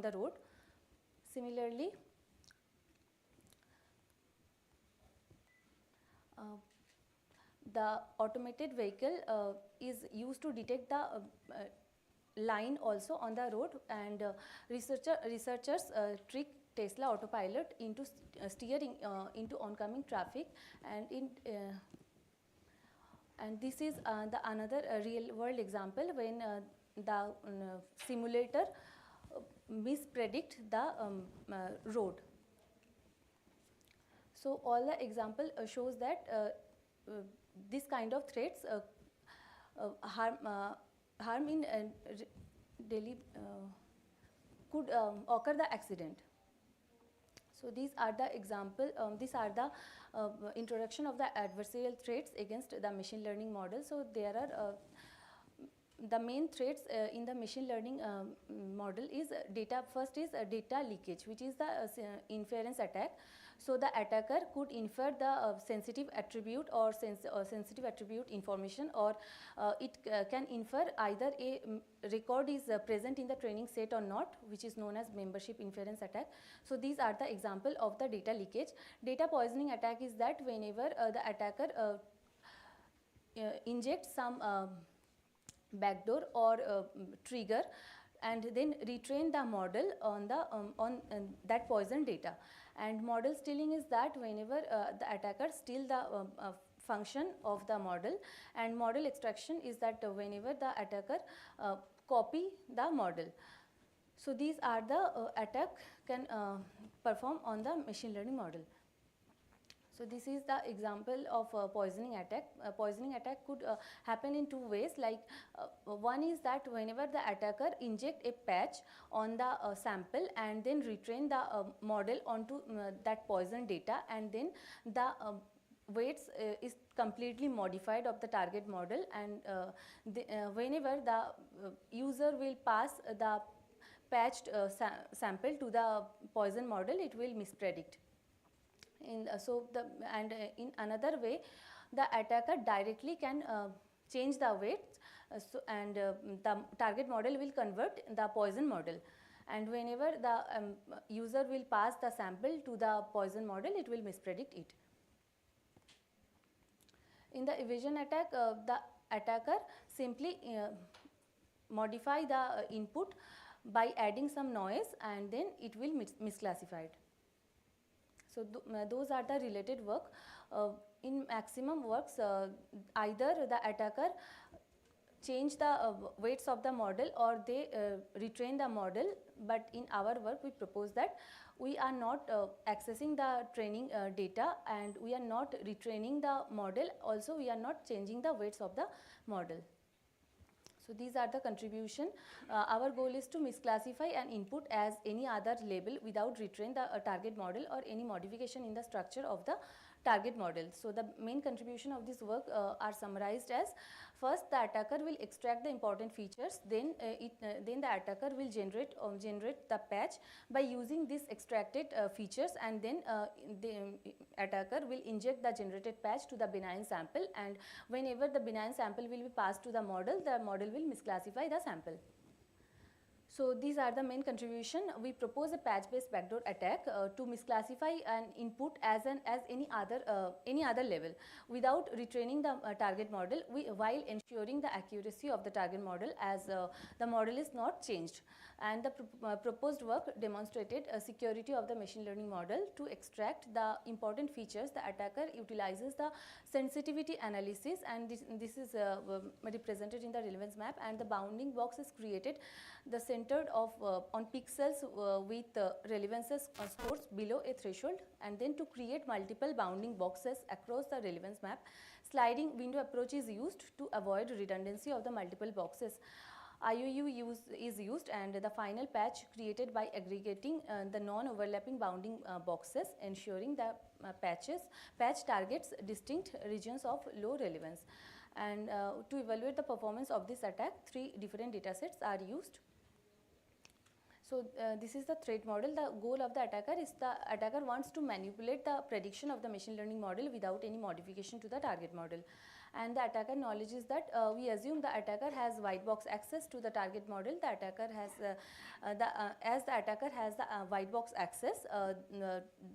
the road. Similarly, the automated vehicle is used to detect the line also on the road, and researchers trick Tesla autopilot into steering into oncoming traffic, and this is the another real world example when the simulator mispredict the road. So all the example shows that this kind of threats harm in daily could occur the accident. So these are the example. These are the introduction of the adversarial threats against the machine learning model. So there are the main threats in the machine learning model is data. First is data leakage, which is the inference attack. So the attacker could infer the sensitive attribute or sensitive attribute information, or it can infer either a record is present in the training set or not, which is known as membership inference attack. So these are the example of the data leakage. Data poisoning attack is that whenever the attacker injects some backdoor or trigger and then retrain the model on that poison data. And model stealing is that whenever the attacker steal the function of the model, and model extraction is that whenever the attacker copy the model. So these are the attack can perform on the machine learning model. So this is the example of poisoning attack. Poisoning attack could happen in 2 ways. Like one is that whenever the attacker inject a patch on the sample and then retrain the model onto that poison data, and then the weights is completely modified of the target model, and whenever the user will pass the patched sample to the poison model, it will mispredict. In another way, the attacker directly can change the weights, and the target model will convert the poison model, and whenever the user will pass the sample to the poison model, it will mispredict it. In the evasion attack, the attacker simply modify the input by adding some noise, and then it will misclassified. So those are the related work. In maximum works, either the attacker change the weights of the model or they retrain the model, but in our work we propose that we are not accessing the training data, and we are not retraining the model, also we are not changing the weights of the model. So these are the contribution. Our goal is to misclassify an input as any other label without retrain the target model or any modification in the structure of the target model. So the main contribution of this work are summarized as: first, the attacker will extract the important features, then then the attacker will generate the patch by using these extracted features, and then the attacker will inject the generated patch to the benign sample, and whenever the benign sample will be passed to the model will misclassify the sample. So these are the main contribution. We propose a patch-based backdoor attack to misclassify an input as any other level without retraining the target model, while ensuring the accuracy of the target model as the model is not changed. And the proposed work demonstrated security of the machine learning model. To extract the important features, the attacker utilizes the sensitivity analysis, and this is represented in the relevance map, and the bounding box is created centered on pixels with relevances scores below a threshold, and then to create multiple bounding boxes across the relevance map, sliding window approach is used to avoid redundancy of the multiple boxes. IOU is used, and the final patch created by aggregating the non-overlapping bounding boxes, ensuring the patch targets distinct regions of low relevance. And to evaluate the performance of this attack, 3 different datasets are used. So this is the threat model. The goal of the attacker is the attacker wants to manipulate the prediction of the machine learning model without any modification to the target model. And the attacker knowledge is that we assume the attacker has white box access to the target model. The attacker has as the attacker has the white box access,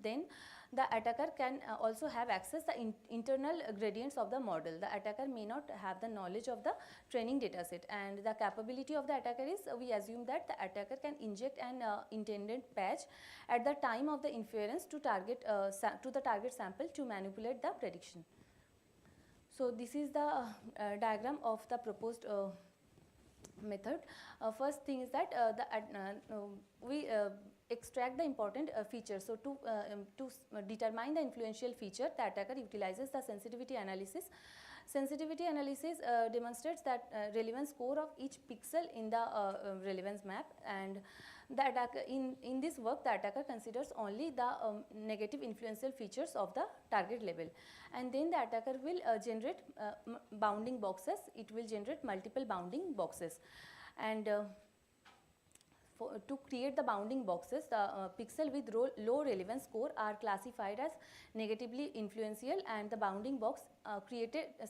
then the attacker can also have access the internal gradients of the model. The attacker may not have the knowledge of the training dataset, and the capability of the attacker is we assume that the attacker can inject an intended patch at the time of the inference to the target sample to manipulate the prediction. So this is the diagram of the proposed method. First thing is that we extract the important features. So to determine the influential feature, the attacker utilizes the sensitivity analysis. Sensitivity analysis demonstrates that relevance score of each pixel in the relevance map, and the attacker in this work the attacker considers only the negative influential features of the target level, and then the attacker will generate bounding boxes. It will generate multiple bounding boxes, and to create the bounding boxes, the pixel with low relevance score are classified as negatively influential, and the bounding box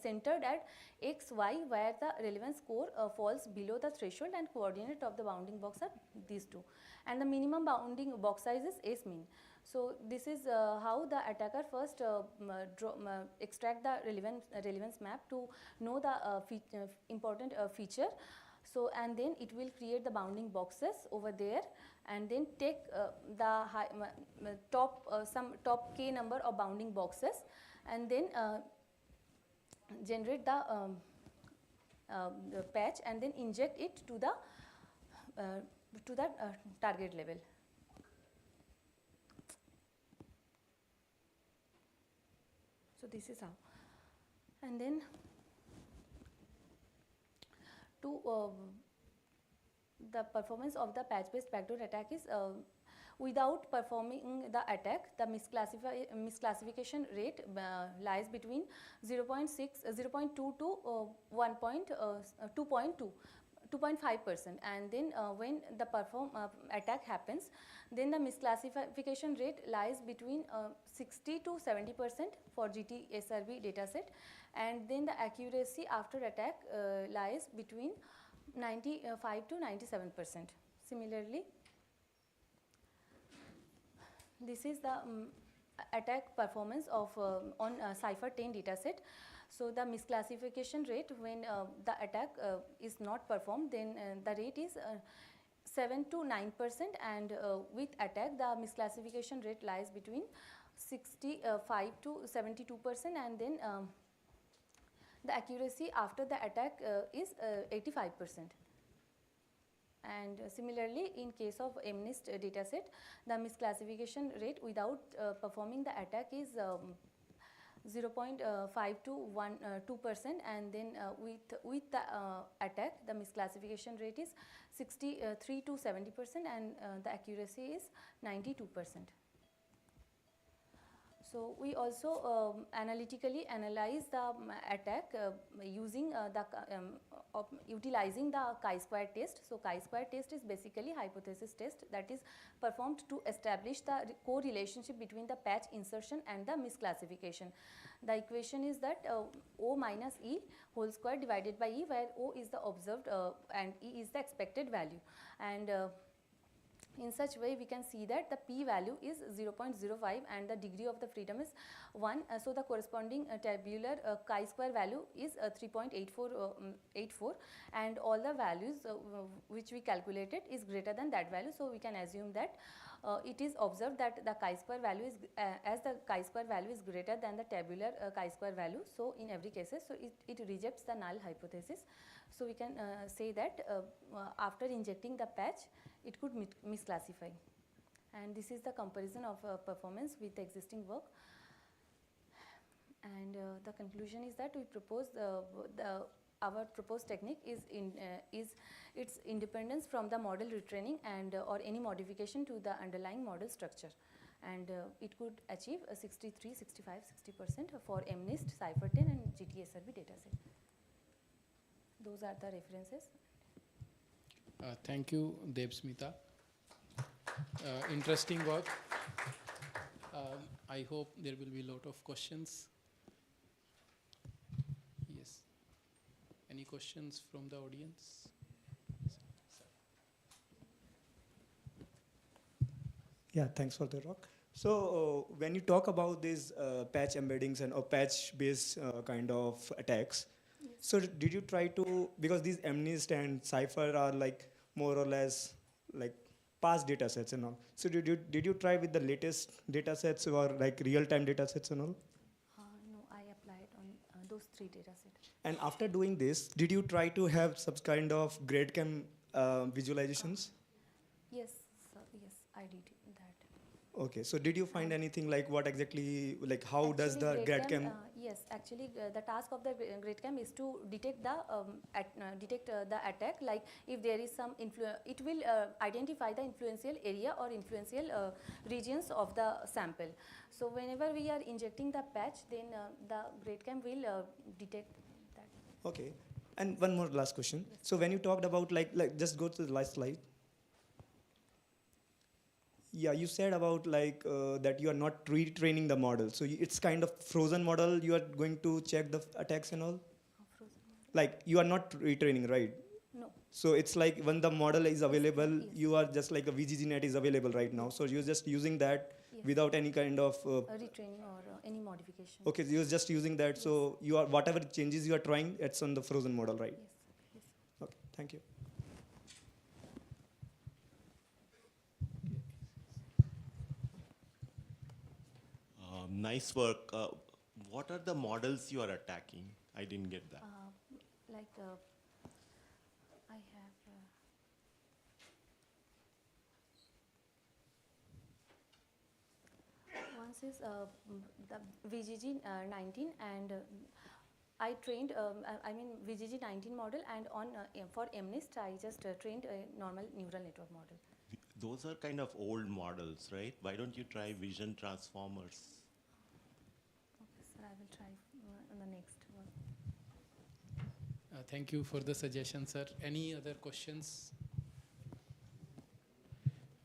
centered at x, y, where the relevance score falls below the threshold, and coordinate of the bounding box are these two. And the minimum bounding box size is S min. So this is how the attacker first extract the relevance map to know the important feature. So and then it will create the bounding boxes over there, and then take the some top k number of bounding boxes, and then generate the patch, and then inject it to the target level. So this is how, and then to the performance of the patch-based backdoor attack is without performing the attack, the misclassification rate lies between 0.2 to 2.5%, and then when the attack happens, then the misclassification rate lies between 60 to 70% for GTSRB dataset, and then the accuracy after attack lies between 95 to 97%. Similarly, this is the attack performance of on Cypher 10 dataset. So the misclassification rate when the attack is not performed, then the rate is 7 to 9%, and with attack the misclassification rate lies between 65 to 72%, and then the accuracy after the attack is 85%. And similarly, in case of MNIST dataset, the misclassification rate without performing the attack is 0.5 to 2%, and then with the attack, the misclassification rate is 63 to 70%, and the accuracy is 92%. So we also analytically analyze the attack using utilizing the chi-square test. So chi-square test is basically hypothesis test that is performed to establish the correlationship between the patch insertion and the misclassification. The equation is that O minus E whole square divided by E, where O is the observed and E is the expected value. And in such way we can see that the p value is 0.05 and the degree of the freedom is 1. So the corresponding tabular chi-square value is 3.84 and all the values which we calculated is greater than that value. So we can assume that it is observed that the chi-square value is as the chi-square value is greater than the tabular chi-square value. So in every cases, so it rejects the null hypothesis. So we can say that after injecting the patch, it could misclassify. And this is the comparison of performance with existing work. And the conclusion is that we propose our proposed technique is its independence from the model retraining and or any modification to the underlying model structure. And it could achieve 63, 65, 60% for MNIST, CIFER-10 and GTSRB dataset. Those are the references. Thank you, Debsmita. Interesting work. I hope there will be a lot of questions. Yes. Any questions from the audience? Yeah, thanks for the talk. So when you talk about these patch embeddings and or patch-based kind of attacks, yes. So did you try to, because these MNIST and Cypher are like more or less like past data sets and all. So did you try with the latest data sets or like real-time data sets and all? No, I applied on those 3 data sets. And after doing this, did you try to have some kind of GradCam visualizations? Yes, yes, I did that. Okay, so did you find anything like what exactly, like how actually does the GradCam? Yes, actually the task of the GradCam is to detect the the attack. Like if there is some it will identify the influential area or influential regions of the sample. So whenever we are injecting the patch, then the GradCam will detect that. Okay, and one more last question. Yes. So when you talked about like just go to the last slide. Yeah, you said about like that you are not retraining the model. So it's kind of frozen model. You are going to check the attacks and all? Like you are not retraining, right? No. So it's like when the model is available, yes. You are just like a VGGNet is available right now. So you're just using that yes. Without any kind of retraining or any modification. Okay, so you're just using that. Yes. So you are whatever changes you are trying, it's on the frozen model, right? Yes. Yes. Okay, thank you. Nice work. What are the models you are attacking? I didn't get that. I have once is the VGG19 and I trained I mean VGG19 model, and on for MNIST I just trained a normal neural network model. Those are kind of old models, right? Why don't you try vision transformers? Okay, sir, I will try on the next one. Thank you for the suggestion, sir. Any other questions?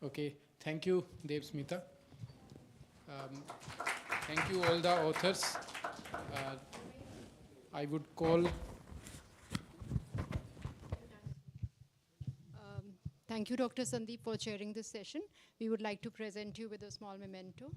Okay, thank you, Debsmita. Thank you all the authors. I would call. Thank you, Dr. Sandeep, for chairing this session. We would like to present you with a small memento.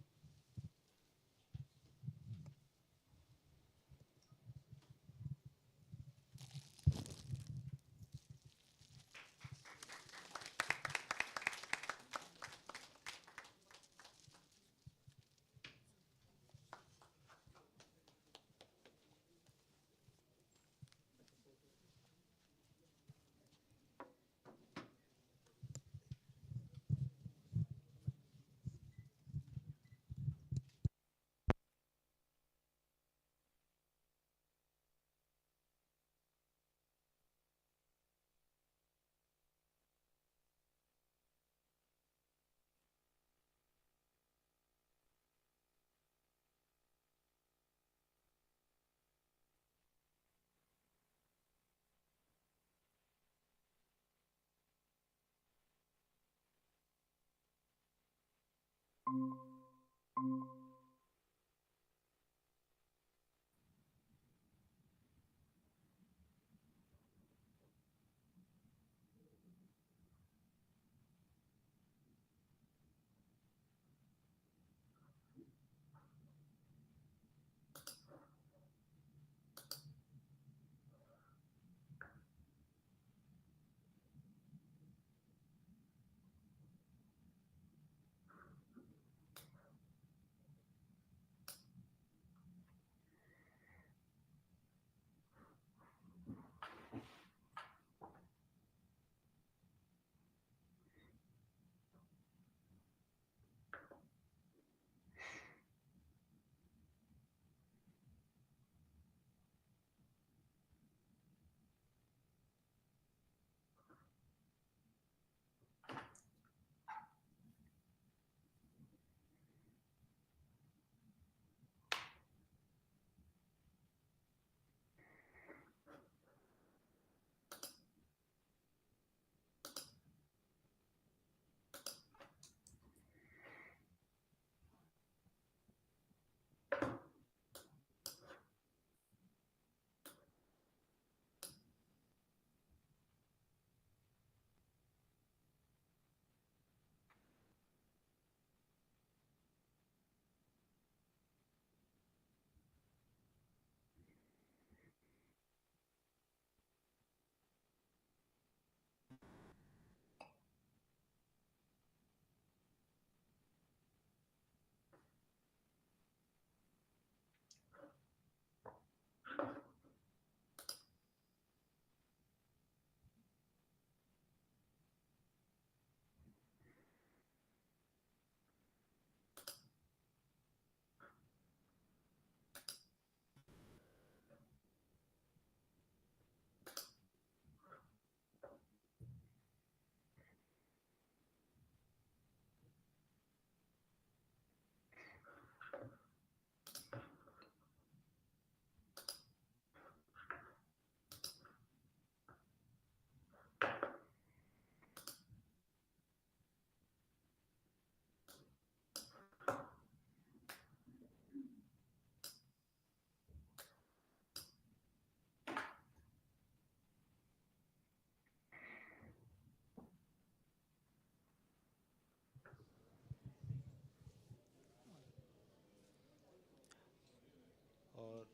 Or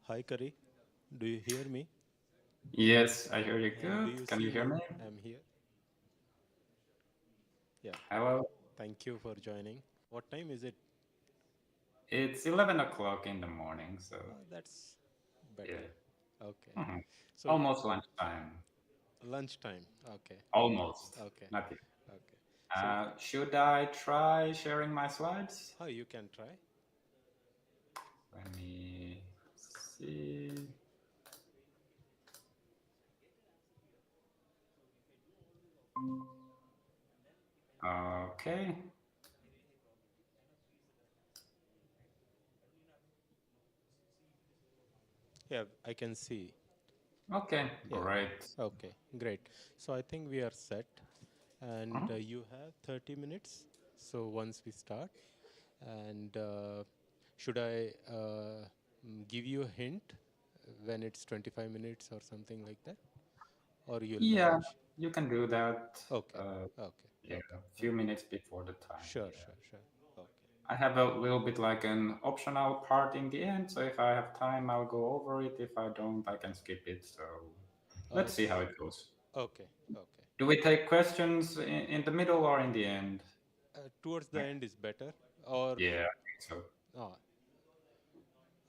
hi, Kari. Do you hear me? Yes, I hear you And do good. you Can see you hear me? me? I'm here. Yeah. Hello. Thank you for joining. What time is it? It's 11 o'clock in the morning, so That's yeah. better. Okay. Mhm. So Almost lunchtime. lunchtime. Okay. Almost. Okay. Not yet. Okay. So Should I try sharing my slides? how you can try? Let me see. Okay. Yeah, I can see. Okay, Yeah. great. Okay, great. So I think we are set, and Mhm. you have 30 minutes. So once we start, and should I give you a hint when it's 25 minutes or something like that, or you'll Yeah, manage? you can do that. Okay. Okay. Yeah, Okay. a few minutes before the time. Sure. Yeah. Sure. Sure. Okay. I have a little bit like an optional part in the end, so if I have time, I'll go over it. If I don't, I can skip it. So let's see how it goes. Okay. Okay. Do we take questions in the middle or in the end? Towards the end is better, or Yeah, I think so. ah,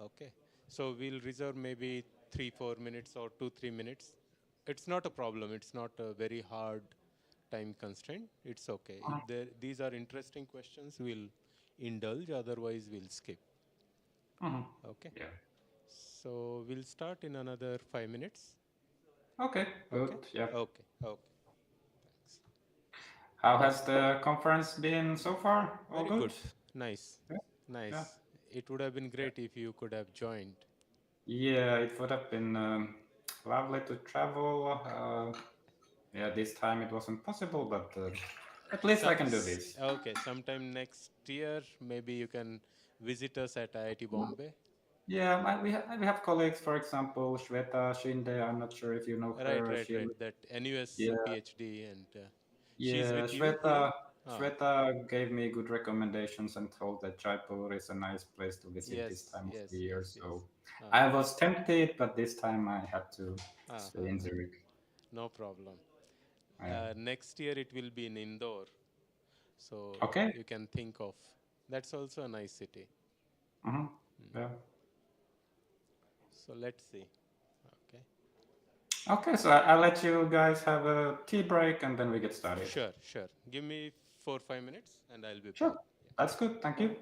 okay. So we'll reserve maybe 3-4 minutes or 2-3 minutes. It's not a problem. It's not a very hard time constraint. It's okay. If these are interesting questions, we'll indulge. Otherwise, we'll skip. Okay. Yeah. So we'll start in another 5 minutes. Okay, good. Okay. Yeah. Okay. Okay. Thanks. How has the conference been so far? All Very good? good. Nice. Yeah. Yeah. Nice. It would have been great if you could have joined. Yeah, it would have been lovely to travel. Yeah, this time it wasn't possible, but At least I can do this. Okay, sometime next year, maybe you can visit us at IIT Bombay. Yeah, we have colleagues, for example, Shweta Shinde. I'm not sure if you know her. Right. That NUS Yeah. PhD, and she's Yeah, with you here. Shweta gave me good recommendations and told that Jaipur is a nice place to visit this time of the year. So I was tempted, but this time I had to stay in Zurich. No problem. Yeah. Next year it will be in Indore, so Okay. you can think of. That's also a nice city. Yeah. So let's see. Okay. Okay, so I'll let you guys have a tea break and then we get started. Sure. Give me 4-5 minutes and I'll be Sure. back. That's good. Thank you.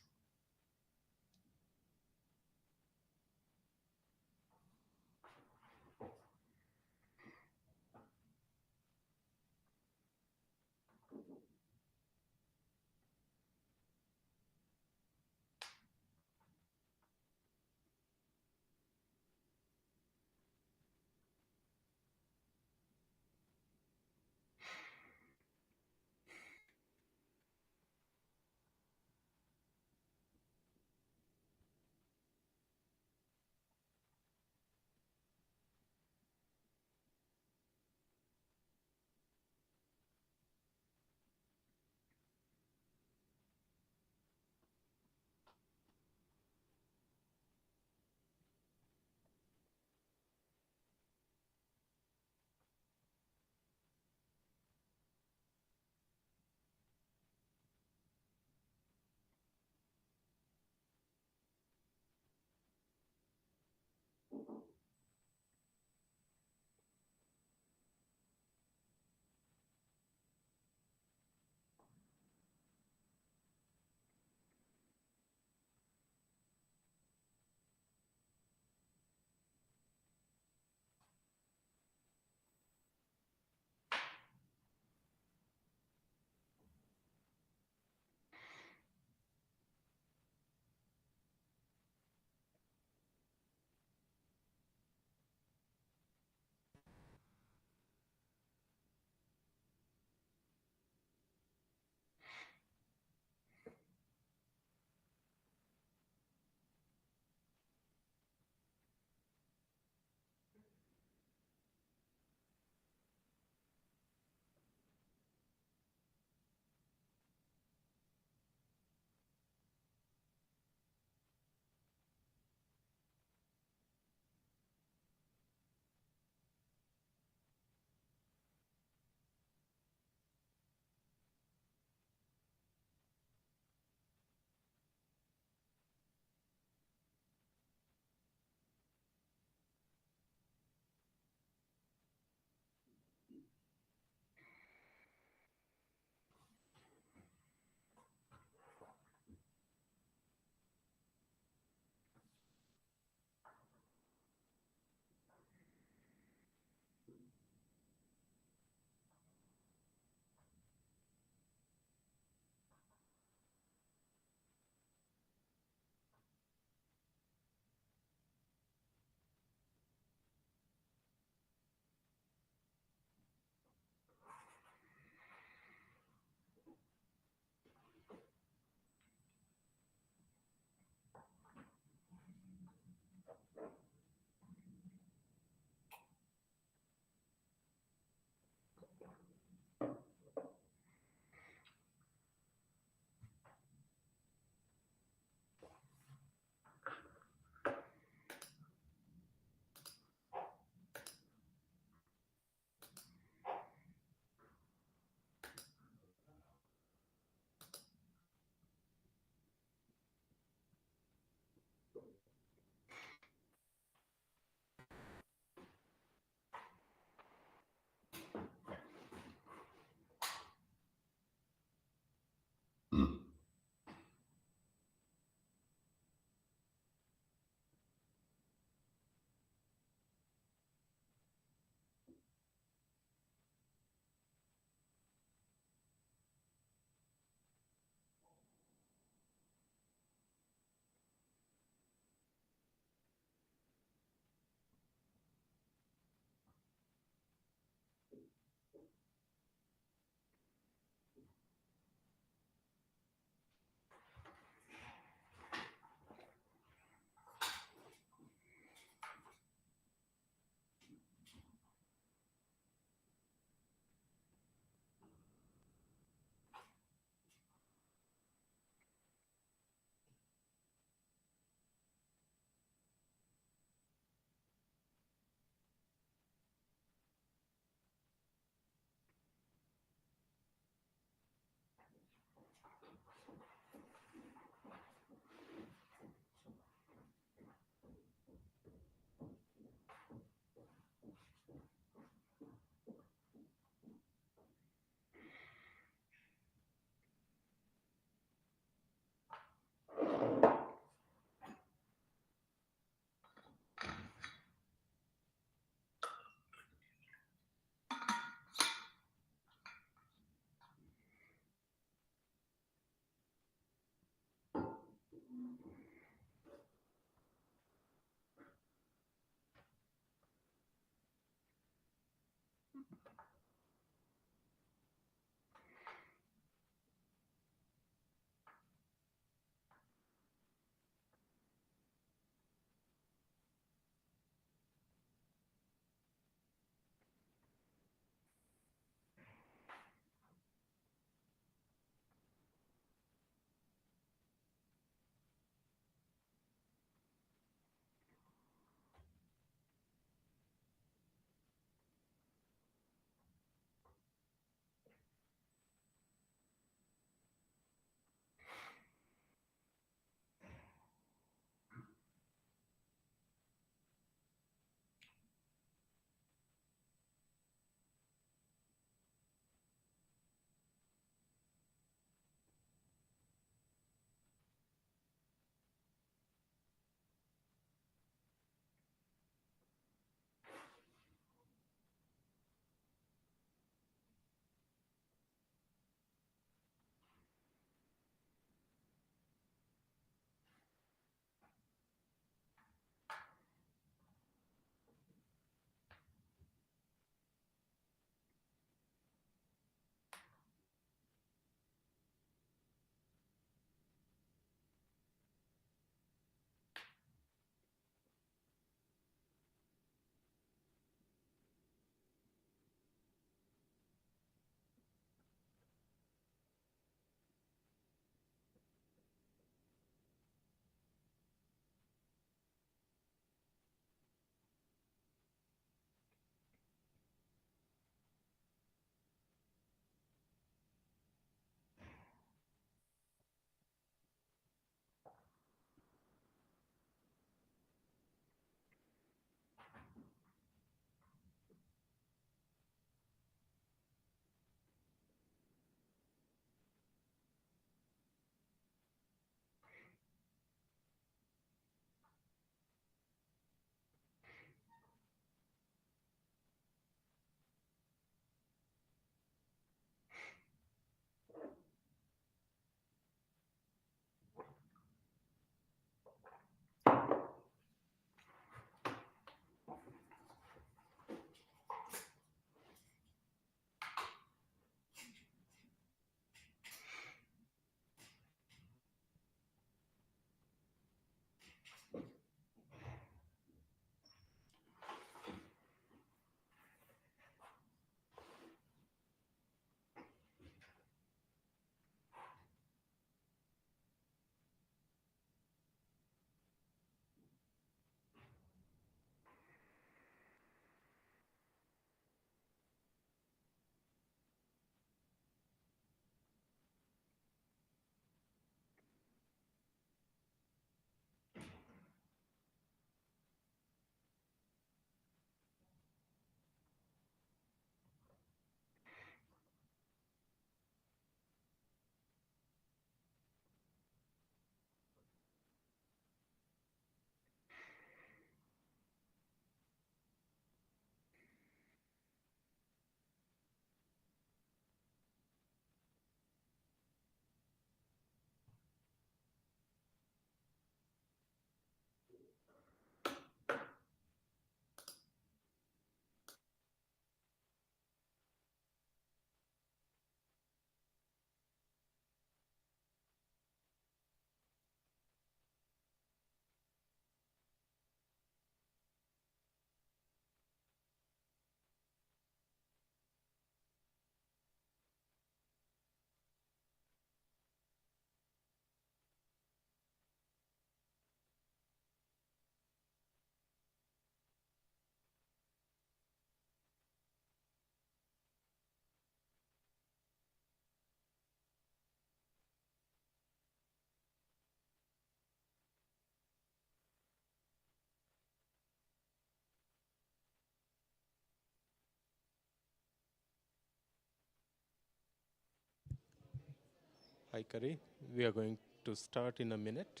Hi, Kari. We are going to start in a minute.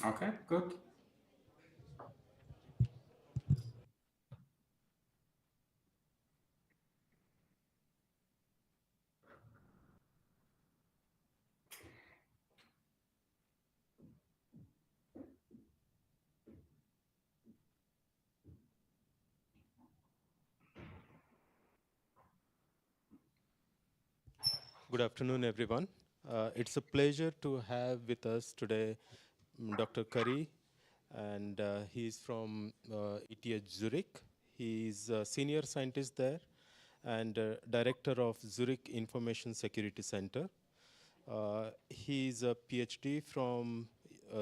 Okay, good. Good afternoon, everyone. It's a pleasure to have with us today Dr. Kari, and he's from ETH Zurich. He's a senior scientist there and director of Zurich Information Security Center. He's a PhD from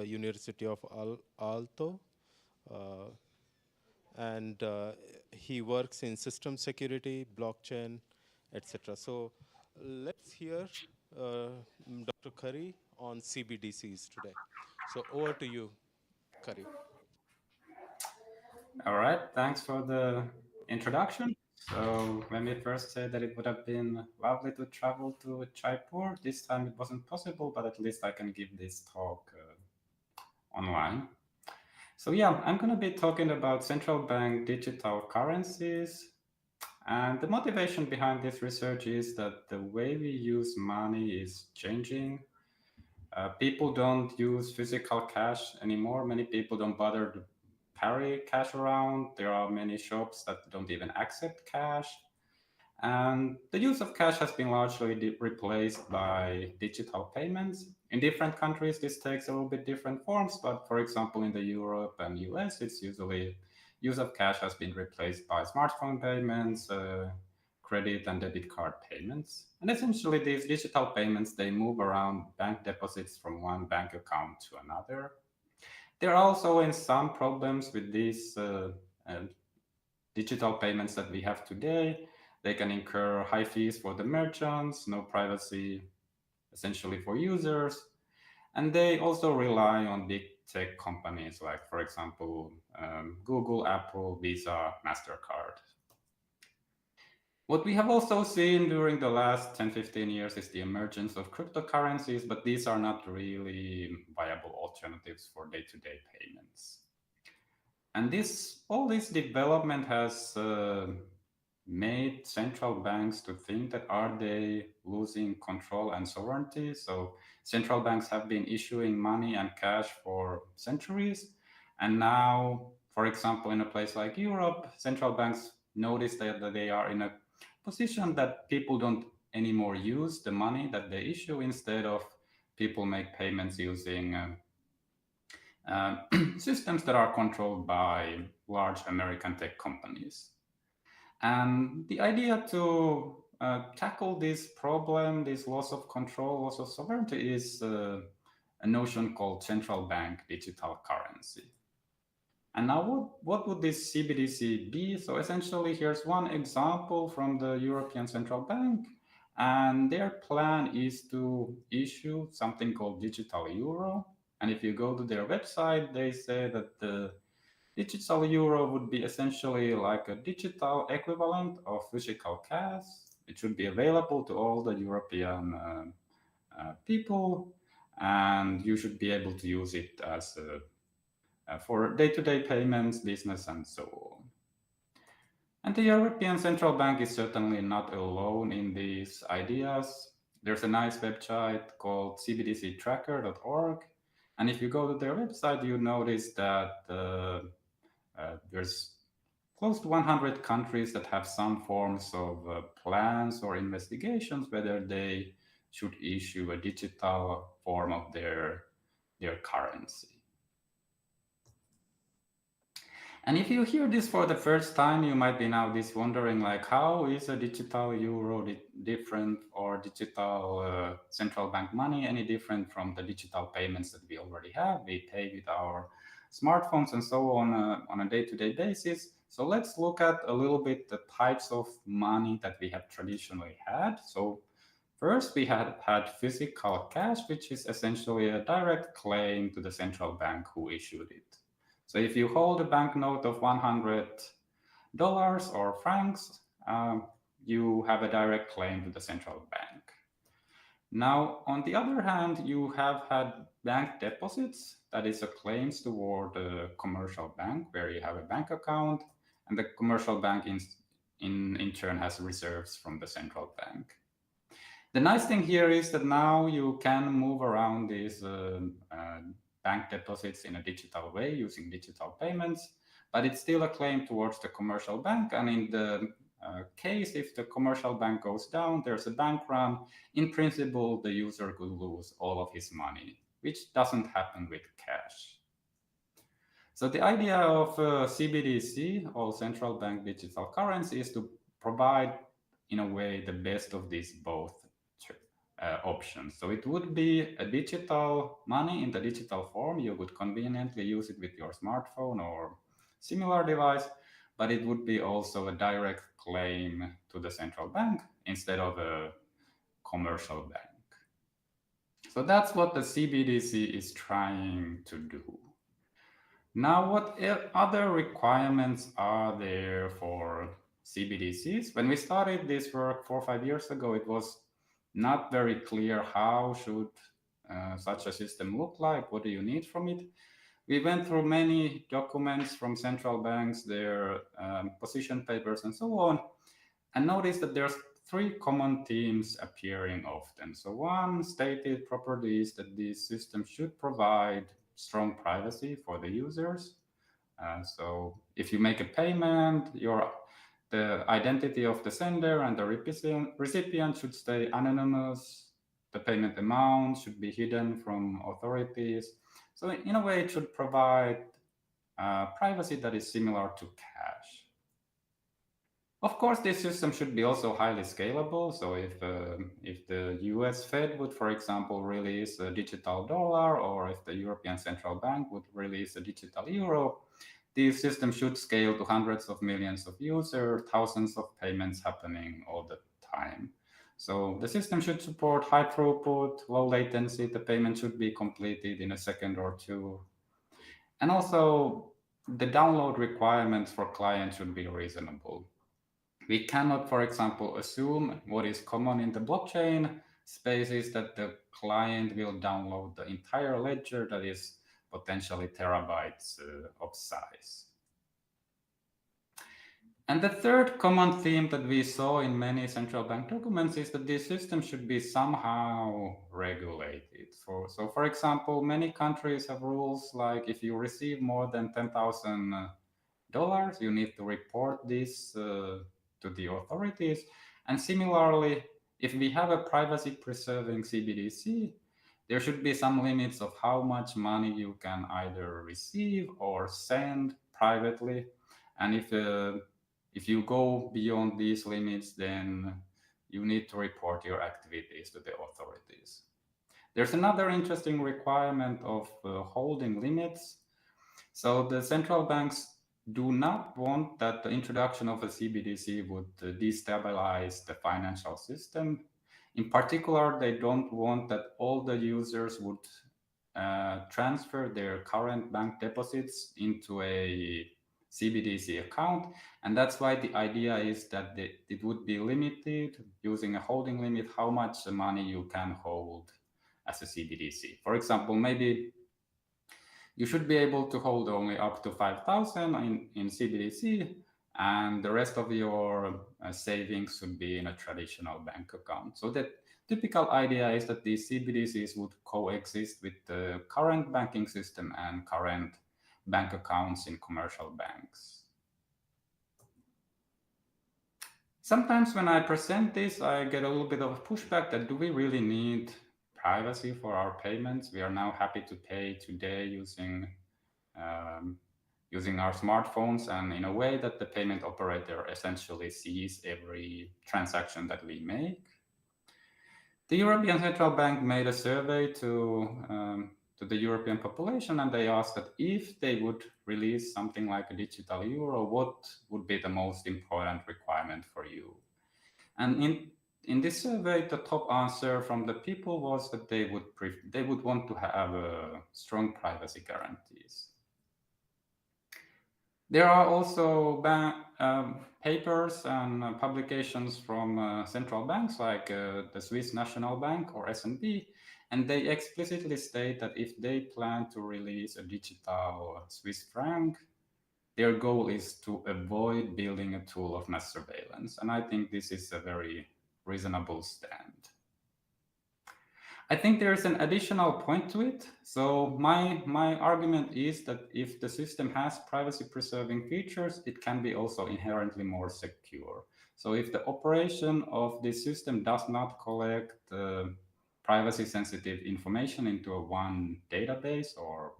University of Aalto, and he works in system security, blockchain, etc. So let's hear Dr. Kari on CBDCs today. So over to you, Kari. All right, thanks for the introduction. So let me first say that it would have been lovely to travel to Jaipur. This time it wasn't possible, but at least I can give this talk online. So yeah, I'm going to be talking about central bank digital currencies. And the motivation behind this research is that the way we use money is changing. People don't use physical cash anymore. Many people don't bother to carry cash around. There are many shops that don't even accept cash. And the use of cash has been largely replaced by digital payments. In different countries, this takes a little bit different forms, but for example, in the Europe and US, it's usually use of cash has been replaced by smartphone payments, credit and debit card payments. And essentially these digital payments, they move around bank deposits from one bank account to another. There are also in some problems with these digital payments that we have today. They can incur high fees for the merchants, no privacy essentially for users. And they also rely on big tech companies like, for example, Google, Apple, Visa, MasterCard. What we have also seen during the last 10, 15 years is the emergence of cryptocurrencies, but these are not really viable alternatives for day-to-day payments. And all this development has made central banks to think that are they losing control and sovereignty? So central banks have been issuing money and cash for centuries. And now, for example, in a place like Europe, central banks notice that they are in a position that people don't anymore use the money that they issue. Instead of people make payments using systems that are controlled by large American tech companies. And the idea to tackle this problem, this loss of control, loss of sovereignty, is a notion called central bank digital currency. And now what would this CBDC be? So essentially, here's one example from the European Central Bank. And their plan is to issue something called digital euro. And if you go to their website, they say that the digital euro would be essentially like a digital equivalent of physical cash. It should be available to all the European people, and you should be able to use it as for day-to-day payments, business, and so on. And the European Central Bank is certainly not alone in these ideas. There's a nice website called cbdctracker.org. And if you go to their website, you notice that there's close to 100 countries that have some forms of plans or investigations whether they should issue a digital form of their currency. And if you hear this for the first time, you might be now wondering, like, how is a digital euro different, or digital central bank money any different from the digital payments that we already have? We pay with our smartphones and so on a day-to-day basis. So let's look at a little bit the types of money that we have traditionally had. So first, we had physical cash, which is essentially a direct claim to the central bank who issued it. So if you hold a banknote of $100 or francs, you have a direct claim to the central bank. Now, on the other hand, you have had bank deposits, that is a claims toward a commercial bank where you have a bank account, and the commercial bank in turn has reserves from the central bank. The nice thing here is that now you can move around these bank deposits in a digital way using digital payments, but it's still a claim towards the commercial bank. And in the case, if the commercial bank goes down, there's a bank run, in principle, the user could lose all of his money, which doesn't happen with cash. So the idea of CBDC, or central bank digital currency, is to provide, in a way, the best of these both options. So it would be a digital money in the digital form. You would conveniently use it with your smartphone or similar device, but it would be also a direct claim to the central bank instead of a commercial bank. So that's what the CBDC is trying to do. Now, what other requirements are there for CBDCs? When we started this work 4 or 5 years ago, it was not very clear how should such a system look like, what do you need from it. We went through many documents from central banks, their position papers and so on, and noticed that there's 3 common themes appearing often. So one stated property is that these systems should provide strong privacy for the users. So if you make a payment, the identity of the sender and the recipient should stay anonymous. The payment amount should be hidden from authorities. So in a way, it should provide privacy that is similar to cash. Of course, this system should be also highly scalable. So if the US Fed would, for example, release a digital dollar, or if the European Central Bank would release a digital euro, these systems should scale to hundreds of millions of users, thousands of payments happening all the time. So the system should support high throughput, low latency. The payment should be completed in a second or two. And also, the download requirements for clients should be reasonable. We cannot, for example, assume what is common in the blockchain space is that the client will download the entire ledger that is potentially terabytes of size. And the third common theme that we saw in many central bank documents is that these systems should be somehow regulated. So for example, many countries have rules like if you receive more than $10,000, you need to report this to the authorities. And similarly, if we have a privacy-preserving CBDC, there should be some limits of how much money you can either receive or send privately. And if you go beyond these limits, then you need to report your activities to the authorities. There's another interesting requirement of holding limits. So the central banks do not want that the introduction of a CBDC would destabilize the financial system. In particular, they don't want that all the users would transfer their current bank deposits into a CBDC account. And that's why the idea is that it would be limited using a holding limit, how much money you can hold as a CBDC. For example, maybe you should be able to hold only up to 5,000 in CBDC, and the rest of your savings should be in a traditional bank account. So the typical idea is that these CBDCs would coexist with the current banking system and current bank accounts in commercial banks. Sometimes when I present this, I get a little bit of a pushback that do we really need privacy for our payments? We are now happy to pay today using our smartphones, and in a way that the payment operator essentially sees every transaction that we make. The European Central Bank made a survey to the European population, and they asked that if they would release something like a digital euro, what would be the most important requirement for you? And in this survey, the top answer from the people was that they would want to have strong privacy guarantees. There are also papers and publications from central banks like the Swiss National Bank or SNB, and they explicitly state that if they plan to release a digital Swiss franc, their goal is to avoid building a tool of mass surveillance. And I think this is a very reasonable stand. I think there's an additional point to it. So my argument is that if the system has privacy preserving features, it can be also inherently more secure. So if the operation of this system does not collect privacy sensitive information into a one database or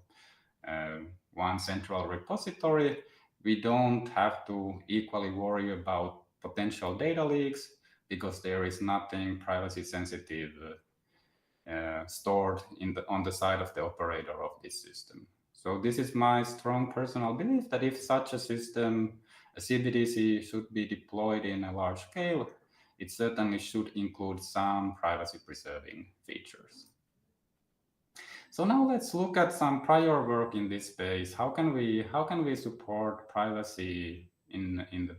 one central repository, we don't have to equally worry about potential data leaks because there is nothing privacy sensitive stored on the side of the operator of this system. So this is my strong personal belief that if such a system, a CBDC, should be deployed in a large scale, it certainly should include some privacy preserving features. So now let's look at some prior work in this space. How can we support privacy in the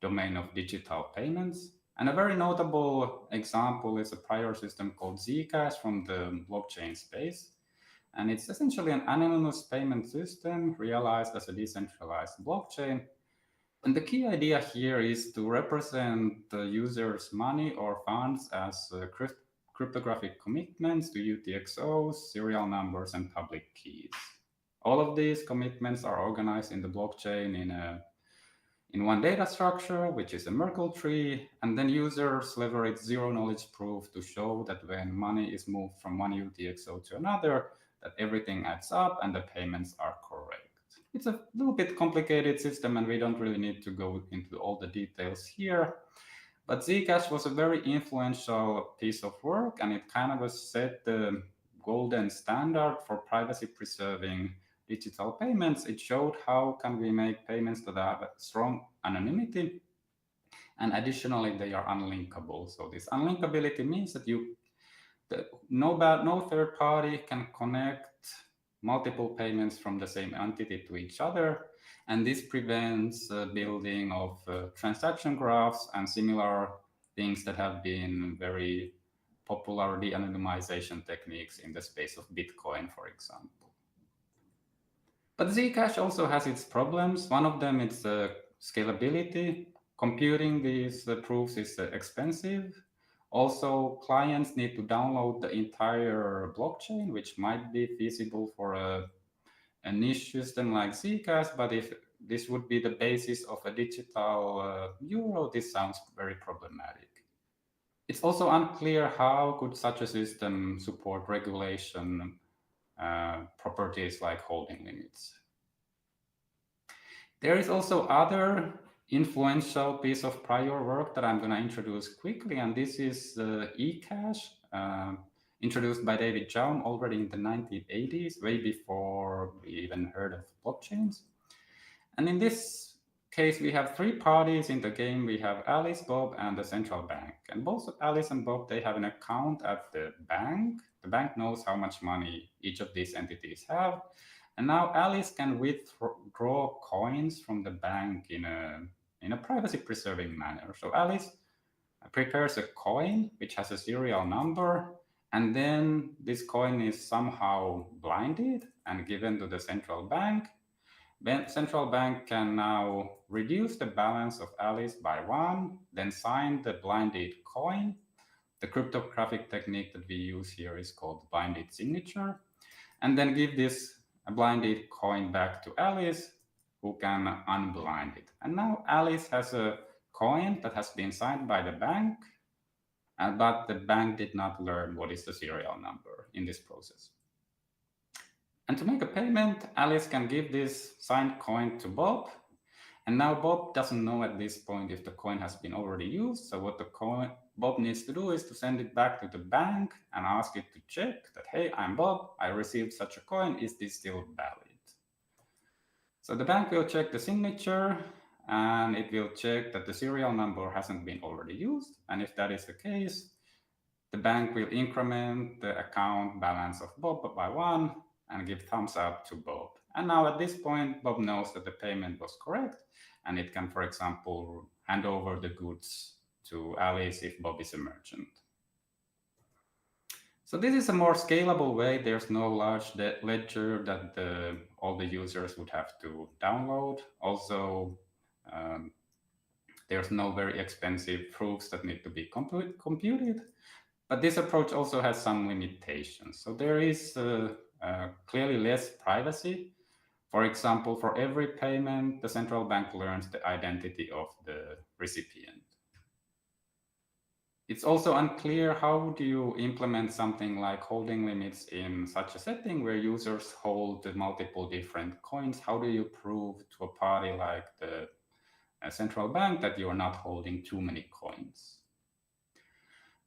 domain of digital payments? And a very notable example is a prior system called Zcash from the blockchain space. And it's essentially an anonymous payment system realized as a decentralized blockchain. And the key idea here is to represent the user's money or funds as cryptographic commitments to UTXOs, serial numbers, and public keys. All of these commitments are organized in the blockchain in one data structure, which is a Merkle tree, and then users leverage zero-knowledge proof to show that when money is moved from one UTXO to another, that everything adds up and the payments are correct. It's a little bit complicated system, and we don't really need to go into all the details here. But Zcash was a very influential piece of work, and it kind of set the golden standard for privacy-preserving digital payments. It showed how can we make payments that have strong anonymity, and additionally they are unlinkable. So this unlinkability means that no third party can connect multiple payments from the same entity to each other, and this prevents building of transaction graphs and similar things that have been very popular de-anonymization techniques in the space of Bitcoin, for example. But Zcash also has its problems. One of them is scalability. Computing these proofs is expensive. Also, clients need to download the entire blockchain, which might be feasible for a niche system like Zcash, but if this would be the basis of a digital euro, this sounds very problematic. It's also unclear how could such a system support regulation properties like holding limits. There is also other influential piece of prior work that I'm going to introduce quickly, and this is eCash, introduced by David Chaum already in the 1980s, way before we even heard of blockchains. And in this case, we have three parties in the game. We have Alice, Bob, and the central bank. And both Alice and Bob, they have an account at the bank. The bank knows how much money each of these entities have. And now Alice can withdraw coins from the bank in a privacy-preserving manner. So Alice prepares a coin which has a serial number, and then this coin is somehow blinded and given to the central bank. The central bank can now reduce the balance of Alice by 1, then sign the blinded coin. The cryptographic technique that we use here is called blinded signature, and then give this blinded coin back to Alice, who can unblind it. And now Alice has a coin that has been signed by the bank, but the bank did not learn what is the serial number in this process. And to make a payment, Alice can give this signed coin to Bob. And now Bob doesn't know at this point if the coin has been already used. So what Bob needs to do is to send it back to the bank and ask it to check that, hey, I'm Bob, I received such a coin, is this still valid? So the bank will check the signature, and it will check that the serial number hasn't been already used. And if that is the case, the bank will increment the account balance of Bob by 1 and give thumbs up to Bob. And now at this point, Bob knows that the payment was correct, and it can, for example, hand over the goods to Alice if Bob is a merchant. So this is a more scalable way. There's no large ledger that all the users would have to download. Also, there's no very expensive proofs that need to be computed. But this approach also has some limitations. So there is clearly less privacy. For example, for every payment, the central bank learns the identity of the recipient. It's also unclear how do you implement something like holding limits in such a setting where users hold multiple different coins. How do you prove to a party like the central bank that you are not holding too many coins?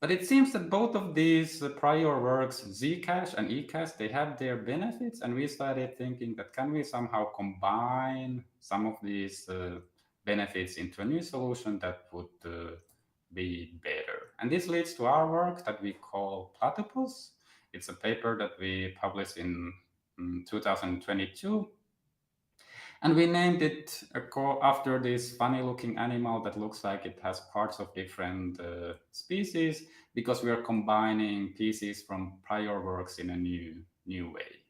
But it seems that both of these prior works, Zcash and eCash, they have their benefits, and we started thinking that can we somehow combine some of these benefits into a new solution that would be better. And this leads to our work that we call Platypus. It's a paper that we published in 2022. And we named it after this funny looking animal that looks like it has parts of different species, because we are combining pieces from prior works in a new way.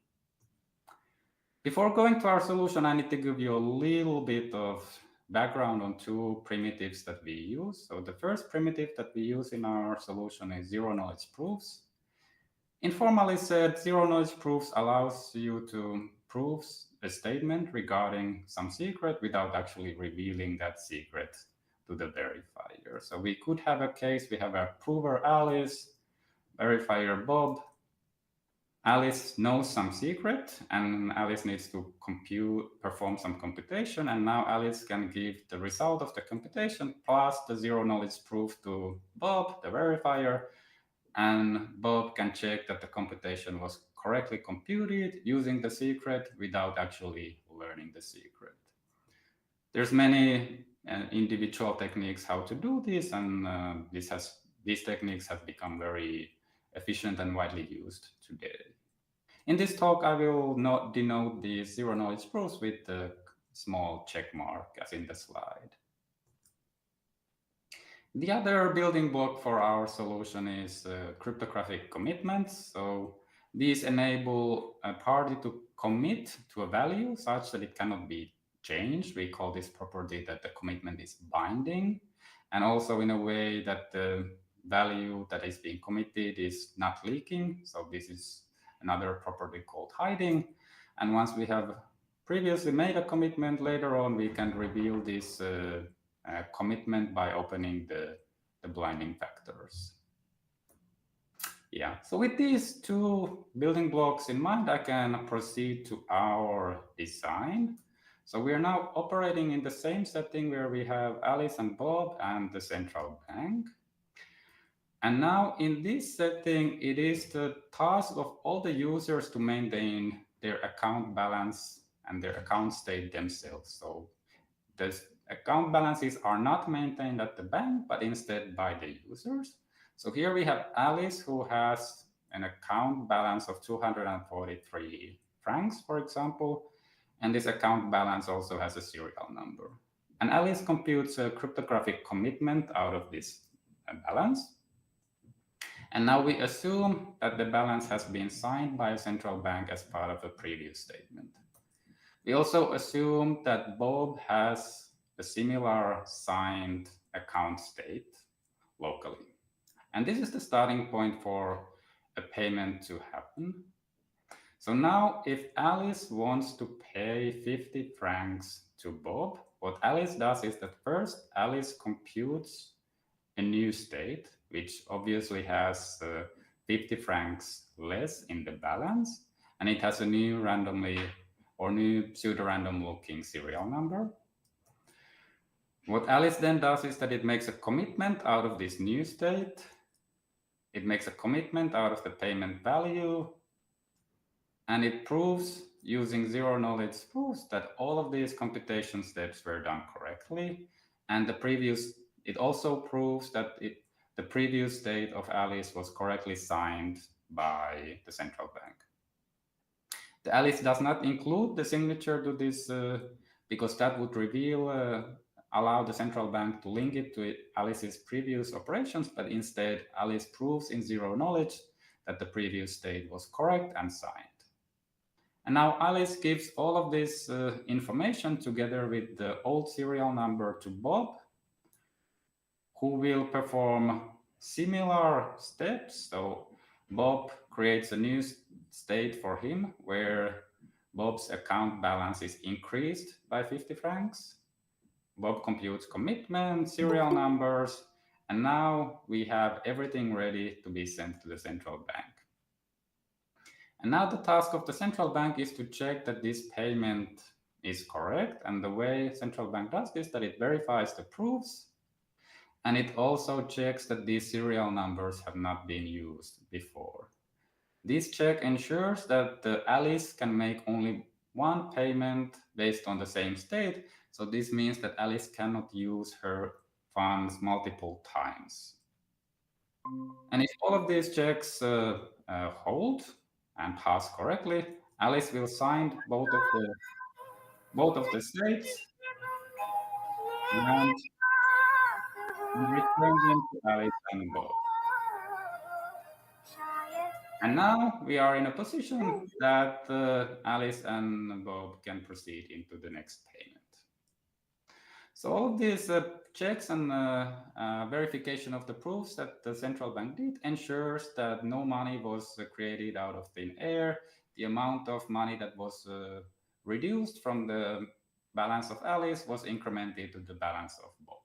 Before going to our solution, I need to give you a little bit of background on two primitives that we use. So the first primitive that we use in our solution is zero-knowledge proofs. Informally said, zero-knowledge proofs allows you to prove a statement regarding some secret without actually revealing that secret to the verifier. So we could have a case, we have a prover Alice, verifier Bob. Alice knows some secret, and Alice needs to perform some computation, and now Alice can give the result of the computation plus the zero-knowledge proof to Bob, the verifier, and Bob can check that the computation was correctly computed using the secret without actually learning the secret. There's many individual techniques how to do this, and these techniques have become very efficient and widely used today. In this talk, I will denote the zero-knowledge proofs with the small check mark as in the slide. The other building block for our solution is cryptographic commitments. So these enable a party to commit to a value such that it cannot be changed. We call this property that the commitment is binding, and also in a way that the value that is being committed is not leaking. So this is another property called hiding. And once we have previously made a commitment, later on we can reveal this commitment by opening the blinding factors. Yeah, so with these two building blocks in mind, I can proceed to our design. So we are now operating in the same setting where we have Alice and Bob and the central bank. And now in this setting, it is the task of all the users to maintain their account balance and their account state themselves. So the account balances are not maintained at the bank, but instead by the users. So here we have Alice, who has an account balance of 243 francs, for example. And this account balance also has a serial number. And Alice computes a cryptographic commitment out of this balance. And now we assume that the balance has been signed by a central bank as part of a previous statement. We also assume that Bob has a similar signed account state locally. And this is the starting point for a payment to happen. So now if Alice wants to pay 50 francs to Bob, what Alice does is that first Alice computes a new state, which obviously has 50 francs less in the balance, and it has a new randomly or new pseudo-random looking serial number. What Alice then does is that it makes a commitment out of this new state. It makes a commitment out of the payment value, and it proves using zero-knowledge proofs that all of these computation steps were done correctly, and it also proves that the previous state of Alice was correctly signed by the central bank. The Alice does not include the signature to this because that would allow the central bank to link it to Alice's previous operations, but instead Alice proves in zero knowledge that the previous state was correct and signed. And now Alice gives all of this information together with the old serial number to Bob, who will perform similar steps. So Bob creates a new state for him where Bob's account balance is increased by 50 francs. Bob computes commitment, serial numbers, and now we have everything ready to be sent to the central bank. And now the task of the central bank is to check that this payment is correct. And the way central bank does this, that it verifies the proofs, and it also checks that these serial numbers have not been used before. This check ensures that the Alice can make only one payment based on the same state. So this means that Alice cannot use her funds multiple times. And if all of these checks hold and pass correctly, Alice will sign both of the states and return them to Alice and Bob. And now we are in a position that Alice and Bob can proceed into the next payment. So all of these checks and verification of the proofs that the central bank did ensures that no money was created out of thin air. The amount of money that was reduced from the balance of Alice was incremented to the balance of Bob.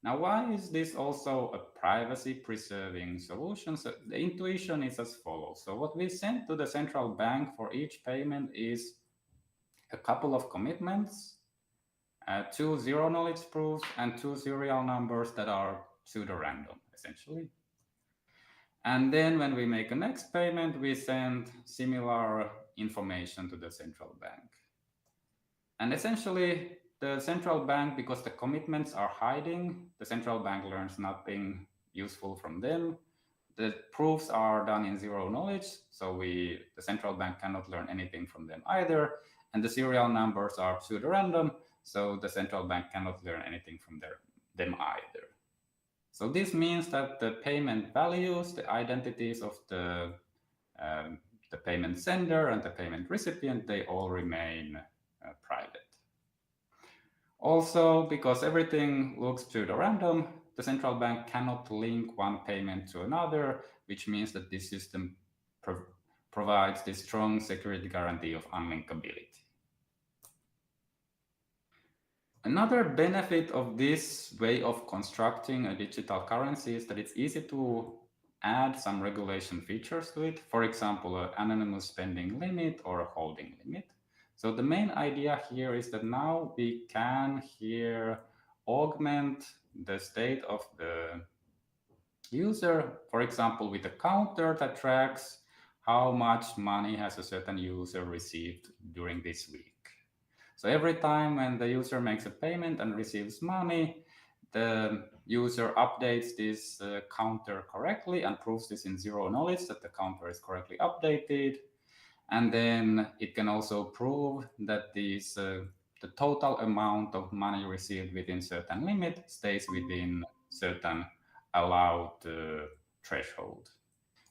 Now, why is this also a privacy-preserving solution? So the intuition is as follows. So what we send to the central bank for each payment is a couple of commitments, 2 zero-knowledge proofs, and 2 serial numbers that are pseudo-random, essentially. And then when we make a next payment, we send similar information to the central bank. And essentially, the central bank, because the commitments are hiding, the central bank learns nothing useful from them. The proofs are done in zero knowledge, so the central bank cannot learn anything from them either. And the serial numbers are pseudo-random, so the central bank cannot learn anything from them either. So this means that the payment values, the identities of the payment sender and the payment recipient, they all remain private. Also, because everything looks pseudo-random, the central bank cannot link one payment to another, which means that this system provides this strong security guarantee of unlinkability. Another benefit of this way of constructing a digital currency is that it's easy to add some regulation features to it. For example, an anonymous spending limit or a holding limit. So the main idea here is that now we can here augment the state of the user, for example, with a counter that tracks how much money has a certain user received during this week. So every time when the user makes a payment and receives money, the user updates this counter correctly and proves this in zero knowledge that the counter is correctly updated. And then it can also prove that the total amount of money received within certain limit stays within certain allowed threshold.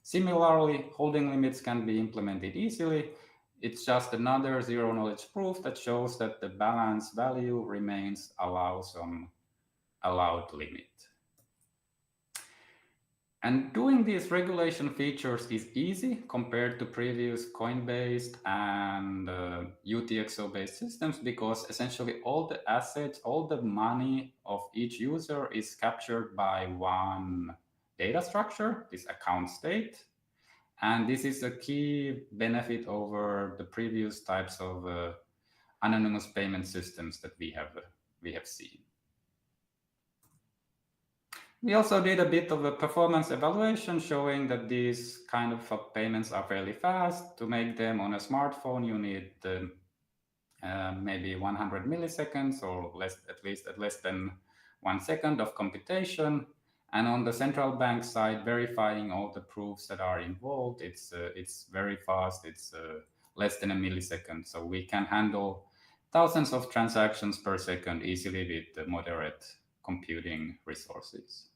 Similarly, holding limits can be implemented easily. It's just another zero knowledge proof that shows that the balance value remains some allowed limit. And doing these regulation features is easy compared to previous coin-based and UTXO-based systems because essentially all the assets, all the money of each user is captured by one data structure, this account state. And this is a key benefit over the previous types of anonymous payment systems that we have seen. We also did a bit of a performance evaluation showing that these kind of payments are fairly fast. To make them on a smartphone, you need maybe 100 milliseconds or at least less than 1 second of computation. And on the central bank side, verifying all the proofs that are involved, it's very fast. It's less than a millisecond. So we can handle thousands of transactions per second easily with moderate computing resources.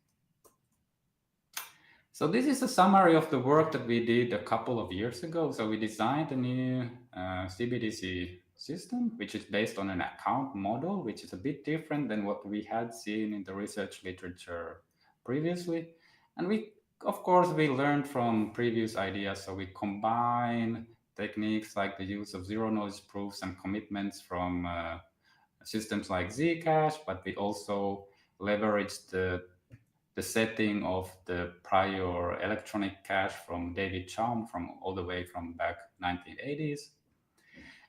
So this is a summary of the work that we did a couple of years ago. So we designed a new CBDC system, which is based on an account model, which is a bit different than what we had seen in the research literature previously. And we, of course, we learned from previous ideas. So we combine techniques like the use of zero-knowledge proofs and commitments from systems like Zcash, but we also leveraged the setting of the prior electronic cash from David Chaum from all the way from back 1980s.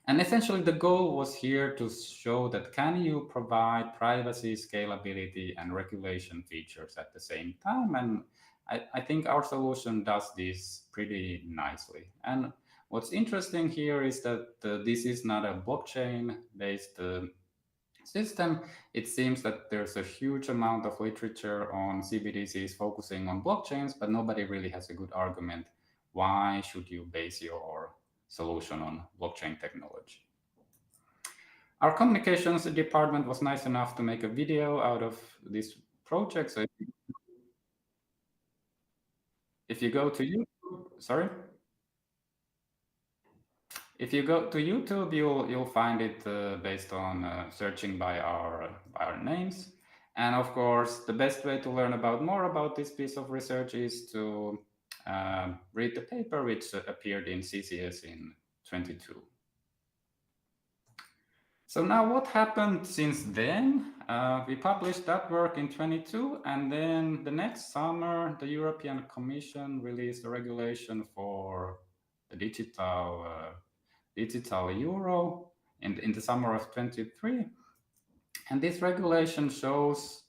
And essentially the goal was here to show that can you provide privacy, scalability, and regulation features at the same time? And I think our solution does this pretty nicely. And what's interesting here is that this is not a blockchain-based system. It seems that there's a huge amount of literature on CBDCs focusing on blockchains, but nobody really has a good argument. Why should you base your solution on blockchain technology? Our communications department was nice enough to make a video out of this project. So if you go to YouTube, sorry? If you go to YouTube, you'll find it based on searching by our names. And of course, the best way to learn more about this piece of research is to read the paper, which appeared in CCS in 22. So now what happened since then? We published that work in 22, and then the next summer, the European Commission released a regulation for the digital euro in the summer of 23. And this regulation shows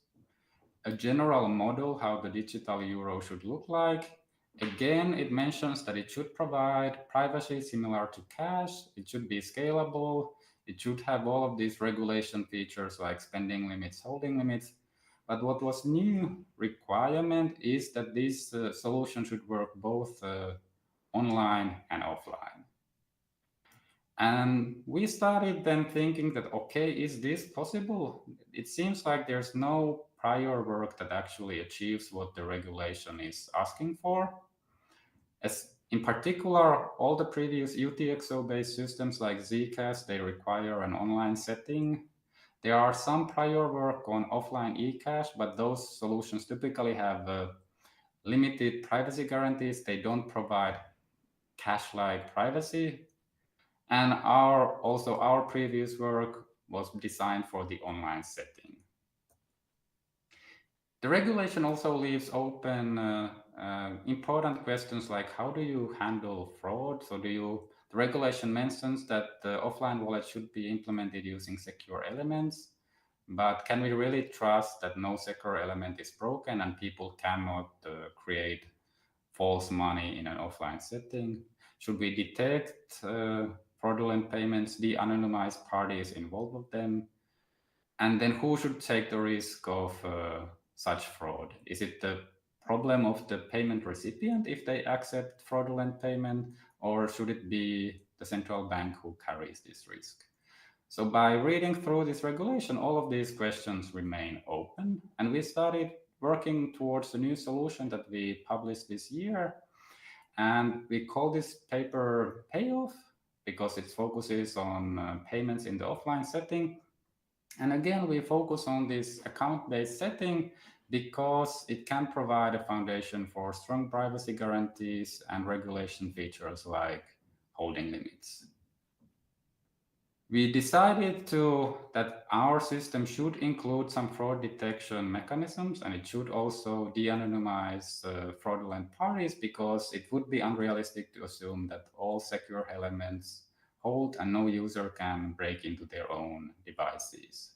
a general model how the digital euro should look like. Again, it mentions that it should provide privacy similar to cash. It should be scalable. It should have all of these regulation features like spending limits, holding limits. But what was new requirement is that this solution should work both online and offline. And we started then thinking that, okay, is this possible? It seems like there's no prior work that actually achieves what the regulation is asking for. As in particular, all the previous UTXO-based systems like Zcash, they require an online setting. There are some prior work on offline eCash, but those solutions typically have limited privacy guarantees. They don't provide cash-like privacy. And our previous work was designed for the online setting. The regulation also leaves open important questions like how do you handle fraud? So the regulation mentions that the offline wallet should be implemented using secure elements, but can we really trust that no secure element is broken and people cannot create false money in an offline setting? Should we detect fraudulent payments, de-anonymize parties involved with them? And then who should take the risk of such fraud? Is it the problem of the payment recipient if they accept fraudulent payment, or should it be the central bank who carries this risk? So by reading through this regulation, all of these questions remain open, and we started working towards a new solution that we published this year. And we call this paper Payoff because it focuses on payments in the offline setting. And again, we focus on this account-based setting because it can provide a foundation for strong privacy guarantees and regulation features like holding limits. We decided that our system should include some fraud detection mechanisms, and it should also de-anonymize fraudulent parties because it would be unrealistic to assume that all secure elements hold and no user can break into their own devices.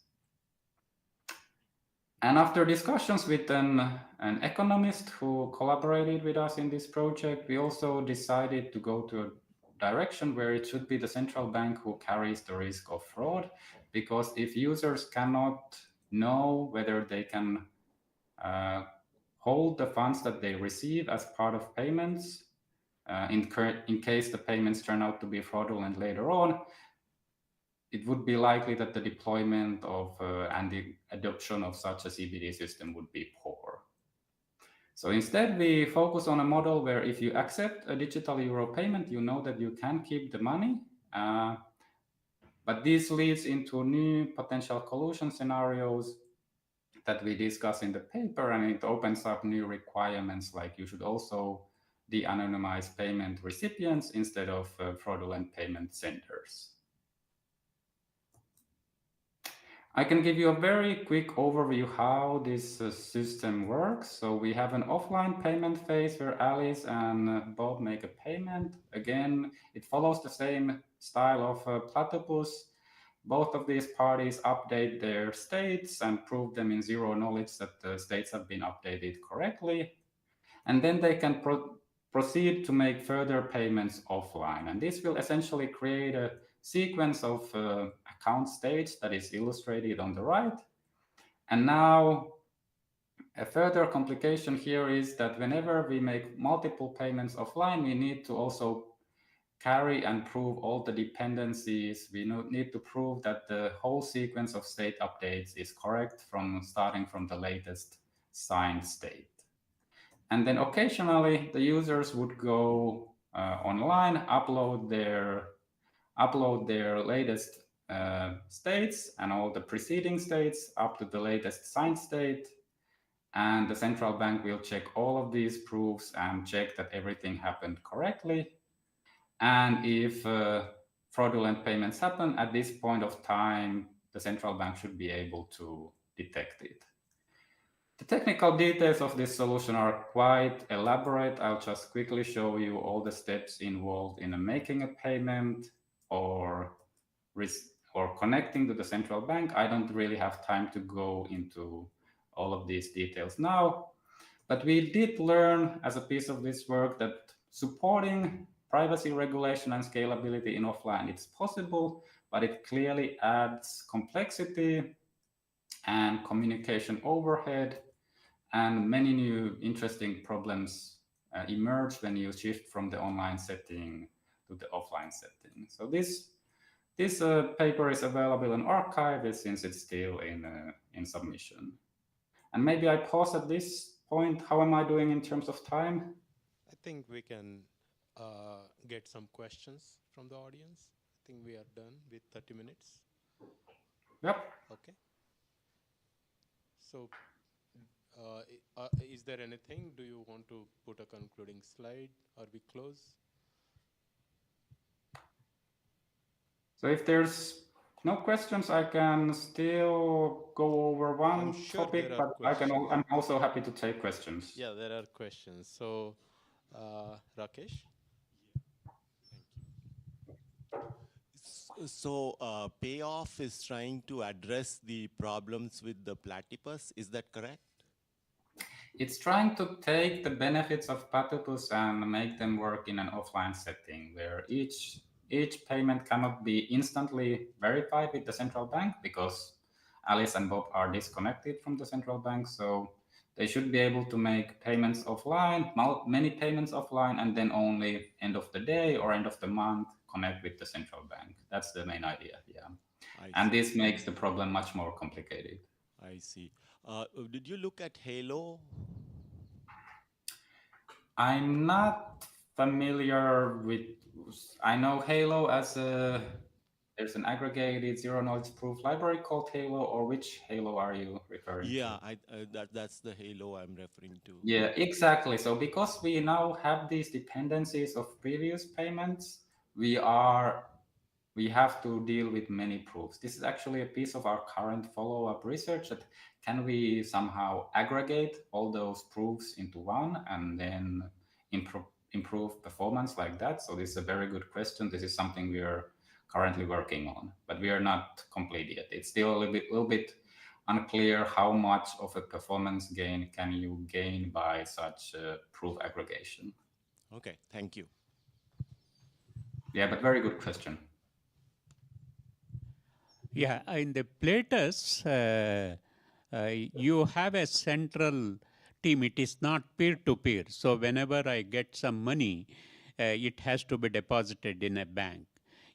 And after discussions with an economist who collaborated with us in this project, we also decided to go to a direction where it should be the central bank who carries the risk of fraud, because if users cannot know whether they can hold the funds that they receive as part of payments, in case the payments turn out to be fraudulent later on, it would be likely that the deployment of and the adoption of such a CBD system would be poor. So instead, we focus on a model where if you accept a digital euro payment, you know that you can keep the money. But this leads into new potential collusion scenarios that we discuss in the paper, and it opens up new requirements, like you should also de-anonymize payment recipients instead of fraudulent payment senders. I can give you a very quick overview how this system works. So we have an offline payment phase where Alice and Bob make a payment. Again, it follows the same style of platypus. Both of these parties update their states and prove them in zero knowledge that the states have been updated correctly. And then they can proceed to make further payments offline. And this will essentially create a sequence of account states that is illustrated on the right. And now a further complication here is that whenever we make multiple payments offline, we need to also carry and prove all the dependencies. We need to prove that the whole sequence of state updates is correct starting from the latest signed state. And then occasionally the users would go online, upload their latest states and all the preceding states up to the latest signed state. And the central bank will check all of these proofs and check that everything happened correctly. And if fraudulent payments happen at this point of time, the central bank should be able to detect it. The technical details of this solution are quite elaborate. I'll just quickly show you all the steps involved in making a payment or connecting to the central bank. I don't really have time to go into all of these details now, but we did learn as a piece of this work that supporting privacy regulation and scalability in offline, it's possible, but it clearly adds complexity and communication overhead, and many new interesting problems emerge when you shift from the online setting to the offline setting. So this paper is available in archive since it's still in submission. And maybe I pause at this point. How am I doing in terms of time? I think we can get some questions from the audience. I think we are done with 30 minutes. Yep. Okay. So is there anything? Do you want to put a concluding slide or we close? So if there's no questions, I can still go over one topic, but I'm also happy to take questions. Yeah, there are questions. So Rakesh? So Payoff is trying to address the problems with the platypus. Is that correct? It's trying to take the benefits of platypus and make them work in an offline setting where each payment cannot be instantly verified with the central bank because Alice and Bob are disconnected from the central bank. So they should be able to make payments offline, many payments offline, and then only end of the day or end of the month connect with the central bank. That's the main idea, yeah. And this makes the problem much more complicated. I see. Did you look at Halo? I'm not familiar with, I know Halo as there's an aggregated zero knowledge proof library called Halo, or which Halo are you referring to? Yeah, that's the Halo I'm referring to. Yeah, exactly. So because we now have these dependencies of previous payments, we have to deal with many proofs. This is actually a piece of our current follow-up research that can we somehow aggregate all those proofs into one and then improve performance like that? So this is a very good question. This is something we are currently working on, but we are not complete yet. It's still a little bit unclear how much of a performance gain can you gain by such proof aggregation. Okay, thank you. Yeah, but very good question. Yeah, in the Platus, you have a central team. It is not peer-to-peer. So whenever I get some money, it has to be deposited in a bank.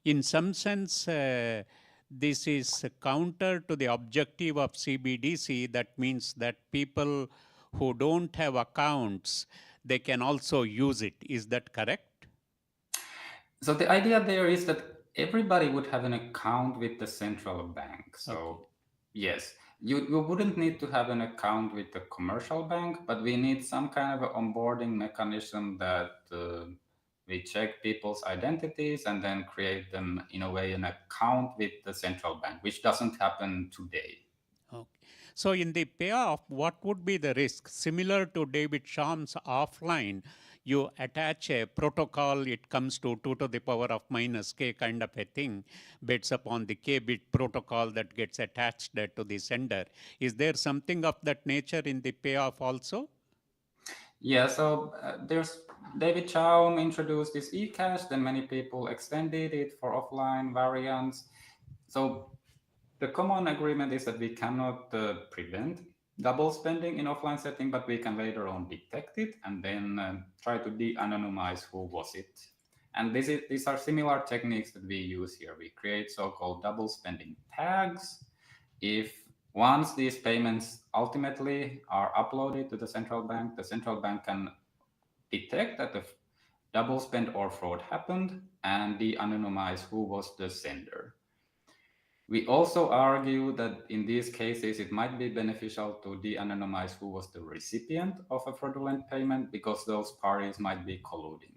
In some sense, this is counter to the objective of CBDC. That means that people who don't have accounts, they can also use it. Is that correct? So the idea there is that everybody would have an account with the central bank. So yes, you wouldn't need to have an account with the commercial bank, but we need some kind of an onboarding mechanism that we check people's identities and then create them in a way an account with the central bank, which doesn't happen today. Okay. So in the payoff, what would be the risk? Similar to David Sham's offline, you attach a protocol, it comes to 2 to the power of minus k kind of a thing, based upon the k-bit protocol that gets attached to the sender. Is there something of that nature in the payoff also? Yeah, so there's David Chaum introduced this eCash, then many people extended it for offline variants. So the common agreement is that we cannot prevent double spending in offline setting, but we can later on detect it and then try to de-anonymize who was it. And these are similar techniques that we use here. We create so-called double spending tags. If once these payments ultimately are uploaded to the central bank can detect that the double spend or fraud happened and de-anonymize who was the sender. We also argue that in these cases, it might be beneficial to de-anonymize who was the recipient of a fraudulent payment because those parties might be colluding.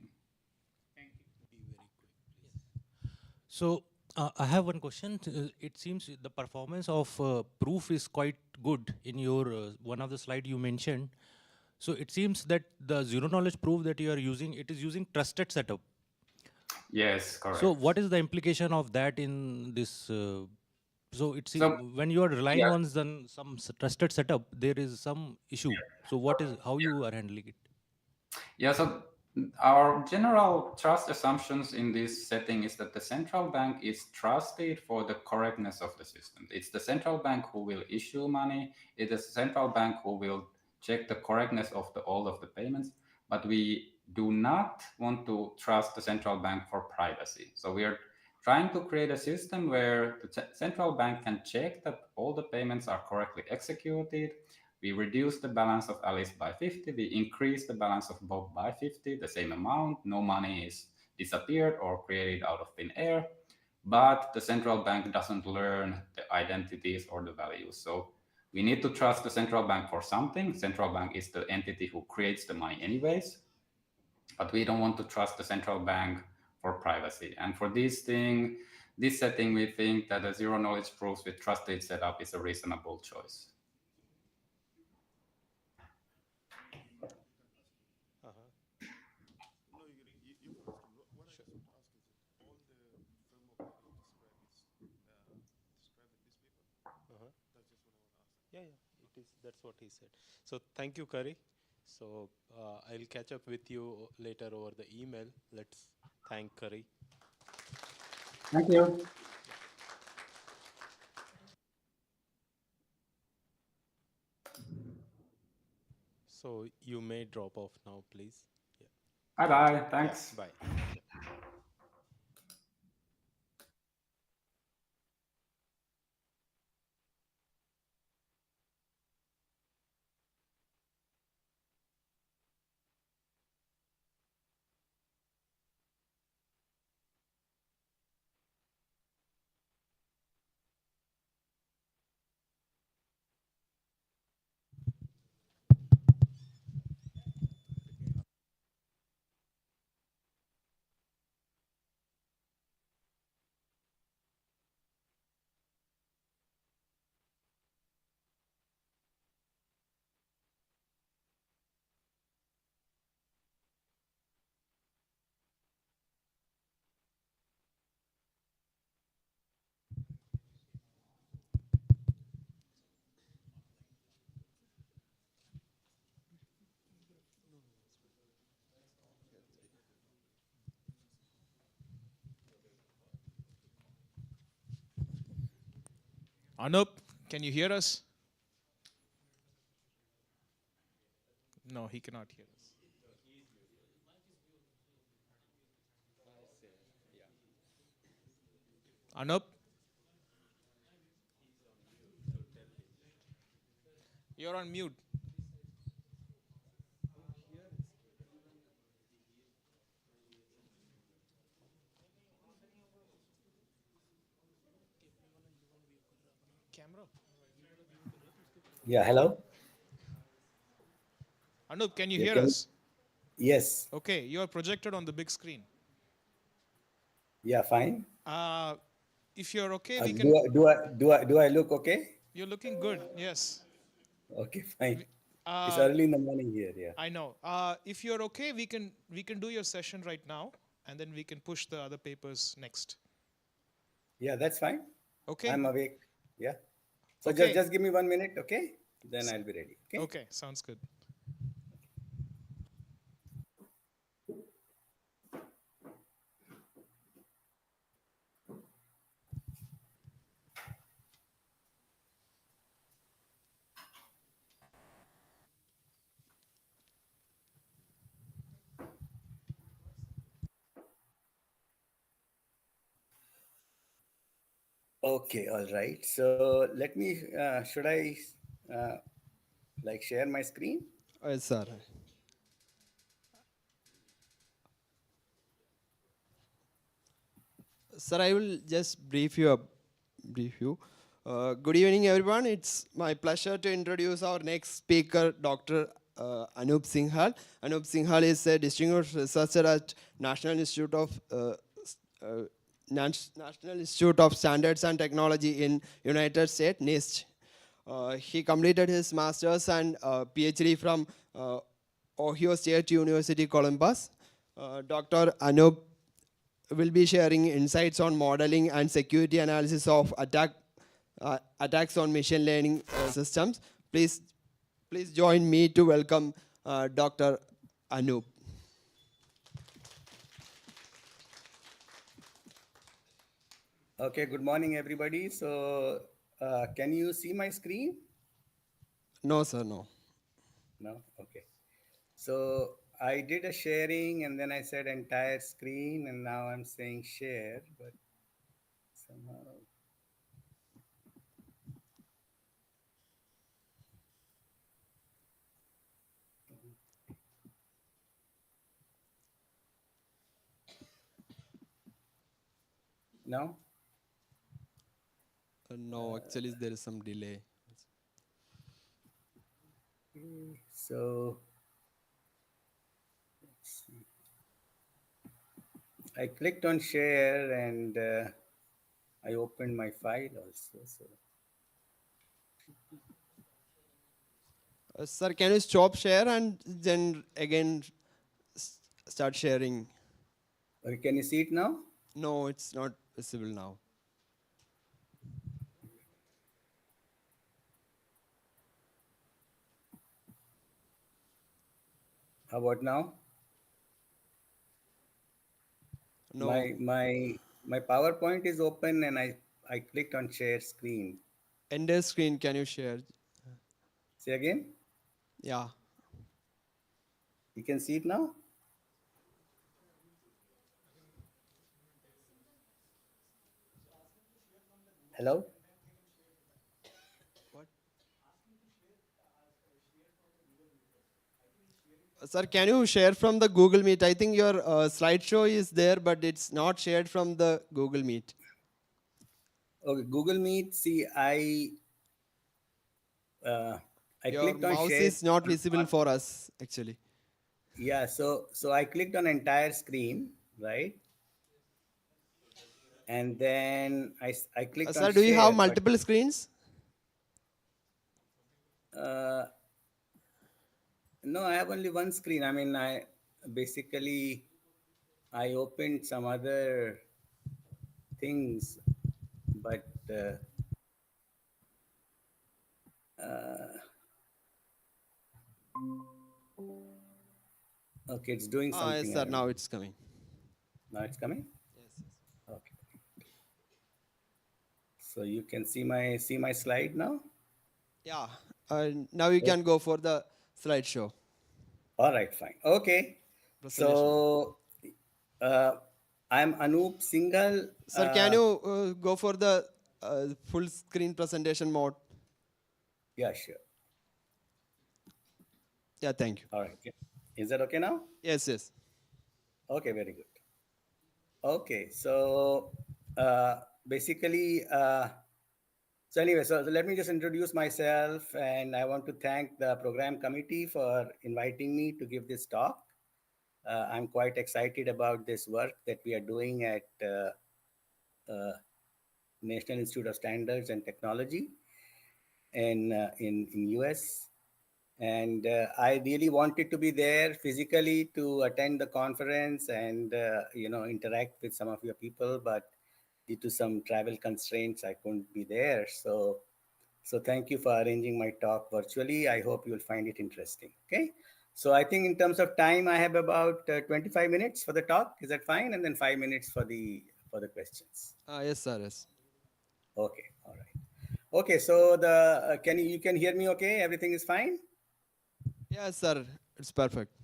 So I have one question. It seems the performance of proof is quite good in your one of the slide you mentioned. So it seems that the zero knowledge proof that you are using, it is using trusted setup. Yes, correct. So what is the implication of that in this? So it seems when you are relying on some trusted setup, there is some issue. So what is how you are handling it? Yeah, so our general trust assumptions in this setting is that the central bank is trusted for the correctness of the system. It's the central bank who will issue money. It is the central bank who will check the correctness of all of the payments. But we do not want to trust the central bank for privacy. So we are trying to create a system where the central bank can check that all the payments are correctly executed. We reduce the balance of Alice by 50. We increase the balance of Bob by 50, the same amount. No money is disappeared or created out of thin air. But the central bank doesn't learn the identities or the values. So we need to trust the central bank for something. Central bank is the entity who creates the money anyways. But we don't want to trust the central bank for privacy. And for this setting, we think that a zero knowledge proofs with trusted setup is a reasonable choice. Yeah, it is. That's what he said. So thank you, Kari. So I'll catch up with you later over the email. Let's thank Kari. Thank you. So you may drop off now, please. Yeah. Bye-bye. Thanks. Yeah, bye. Anup, can you hear us? No, he cannot hear us. Anup? You're on mute. Camera. Yeah, hello? Anup, can you Yeah, hear us? yes. Okay, you're projected on the big screen. Yeah, fine. If you're okay, we can. Do I look okay? You're looking good. Yes. Okay, fine. It's Uh, early in the morning here, yeah. I know. If you're okay, we can do your session right now, and then we can push the other papers next. Yeah, that's fine. Okay. I'm awake. Yeah. So Okay. just give me 1 minute, okay? Then I'll be ready. Okay. Okay, sounds good. Okay, all right. So let me, should I like share my screen? Sir. Sir, I will just brief you. Good evening, everyone. It's my pleasure to introduce our next speaker, Dr. Anup Singhal. Anup Singhal is a distinguished researcher at National Institute of Standards and Technology in United States, NIST. He completed his master's and PhD from Ohio State University, Columbus. Dr. Anup will be sharing insights on modeling and security analysis of attacks on machine learning systems. Please join me to welcome Dr. Anup. Okay, good morning, everybody. So can you see my screen? No, sir, no. No? Okay. So I did a sharing and then I said entire screen and now I'm saying share, but somehow. No? No, actually there is some delay. So let's see. I clicked on share and I opened my file also. So. Sir, can you stop share and then again start sharing? Okay, can you see it now? No, it's not visible now. How about now? No. My PowerPoint is open and I clicked on share screen. Enter screen, can you share? Say again? Yeah. You can see it now? Hello? What? Sir, can you share from the Google Meet? I think your slideshow is there, but it's not shared from the Google Meet. Okay, Google Meet. See, I Your clicked on mouse share. is not visible for us, actually. Yeah, so I clicked on entire screen, right? And then I clicked on Sir, share. do you have multiple screens? No, I have only one screen. I mean, I opened some other things, but okay, it's doing something. Yes, sir, now it's coming. Now it's coming? Yes. Okay. So you can see my slide now? Yeah. Now you can go for the slideshow. All right, fine. Okay. So I'm Anup Singhal. Sir, can you go for the full screen presentation mode? Yeah, sure. Yeah, thank you. All right. Yeah. Is that okay now? Yes, yes. Okay, very good. Okay, so basically, so anyway, so let me just introduce myself, and I want to thank the program committee for inviting me to give this talk. I'm quite excited about this work that we are doing at National Institute of Standards and Technology in US. And I really wanted to be there physically to attend the conference and interact with some of your people, but due to some travel constraints, I couldn't be there. So thank you for arranging my talk virtually. I hope you'll find it interesting. Okay. So I think in terms of time, I have about 25 minutes for the talk. Is that fine? And then 5 minutes for the questions. Yes, sir. Yes. Okay. All right. Okay. So the you can hear me? Okay. Everything is fine. Yes, sir. It's perfect.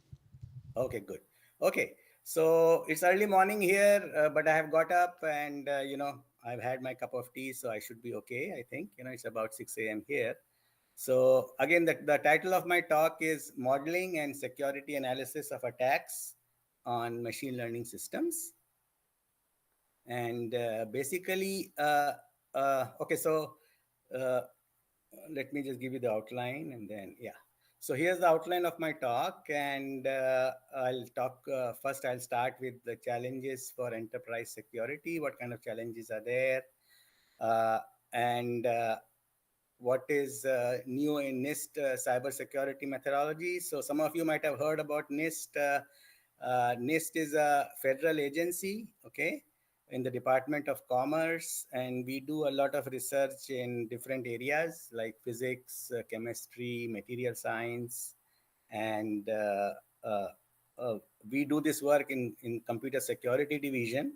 Okay. Good. Okay. So it's early morning here, but I have got up and I've had my cup of tea, so I should be okay. I think it's about 6 a.m. here. So again, the title of my talk is Modeling and Security Analysis of Attacks on Machine Learning Systems. And basically, okay, so let me just give you the outline and then, yeah. So here's the outline of my talk, and I'll talk first. I'll start with the challenges for enterprise security. What kind of challenges are there? And what is new in NIST cybersecurity methodology. So some of you might have heard about NIST. NIST is a federal agency, okay, in the Department of Commerce, and we do a lot of research in different areas like physics, chemistry, material science, and we do this work in computer security division,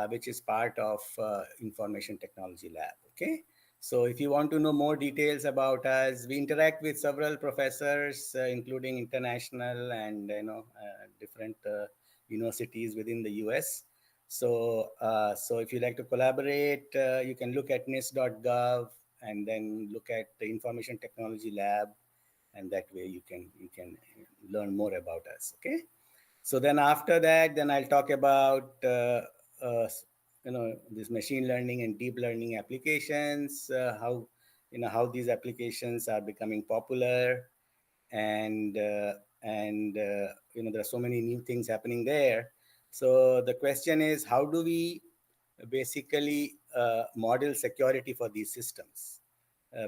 which is part of information technology lab, okay. So if you want to know more details about us, we interact with several professors, including international and different universities within the US. So so if you like to collaborate, you can look at nist.gov and then look at the information technology lab, and that way you can learn more about us. Okay. So then after that, then I'll talk about this machine learning and deep learning applications, how these applications are becoming popular, and there are so many new things happening there. So the question is, how do we basically model security for these systems?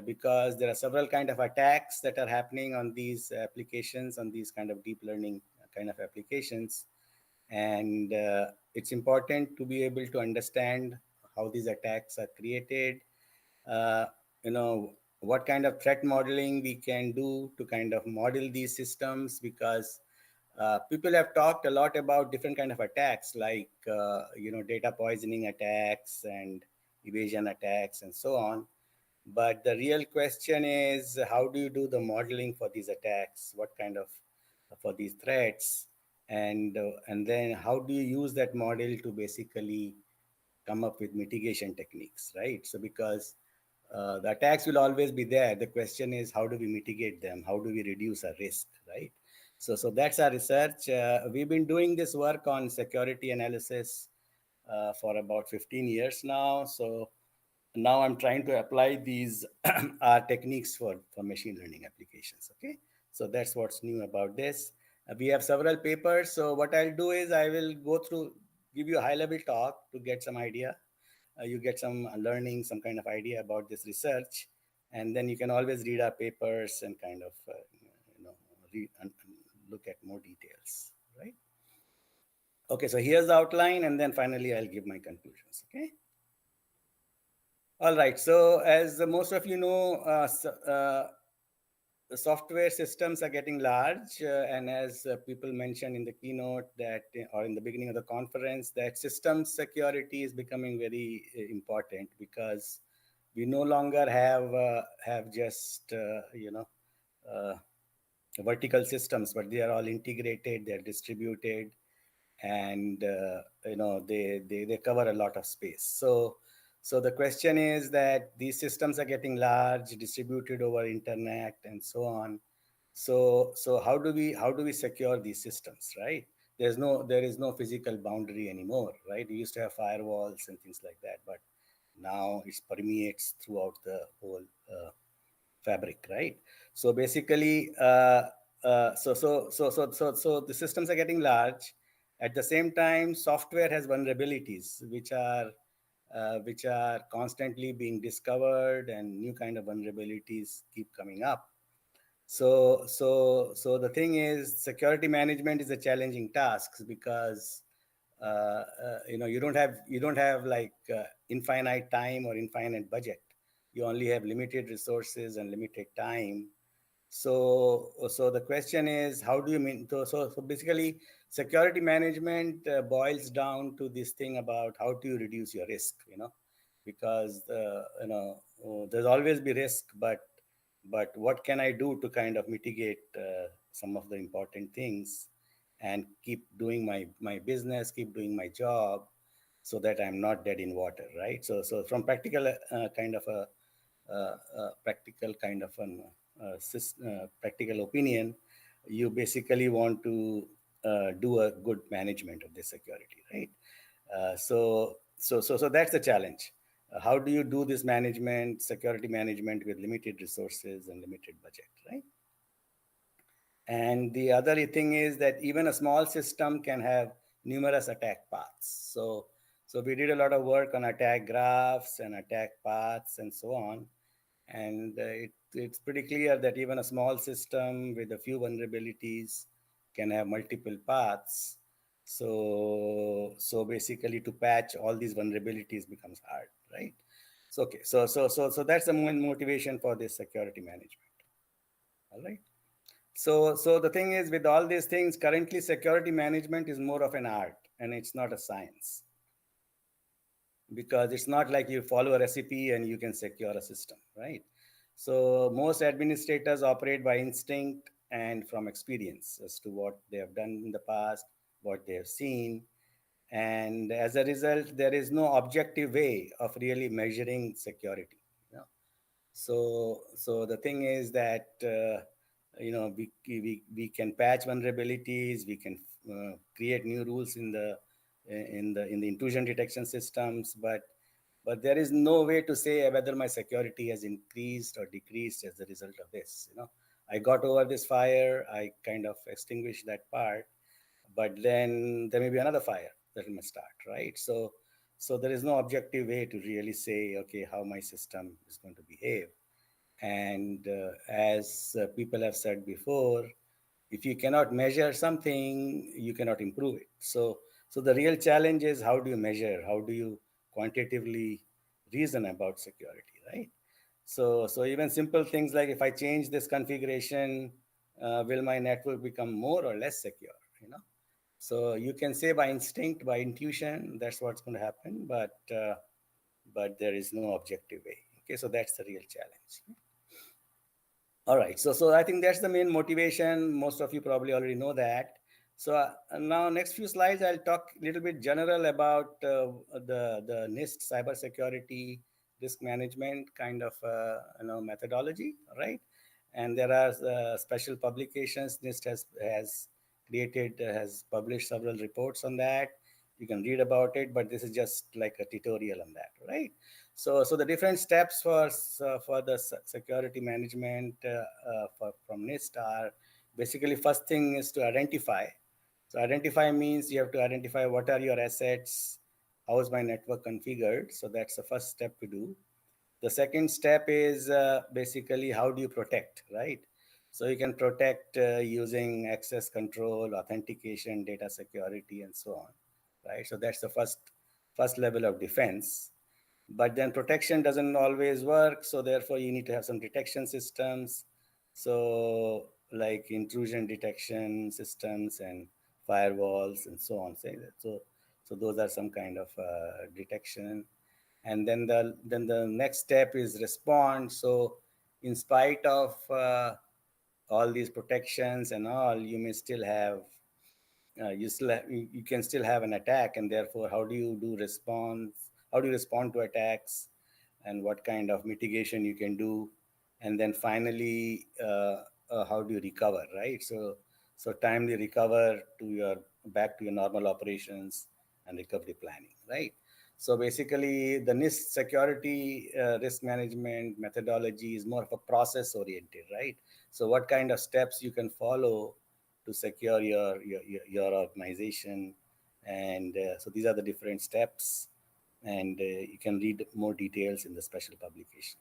Because there are several kind of attacks that are happening on these applications, on these kind of deep learning kind of applications. And it's important to be able to understand how these attacks are created, uh, what kind of threat modeling we can do to kind of model these systems, because people have talked a lot about different kind of attacks like data poisoning attacks and evasion attacks and so on. But the real question is, how do you do the modeling for these attacks? What kind of for these threats? And then how do you use that model to basically come up with mitigation techniques, right? So because the attacks will always be there. The question is, how do we mitigate them? How do we reduce our risk, right? So that's our research. We've been doing this work on security analysis for about 15 years now. So now I'm trying to apply these techniques for machine learning applications. Okay, so that's what's new about this. We have several papers. So what I'll do is I will go through, give you a high level talk to get some idea. You get some learning, some kind of idea about this research, and then you can always read our papers and kind of read and look at more details, right? Okay, so here's the outline, and then finally I'll give my conclusions. Okay. All right. So as most of you know, the software systems are getting large, and as people mentioned in the keynote that, or in the beginning of the conference, that system security is becoming very important, because we no longer have just vertical systems, but they are all integrated, they're distributed, and they cover a lot of space. So the question is that these systems are getting large, distributed over internet and so on. So how do we secure these systems, right? There is no physical boundary anymore, right? We used to have firewalls and things like that, but now it permeates throughout the whole fabric, right? So basically, so the systems are getting large. At the same time, software has vulnerabilities which are constantly being discovered, and new kind of vulnerabilities keep coming up. So the thing is, security management is a challenging task because you don't have like infinite time or infinite budget. You only have limited resources and limited time. So the question is, how do you mean? So basically, security management boils down to this thing about how do you reduce your risk, because there's always be risk, but what can I do to kind of mitigate some of the important things and keep doing my business, keep doing my job, so that I'm not dead in water, right? So from practical kind of a practical kind of an practical opinion, you basically want to do a good management of the security, right? So that's the challenge. How do you do this management, security management, with limited resources and limited budget, right? And the other thing is that even a small system can have numerous attack paths. So we did a lot of work on attack graphs and attack paths and so on. And it's pretty clear that even a small system with a few vulnerabilities can have multiple paths. So basically, to patch all these vulnerabilities becomes hard, right? So that's the main motivation for this security management. All right. So the thing is, with all these things, currently security management is more of an art and it's not a science, because it's not like you follow a recipe and you can secure a system, right? So most administrators operate by instinct and from experience as to what they have done in the past, what they have seen. And as a result, there is no objective way of really measuring security. So the thing is that we can patch vulnerabilities, we can create new rules in the intrusion detection systems, but there is no way to say whether my security has increased or decreased as a result of this. I got over this fire, I kind of extinguished that part, but then there may be another fire that may start, right? So there is no objective way to really say, okay, how my system is going to behave. And as people have said before, if you cannot measure something, you cannot improve it. So the real challenge is, how do you measure? How do you quantitatively reason about security, right? So even simple things like, if I change this configuration, will my network become more or less secure? So you can say by instinct, by intuition, that's what's going to happen, but there is no objective way. Okay, so that's the real challenge. All right, so I think that's the main motivation. Most of you probably already know that. So now next few slides, I'll talk a little bit general about the NIST cybersecurity risk management kind of methodology, right? And there are special publications NIST has created, has published several reports on that. You can read about it, but this is just like a tutorial on that, right? So the different steps for the security management from NIST are basically, first thing is to identify. So identify means you have to identify what are your assets, how is my network configured. So that's the first step to do. The second step is basically, how do you protect, right? So you can protect using access control, authentication, data security, and so on, right? So that's the first level of defense. But then protection doesn't always work, so therefore you need to have some detection systems. So like intrusion detection systems and firewalls and so on. So those are some kind of detection. And then the next step is response. So in spite of all these protections and all, you may still have you can still have an attack, and therefore how do you do response? How do you respond to attacks, and what kind of mitigation you can do, and then finally how do you recover, right? So timely recover to your back to your normal operations and recovery planning, right? So basically, the NIST security risk management methodology is more of a process oriented, right? So what kind of steps you can follow to secure your organization, and so these are the different steps, and you can read more details in the special publication.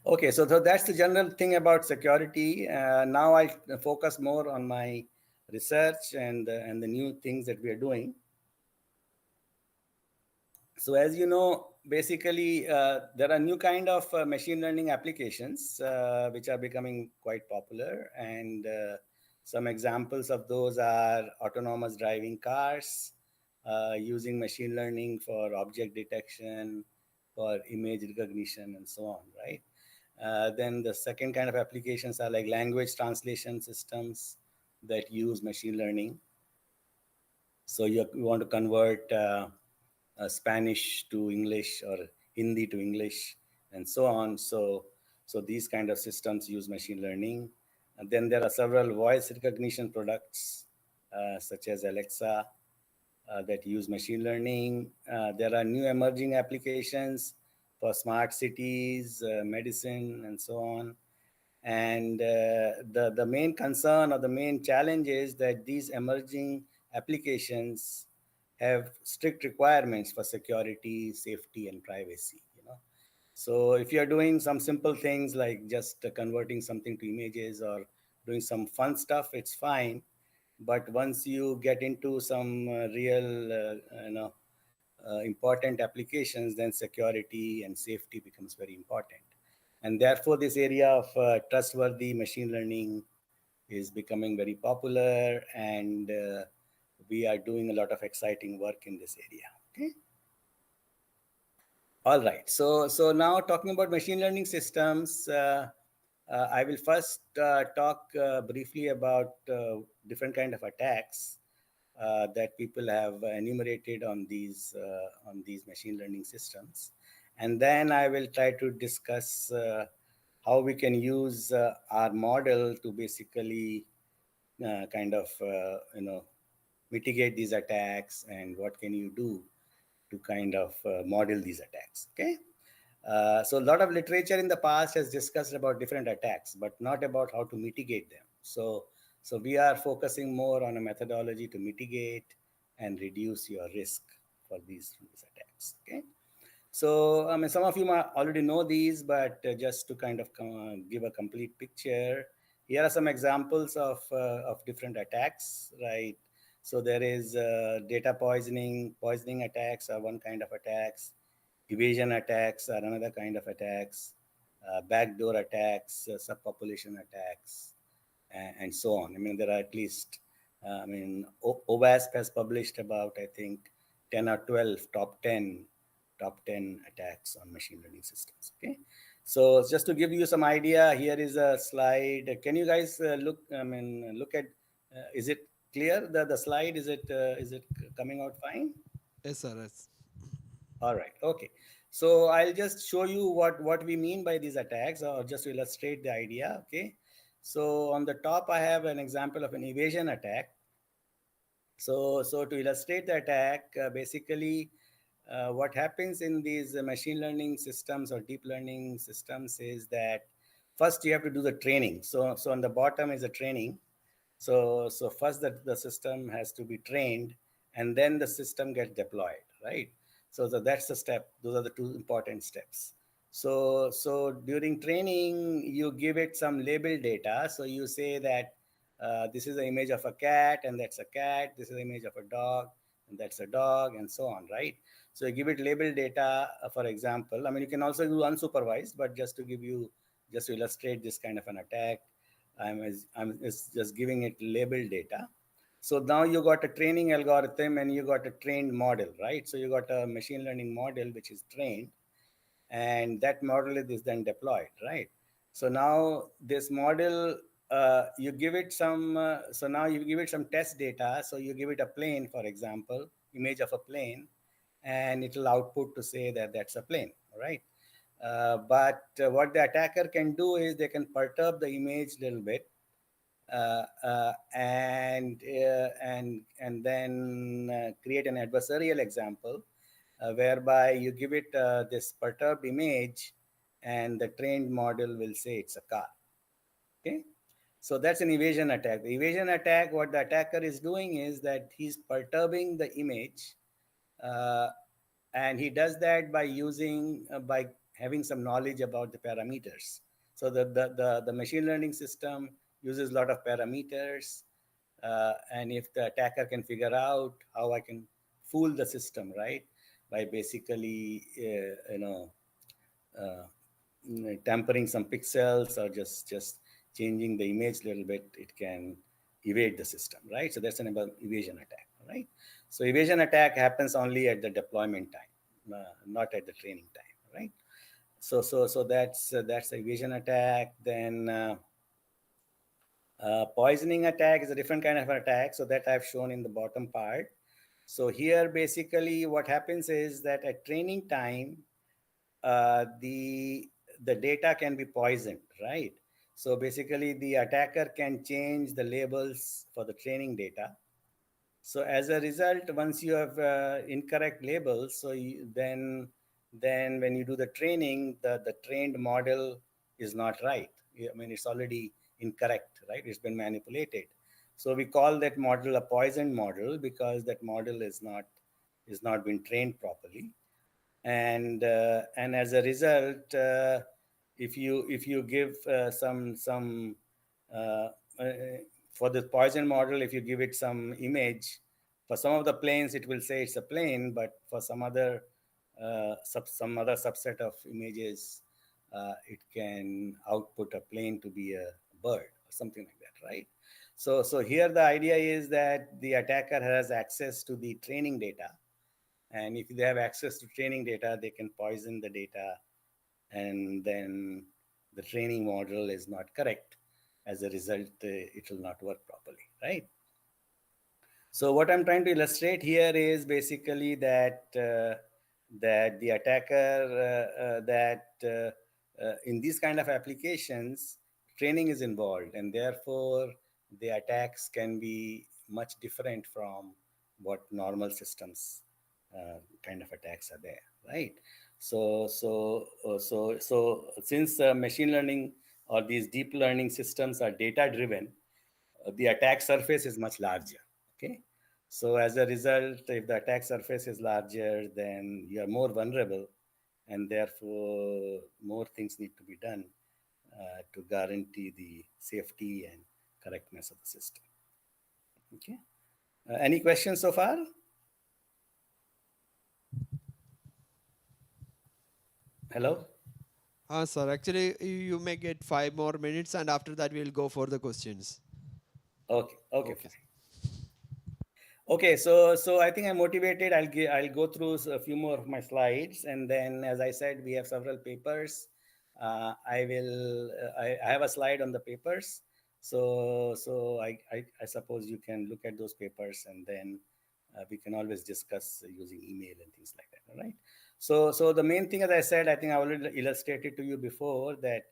Okay, so that's the general thing about security. Now I focus more on my research and the new things that we are doing. So as you know, basically there are new kind of machine learning applications which are becoming quite popular, and some examples of those are autonomous driving cars using machine learning for object detection, for image recognition, and so on, right? Then the second kind of applications are like language translation systems that use machine learning. So you want to convert Spanish to English or Hindi to English and so on. So these kind of systems use machine learning. And then there are several voice recognition products such as Alexa that use machine learning. There are new emerging applications for smart cities, medicine, and so on. And the main concern or the main challenge is that these emerging applications have strict requirements for security, safety, and privacy. So if you're doing some simple things like just converting something to images or doing some fun stuff, it's fine. But once you get into some real, important applications, then security and safety becomes very important. And therefore, this area of trustworthy machine learning is becoming very popular, and we are doing a lot of exciting work in this area. Okay. All right. So now talking about machine learning systems, I will first talk briefly about different kind of attacks that people have enumerated on these machine learning systems, and then I will try to discuss how we can use our model to basically kind of mitigate these attacks, and what can you do to kind of model these attacks. Okay. So a lot of literature in the past has discussed about different attacks, but not about how to mitigate them. So we are focusing more on a methodology to mitigate and reduce your risk for these attacks. Okay. So I mean, some of you might already know these, but just to kind of give a complete picture, here are some examples of different attacks, right? So there is data poisoning attacks are one kind of attacks. Evasion attacks are another kind of attacks, backdoor attacks, subpopulation attacks, and so on. I mean, there are at least, OWASP has published about, I think, 10 or 12 top 10 attacks on machine learning systems. Okay, so just to give you some idea, here is a slide. Can you guys look at? Is it clear? The slide, is it coming out fine? Yes, sir. Yes. All right. Okay. So I'll just show you what we mean by these attacks, or just to illustrate the idea. Okay. So on the top, I have an example of an evasion attack. So to illustrate the attack, basically, what happens in these machine learning systems or deep learning systems is that first you have to do the training. So on the bottom is a training. So first the system has to be trained, and then the system gets deployed, right? So that's the step. Those are the two important steps. So during training, you give it some label data. So you say that this is an image of a cat, and that's a cat. This is an image of a dog, and that's a dog, and so on, right? So you give it label data, for example. I mean, you can also do unsupervised, but just to illustrate this kind of an attack, I'm just giving it label data. So now you got a training algorithm and you got a trained model, right? So you got a machine learning model which is trained, and that model is then deployed, right? So now this model you give it some, so now you give it some test data. So you give it a plane, for example, image of a plane, and it will output to say that that's a plane, right? But what the attacker can do is they can perturb the image a little bit, and then create an adversarial example whereby you give it this perturbed image, and the trained model will say it's a car. Okay, so that's an evasion attack. The evasion attack, what the attacker is doing is that he's perturbing the image, and he does that by using by having some knowledge about the parameters. So the machine learning system uses a lot of parameters, and if the attacker can figure out how I can fool the system, right, by basically tampering some pixels or just changing the image a little bit, it can evade the system, right? So that's an evasion attack, right? So evasion attack happens only at the deployment time, not at the training time, right? So that's the evasion attack. Then poisoning attack is a different kind of attack. So that I've shown in the bottom part. So here basically what happens is that at training time, the data can be poisoned, right? So basically the attacker can change the labels for the training data. So as a result, once you have incorrect labels, so then when you do the training, the trained model is not right. I mean, it's already incorrect, right? It's been manipulated. So we call that model a poisoned model because that model is not been trained properly. And as a result, if you give some for the poison model, if you give it some image, for some of the planes it will say it's a plane, but for some other subset of images, it can output a plane to be a bird or something like that, right? So here the idea is that the attacker has access to the training data. And if they have access to training data, they can poison the data, and then the training model is not correct. As a result, it will not work properly, right? So what I'm trying to illustrate here is basically that that the attacker in these kind of applications, training is involved, and therefore the attacks can be much different from what normal systems kind of attacks are there, right? So since machine learning or these deep learning systems are data driven, the attack surface is much larger. Okay, so as a result, if the attack surface is larger, then you are more vulnerable, and therefore more things need to be done to guarantee the safety and correctness of the system. Okay, any questions so far? Hello? Sir, actually, you may get 5 more minutes, and after that, we'll go for the questions. Okay. Fine. Okay, so I think I'm motivated. I'll go through a few more of my slides, and then, as I said, we have several papers. I have a slide on the papers. So I suppose you can look at those papers, and then we can always discuss using email and things like that. All right. So the main thing, as I said, I think I already illustrated to you before that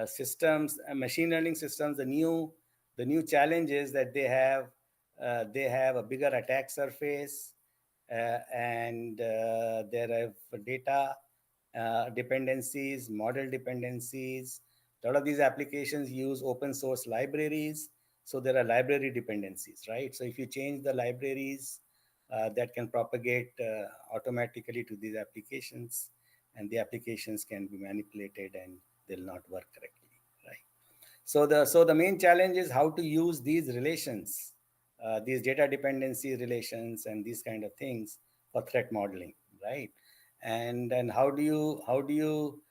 systems, machine learning systems, the new challenge is that they have a bigger attack surface, and there are data dependencies, model dependencies. A lot of these applications use open source libraries, so there are library dependencies, right? So if you change the libraries, that can propagate automatically to these applications, and the applications can be manipulated and they'll not work correctly, right? So the main challenge is how to use these relations, these data dependency relations and these kind of things for threat modeling, right? And how do you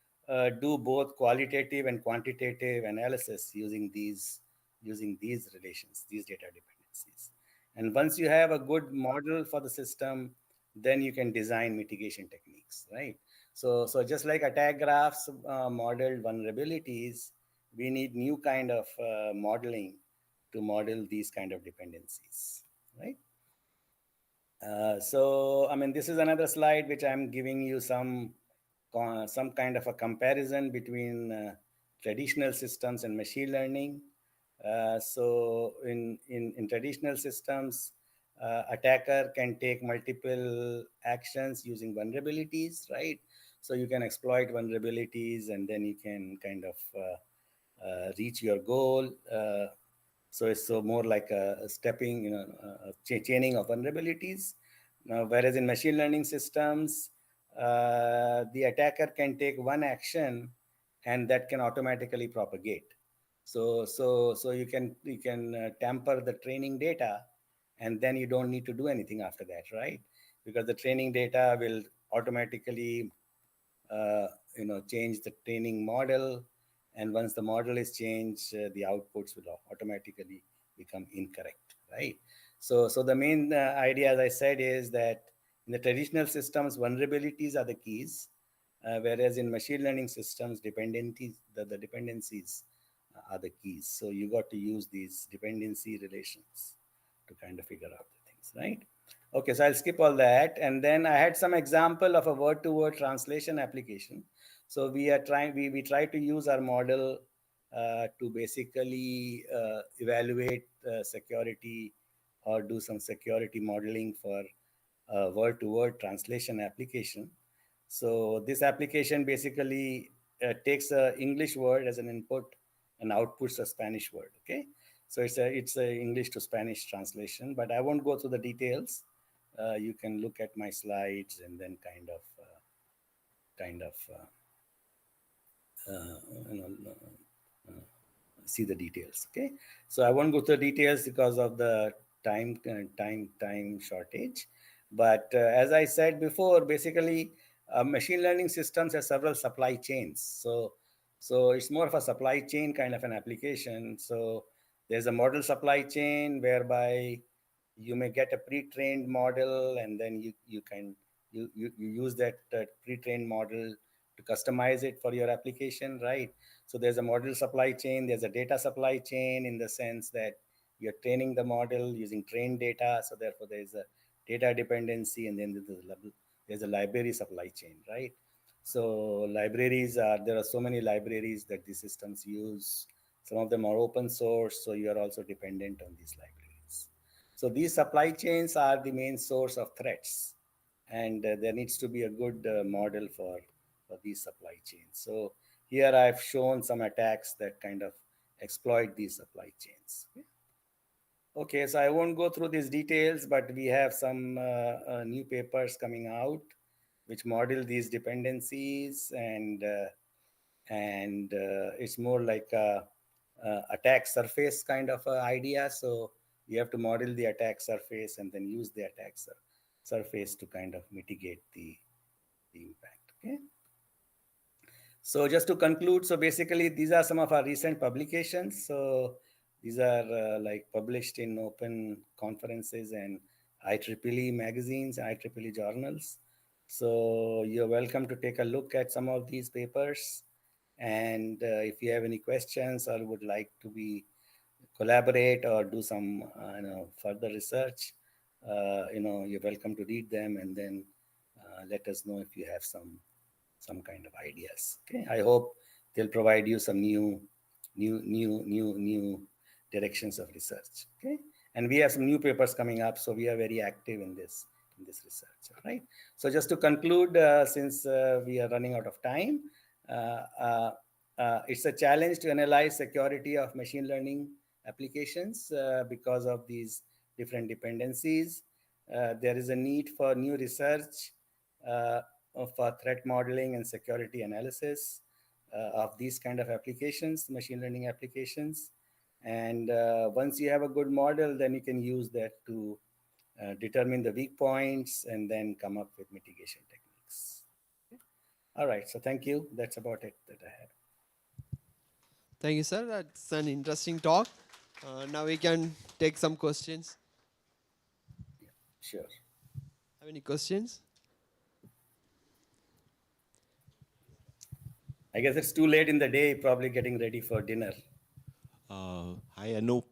do both qualitative and quantitative analysis using these relations, these data dependencies? And once you have a good model for the system, then you can design mitigation techniques, right? So just like attack graphs modeled vulnerabilities, we need new kind of modeling to model these kind of dependencies, right? So, I mean, this is another slide which I'm giving you some kind of a comparison between traditional systems and machine learning. So in traditional systems, attacker can take multiple actions using vulnerabilities, right? So you can exploit vulnerabilities and then you can kind of reach your goal. So it's so more like a stepping, chaining of vulnerabilities. Now, whereas in machine learning systems, the attacker can take one action and that can automatically propagate. So you can tamper the training data, and then you don't need to do anything after that, right? Because the training data will automatically change the training model, and once the model is changed, the outputs will automatically become incorrect, right? So the main idea, as I said, is that in the traditional systems, vulnerabilities are the keys, whereas in machine learning systems, the dependencies are the keys. So you got to use these dependency relations to kind of figure out the things, right? Okay, so I'll skip all that. And then I had some example of a word-to-word translation application. So we try to use our model to basically evaluate security or do some security modeling for word-to-word translation application. So this application basically takes an English word as an input and outputs a Spanish word, okay? So it's a English to Spanish translation, but I won't go through the details. You can look at my slides and then kind of see the details. Okay, so I won't go through the details because of the time shortage. But as I said before, basically machine learning systems have several supply chains. So it's more of a supply chain kind of an application. So there's a model supply chain whereby you may get a pre-trained model, and then you use that pre-trained model to customize it for your application, right? So there's a model supply chain, there's a data supply chain in the sense that you're training the model using trained data. So therefore there's a data dependency, and then there's a library supply chain, right? So there are so many libraries that these systems use. Some of them are open source, so you are also dependent on these libraries. So these supply chains are the main source of threats, and there needs to be a good model for these supply chains. So here I've shown some attacks that kind of exploit these supply chains. Okay, so I won't go through these details, but we have some new papers coming out which model these dependencies, and it's more like a attack surface kind of idea. So you have to model the attack surface and then use the attack surface to kind of mitigate the impact. Okay. So just to conclude, so basically these are some of our recent publications. So these are like published in open conferences and IEEE magazines, IEEE journals. So you're welcome to take a look at some of these papers. And if you have any questions or would like to collaborate or do some further research, you're welcome to read them, and then let us know if you have some kind of ideas. Okay, I hope they'll provide you some new directions of research. Okay, and we have some new papers coming up, so we are very active in this research. All right. So just to conclude, since we are running out of time, it's a challenge to analyze security of machine learning applications because of these different dependencies. There is a need for new research for threat modeling and security analysis of these kind of applications, machine learning applications. And once you have a good model, then you can use that to determine the weak points and then come up with mitigation techniques. Okay. All right, so thank you. That's about it that I have. Thank you, sir. That's an interesting talk. Now we can take some questions. Yeah, sure. Have any questions? I guess it's too late in the day, probably getting ready for dinner. Hi, Anup.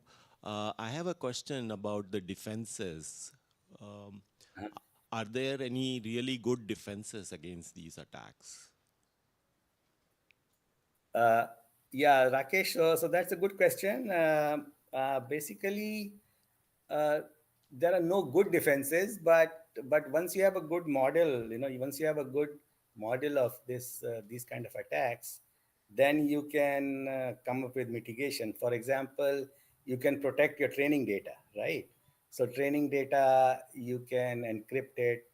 I have a question about the defenses. Are there any really good defenses against these attacks? Yeah, Rakesh, so that's a good question. Basically, there are no good defenses, but once you have a good model, once you have a good model of these kind of attacks, then you can come up with mitigation. For example, you can protect your training data, right? So training data, you can encrypt it,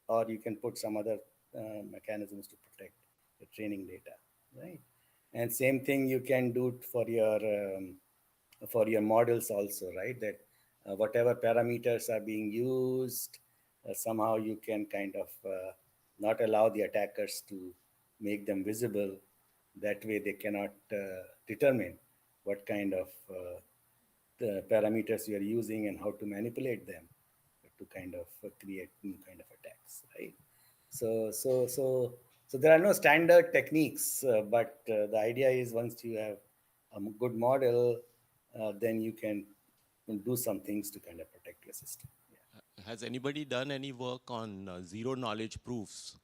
or you can put some other mechanisms to protect the training data, right? And same thing you can do for your models also, right? That whatever parameters are being used, somehow you can kind of not allow the attackers to make them visible. That way they cannot determine what kind of the parameters you are using and how to manipulate them to kind of create new kind of attacks, right? So there are no standard techniques, but the idea is once you have a good model, then you can do some things to kind of protect your system. Yeah. Has anybody done any work on zero knowledge proofs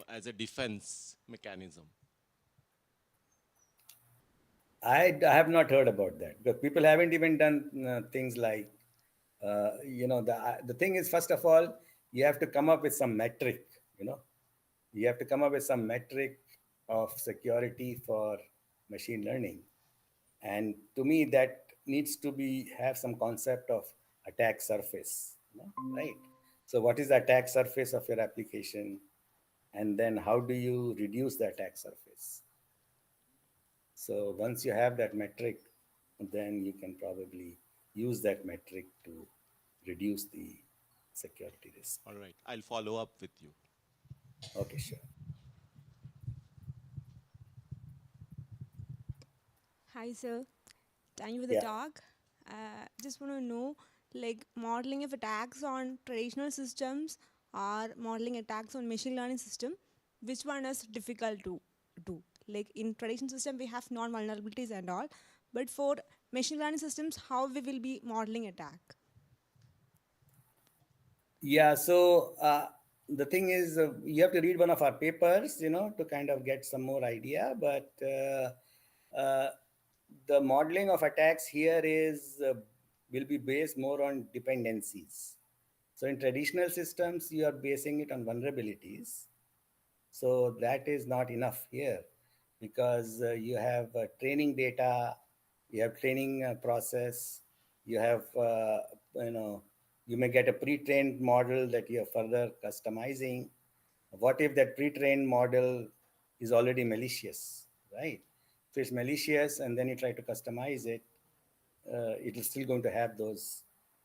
as a defense mechanism? I have not heard about that, but people haven't even done things like, the thing is, first of all, you have to come up with some metric, you have to come up with some metric of security for machine learning. And to me, that needs to have some concept of attack surface, right? So what is the attack surface of your application? And then how do you reduce the attack surface? So once you have that metric, then you can probably use that metric to reduce the security risk. All right, I'll follow up with you. Okay, sure. Hi, sir. Thank you for the talk. Just want to know, like, modeling of attacks on traditional systems or modeling attacks on machine learning system, which one is difficult to do? Like, in traditional system, we have non-vulnerabilities and all, but for machine learning systems, how we will be modeling attack? Yeah, so the thing is, you have to read one of our papers, to kind of get some more idea. But the modeling of attacks here will be based more on dependencies. So in traditional systems, you are basing it on vulnerabilities. So that is not enough here, because you have training data, you have training process, you have, you may get a pre-trained model that you are further customizing. What if that pre-trained model is already malicious, right? If it's malicious and then you try to customize it, it is still going to have those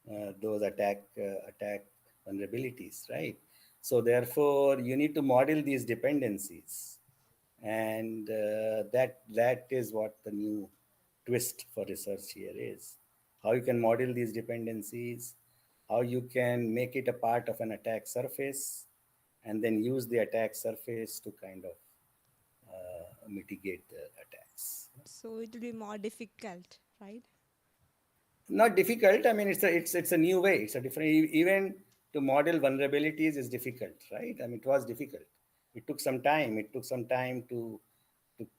attack vulnerabilities, right? So therefore, you need to model these dependencies, and that is what the new twist for research here is. How you can model these dependencies, how you can make it a part of an attack surface, and then use the attack surface to kind of mitigate the attacks. So it will be more difficult, right? Not difficult. I mean, it's a new way. It's a different. Even to model vulnerabilities is difficult, right? I mean, it was difficult. It took some time. It took some time to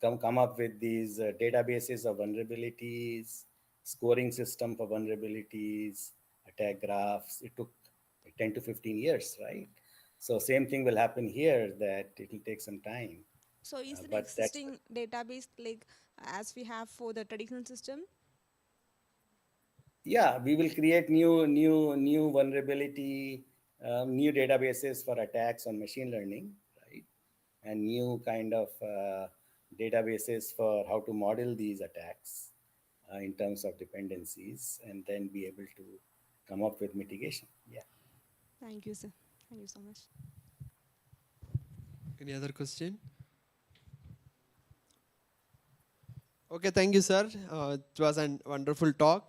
come up with these databases of vulnerabilities, scoring system for vulnerabilities, attack graphs. It took 10 to 15 years, right? So same thing will happen here, that it will take some time. So is the existing database like as we have for the traditional system? Yeah, we will create new vulnerability, new databases for attacks on machine learning, right? And new kind of databases for how to model these attacks in terms of dependencies, and then be able to come up with mitigation. Yeah. Thank you, sir. Thank you so much. Any other question? Okay, thank you, sir. It was a wonderful talk.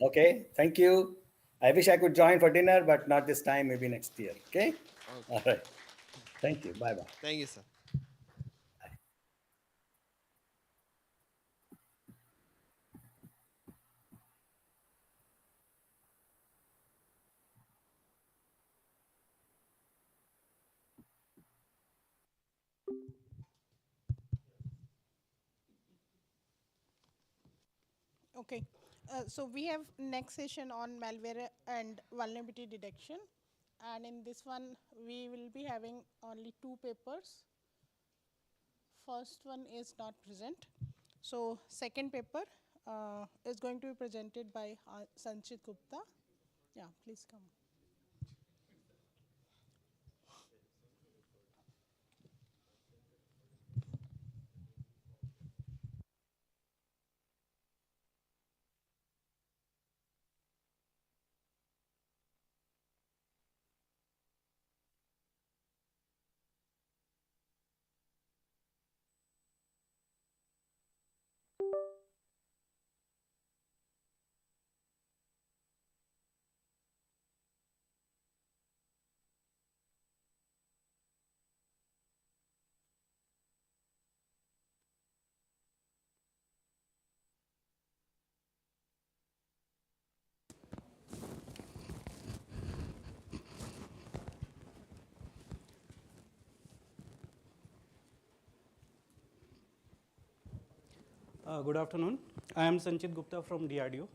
Okay, thank you. I wish I could join for dinner, but not this time, maybe next year. Okay? All right. Thank you. Bye-bye. Thank you, sir. Okay. So we have next session on malware and vulnerability detection. And in this one, we will be having only 2 papers. First one is not present. So second paper is going to be presented by Sanchit Gupta. Yeah, please come. Good afternoon. I am Sanchit Gupta from DRDO.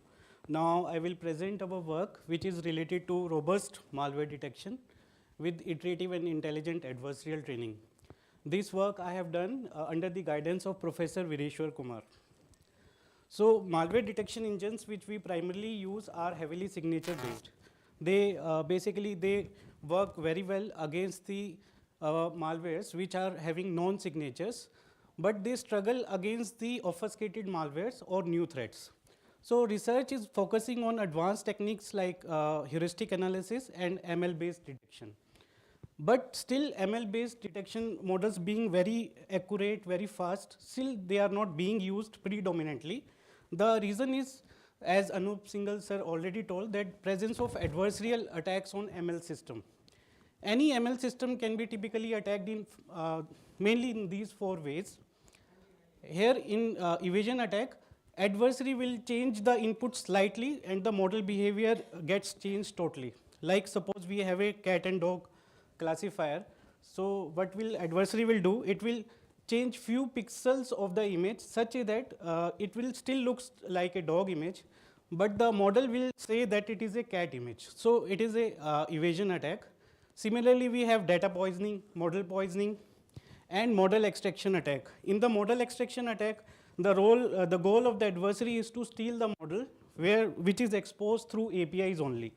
Now I will present our work which is related to robust malware detection with iterative and intelligent adversarial training. This work I have done under the guidance of Professor Vireshwar Kumar. So malware detection engines which we primarily use are heavily signature based. They basically they work very well against the malwares which are having known signatures, but they struggle against the obfuscated malwares or new threats. So research is focusing on advanced techniques like heuristic analysis and ML based detection. But still ML based detection models being very accurate, very fast, still they are not being used predominantly. The reason is, as Anup Singhal sir already told, that presence of adversarial attacks on ML system. Any ML system can be typically attacked in mainly in these 4 ways. Here in evasion attack, adversary will change the input slightly and the model behavior gets changed totally. Like suppose we have a cat and dog classifier. So what will adversary will do? It will change few pixels of the image such that it will still looks like a dog image, but the model will say that it is a cat image. So it is a evasion attack. Similarly, we have data poisoning, model poisoning, and model extraction attack. In the model extraction attack, the goal of the adversary is to steal the model which is exposed through APIs only.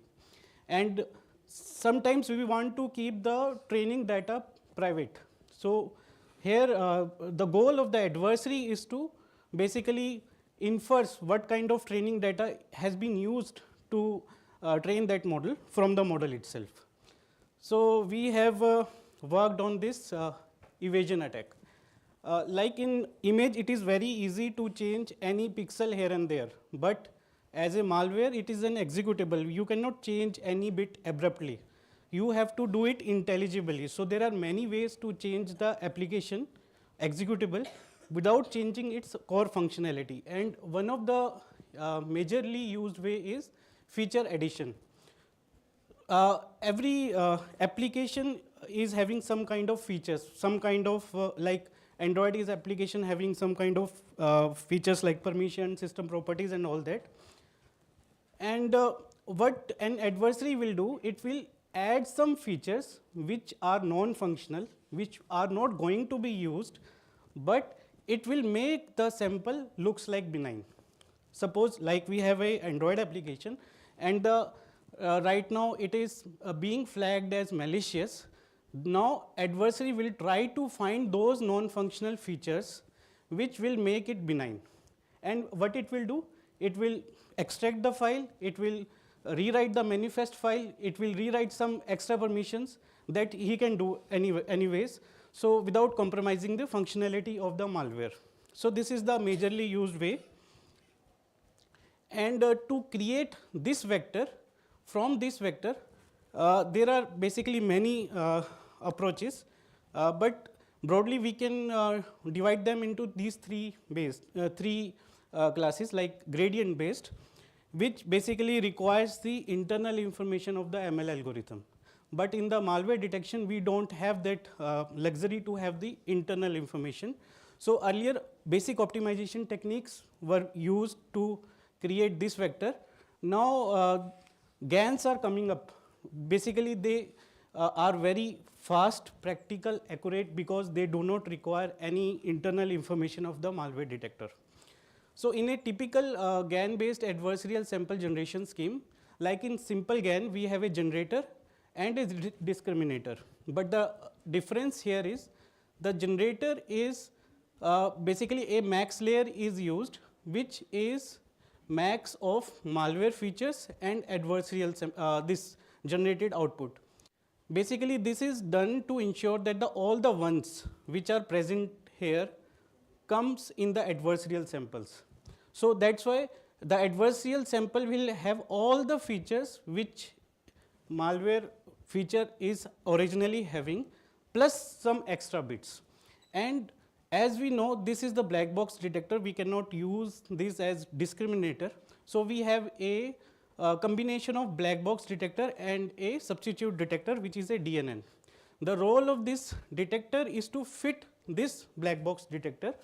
And sometimes we want to keep the training data private. So here the goal of the adversary is to basically infer what kind of training data has been used to train that model from the model itself. So we have worked on this evasion attack. Like in image, it is very easy to change any pixel here and there, but as a malware, it is an executable. You cannot change any bit abruptly. You have to do it intelligibly. So there are many ways to change the application executable without changing its core functionality. And one of the majorly used way is feature addition. Every application is having some kind of features, some kind of like Android is application having some kind of features like permission, system properties and all that. And what an adversary will do, it will add some features which are non-functional, which are not going to be used, but it will make the sample looks like benign. Suppose like we have a Android application and right now it is being flagged as malicious. Now adversary will try to find those non-functional features which will make it benign. And what it will do? It will extract the file, it will rewrite the manifest file, it will rewrite some extra permissions that he can do anyways, so without compromising the functionality of the malware. So this is the majorly used way. And to create this vector, from this vector, there are basically many approaches, but broadly we can divide them into these three classes, like gradient based, which basically requires the internal information of the ML algorithm. But in the malware detection, we don't have that luxury to have the internal information. So earlier, basic optimization techniques were used to create this vector. Now GANs are coming up. Basically, they are very fast, practical, accurate because they do not require any internal information of the malware detector. So in a typical GAN-based adversarial sample generation scheme, like in simple GAN, we have a generator and a discriminator. But the difference here is the generator is basically a max layer is used, which is max of malware features and adversarial this generated output. Basically, this is done to ensure that all the ones which are present here comes in the adversarial samples. So that's why the adversarial sample will have all the features which malware feature is originally having, plus some extra bits. And as we know, this is the black box detector. We cannot use this as discriminator. So we have a combination of black box detector and a substitute detector, which is a DNN. The role of this detector is to fit this black box detector.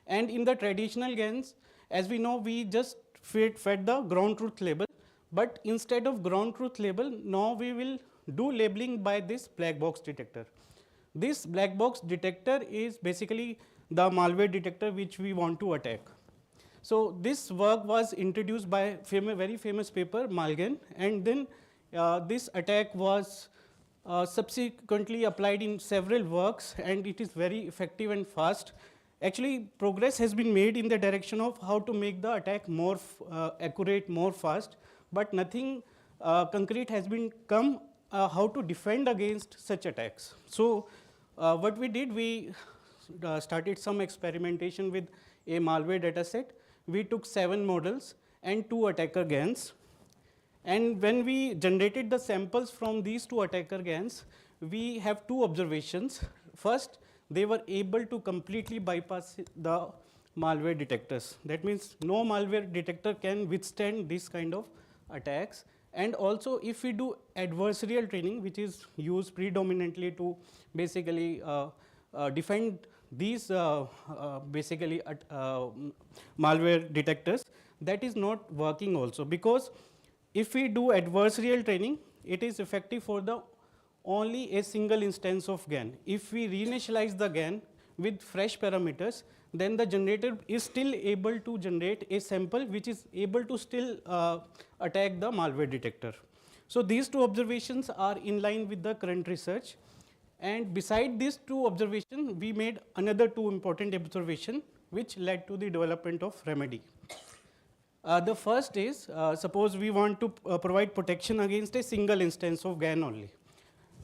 And in the traditional GANs, as we know, we just fed the ground truth label. But instead of ground truth label, now we will do labeling by this black box detector. This black box detector is basically the malware detector which we want to attack. So this work was introduced by very famous paper, Malgan, and then this attack was subsequently applied in several works, and it is very effective and fast. Actually, progress has been made in the direction of how to make the attack more accurate, more fast, but nothing concrete has been come how to defend against such attacks. So what we did, we started some experimentation with a malware data set. We took 7 models and 2 attacker GANs. And when we generated the samples from these 2 attacker GANs, we have 2 observations. First, they were able to completely bypass the malware detectors. That means no malware detector can withstand this kind of attacks. And also, if we do adversarial training, which is used predominantly to basically defend these basically malware detectors, that is not working also, because if we do adversarial training, it is effective for the only a single instance of GAN. If we reinitialize the GAN with fresh parameters, then the generator is still able to generate a sample which is able to still attack the malware detector. So these 2 observations are in line with the current research. And beside these 2 observations, we made another 2 important observations which led to the development of remedy. The first is, suppose we want to provide protection against a single instance of GAN only.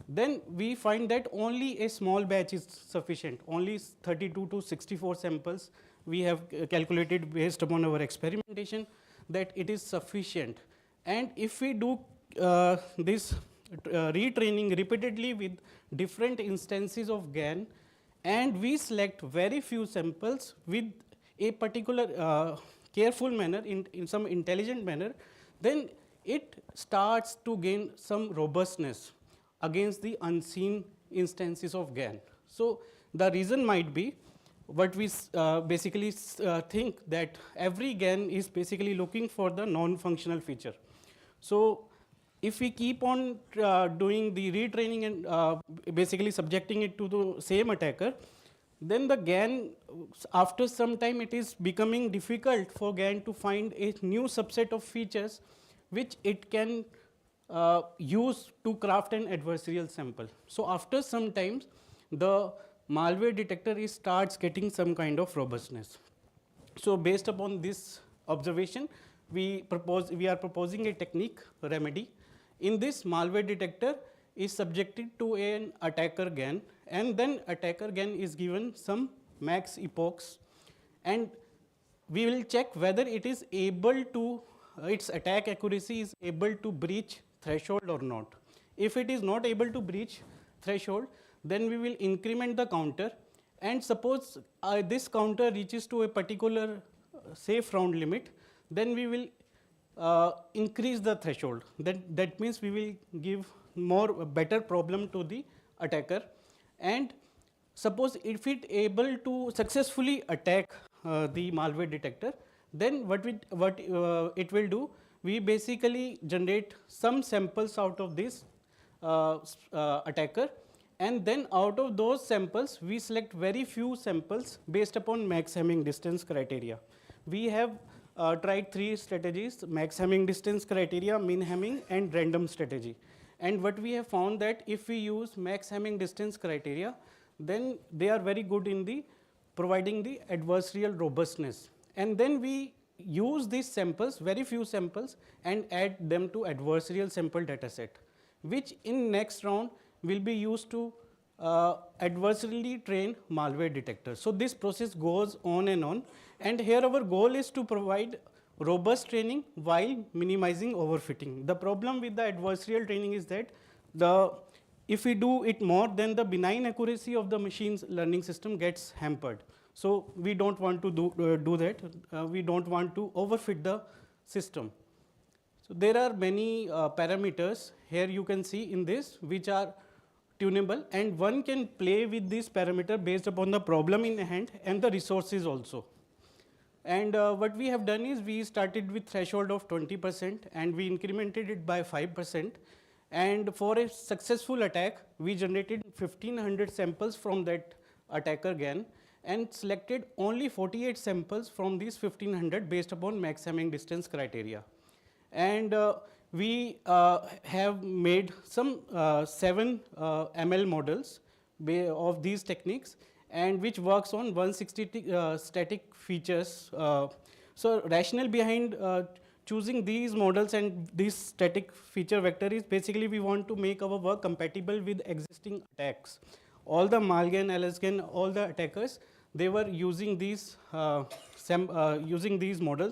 Then we find that only a small batch is sufficient, only 32 to 64 samples we have calculated based upon our experimentation that it is sufficient. And if we do this retraining repeatedly with different instances of GAN, and we select very few samples with a particular careful manner, in some intelligent manner, then it starts to gain some robustness against the unseen instances of GAN. So the reason might be what we basically think that every GAN is basically looking for the non-functional feature. So if we keep on doing the retraining and basically subjecting it to the same attacker, then the GAN, after some time, it is becoming difficult for GAN to find a new subset of features which it can use to craft an adversarial sample. So after some time, the malware detector starts getting some kind of robustness. So based upon this observation, we are proposing a technique, remedy. In this, malware detector is subjected to an attacker GAN, and then attacker GAN is given some max epochs, and we will check whether it is able to, its attack accuracy is able to breach threshold or not. If it is not able to breach threshold, then we will increment the counter, and suppose this counter reaches to a particular safe round limit, then we will increase the threshold. That means we will give better problem to the attacker. And suppose if it able to successfully attack the malware detector, then what it will do, we basically generate some samples out of this attacker, and then out of those samples we select very few samples based upon max Hamming distance criteria. We have tried 3 strategies: max Hamming distance criteria, min Hamming, and random strategy. And what we have found that if we use max Hamming distance criteria, then they are very good in the providing the adversarial robustness. And then we use these samples, very few samples, and add them to adversarial sample dataset, which in next round will be used to adversarially train malware detectors. So this process goes on, and here our goal is to provide robust training while minimizing overfitting. The problem with the adversarial training is that if we do it more, then the benign accuracy of the machine learning system gets hampered. So we don't want to do that. We don't want to overfit the system. So there are many parameters here you can see in this which are tunable, and one can play with this parameter based upon the problem in hand and the resources also. And what we have done is we started with threshold of 20% and we incremented it by 5%. And for a successful attack, we generated 1500 samples from that attacker GAN and selected only 48 samples from these 1500 based upon max Hamming distance criteria. And we have made some 7 ML models of these techniques, and which works on 160 static features. So rationale behind choosing these models and this static feature vector is basically we want to make our work compatible with existing attacks. All the Malgan, LSGAN, all the attackers, they were using these models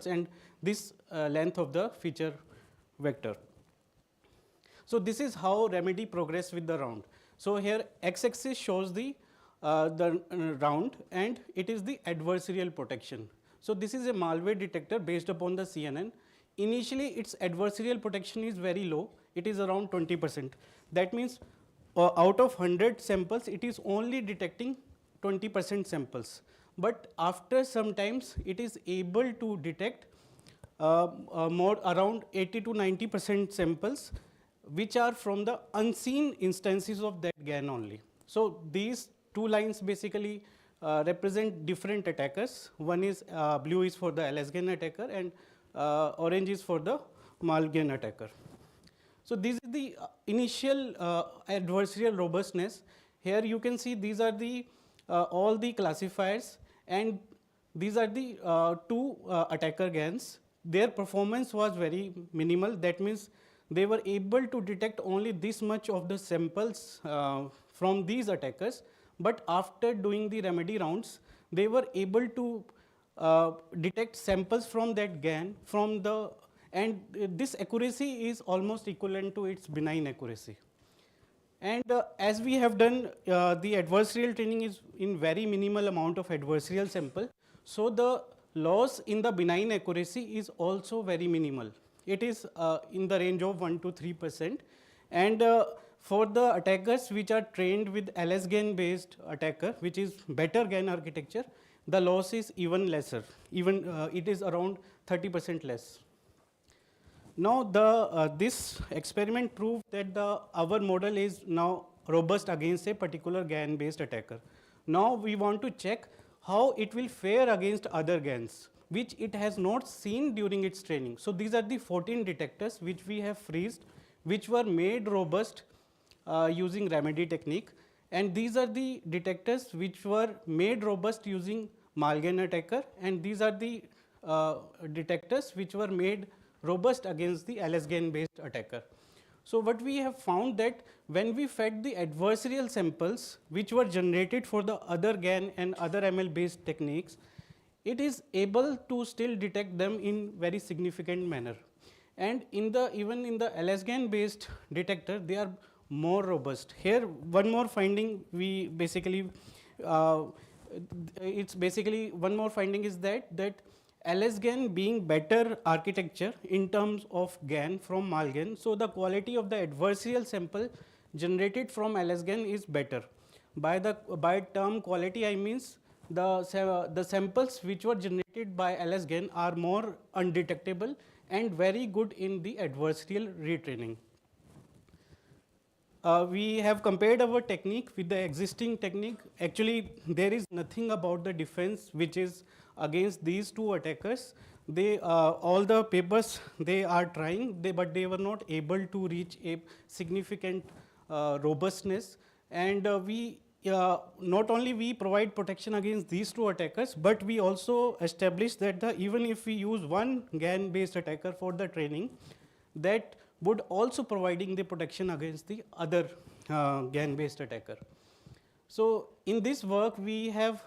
and this length of the feature vector. So this is how remedy progress with the round. So here x-axis shows the round, and it is the adversarial protection. So this is a malware detector based upon the CNN. Initially its adversarial protection is very low, it is around 20%. That means out of 100 samples it is only detecting 20% samples. But after some times it is able to detect more around 80 to 90% samples which are from the unseen instances of that GAN only. So these 2 lines basically represent different attackers. One is blue is for the LSGAN attacker and orange is for the Malgan attacker. So this is the initial adversarial robustness. Here you can see these are the all the classifiers, and these are the 2 attacker GANs. Their performance was very minimal. That means they were able to detect only this much of the samples from these attackers. But after doing the remedy rounds, they were able to detect samples from that GAN and this accuracy is almost equivalent to its benign accuracy. And as we have done the adversarial training is in very minimal amount of adversarial sample, so the loss in the benign accuracy is also very minimal. It is in the range of 1 to 3%. And for the attackers which are trained with LSGAN based attacker, which is better GAN architecture, the loss is even lesser. Even it is around 30% less. Now this experiment proved that our model is now robust against a particular GAN based attacker. Now we want to check how it will fare against other GANs, which it has not seen during its training. So these are the 14 detectors which we have freezed, which were made robust using remedy technique. And these are the detectors which were made robust using Malgan attacker, and these are the detectors which were made robust against the LSGAN based attacker. So what we have found that when we fed the adversarial samples which were generated for the other GAN and other ML based techniques, it is able to still detect them in very significant manner. And even in the LSGAN based detector, they are more robust. Here one more finding we basically one more finding is that LSGAN being better architecture in terms of GAN from Malgan, so the quality of the adversarial sample generated from LSGAN is better. By term quality I means the samples which were generated implemented by LSGAN are more undetectable and very good in the adversarial retraining. We have compared our technique with the existing technique. Actually, there is nothing about the defense which is against these two attackers. They all the papers they are trying, but they were not able to reach a significant robustness. And we not only we provide protection against these two attackers, but we also established that even if we use one GAN-based attacker for the training, that would also providing the protection against the other GAN-based attacker. So in this work, we have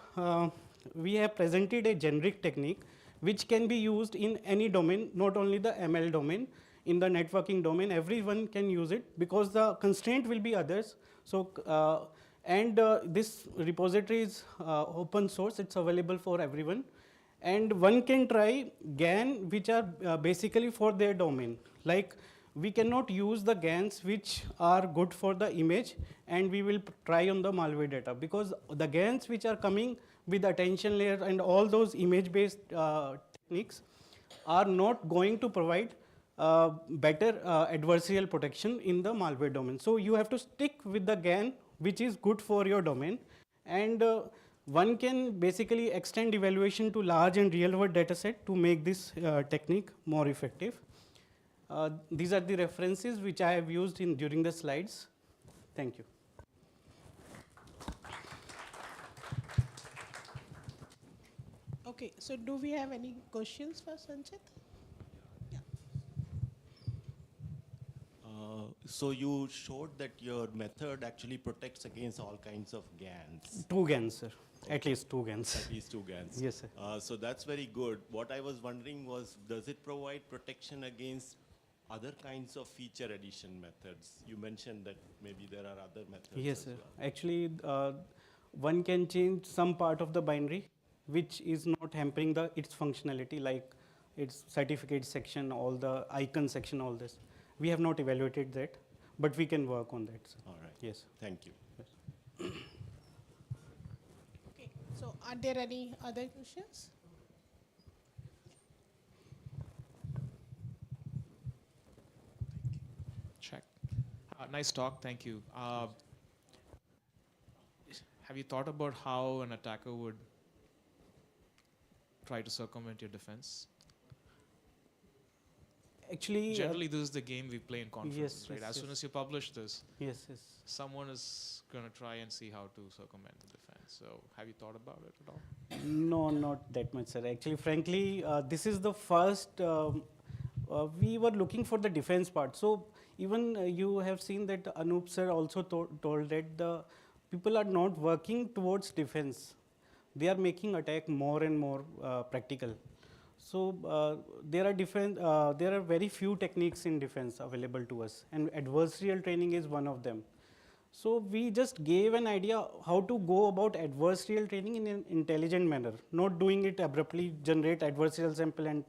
presented a generic technique which can be used in any domain, not only the ML domain. In the networking domain, everyone can use it because the constraint will be others. So this repository is open source; it's available for everyone, and one can try GAN which are basically for their domain. Like we cannot use the GANs which are good for the image, and we will try on the malware data, because the GANs which are coming with attention layer and all those image-based techniques are not going to provide better adversarial protection in the malware domain. So you have to stick with the GAN which is good for your domain, and one can basically extend evaluation to large and real-world data set to make this technique more effective. These are the references which I have used during the slides. Thank you. Okay, so do we have any questions for Sanchit? So you showed that your method actually protects against all kinds of GANs. Two GANs, sir. Okay. At least two GANs. At least two GANs. Yes, sir. So that's very good. What I was wondering was, does it provide protection against other kinds of feature addition methods? You mentioned that maybe there are other methods. Yes, sir. Well. Actually, one can change some part of the binary which is not hampering its functionality, like its certificate section, all the icon section, all this. We have not evaluated that, but we can work on that, sir. All right. Yes. Thank you. Yes. Okay, so are there any other questions? Check. Nice talk, thank you. Have you thought about how an attacker would try to circumvent your defense? Actually, generally, this is the game we play in conferences, yes, right? yes, As soon as you publish this, someone is going to try and see how to circumvent the defense. So, have you thought about it at all? No, not that much, sir. Actually, frankly, this is the first. We were looking for the defense part. So, even you have seen that Anup sir also told that the people are not working towards defense. They are making attack more and more practical. So there are very few techniques in defense available to us, and adversarial training is one of them. So we just gave an idea how to go about adversarial training in an intelligent manner, not doing it abruptly, generate adversarial sample and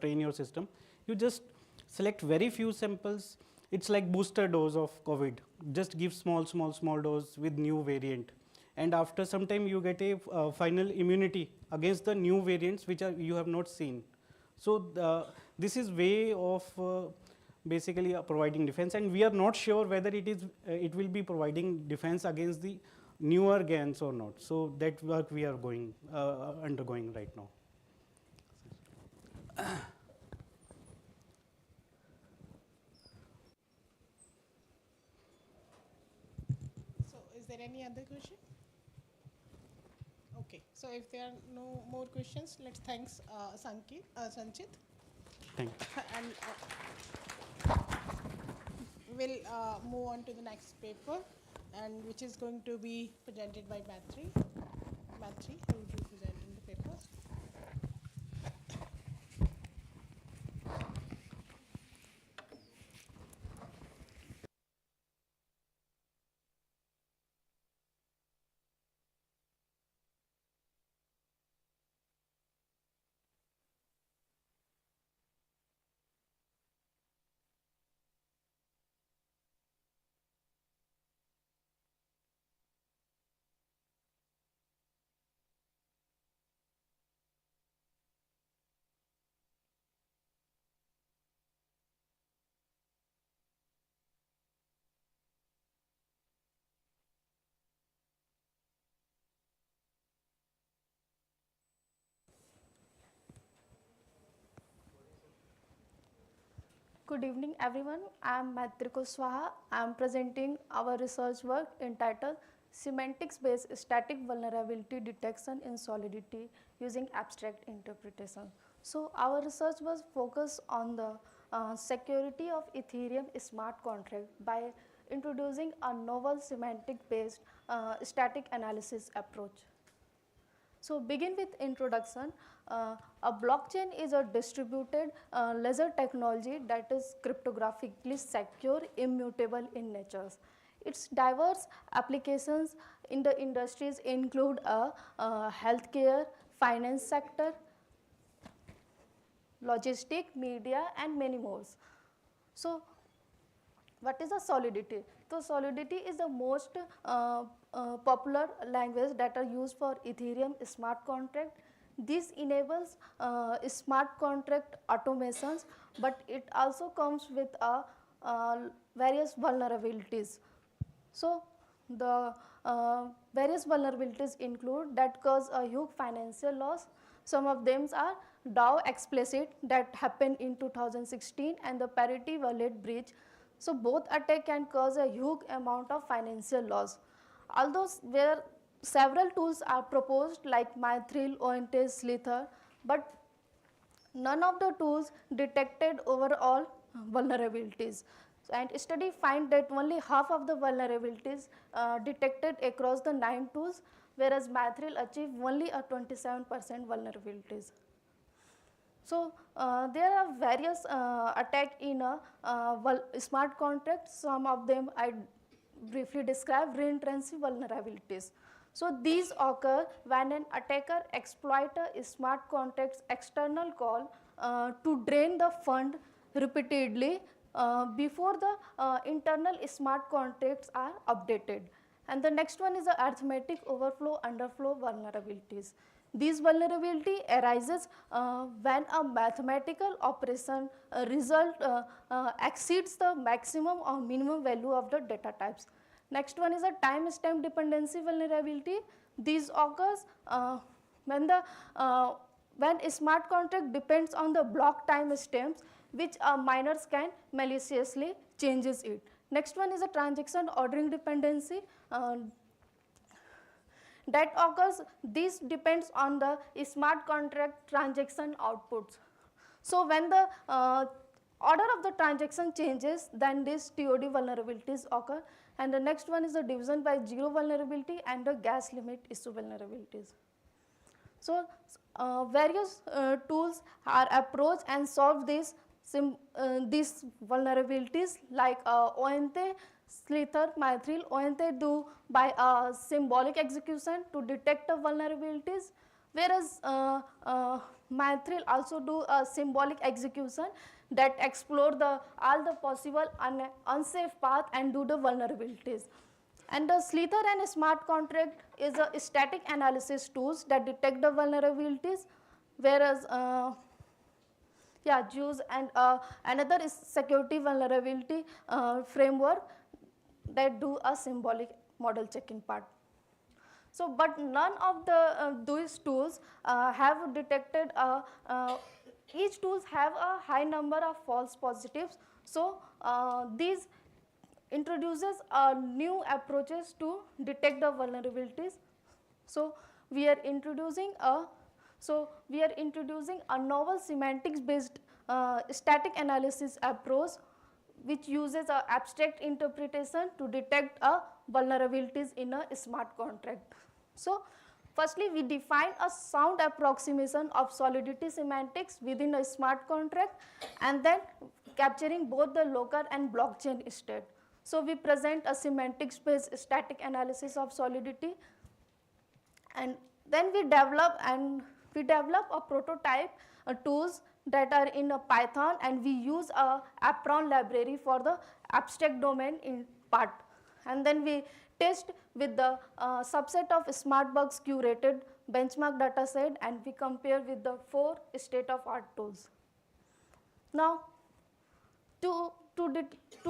train your system. You just select very few samples. It's like booster dose of COVID. Just give small dose with new variant. And after some time, you get a final immunity against the new variants which you have not seen. So this is way of basically providing defense, and we are not sure whether it will be providing defense against the newer GANs or not. So that work we are undergoing right now. So is there any other question? Okay, so if there are no more questions, let's thanks Sanchit. Thank you. And we'll move on to the next paper, and which is going to be presented by Mathri. Mathri, who will be presenting the paper. Good evening, everyone. I am Matriko Swaha. I am presenting our research work entitled Semantics-Based Static Vulnerability Detection in Solidity using Abstract Interpretation. So, our research was focused on the security of Ethereum smart contract by introducing a novel semantic-based static analysis approach. So, begin with introduction. A blockchain is a distributed ledger technology that is cryptographically secure, immutable in nature. Its diverse applications in the industries include healthcare, finance sector, logistic, media, and many more. So, what is a Solidity? So, Solidity is the most popular language that are used for Ethereum smart contract. This enables smart contract automations, but it also comes with various vulnerabilities. So, the various vulnerabilities include that cause a huge financial loss. Some of them are DAO explicit that happened in 2016 and the parity wallet breach. So, both attack can cause a huge amount of financial loss. Although where several tools are proposed like Mithril, ONT, Slither, but none of the tools detected overall vulnerabilities. And study find that only half of the vulnerabilities detected across the 9 tools, whereas Mithril achieved only a 27% vulnerabilities. So, there are various attacks in a smart contract. Some of them I briefly describe reentrancy vulnerabilities. So, these occur when an attacker exploits a smart contract's external call to drain the fund repeatedly before the internal smart contracts are updated. And the next one is the arithmetic overflow underflow vulnerabilities. These vulnerability arises when a mathematical operation result exceeds the maximum or minimum value of the data types. Next one is a timestamp dependency vulnerability. These occurs when a smart contract depends on the block timestamps, which miners can maliciously changes it. Next one is a transaction ordering dependency. That occurs, this depends on the smart contract transaction outputs. So, when the order of the transaction changes, then these TOD vulnerabilities occur. And the next one is the division by zero vulnerability and the gas limit issue vulnerabilities. So, various tools are approached and solve these vulnerabilities like ONT, Slither, Mithril. ONT do by symbolic execution to detect the vulnerabilities, whereas Mithril also do a symbolic execution that explore all the possible unsafe path and do the vulnerabilities. And the Slither and smart contract is a static analysis tools that detect the vulnerabilities, whereas Jews and another is security vulnerability framework that do a symbolic model checking part. So, but none of these tools have detected, each tools have a high number of false positives. So, these introduces new approaches to detect the vulnerabilities. So, we are introducing a novel semantics based static analysis approach which uses abstract interpretation to detect vulnerabilities in a smart contract. So, firstly we define a sound approximation of solidity semantics within a smart contract and then capturing both the local and blockchain state. So, we present a semantics based static analysis of solidity, and then we develop a prototype tools that are in a Python, and we use a Apron library for the abstract domain in part, and then we test with the subset of smart bugs curated benchmark data set, and we compare with the 4 state of art tools. Now, to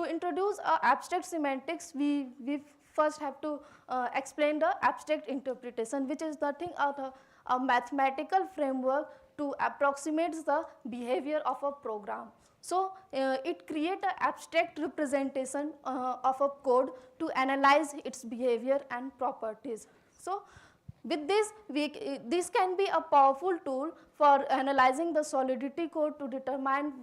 introduce abstract semantics, we first have to explain the abstract interpretation, which is nothing other a mathematical framework to approximate the behavior of a program. So it creates an abstract representation of a code to analyze its behavior and properties. So with this, this can be a powerful tool for analyzing the solidity code to determine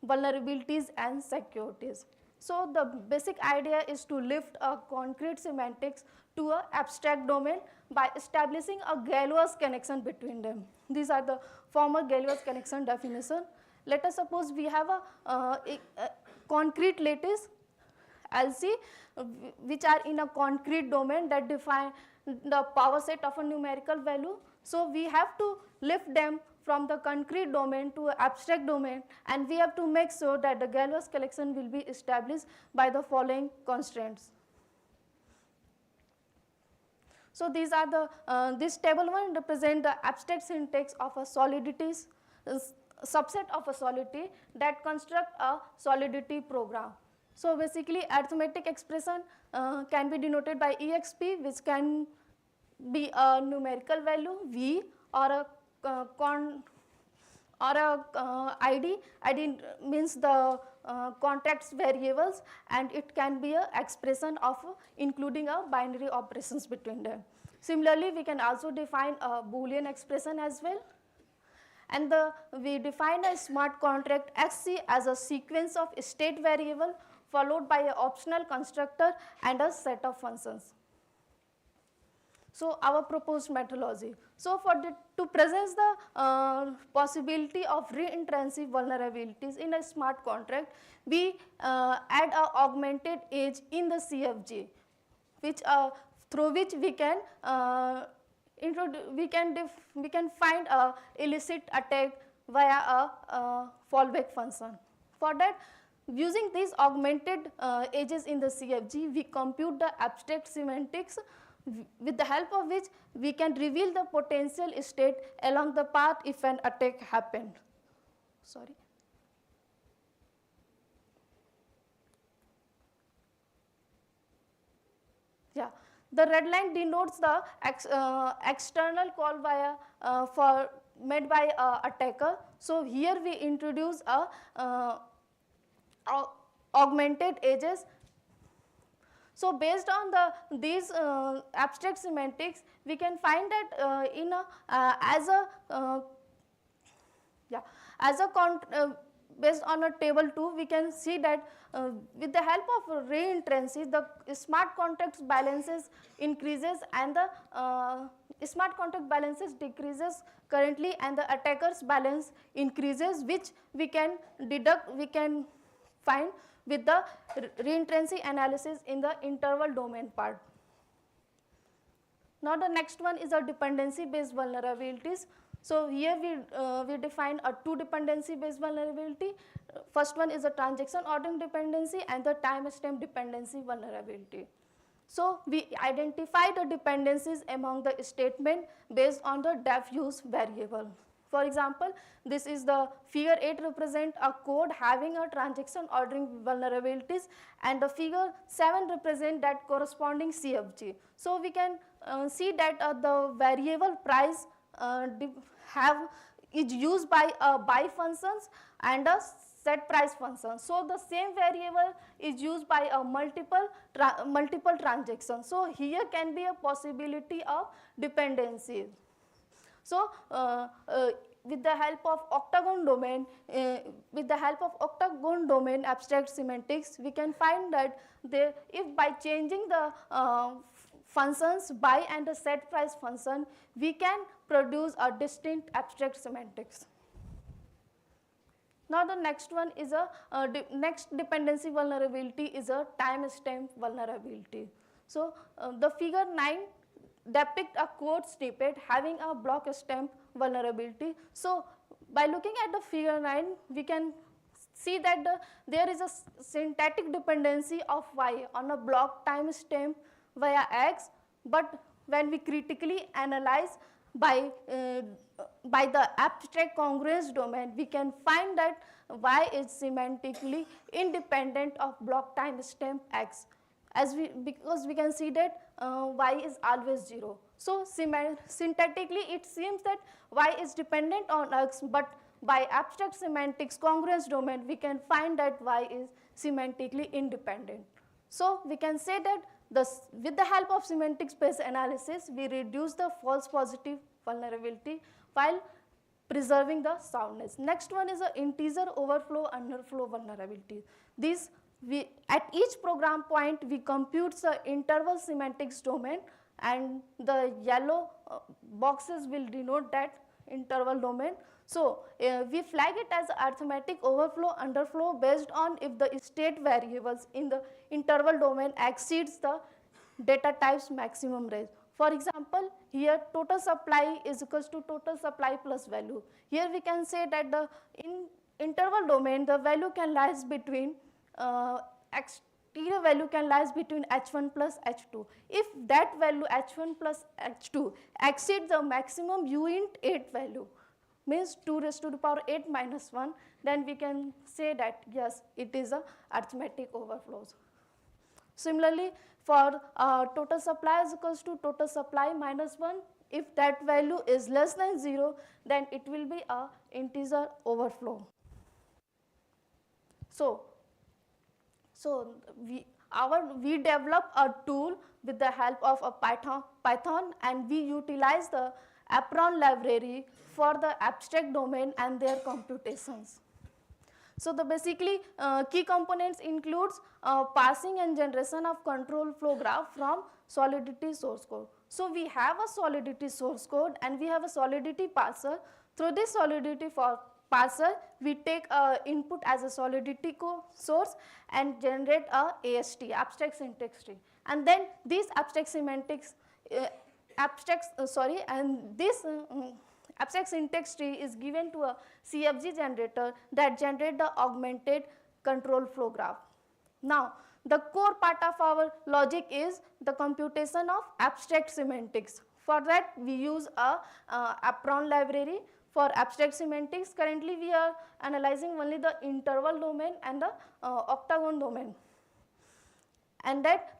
vulnerabilities and securities. So the basic idea is to lift a concrete semantics to an abstract domain by establishing a Galois connection between them. These are the former Galois connection definition. Let us suppose we have a concrete lattice LC, which are in a concrete domain that define the power set of a numerical value. So we have to lift them from the concrete domain to an abstract domain, and we have to make sure that the Galois collection will be established by the following constraints. So these are the, this table 1 represent the abstract syntax of a solidity, subset of a solidity that construct a solidity program. So basically arithmetic expression can be denoted by exp, which can be a numerical value v or a ID. ID means the context variables, and it can be a expression of including a binary operations between them. Similarly, we can also define a Boolean expression as well. And we define a smart contract xc as a sequence of state variable followed by an optional constructor and a set of functions. So our proposed methodology. So to present the possibility of reentrancy vulnerabilities in a smart contract, we add an augmented edge in the CFG, which through which we can find a illicit attack via a fallback function. For that, using these augmented edges in the CFG, we compute the abstract semantics, with the help of which we can reveal the potential state along the path if an attack happened. Sorry. Yeah, the red line denotes the external call via made by attacker. So here we introduce a augmented edges. So based on these abstract semantics, we can find that based on a table 2, we can see that with the help of reentrancy, the smart contract balances increases and the smart contract balances decreases currently, and the attacker's balance increases, which we can find with the reentrancy analysis in the interval domain part. Now the next one is a dependency based vulnerabilities. So here we define a 2 dependency based vulnerability. First one is a transaction ordering dependency and the timestamp dependency vulnerability. So we identify the dependencies among the statement based on the def use variable. For example, this is the figure 8 represent a code having a transaction ordering vulnerabilities, and the figure 7 represent that corresponding CFG. So we can see that the variable price is used by buy functions and a set price function. So the same variable is used by a multiple transactions. So here can be a possibility of dependencies. So with the help of octagon domain, abstract semantics, we can find that if by changing the functions buy and the set price function, we can produce a distinct abstract semantics. Now the next one is next dependency vulnerability is a timestamp vulnerability. So the figure 9 depict a code snippet having a block stamp vulnerability. So by looking at the figure 9, we can see that there is a syntactic dependency of y on a block timestamp via x, but when we critically analyze by the abstract congruence domain, we can find that y is semantically independent of block timestamp x. because we can see that y is always 0. So syntactically it seems that y is dependent on x, but by abstract semantics congruence domain we can find that y is semantically independent. So we can say that with the help of semantic space analysis we reduce the false positive vulnerability while preserving the soundness. Next one is the integer overflow underflow vulnerability. At each program point we compute the interval semantics domain, and the yellow boxes will denote that interval domain. So we flag it as arithmetic overflow underflow based on if the state variables in the interval domain exceeds the data type's maximum range. For example, here total supply is equals to total supply plus value. Here we can say that in interval domain the value can lies between exterior value can lies between h1 plus h2. If that value h1 plus h2 exceeds the maximum uint 8 value, means 2 raised to the power 8 minus 1, then we can say that yes, it is a arithmetic overflows. Similarly, for total supply is equals to total supply minus 1, if that value is less than 0, then it will be a integer overflow. So we develop a tool with the help of a Python, and we utilize the apron library for the abstract domain and their computations. So the basically key components includes parsing and generation of control flow graph from Solidity source code. So we have a Solidity source code and we have a Solidity parser. Through this Solidity parser, we take input as a Solidity source and generate a AST, abstract syntax tree. And then these abstract semantics, abstract syntax tree is given to a CFG generator that generate the augmented control flow graph. Now, the core part of our logic is the computation of abstract semantics. For that, we use a apron library for abstract semantics. Currently, we are analyzing only the interval domain and the octagon domain. And that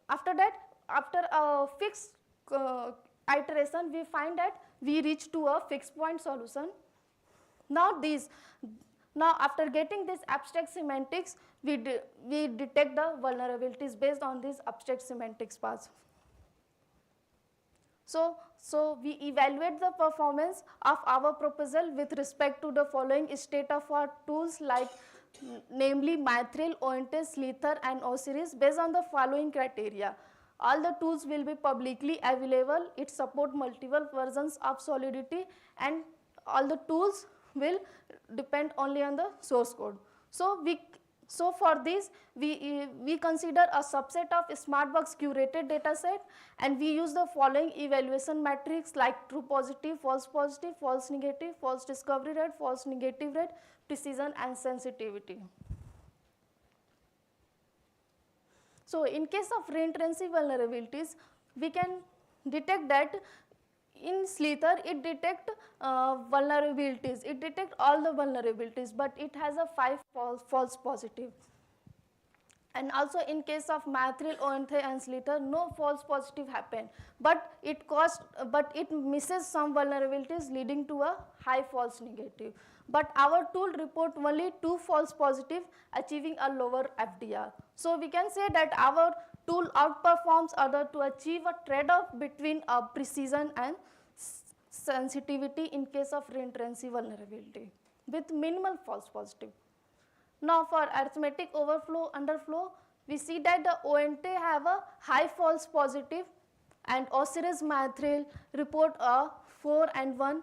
after a fixed iteration, we find that we reach to a fixed point solution. Now after getting this abstract semantics, we detect the vulnerabilities based on these abstract semantics paths. So we evaluate the performance of our proposal with respect to the following state of art tools like namely Mithril, ONT, Slither and Osiris based on the following criteria. All the tools will be publicly available. It support multiple versions of Solidity, and all the tools will depend only on the source code. So for this, we consider a subset of Smartbox curated dataset, and we use the following evaluation metrics like true positive, false negative, false discovery rate, false negative rate, precision and sensitivity. So in case of reentrancy vulnerabilities, we can detect that in Slither it detects vulnerabilities. It detects all the vulnerabilities, but it has a 5 false positive. And also in case of Mithril, ONT and Slither, no false positive happen, but it misses some vulnerabilities leading to a high false negative. But our tool report only 2 false positive, achieving a lower FDR. So we can say that our tool outperforms other to achieve a trade-off between precision and sensitivity in case of reentrancy vulnerability with minimal false positive. Now for arithmetic overflow underflow, we see that the ONT have a high false positive and Osiris Mithril report a 4 and 1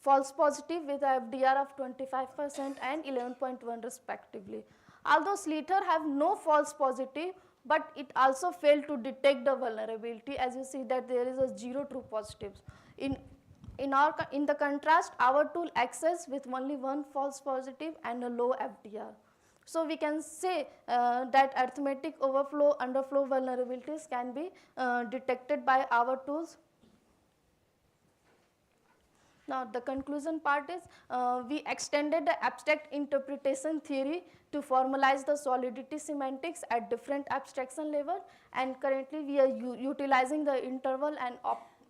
false positive with a FDR of 25% and 11.1 respectively. Although Slither have no false positive, but it also failed to detect the vulnerability, as you see that there is a 0 true positives. In the contrast, our tool access with only 1 false positive and a low FDR. So we can say that arithmetic overflow underflow vulnerabilities can be detected by our tools. Now the conclusion part is we extended the abstract interpretation theory to formalize the solidity semantics at different abstraction level, and currently we are utilizing the interval and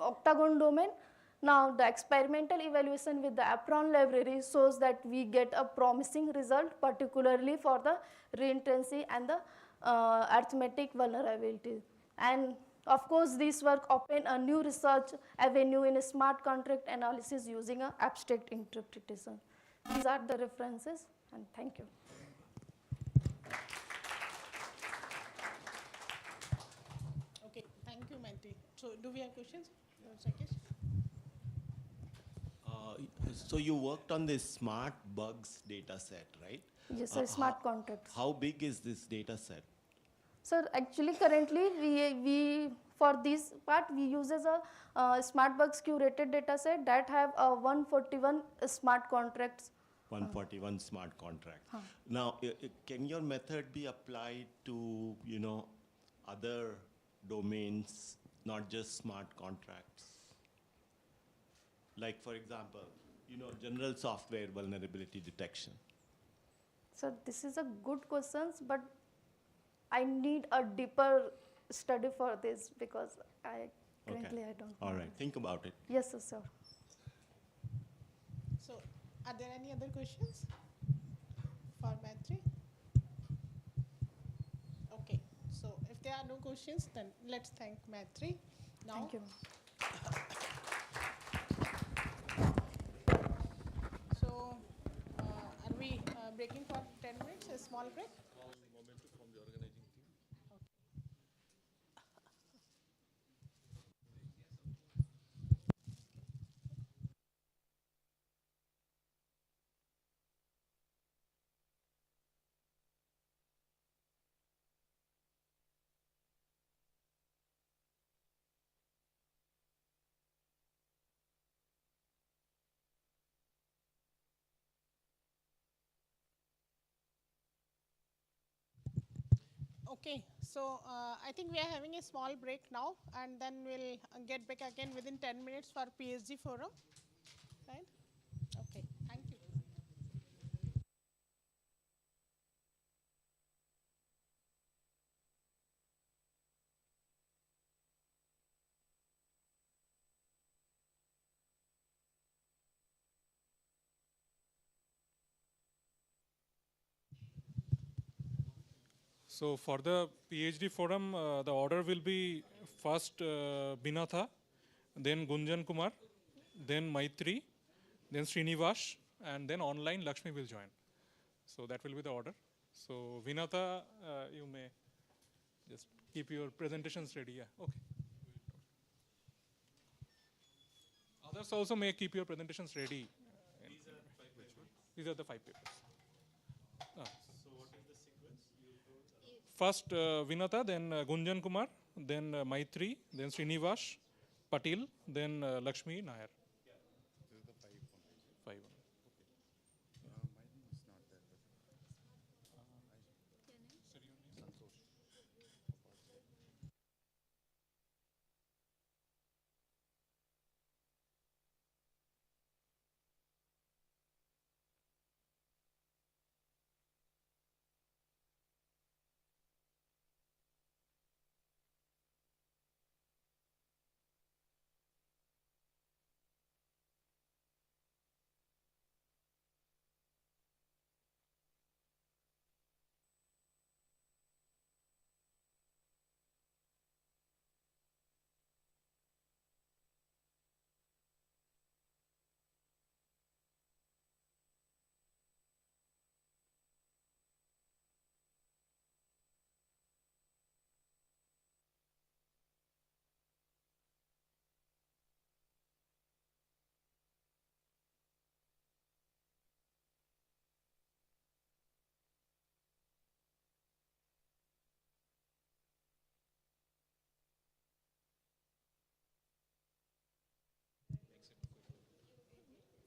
octagon domain. Now the experimental evaluation with the apron library shows that we get a promising result, particularly for the reentrancy and the arithmetic vulnerability. And of course, this work opened a new research avenue in smart contract analysis using an abstract interpretation. These are the references, and thank you. Okay, thank you, Maitri. So, do we have questions? So you worked on this smart bugs data set, right? Yes, sir, smart contracts. How big is this data set? So actually currently we for this part we use as a smart bugs curated data set that have 141 smart contracts. 141 smart contracts. Now, can your method be applied to, other domains, not just smart contracts? Like, for example, general software vulnerability detection. So this is a good question, but I need a deeper study for this because currently I don't know. All right, think about it. Yes, sir. So, are there any other questions for Maitri? Okay, so if there are no questions, then let's thank Maitri. Now, thank you. So, are we breaking for 10 minutes, a small break? Okay, so I think we are having a small break now, and then we'll get back again within 10 minutes for PhD forum, right? Okay, thank you. So for the PhD forum, the order will be first Binatha, then Gunjan Kumar, then Maitri, then Srinivas, and then online Lakshmi will join. So that will be the order. So Vinatha, you may just keep your presentations ready. Yeah, okay. Others also may keep your presentations ready. These are the 5 papers. So what is the sequence? First Vinatha, then Gunjan Kumar, then Maitri, then Srinivas, Patil, then Lakshmi Nair. Yeah. This is the 5 1. 5 1. Mine is not there.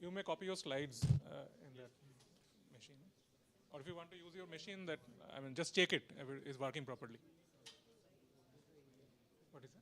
You may copy your slides in that machine. Or if you want to use your machine, just check it if it is working properly. What is that?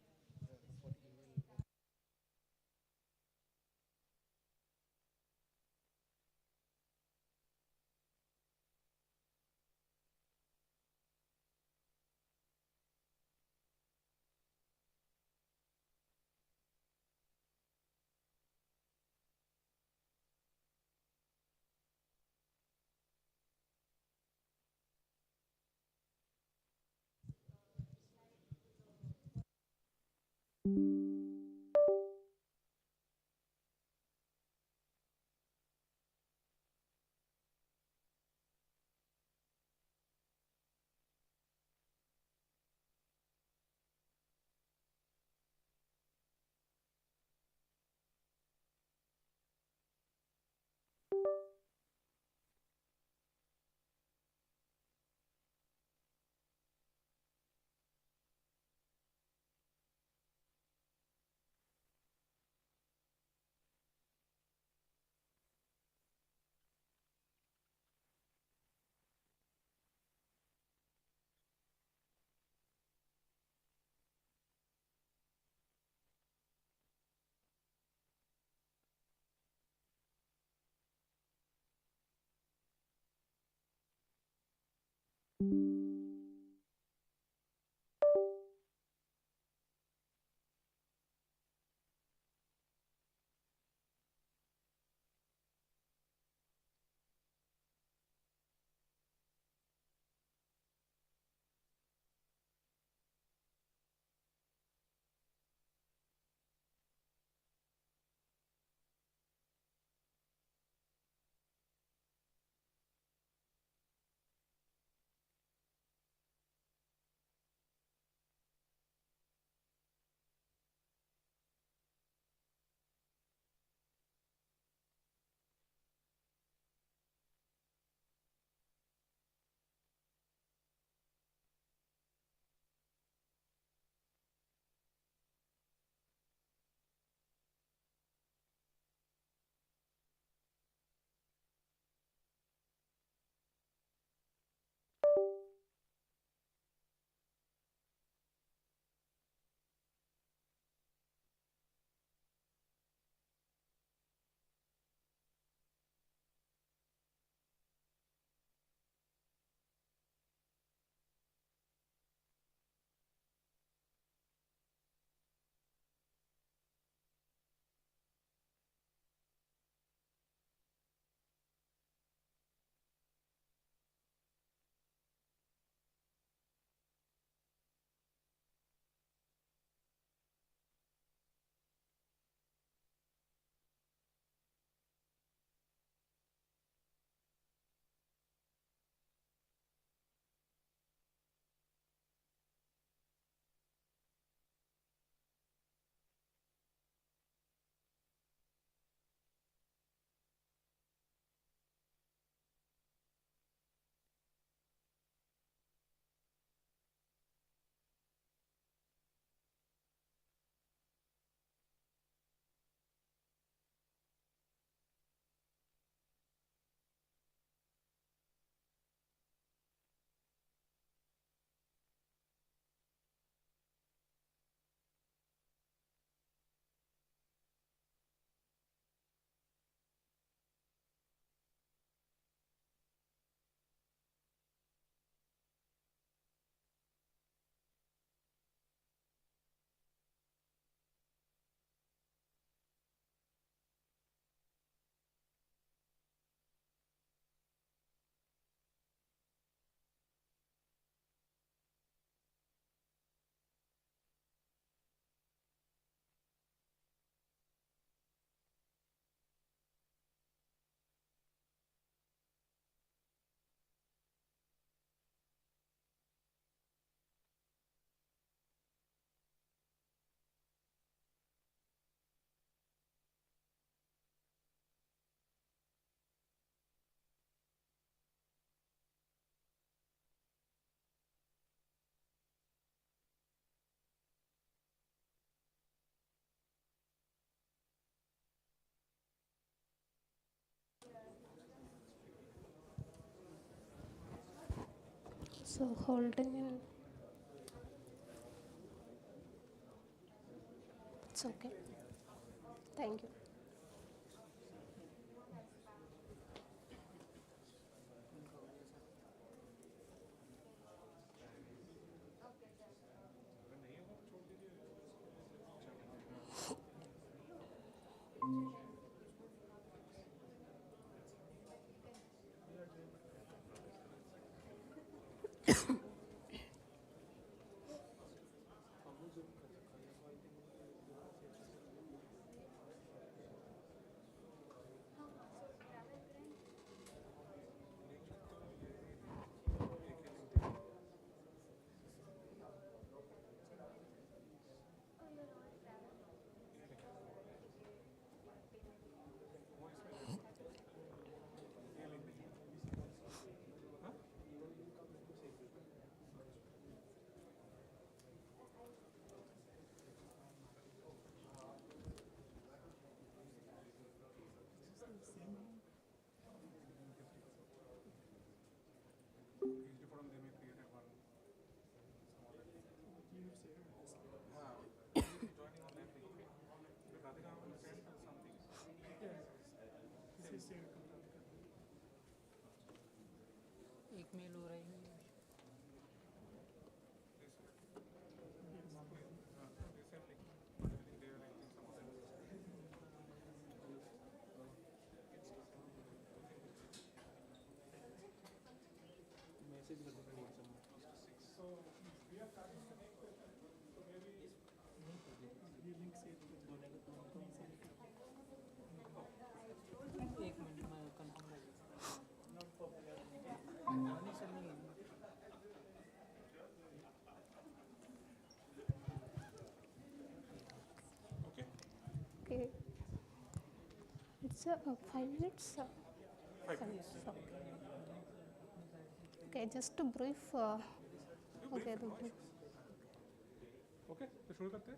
So holding in, it's okay. Thank you. एक mail हो रहा है एक minute में confirm Okay. It's 5 minutes. 5 minutes. Okay, just to brief. Okay. Okay तो शुरू करते हैं.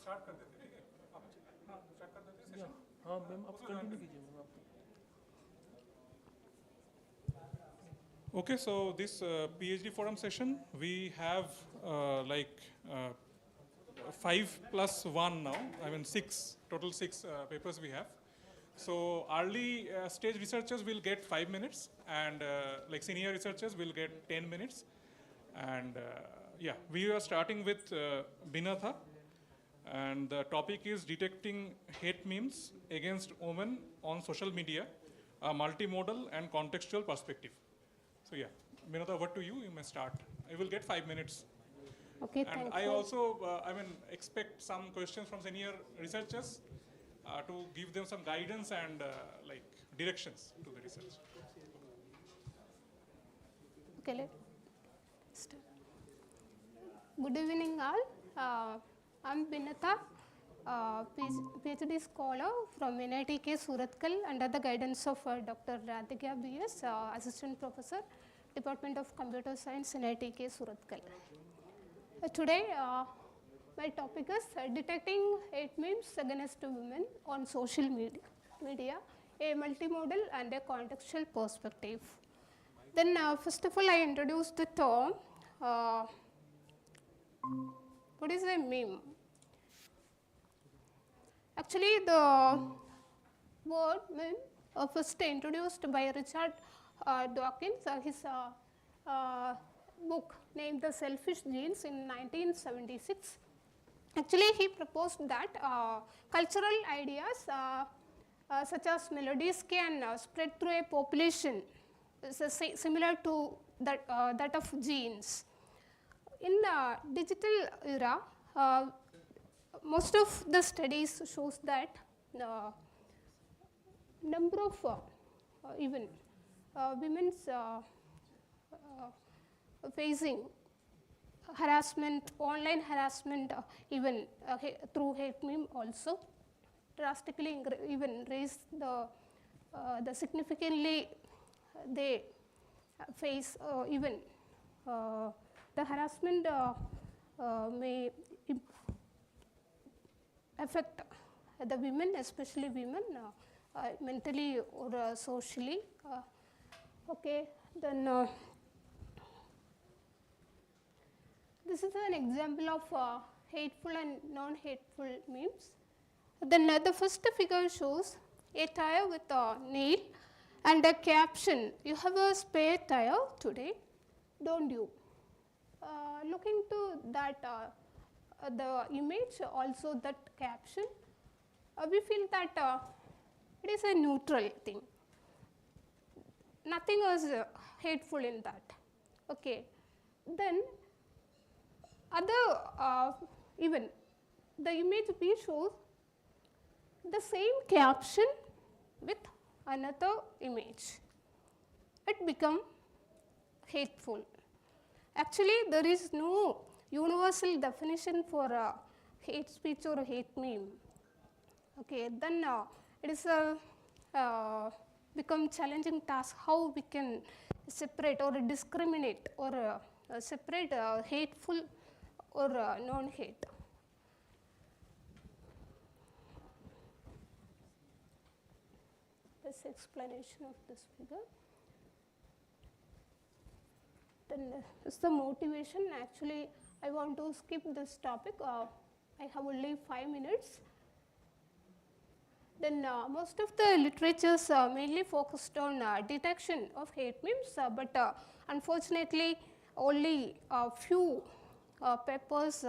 स्टार्ट कर देते हैं, ठीक है? हाँ स्टार्ट कर देते हैं सेशन. हाँ मैम आप कंटिन्यू कीजिए मैम आप. Okay, so this PhD forum session, we have 5+1 now. I mean 6, total 6 papers we have. So early stage researchers will get 5 minutes, and like senior researchers will get 10 minutes. And yeah, we are starting with Binatha, and the topic is detecting hate memes against women on social media, a multimodal and contextual perspective. So yeah, Binatha, over to you. You may start. I will get 5 minutes. Okay, and thank I you. also, expect some questions from senior researchers to give them some guidance and directions to the research. Okay, let's start. Good evening, all. I'm Binatha, PhD scholar from NITK Surathkal under the guidance of Dr. Radhika BS, Assistant Professor, Department of Computer Science, NITK Surathkal. Today, my topic is detecting hate memes against women on social media, a multimodal and a contextual perspective. Then, first of all, I introduced the term. What is a meme? Actually, the word meme first introduced by Richard Dawkins, his book named The Selfish Genes in 1976. Actually, he proposed that cultural ideas such as melodies can spread through a population similar to that of genes. In the digital era, most of the studies shows that number of even women's facing harassment, online harassment, even through hate meme also drastically even raise the significantly they face even the harassment may affect the women, especially women, mentally or socially. Okay, then this is an example of hateful and non-hateful memes. Then the first figure shows a tire with a nail and a caption, "You have a spare tire today, don't you?" Looking to that the image, also that caption, we feel that it is a neutral thing. Nothing is hateful in that. Okay. Then other even the image B shows the same caption with another image. It becomes hateful. Actually, there is no universal definition for hate speech or hate meme. Okay, then it is a become challenging task how we can separate or discriminate or separate hateful or non-hate. This explanation of this figure. Then it's the motivation. Actually, I want to skip this topic. I have only 5 minutes. Then most of the literatures mainly focused on detection of hate memes, but unfortunately only a few papers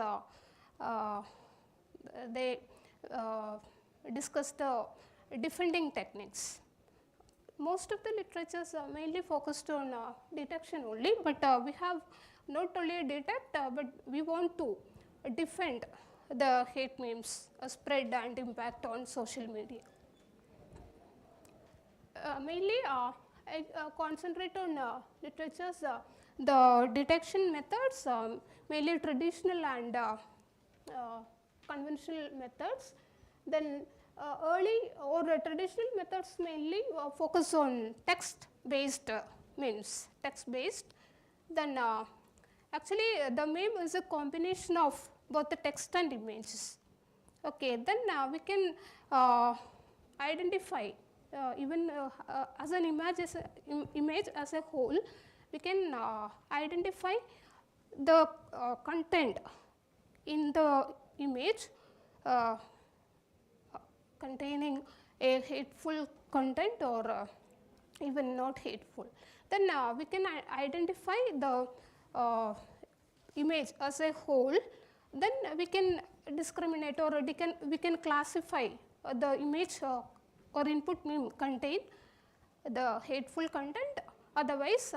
they discuss the defending techniques. Most of the literatures are mainly focused on detection only, but we have not only detect, but we want to defend the hate memes spread and impact on social media. Mainly, I concentrate on literatures, the detection methods, mainly traditional and conventional methods. Then early or traditional methods mainly focus on text-based memes, text-based. Then actually the meme is a combination of both the text and images. Okay, then we can identify even as an image as a whole, we can identify the content in the image containing a hateful content or even not hateful. Then we can identify the image as a whole. Then we can discriminate or we can classify the image or input meme contain the hateful content. Otherwise,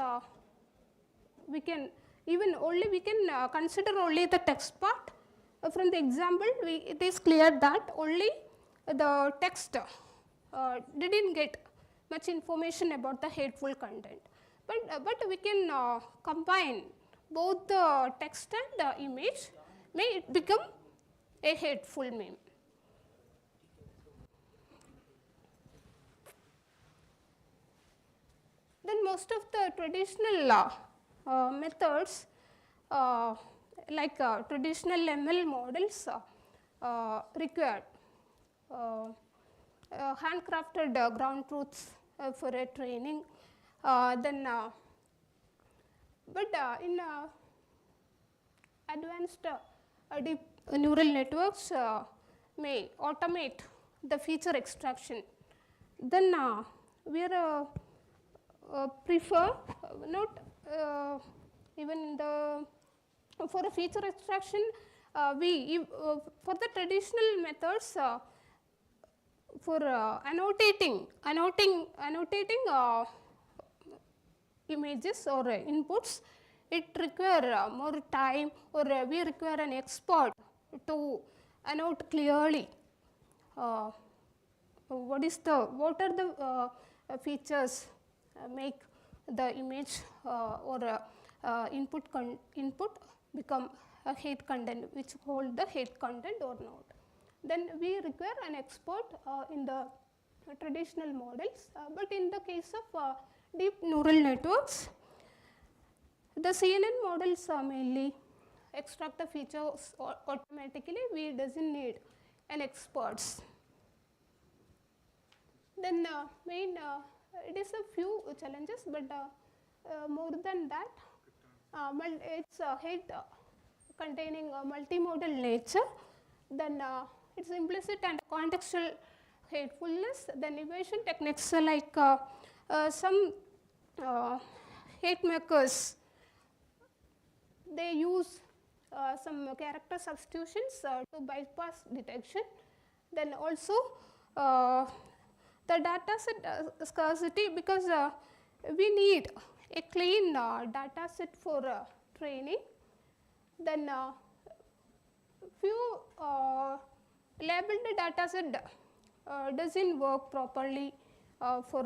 we can consider only the text part. From the example, it is clear that only the text didn't get much information about the hateful content. But we can combine both the text and the image, may it become a hateful meme. Then most of the traditional methods like traditional ML models require handcrafted ground truths for a training. Then, but in advanced deep neural networks may automate the feature extraction. Then we are prefer not even the for a feature extraction for the traditional methods for annotating images or inputs, it require more time, or we require an expert to annotate clearly what are the features make the image or input become a hate content, which hold the hate content or not. Then we require an expert in the traditional models, but in the case of deep neural networks, the CNN models mainly extract the features automatically. We doesn't need an experts. Then it is a few challenges, but more than that, it's hate containing multimodal nature. Then it's implicit and contextual hatefulness. Then evasion techniques like some hate makers, they use some character substitutions to bypass detection. Then also the data set scarcity, because we need a clean data set for training. Then few labeled data set doesn't work properly for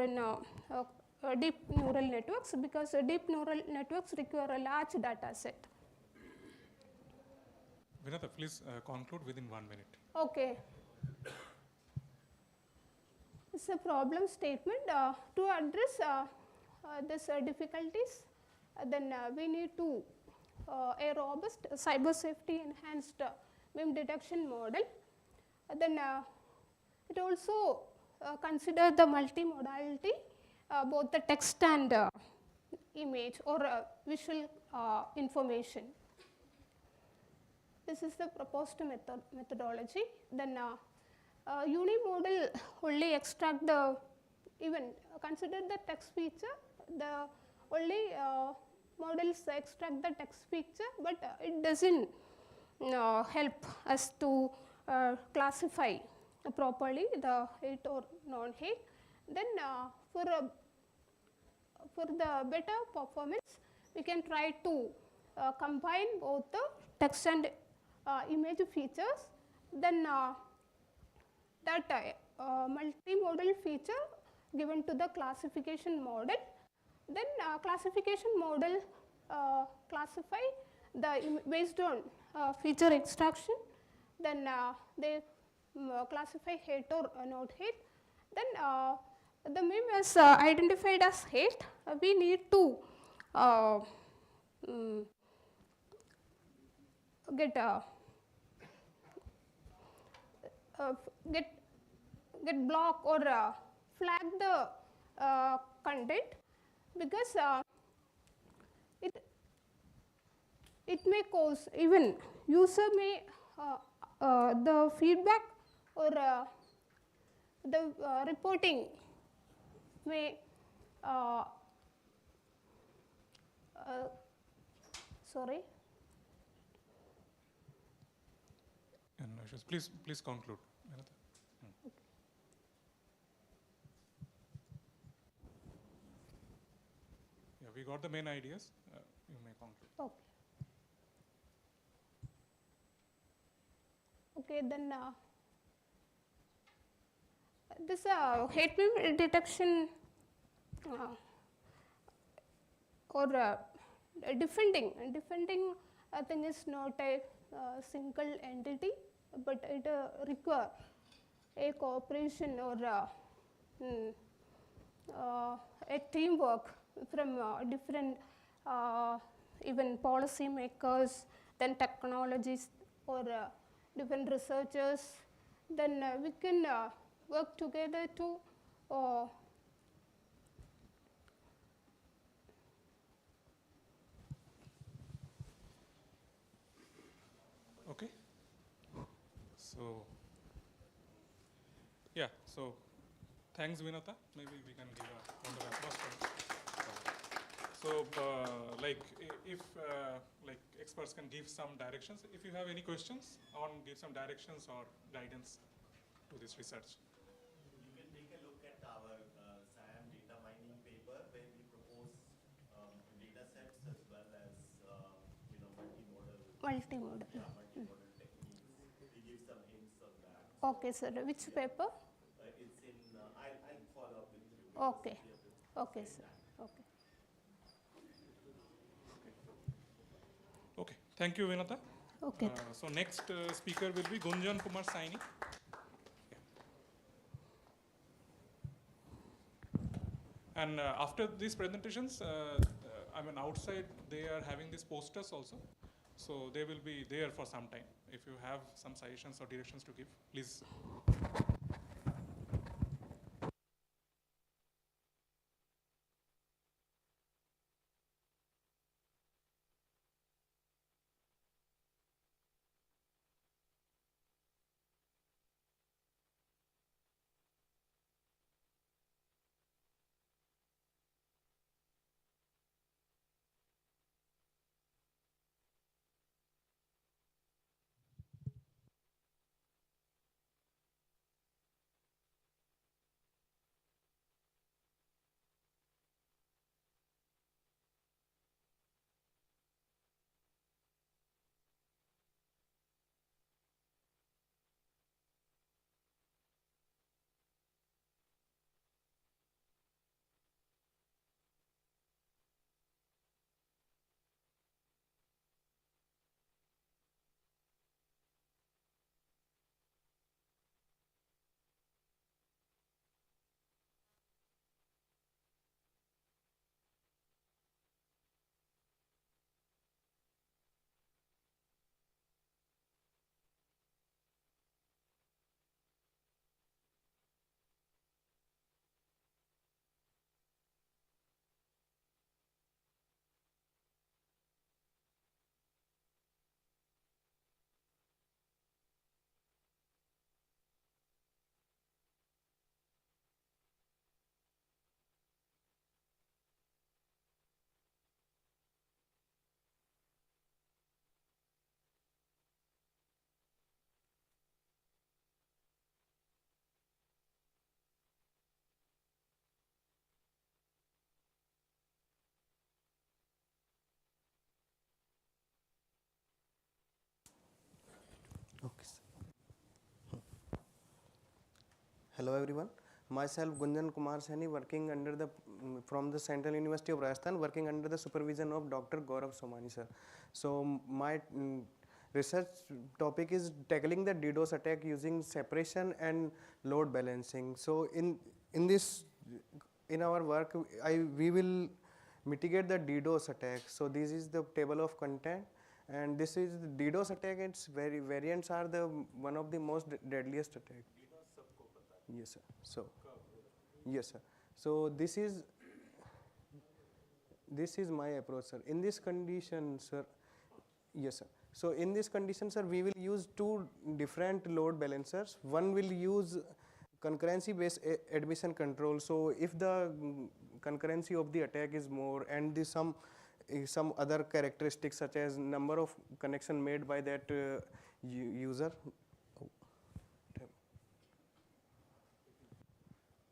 deep neural networks, because deep neural networks require a large data set. Vinata, please conclude within 1 minute. Okay. It's a problem statement. To address these difficulties, then we need to a robust cyber safety enhanced meme detection model. Then it also consider the multimodality, both the text and image or visual information. This is the proposed methodology. Then unimodal only extract the, even consider the text feature, the only models extract the text feature, but it doesn't help us to classify properly the hate or non-hate. Then for the better performance, we can try to combine both the text and image features. Then that multimodal feature given to the classification model. Then classification model classify the based on feature extraction. Then they classify hate or not hate. Then the meme is identified as hate. We need to get block or flag the content, because it may cause, even user may the feedback or the reporting may sorry. Please conclude. Yeah, we got the main ideas. You may conclude. Okay. Okay, then this hate meme detection or defending thing is not a single entity, but it require a cooperation or a teamwork from different even policy makers, then technologists or different researchers. Then we can work together to okay. So yeah, so thanks Vinata. Maybe we can give a round of applause for it. So like if like experts can give some directions, if you have any questions on give some directions or guidance to this research. You can take a look at our SAM data mining paper where we propose data sets as well as multimodal techniques. We give some hints on that. Okay, sir. Which paper? It's in. I'll follow up with you. Okay. Okay, sir. Okay. Okay. Thank you, Vinata. Okay. So next speaker will be Gunjan Kumar Saini. And after these presentations, I mean outside they are having these posters also. So they will be there for some time. If you have some suggestions or directions to give, please. Hello everyone. Myself Gunjan Kumar Saini, working under the from the Central University of Rajasthan, working under the supervision of Dr. Gaurav Somani sir. So my research topic is tackling the DDoS attack using separation and load balancing. So in our work, we will mitigate the DDoS attack. So this is the table of content, and this is the DDoS attack. Its variants are the one of the most deadliest attack. Yes, sir. So, yes, sir. So this is my approach, sir. In this condition, sir. Yes, sir. So in this condition, sir, we will use two different load balancers. One will use concurrency-based admission control. So if the concurrency of the attack is more and some other characteristics such as number of connection made by that user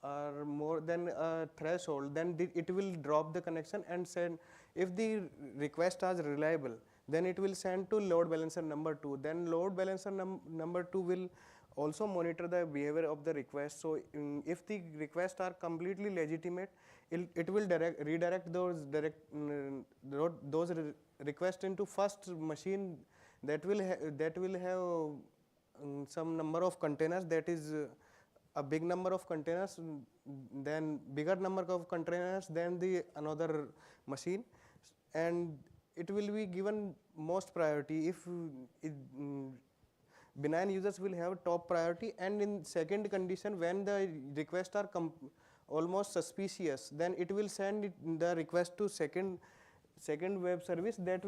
are more than a threshold, then it will drop the connection and send. If the request is reliable, then it will send to load balancer number 2. Then load balancer number 2 will also monitor the behavior of the request. So if the requests are completely legitimate, it will redirect those requests into first machine that will have some number of containers, that is a big number of containers, then bigger number of containers than the another machine, and it will be given most priority. If benign users will have top priority, and in second condition, when the requests are almost suspicious, then it will send the request to second web service that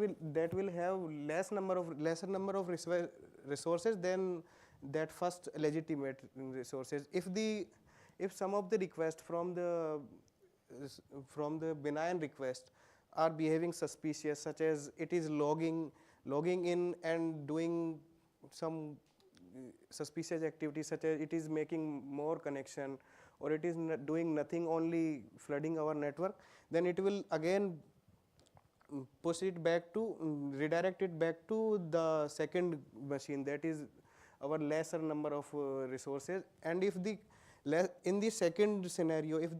will have lesser number of resources than that first legitimate resources. If some of the requests from the benign request are behaving suspicious, such as it is logging in and doing some suspicious activities, such as it is making more connection, or it is doing nothing, only flooding our network, then it will again push it back to redirect it back to the second machine, that is our lesser number of resources. And if in the second scenario, if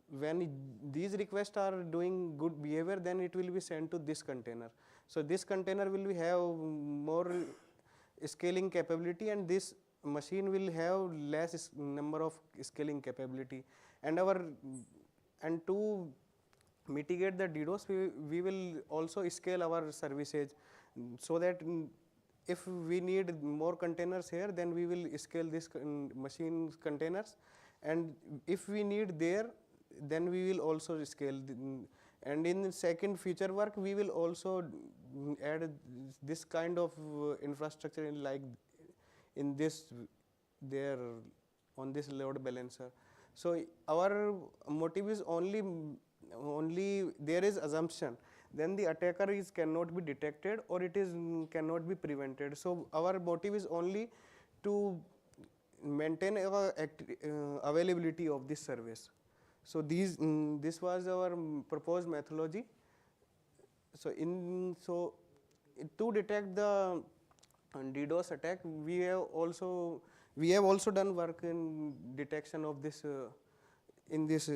when these requests are doing good behavior, then it will be sent to this container. So this container will have more scaling capability, and this machine will have less number of scaling capability. And to mitigate the DDoS, we will also scale our services, so that if we need more containers here, then we will scale this machine containers, and if we need there, then we will also scale. And in second future work, we will also add this kind of infrastructure in this there on this load balancer. So our motive is only there is assumption, then the attacker cannot be detected, or it cannot be prevented. So our motive is only to maintain availability of this service. So this was our proposed methodology. So to detect the DDoS attack, we have also done work in detection of this in this.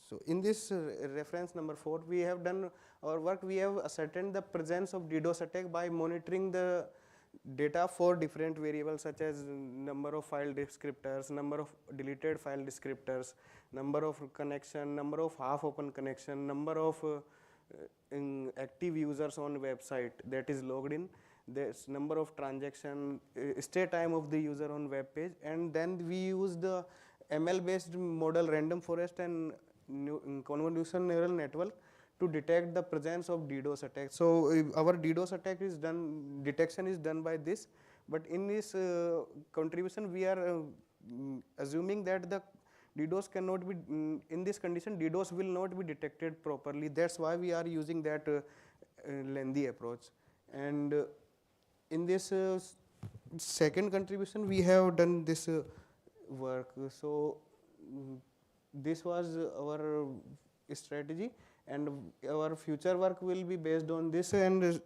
So in this reference number 4, we have done our work. We have ascertained the presence of DDoS attack by monitoring the data for different variables, such as number of file descriptors, number of deleted file descriptors, number of connection, number of half open connection, number of active users on website that is logged in, there's number of transaction, stay time of the user on web page, and then we use the ML based model, random forest and convolution neural network to detect the presence of DDoS attack. So our DDoS attack detection is done by this, but in this contribution we are assuming that the DDoS cannot be, in this condition DDoS will not be detected properly. That's why we are using that lengthy approach. And in this second contribution, we have done this work. So this was our strategy, and our future work will be based on this, and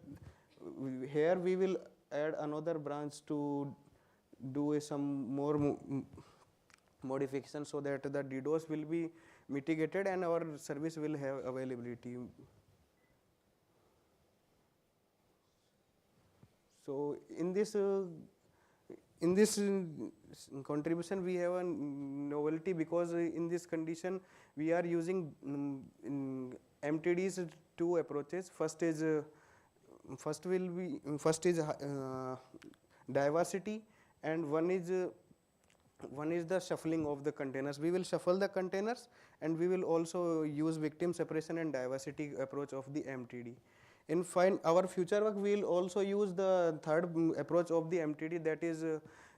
here we will add another branch to do some more modification so that the DDoS will be mitigated and our service will have availability. So in this contribution we have a novelty, because in this condition we are using MTD's two approaches. First is diversity, and one is the shuffling of the containers. We will shuffle the containers, and we will also use victim separation and diversity approach of the MTD. In our future work, we will also use the third approach of the MTD, that is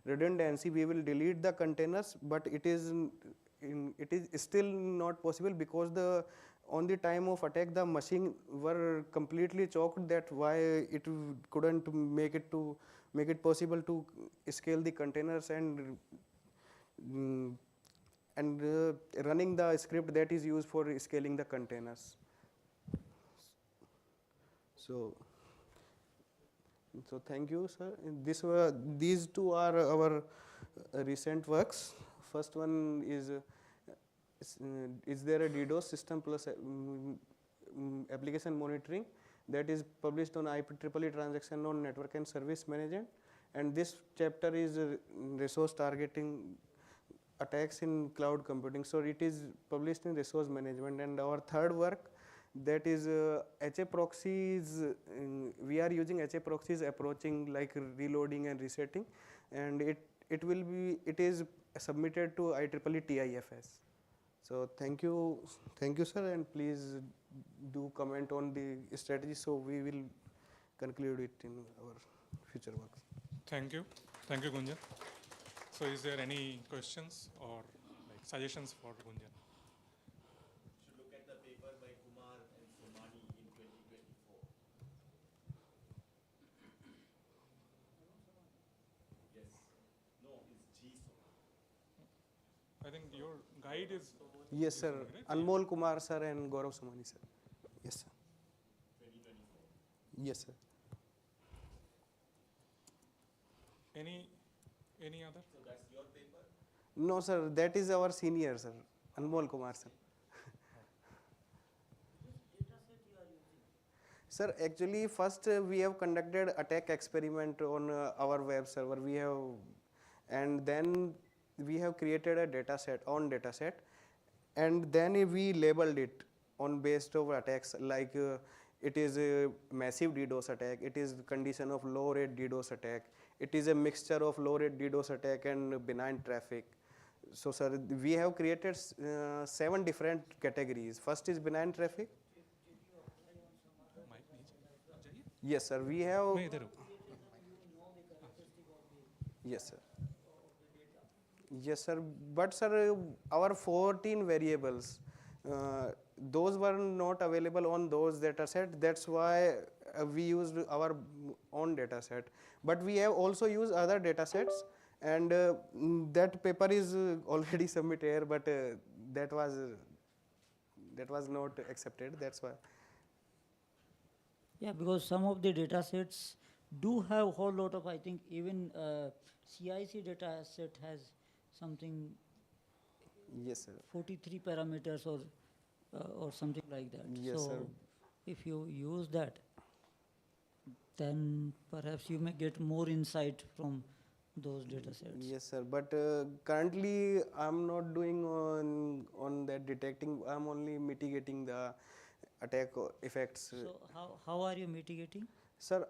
redundancy. We will delete the containers, but it is still not possible, because on the time of attack the machine were completely choked. That why it couldn't make it possible to scale the containers and running the script that is used for scaling the containers. So thank you, sir. These two are our recent works. First one is there a DDoS system plus application monitoring, that is published on IEEE transaction on network and service management, and this chapter is resource targeting attacks in cloud computing. So it is published in resource management. And our third work, that is HA proxies. We are using HA proxies approaching like reloading and resetting, and it is submitted to IEEE TIFS. So thank you, sir, and please do comment on the strategy. So we will conclude it in our future works. Thank you, Gunjan. So is there any questions or like suggestions for Gunjan? Should look at the paper by Kumar and Somani in 2024. Yes. No, it's G. I think your guide is. Yes, sir. Anmol Kumar, sir, and Gaurav Somani, sir. Yes, sir. 2024. Yes, sir. Any other? So that's your paper? No, sir. That is our senior, sir. Anmol Kumar, sir. Sir, actually, first we have conducted attack experiment on our web server. And then we have created a data set, and then we labeled it on based of attacks, like it is a massive DDoS attack, it is condition of low rate DDoS attack, it is a mixture of low rate DDoS attack and benign traffic. So sir, we have created 7 different categories. First is benign traffic. Yes, sir. We have. Yes, sir. Yes, sir. But sir, our 14 variables, those were not available on those data set. That's why we used our own data set. But we have also used other data sets, and that paper is already submitted here, but that was not accepted. That's why. Yeah, because some of the data sets do have a whole lot of, I think even CIC data set has something. Yes, sir. 43 parameters or something like that. Yes, so sir. If you use that, then perhaps you may get more insight from those data sets. Yes, sir. But currently, I'm not doing on that detecting. I'm only mitigating the attack effects. So how are you mitigating? Sir,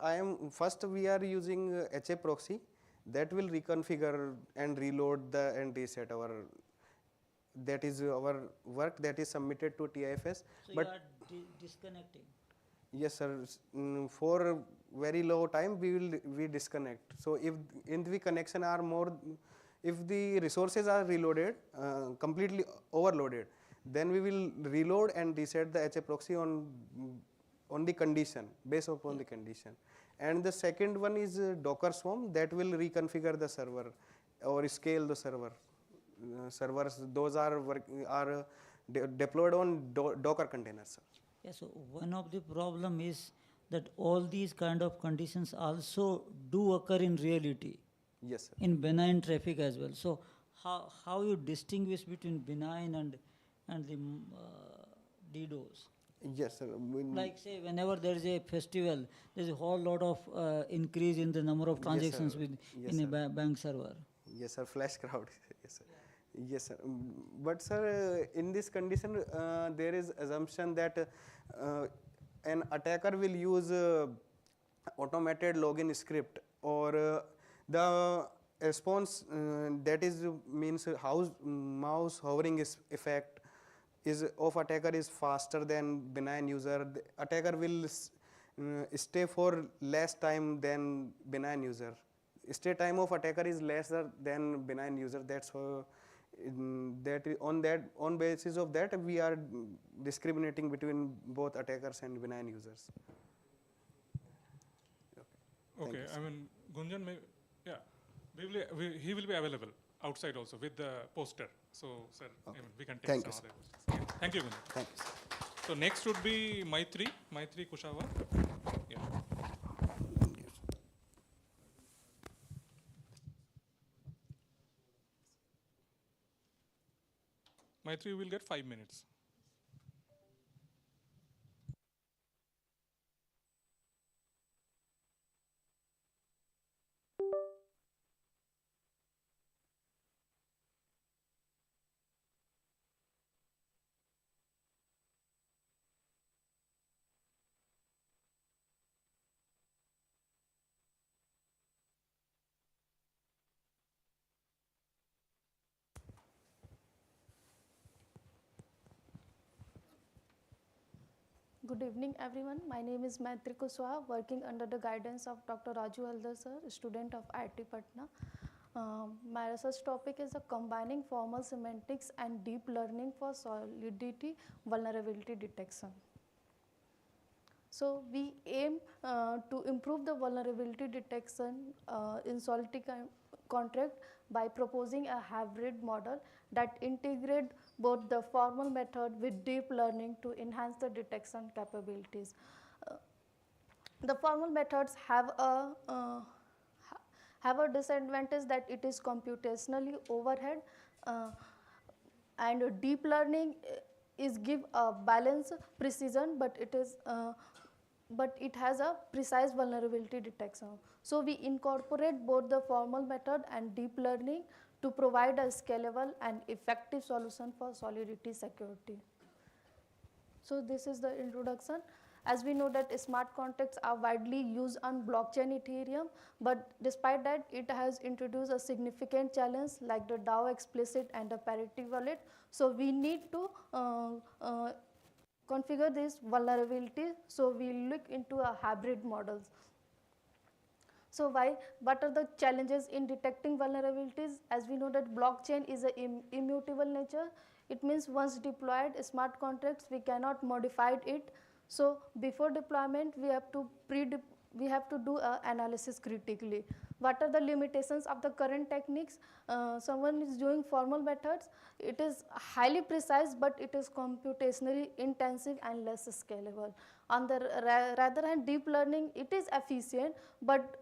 first we are using HA proxy that will reconfigure and reload and reset our. That is our work that is submitted to TIFS. So but you are disconnecting. Yes, sir. For very low time, we disconnect. So if the connection are more, if the resources are reloaded, completely overloaded, then we will reload and reset the HA proxy on the condition, based upon the condition. And the second one is Docker Swarm that will reconfigure the server or scale the server. Servers, those are deployed on Docker containers, sir. Yeah, so one of the problem is that all these kind of conditions also do occur in reality. Yes, sir. In benign traffic as well. So how you distinguish between benign and the DDoS? Yes, sir. Like say whenever there is a festival, there is a whole lot of increase in the number of transactions Yes, sir. with Yes, in a sir. bank server. Yes, sir. Flash crowd. Yes, sir. Yes, sir. But sir, in this condition, there is assumption that an attacker will use automated login script, or the response that is means mouse hovering is effect is of attacker is faster than benign user. The attacker will stay for less time than benign user. Stay time of attacker is lesser than benign user. That's on basis of that we are discriminating between both attackers and benign users. Okay, I mean, Gunjan, yeah, he will be available outside also with the poster. So, sir, I mean, we can take Thank some you, other questions. Yeah. Thank you, Gunjan. Thanks. So next would be Maitri Kushawa. Yeah. Maitri, you will get 5 minutes. Good evening, everyone. My name is Maitri Kuswaha, working under the guidance of Dr. Raju Haldar sir, student of IIT Patna. My research topic is combining formal semantics and deep learning for solidity vulnerability detection. So we aim to improve the vulnerability detection in solidity contract by proposing a hybrid model that integrate both the formal method with deep learning to enhance the detection capabilities. The formal methods have a disadvantage that it is computationally overhead, and deep learning is give a balance precision, but it has a precise vulnerability detection. So we incorporate both the formal method and deep learning to provide a scalable and effective solution for solidity security. So this is the introduction. As we know that smart contracts are widely used on blockchain Ethereum, but despite that, it has introduced a significant challenge like the DAO explicit and the parity wallet. So we need to configure this vulnerability. So we look into a hybrid models. So what are the challenges in detecting vulnerabilities? As we know that blockchain is an immutable nature. It means once deployed smart contracts, we cannot modify it. So before deployment, we have to do analysis critically. What are the limitations of the current techniques? Someone is doing formal methods. It is highly precise, but it is computationally intensive and less scalable. On the rather hand, deep learning, it is efficient, but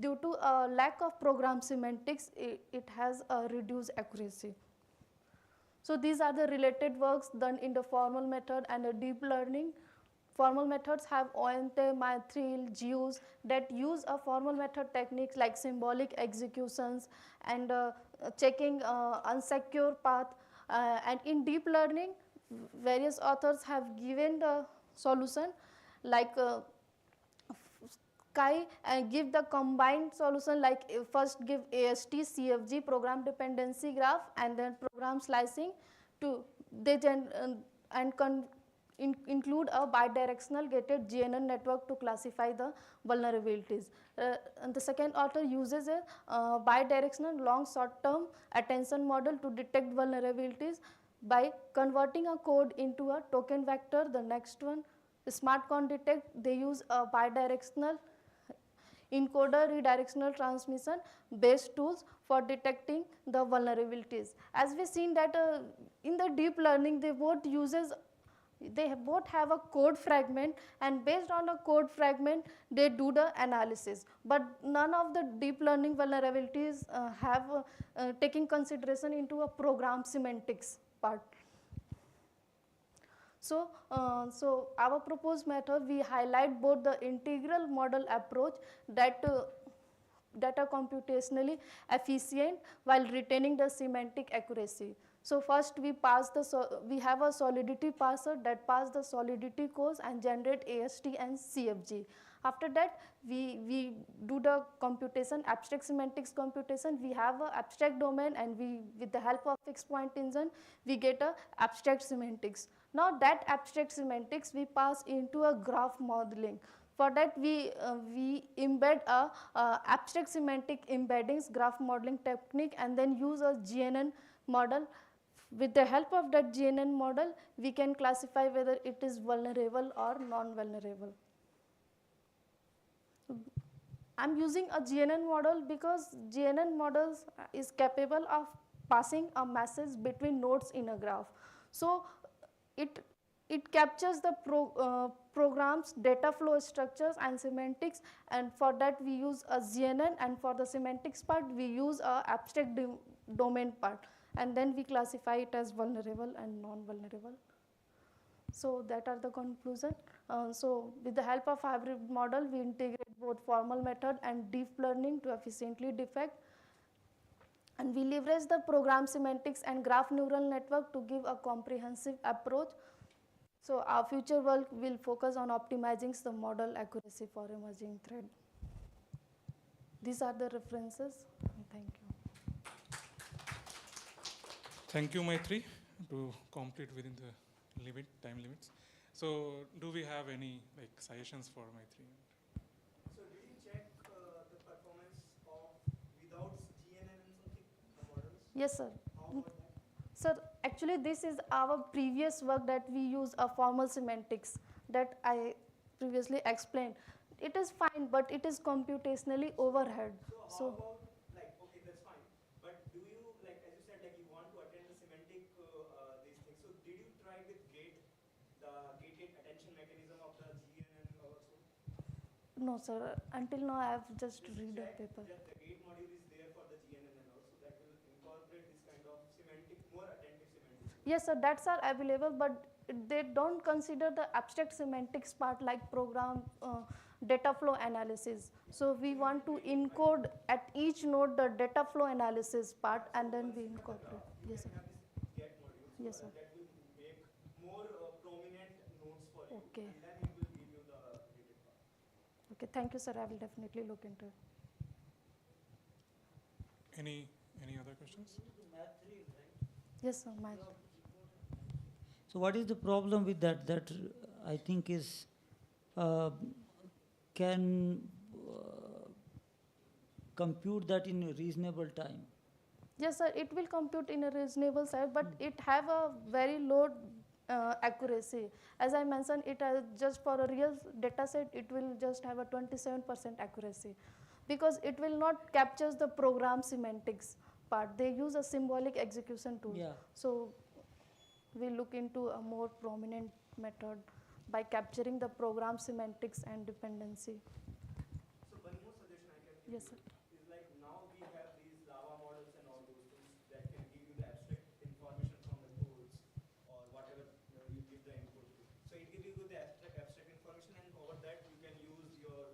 due to a lack of program semantics, it has a reduced accuracy. So these are the related works done in the formal method and the deep learning. Formal methods have ONT, Mythril, GEOS that use a formal method techniques like symbolic executions and checking unsecure path. And in deep learning, various authors have given the solution like Sky and give the combined solution like first give AST, CFG, program dependency graph, and then program slicing to include a bidirectional gated GNN network to classify the vulnerabilities. And the second author uses a bidirectional long short-term attention model to detect vulnerabilities by converting a code into a token vector. The next one, SmartCon Detect, they use a bidirectional encoder redirectional transmission based tools for detecting the vulnerabilities. As we seen that in the deep learning, they both uses They both have a code fragment, and based on a code fragment they do the analysis, but none of the deep learning vulnerabilities have taking consideration into a program semantics part. So, our proposed method, we highlight both the integral model approach that are computationally efficient while retaining the semantic accuracy. So first we pass we have a solidity parser that pass the solidity codes and generate AST and CFG. After that, we do the computation, abstract semantics computation. We have an abstract domain, and with the help of fixed point engine, we get a abstract semantics. Now that abstract semantics we pass into a graph modeling. For that, we embed a abstract semantic embeddings graph modeling technique, and then use a GNN model. With the help of that GNN model, we can classify whether it is vulnerable or non-vulnerable. I'm using a GNN model because GNN models is capable of passing a message between nodes in a graph. So it captures the program's data flow structures and semantics, and for that we use a GNN, and for the semantics part we use a abstract domain part, and then we classify it as vulnerable and non-vulnerable. So that are the conclusion. So with the help of hybrid model, we integrate both formal method and deep learning to efficiently detect, and we leverage the program semantics and graph neural network to give a comprehensive approach. So our future work will focus on optimizing the model accuracy for emerging threat. These are the references. Thank you. Thank you, Maitri, to complete within the time limits. So do we have any suggestions for Maitri? So did you check the performance of without GNN and something, the models? Yes, sir. How about that? Sir, actually this is our previous work that we use a formal semantics that I previously explained. It is fine, but it is computationally overhead. So how about, okay, that's fine, but do you, as you said, you want to attend the semantic these things, so did you try with gate, the gated attention mechanism of the GNN also? No, sir. Until now I have just read the paper. That the gate module is there for the GNN and also that will incorporate this kind of semantic, more attentive semantics. Yes, sir, that's are available, but they don't consider the abstract semantics part like program data flow analysis. So we want to encode at each node the data flow analysis part, and then we incorporate. Yes, sir. Yes, sir. That will make more prominent nodes for you, okay. And then it will give you the gated part. Okay, thank you, sir. I will definitely look into it. Any other questions? Yes, sir. Math. So what is the problem with that? That I think is can compute that in a reasonable time. Yes, sir. It will compute in a reasonable size, but it have a very low accuracy. As I mentioned, it has just for a real data set, it will just have a 27% accuracy, because it will not capture the program semantics part. They use a symbolic execution tool. Yeah. So we look into a more prominent method by capturing the program semantics and dependency. So one more suggestion I can give Yes, sir. is now we have these Lava models and all those tools that can give you the abstract information from the codes or whatever you give the input to. So it gives you the abstract information, and over that you can use your.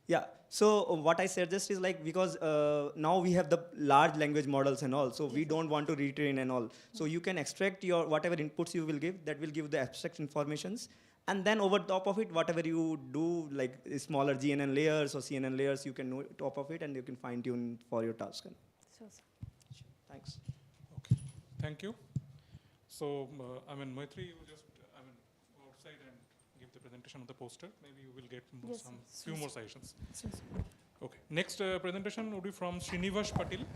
Yeah, so what I suggest is because now we have the large language models and all, so we don't want to retrain and all. So you can extract your whatever inputs you will give, that will give the abstract informations. And then over top of it, whatever you do, like smaller GNN layers or CNN layers, you can know top of it and you can fine tune for your task. Sure, sir. Thanks. Okay, thank you. So, Maitri, you just, go outside and give the presentation of the poster. Maybe you will get Yes, few sir. more suggestions. Sure, sir. Okay, next presentation would be from Srinivas Patil.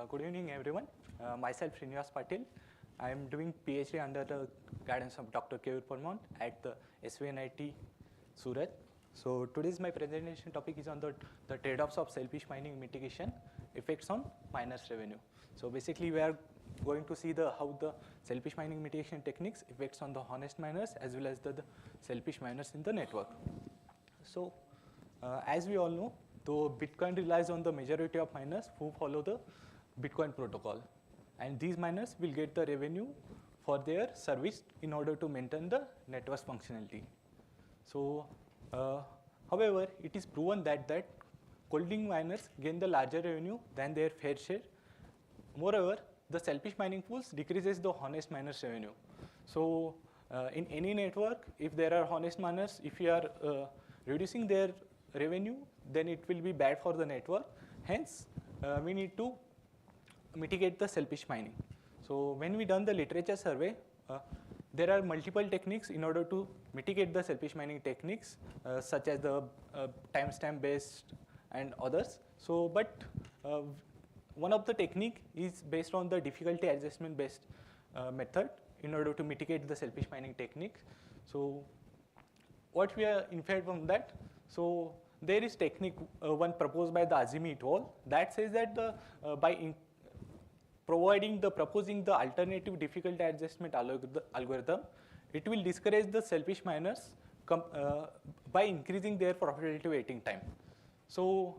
Good evening, everyone. Myself, Srinivas Patil. I am doing PhD under the guidance of Dr. Kevir Parmont at the SVNIT Surat. So today's my presentation topic is on the trade-offs of selfish mining mitigation effects on miners' revenue. So basically, we are going to see how the selfish mining mitigation techniques effects on the honest miners as well as the selfish miners in the network. So as we all know, though Bitcoin relies on the majority of miners who follow the Bitcoin protocol, and these miners will get the revenue for their service in order to maintain the network's functionality. So, however, it is proven that holding miners gain the larger revenue than their fair share. Moreover, the selfish mining pools decreases the honest miners' revenue. So, in any network, if there are honest miners, if you are reducing their revenue, then it will be bad for the network. Hence, we need to mitigate the selfish mining. So when we done the literature survey, there are multiple techniques in order to mitigate the selfish mining techniques, such as the timestamp based and others. So, but one of the technique is based on the difficulty adjustment based method in order to mitigate the selfish mining technique. So what we are inferred from that, so there is technique one proposed by the Azimi et al. That says that by proposing the alternative difficulty adjustment algorithm, it will discourage the selfish miners by increasing their profitability waiting time. So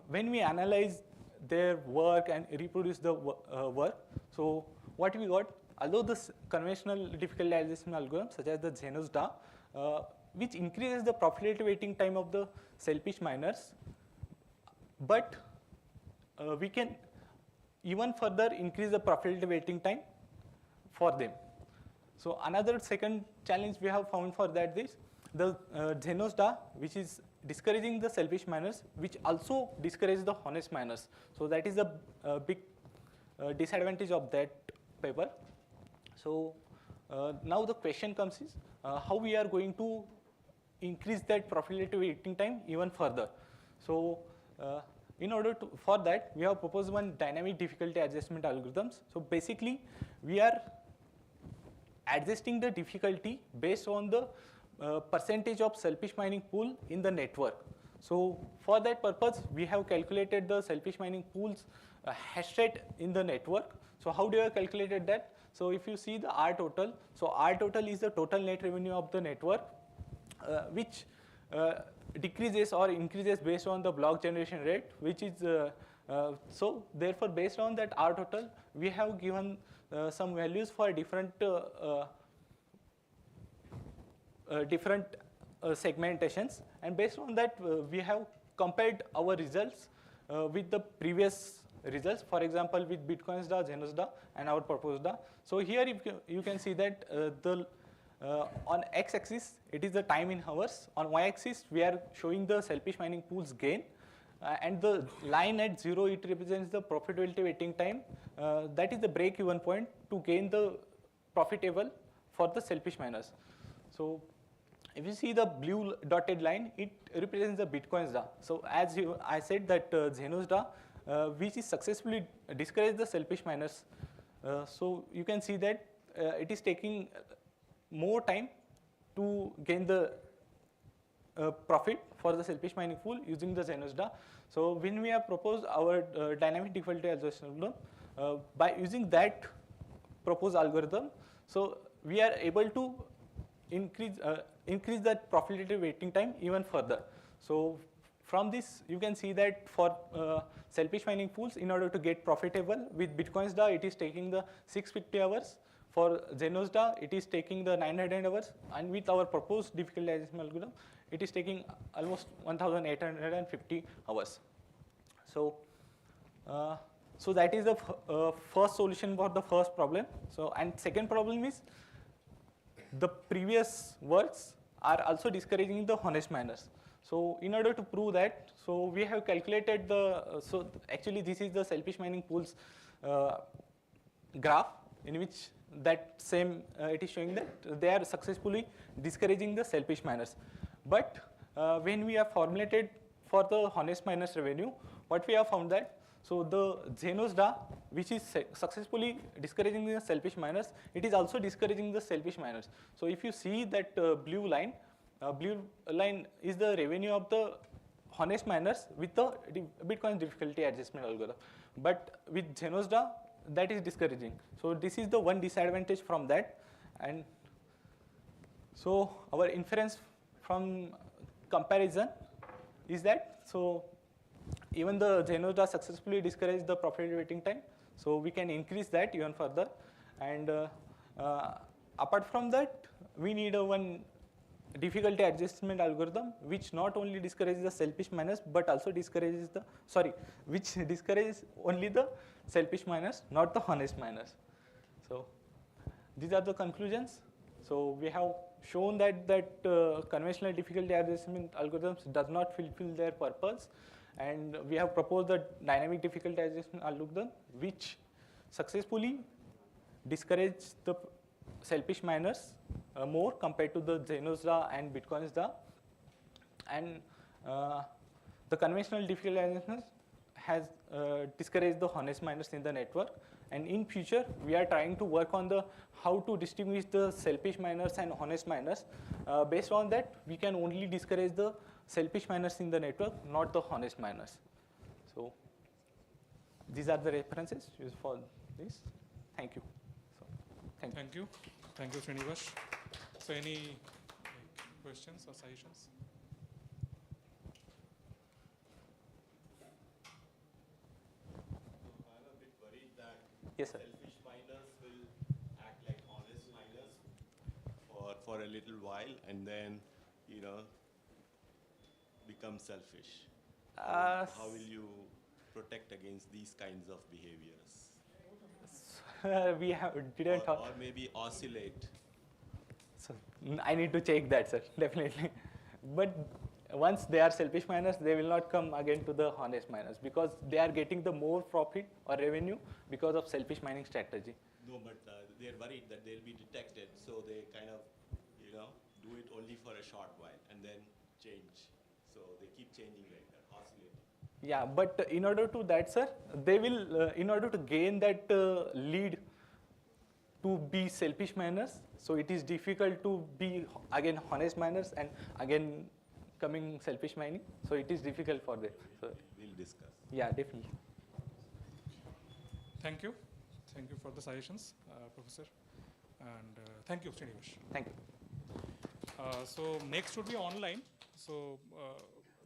when we analyze their work and reproduce the work, so what we got, although the conventional difficulty adjustment algorithm such as the Zenos DA, which increases the profitability waiting time of the selfish miners, but we can even further increase the profitability waiting time for them. So another second challenge we have found for that is the Zenos DA, which is discouraging the selfish miners, which also discourages the honest miners. So that is a big disadvantage of that paper. So now the question comes is how we are going to increase that profitability waiting time even further. So in order to, for that, we have proposed one dynamic difficulty adjustment algorithms. So basically, we are adjusting the difficulty based on the percentage of selfish mining pool in the network. So for that purpose, we have calculated the selfish mining pools hash rate in the network. So how do you have calculated that? So if you see the R total, so R total is the total net revenue of the network, which decreases or increases based on the block generation rate, which is so therefore based on that R total, we have given some values for different segmentations, and based on that we have compared our results with the previous results, for example with Bitcoin's DA, Zenos DA and our proposed DA. So here you can see that on x-axis it is the time in hours, on y-axis we are showing the selfish mining pools gain, and the line at 0, it represents the profitability waiting time, that is the break-even point to gain the profitable for the selfish miners. So if you see the blue dotted line, it represents the Bitcoin's DA. So as I said that Zenos DA, which is successfully discouraged the selfish miners. So you can see that it is taking more time to gain the profit for the selfish mining pool using the Zenos DA. So when we have proposed our dynamic difficulty adjustment algorithm, by using that proposed algorithm, so we are able to increase that profitability waiting time even further. So from this, you can see that for selfish mining pools, in order to get profitable with Bitcoin's DA, it is taking the 650 hours. For Zenos DA, it is taking the 900 hours, and with our proposed difficulty adjustment algorithm, it is taking almost 1,850 hours. So, so that is the first solution for the first problem. So, and second problem is the previous works are also discouraging the honest miners. So in order to prove that, so we have calculated the, so actually this is the selfish mining pools graph, in which that same, it is showing that they are successfully discouraging the selfish miners. But when we have formulated for the honest miners revenue, what we have found that, So the Xenos-DA, which is successfully discouraging the selfish miners, it is also discouraging the selfish miners. So if you see that blue line is the revenue of the honest miners with the Bitcoin difficulty adjustment algorithm. But with Xenos-DA, that is discouraging. So this is the one disadvantage from that. And so our inference from comparison is that, so even the Xenos-DA successfully discouraged the profit waiting time, so we can increase that even further. And apart from that, we need one difficulty adjustment algorithm which not only discourages the selfish miners but also discourages the, which discourages only the selfish miners, not the honest miners. So these are the conclusions. So we have shown that conventional difficulty adjustment algorithms does not fulfill their purpose, and we have proposed the dynamic difficulty adjustment algorithm which successfully discourages the selfish miners more compared to the Xenos-DA and Bitcoins-DA. And the conventional difficulty adjustment has discouraged the honest miners in the network. And in future, we are trying to work on the how to distinguish the selfish miners and honest miners. Based on that, we can only discourage the selfish miners in the network, not the honest miners. So these are the references used for this. Thank you. So, thank you. Thank you, Srinivas. So any questions or suggestions? Yes, sir. Selfish miners will act like honest miners for a little while and then, become selfish. How will you protect against these kinds of behaviors? We didn't talk. Or maybe oscillate. So I need to check that, sir, definitely. But once they are selfish miners, they will not come again to the honest miners because they are getting the more profit or revenue because of selfish mining strategy. No, but they're worried that they'll be detected, so they kind of, do it only for a short while and then change. So they keep changing like that, oscillating. Yeah, but in order to that, sir, they will, in order to gain that lead to be selfish miners, so it is difficult to be again honest miners and again coming selfish mining. So it is difficult for them. So we'll discuss. Yeah, definitely. Thank you. Thank you for the suggestions, Professor. And thank you, Srinivas. Thank you. So next would be online. So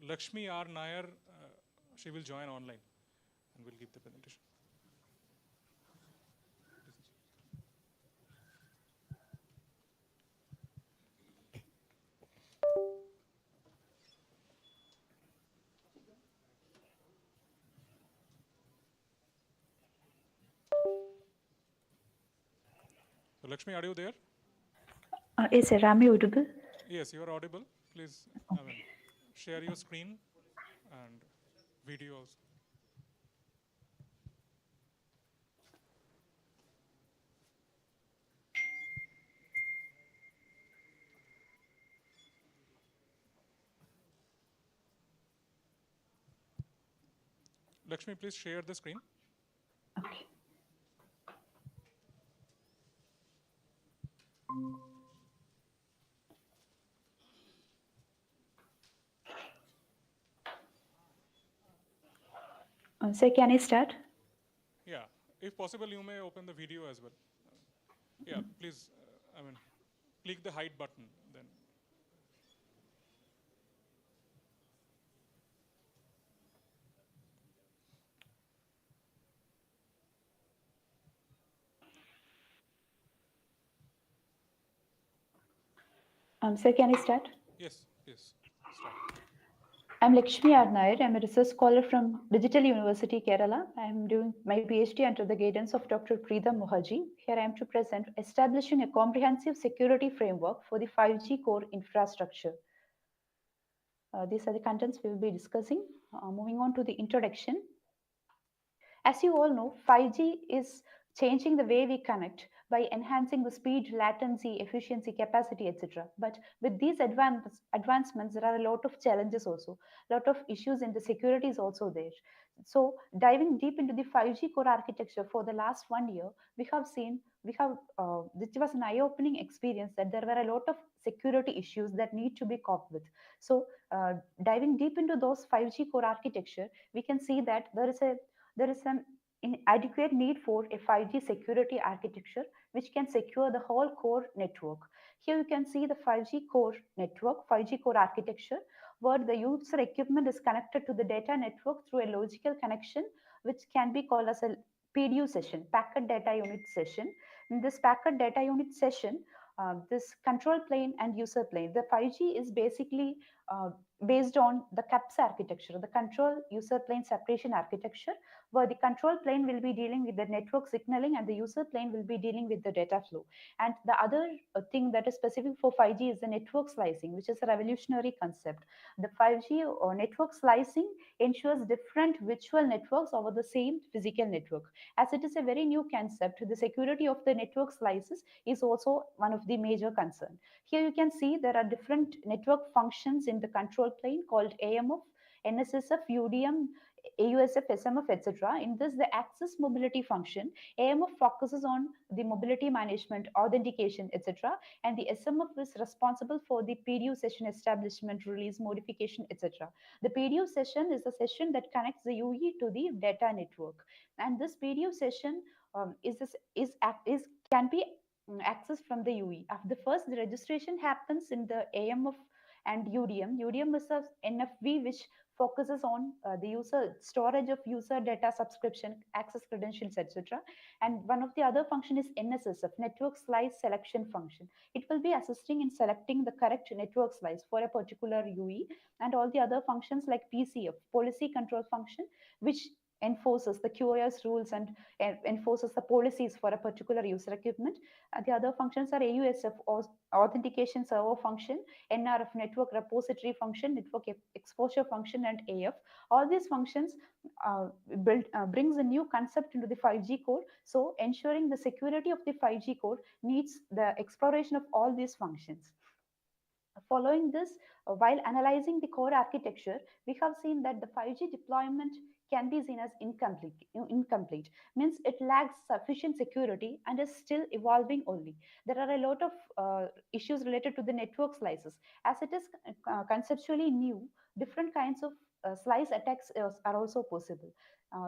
Lakshmi R. Nair, she will join online and will give the presentation. So Lakshmi, are you there? Yes, sir. Am I audible? Yes, you are audible. Please share your screen and video also. Lakshmi, please share the screen. Okay. Sir, can I start? Yeah, if possible, you may open the video as well. Yeah, please, click the hide button then. Sir, can I start? Yes, please start. I'm Lakshmi R. Nair. I'm a research scholar from Digital University, Kerala. I'm doing my PhD under the guidance of Dr. Preetham Mukherjee. Here I am to present establishing a comprehensive security framework for the 5G core infrastructure. These are the contents we will be discussing. Moving on to the introduction. As you all know, 5G is changing the way we connect by enhancing the speed, latency, efficiency, capacity, etc. But with these advancements, there are a lot of challenges also, a lot of issues in the security is also there. So diving deep into the 5G core architecture for the last 1 year, this was an eye-opening experience that there were a lot of security issues that need to be coped with. So diving deep into those 5G core architecture, we can see that there is an inadequate need for a 5G security architecture which can secure the whole core network. Here you can see the 5G core network, 5G core architecture, where the user equipment is connected to the data network through a logical connection, which can be called as a PDU session, packet data unit session. In this packet data unit session, this control plane and user plane, the 5G is basically based on the CAPS architecture, the control user plane separation architecture, where the control plane will be dealing with the network signaling and the user plane will be dealing with the data flow. And the other thing that is specific for 5G is the network slicing, which is a revolutionary concept. The 5G network slicing ensures different virtual networks over the same physical network. As it is a very new concept, the security of the network slices is also one of the major concerns. Here you can see there are different network functions in the control plane called AMF, NSSF, UDM, AUSF, SMF, etc. In this, the access mobility function, AMF focuses on the mobility management, authentication, etc. And the SMF is responsible for the PDU session establishment, release, modification, etc. The PDU session is a session that connects the UE to the data network. And this PDU session can be accessed from the UE. After first, the registration happens in the AMF and UDM. UDM is a NFV which focuses on the user storage of user data, subscription, access credentials, etc. And one of the other function is NSSF, network slice selection function. It will be assisting in selecting the correct network slice for a particular UE, and all the other functions like PCF, policy control function, which enforces the QoS rules and enforces the policies for a particular user equipment. The other functions are AUSF, or authentication server function, NRF, network repository function, network exposure function, and AF. All these functions brings a new concept into the 5G core. So ensuring the security of the 5G core needs the exploration of all these functions. Following this, while analyzing the core architecture, we have seen that the 5G deployment can be seen as incomplete. Means it lacks sufficient security and is still evolving only. There are a lot of issues related to the network slices. As it is conceptually new, different kinds of slice attacks are also possible.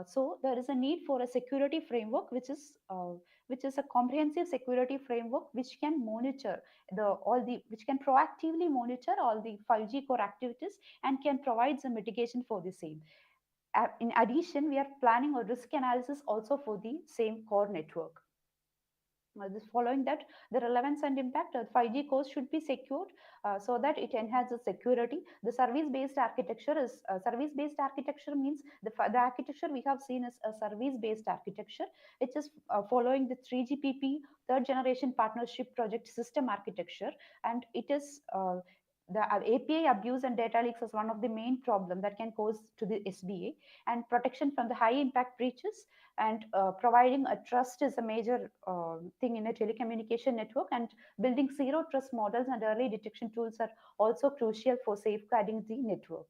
So there is a need for a security framework which is a comprehensive security framework which can monitor which can proactively monitor all the 5G core activities and can provide some mitigation for the same. In addition, we are planning a risk analysis also for the same core network. Following that, the relevance and impact of 5G cores should be secured so that it enhances security. The service-based architecture is service-based architecture means the architecture we have seen is a service-based architecture, which is following the 3GPP, third generation partnership project system architecture, and it is the API abuse and data leaks is one of the main problem that can cause to the SBA, and protection from the high impact breaches, and providing a trust is a major thing in a telecommunication network, and building zero trust models and early detection tools are also crucial for safeguarding the network.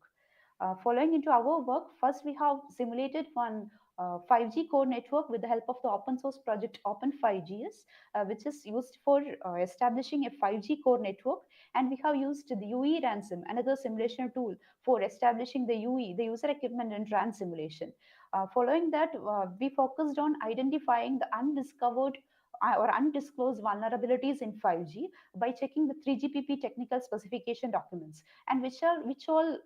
Following into our work, first we have simulated one 5G core network with the help of the open source project Open5GS, which is used for establishing a 5G core network. And we have used the UE ransom, another simulation tool for establishing the UE, the user equipment and RAN simulation. Following that, we focused on identifying the undiscovered or undisclosed vulnerabilities in 5G by checking the 3GPP technical specification documents, and which all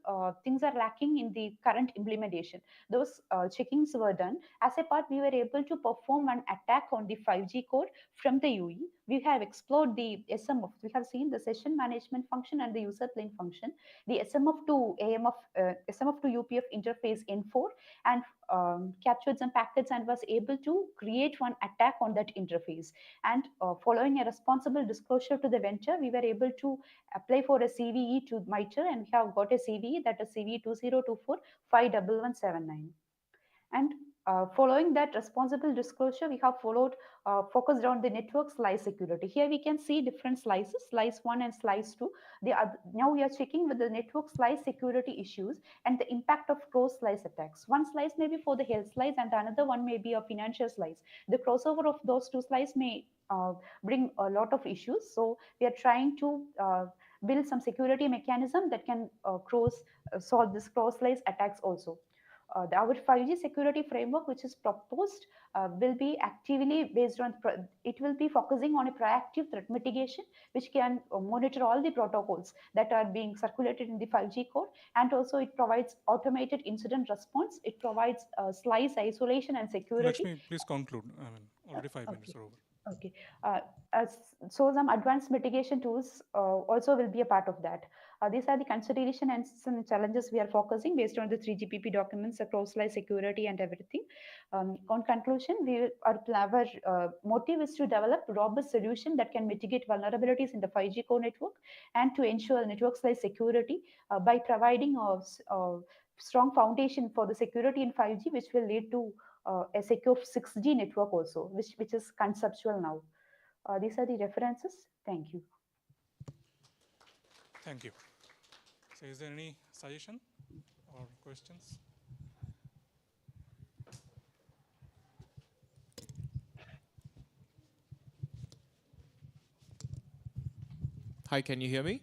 things are lacking in the current implementation. Those checkings were done. As a part, we were able to perform an attack on the 5G core from the UE. We have explored the SMF. We have seen the session management function and the user plane function, the SMF to AMF, SMF to UPF interface N4, and captured some packets and was able to create one attack on that interface. And following a responsible disclosure to the vendor, we were able to apply for a CVE to MITRE, and we have got a CVE, that is CVE 2024-51179. And Following that responsible disclosure, we have focused on the network slice security. Here we can see different slices, slice 1 and slice 2. Now we are checking with the network slice security issues and the impact of cross slice attacks. One slice may be for the health slice and another one may be a financial slice. The crossover of those two slices may bring a lot of issues. So we are trying to build some security mechanism that can solve this cross slice attacks also. Our 5G security framework, which is proposed, will be actively based on, it will be focusing on a proactive threat mitigation, which can monitor all the protocols that are being circulated in the 5G core. And also it provides automated incident response. It provides slice isolation and security. Lakshmi, please conclude. I mean, already 5 minutes are over. Okay. So some advanced mitigation tools also will be a part of that. These are the consideration and some challenges we are focusing based on the 3GPP documents, the cross-slice security and everything. On conclusion, our motive is to develop robust solution that can mitigate vulnerabilities in the 5G core network and to ensure network slice security by providing a strong foundation for the security in 5G, which will lead to a secure 6G network also, which is conceptual now. These are the references. Thank you. Thank you. So is there any suggestion or questions? Hi, can you hear me?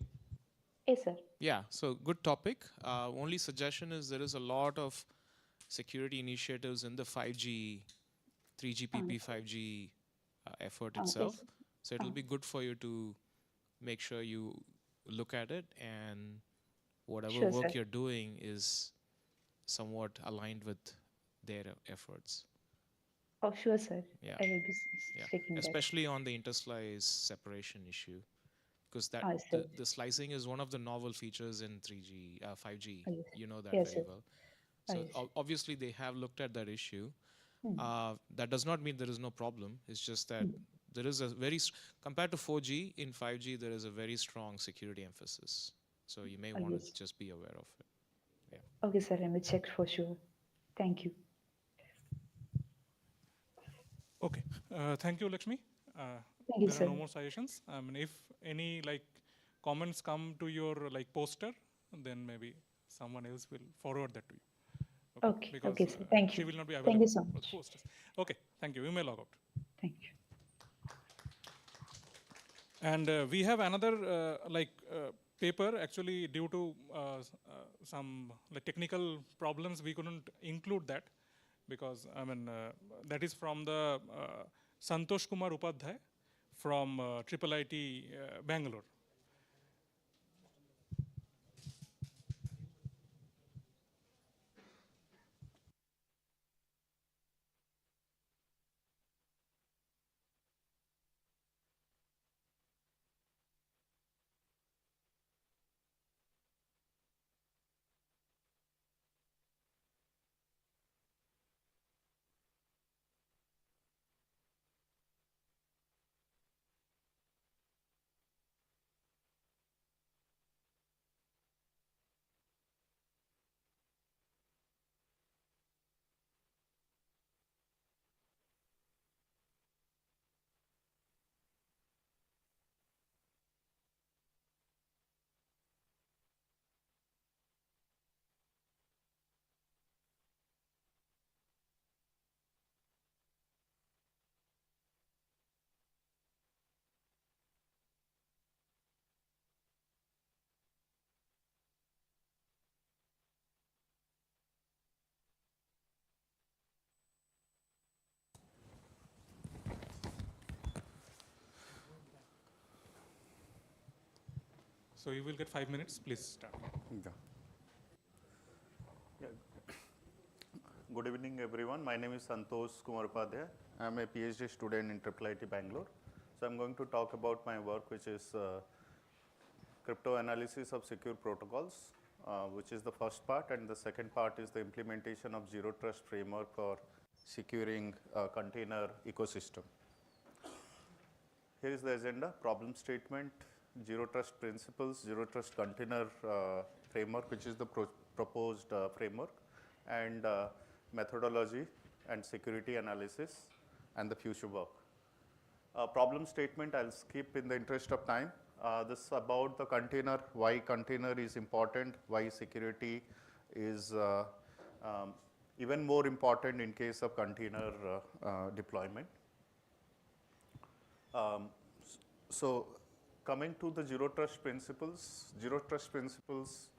Yes, sir. Yeah, so good topic. Only suggestion is there is a lot of security initiatives in the 5G, 3GPP 5G effort itself. Yes. So it'll be good for you to make sure you look at it and whatever work sir. you're doing is somewhat aligned with their efforts. Oh, sure, sir. Yeah. I will be checking that. Especially on the interslice separation issue, because that the slicing is one of the novel features in 3G, 5G. Yes. You know that Yes, very sir. well. So obviously they have looked at that issue. That does not mean there is no problem. It's just that there is a compared to 4G, in 5G there is a very strong security emphasis. So you may want to just be aware of it. Yeah. Okay, sir. I will check for sure. Thank you. Okay. Thank you, Lakshmi. Thank you, there sir. are no more suggestions. I mean, if any comments come to your poster, then maybe someone else will forward that to you. Okay. Because okay, sir. Thank she you. will not be Thank available you so for the much. posters. Okay. Thank you. You may log out. Thank you. And we have another paper. Actually, due to some technical problems, we couldn't include that because I mean that is from the Santosh Kumar Upadhyay from IIIT Bangalore. So you will get 5 minutes. Please start. Yeah. Good evening, everyone. My name is Santosh Kumar Upadhyay. I am a PhD student in IIIT Bangalore. So I'm going to talk about my work, which is crypto analysis of secure protocols, which is the first part, and the second part is the implementation of zero trust framework for securing a container ecosystem. Here is the agenda: problem statement, zero trust principles, zero trust container framework, which is the proposed framework, and methodology and security analysis, and the future work. Problem statement I'll skip in the interest of time. This is about the container, why container is important, why security is even more important in case of container deployment. So coming to the zero trust principles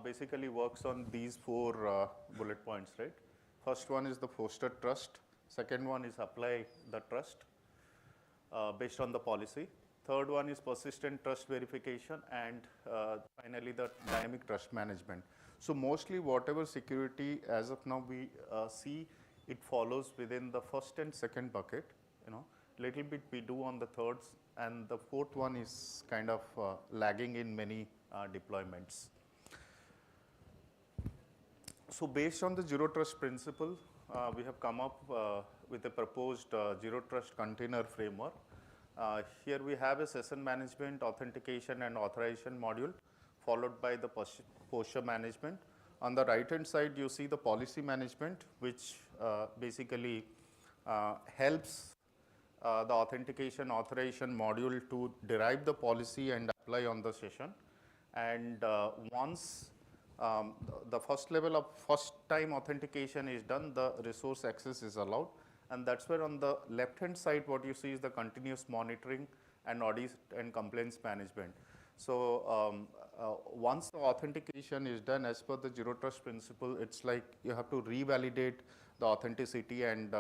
basically works on these 4 bullet points, right? First one is the foster trust. Second one is apply the trust based on the policy. Third one is persistent trust verification, and finally the dynamic trust management. So mostly whatever security as of now we see, it follows within the first and second bucket. Little bit we do on the thirds, and the fourth one is kind of lagging in many deployments. So based on the zero trust principle, we have come up with a proposed zero trust container framework. Here we have a session management, authentication and authorization module, followed by the posture management. On the right hand side, you see the policy management, which basically helps the authentication authorization module to derive the policy and apply on the session. And once the first level of first time authentication is done, the resource access is allowed. And that's where on the left hand side what you see is the continuous monitoring and audit and complaints management. So once the authentication is done as per the zero trust principle, it's like you have to revalidate the authenticity, and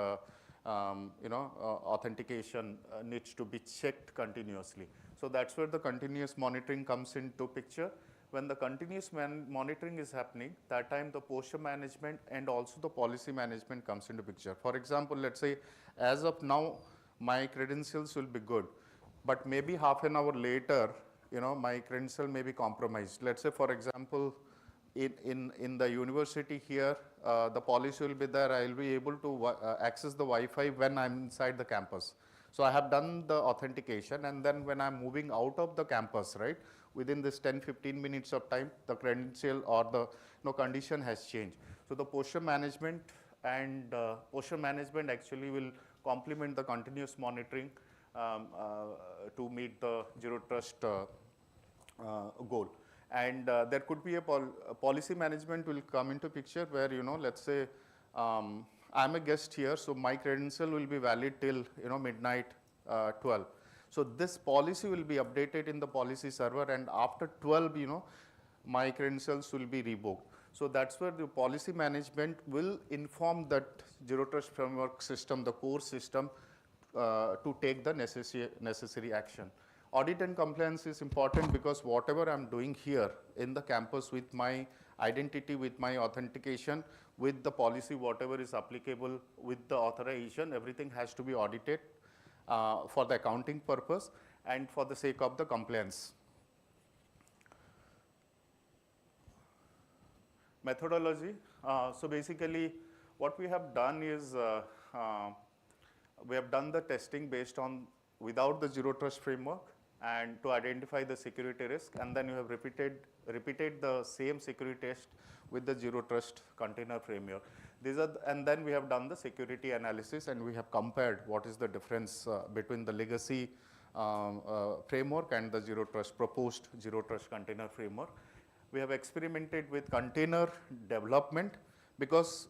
authentication needs to be checked continuously. So that's where the continuous monitoring comes into picture. When the continuous monitoring is happening, that time the posture management and also the policy management comes into picture. For example, let's say as of now, my credentials will be good, but maybe half an hour later, my credential may be compromised. Let's say, for example, in the university here, the policy will be there, I will be able to access the Wi-Fi when I'm inside the campus. So I have done the authentication, and then when I'm moving out of the campus, right, within this 10-15 minutes of time, the credential or the condition has changed. So the posture management and posture management actually will complement the continuous monitoring to meet the zero trust goal. And there could be a policy management will come into picture where, let's say I'm a guest here, so my credential will be valid till midnight 12. So this policy will be updated in the policy server, and after 12, my credentials will be revoked. So that's where the policy management will inform that zero trust framework system, the core system, to take the necessary action. Audit and compliance is important because whatever I'm doing here in the campus with my identity, with my authentication, with the policy, whatever is applicable with the authorization, everything has to be audited for the accounting purpose and for the sake of the compliance. Methodology. So basically what we have done is we have done the testing based on without the zero trust framework and to identify the security risk, and then you have repeated the same security test with the zero trust container framework. And then we have done the security analysis and we have compared what is the difference between the legacy framework and the proposed zero trust container framework. We have experimented with container development because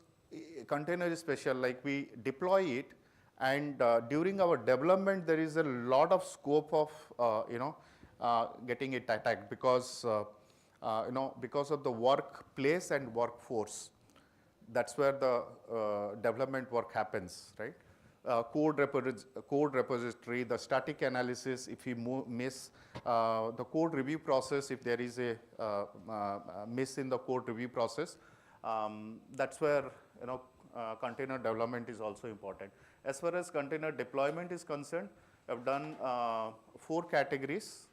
container is special, like we deploy it, and during our development there is a lot of scope of getting it attacked because because of the workplace and workforce. That's where the development work happens, right? Code repository, the static analysis, if you miss the code review process, if there is a miss in the code review process, that's where container development is also important. As far as container deployment is concerned, I've done 4 categories: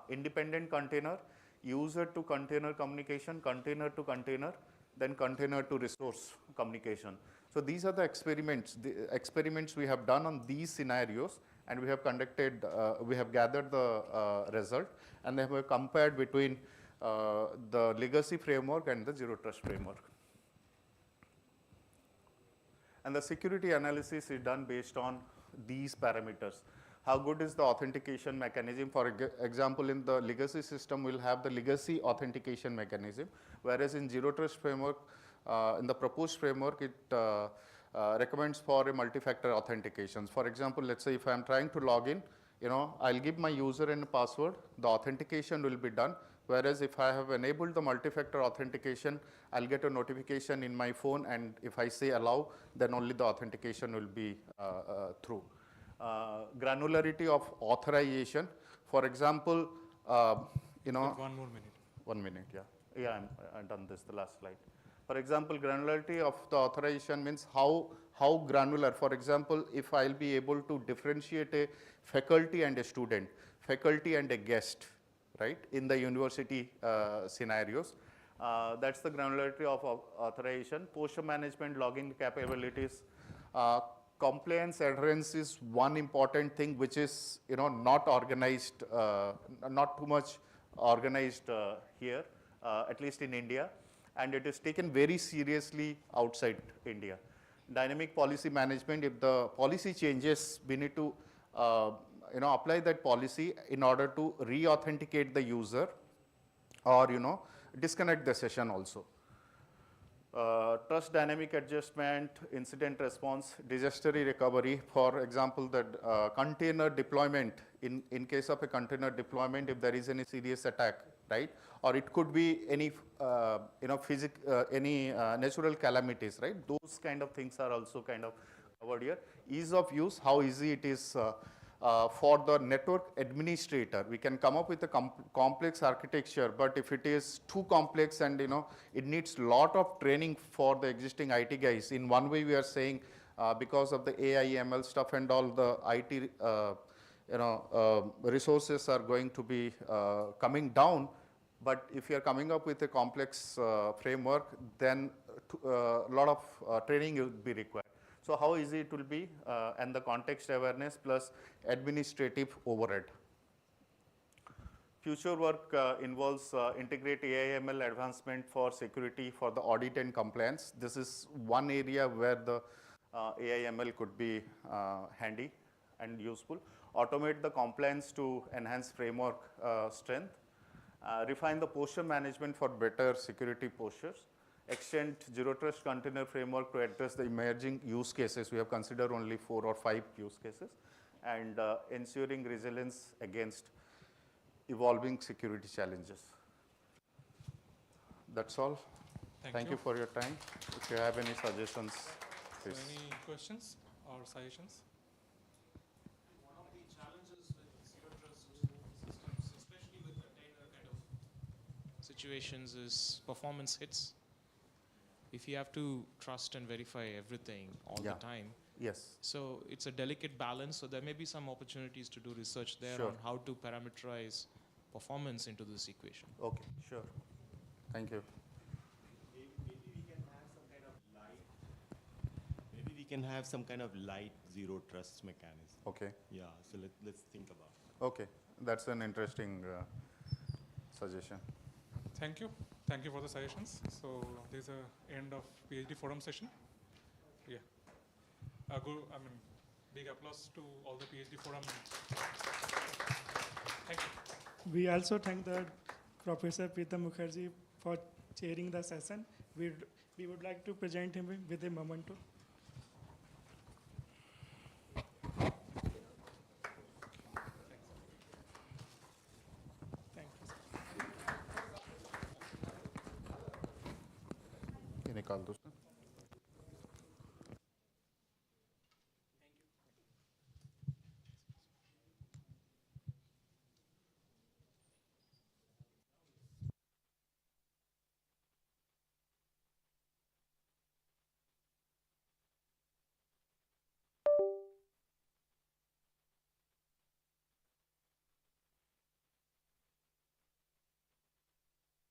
independent container, user to container communication, container to container, then container to resource communication. So these are the experiments we have done on these scenarios, and we have conducted, we have gathered the result, and then we have compared between the legacy framework and the zero trust framework. And the security analysis is done based on these parameters. How good is the authentication mechanism? For example, in the legacy system, we'll have the legacy authentication mechanism, whereas in Zero Trust framework, in the proposed framework, it recommends for a multi-factor authentications. For example, let's say if I'm trying to log in, I'll give my user and password, the authentication will be done. Whereas if I have enabled the multi-factor authentication, I'll get a notification in my phone, and if I say allow, then only the authentication will be through. Granularity of authorization. For example, One more minute. 1 minute, yeah. Yeah, I'm done this, the last slide. For example, granularity of the authorization means how granular. For example, if I'll be able to differentiate a faculty and a student, faculty and a guest, right, in the university scenarios. That's the granularity of authorization. Posture management, login capabilities. Compliance adherence is one important thing which is not organized, not too much organized here, at least in India, and it is taken very seriously outside India. Dynamic policy management, if the policy changes, we need to apply that policy in order to re-authenticate the user or disconnect the session also. Trust dynamic adjustment, incident response, disaster recovery. For example, the container deployment, in case of a container deployment, if there is any serious attack, right? Or it could be any any natural calamities, right? Those kind of things are also kind of covered here. Ease of use, how easy it is for the network administrator. We can come up with a complex architecture, but if it is too complex and it needs lot of training for the existing IT guys. In one way, we are saying because of the AI, ML stuff and all, the IT resources are going to be coming down. But if you are coming up with a complex framework, then a lot of training will be required. So how easy it will be, and the context awareness plus administrative overhead. Future work involves integrate AI/ML advancement for security for the audit and compliance. This is one area where the AI/ML could be handy and useful. Automate the compliance to enhance framework strength. Refine the posture management for better security postures. Extend Zero Trust container framework to address the emerging use cases. We have considered only 4 or 5 use cases. And ensuring resilience against evolving security challenges. That's all. Thank you for your time. If you have any suggestions, please. So any questions or suggestions? One of the challenges with Zero Trust systems, especially with container kind of situations, is performance hits. If you have to trust and verify everything all the time. Yes. So it's a delicate balance. So there may be some opportunities to do research there on how to parameterize performance into this equation. Okay, sure. Thank you. Maybe we can have some kind of light Zero Trust mechanism. Okay. Yeah, so let's think about it. Okay, that's an interesting suggestion. Thank you. Thank you for the suggestions. So there's a end of PhD forum session. Yeah. Big applause to all the PhD forum. Thank you. We also thank the Professor Preetham Mukherjee for chairing the session. We would like to present him with a memento. निकाल दो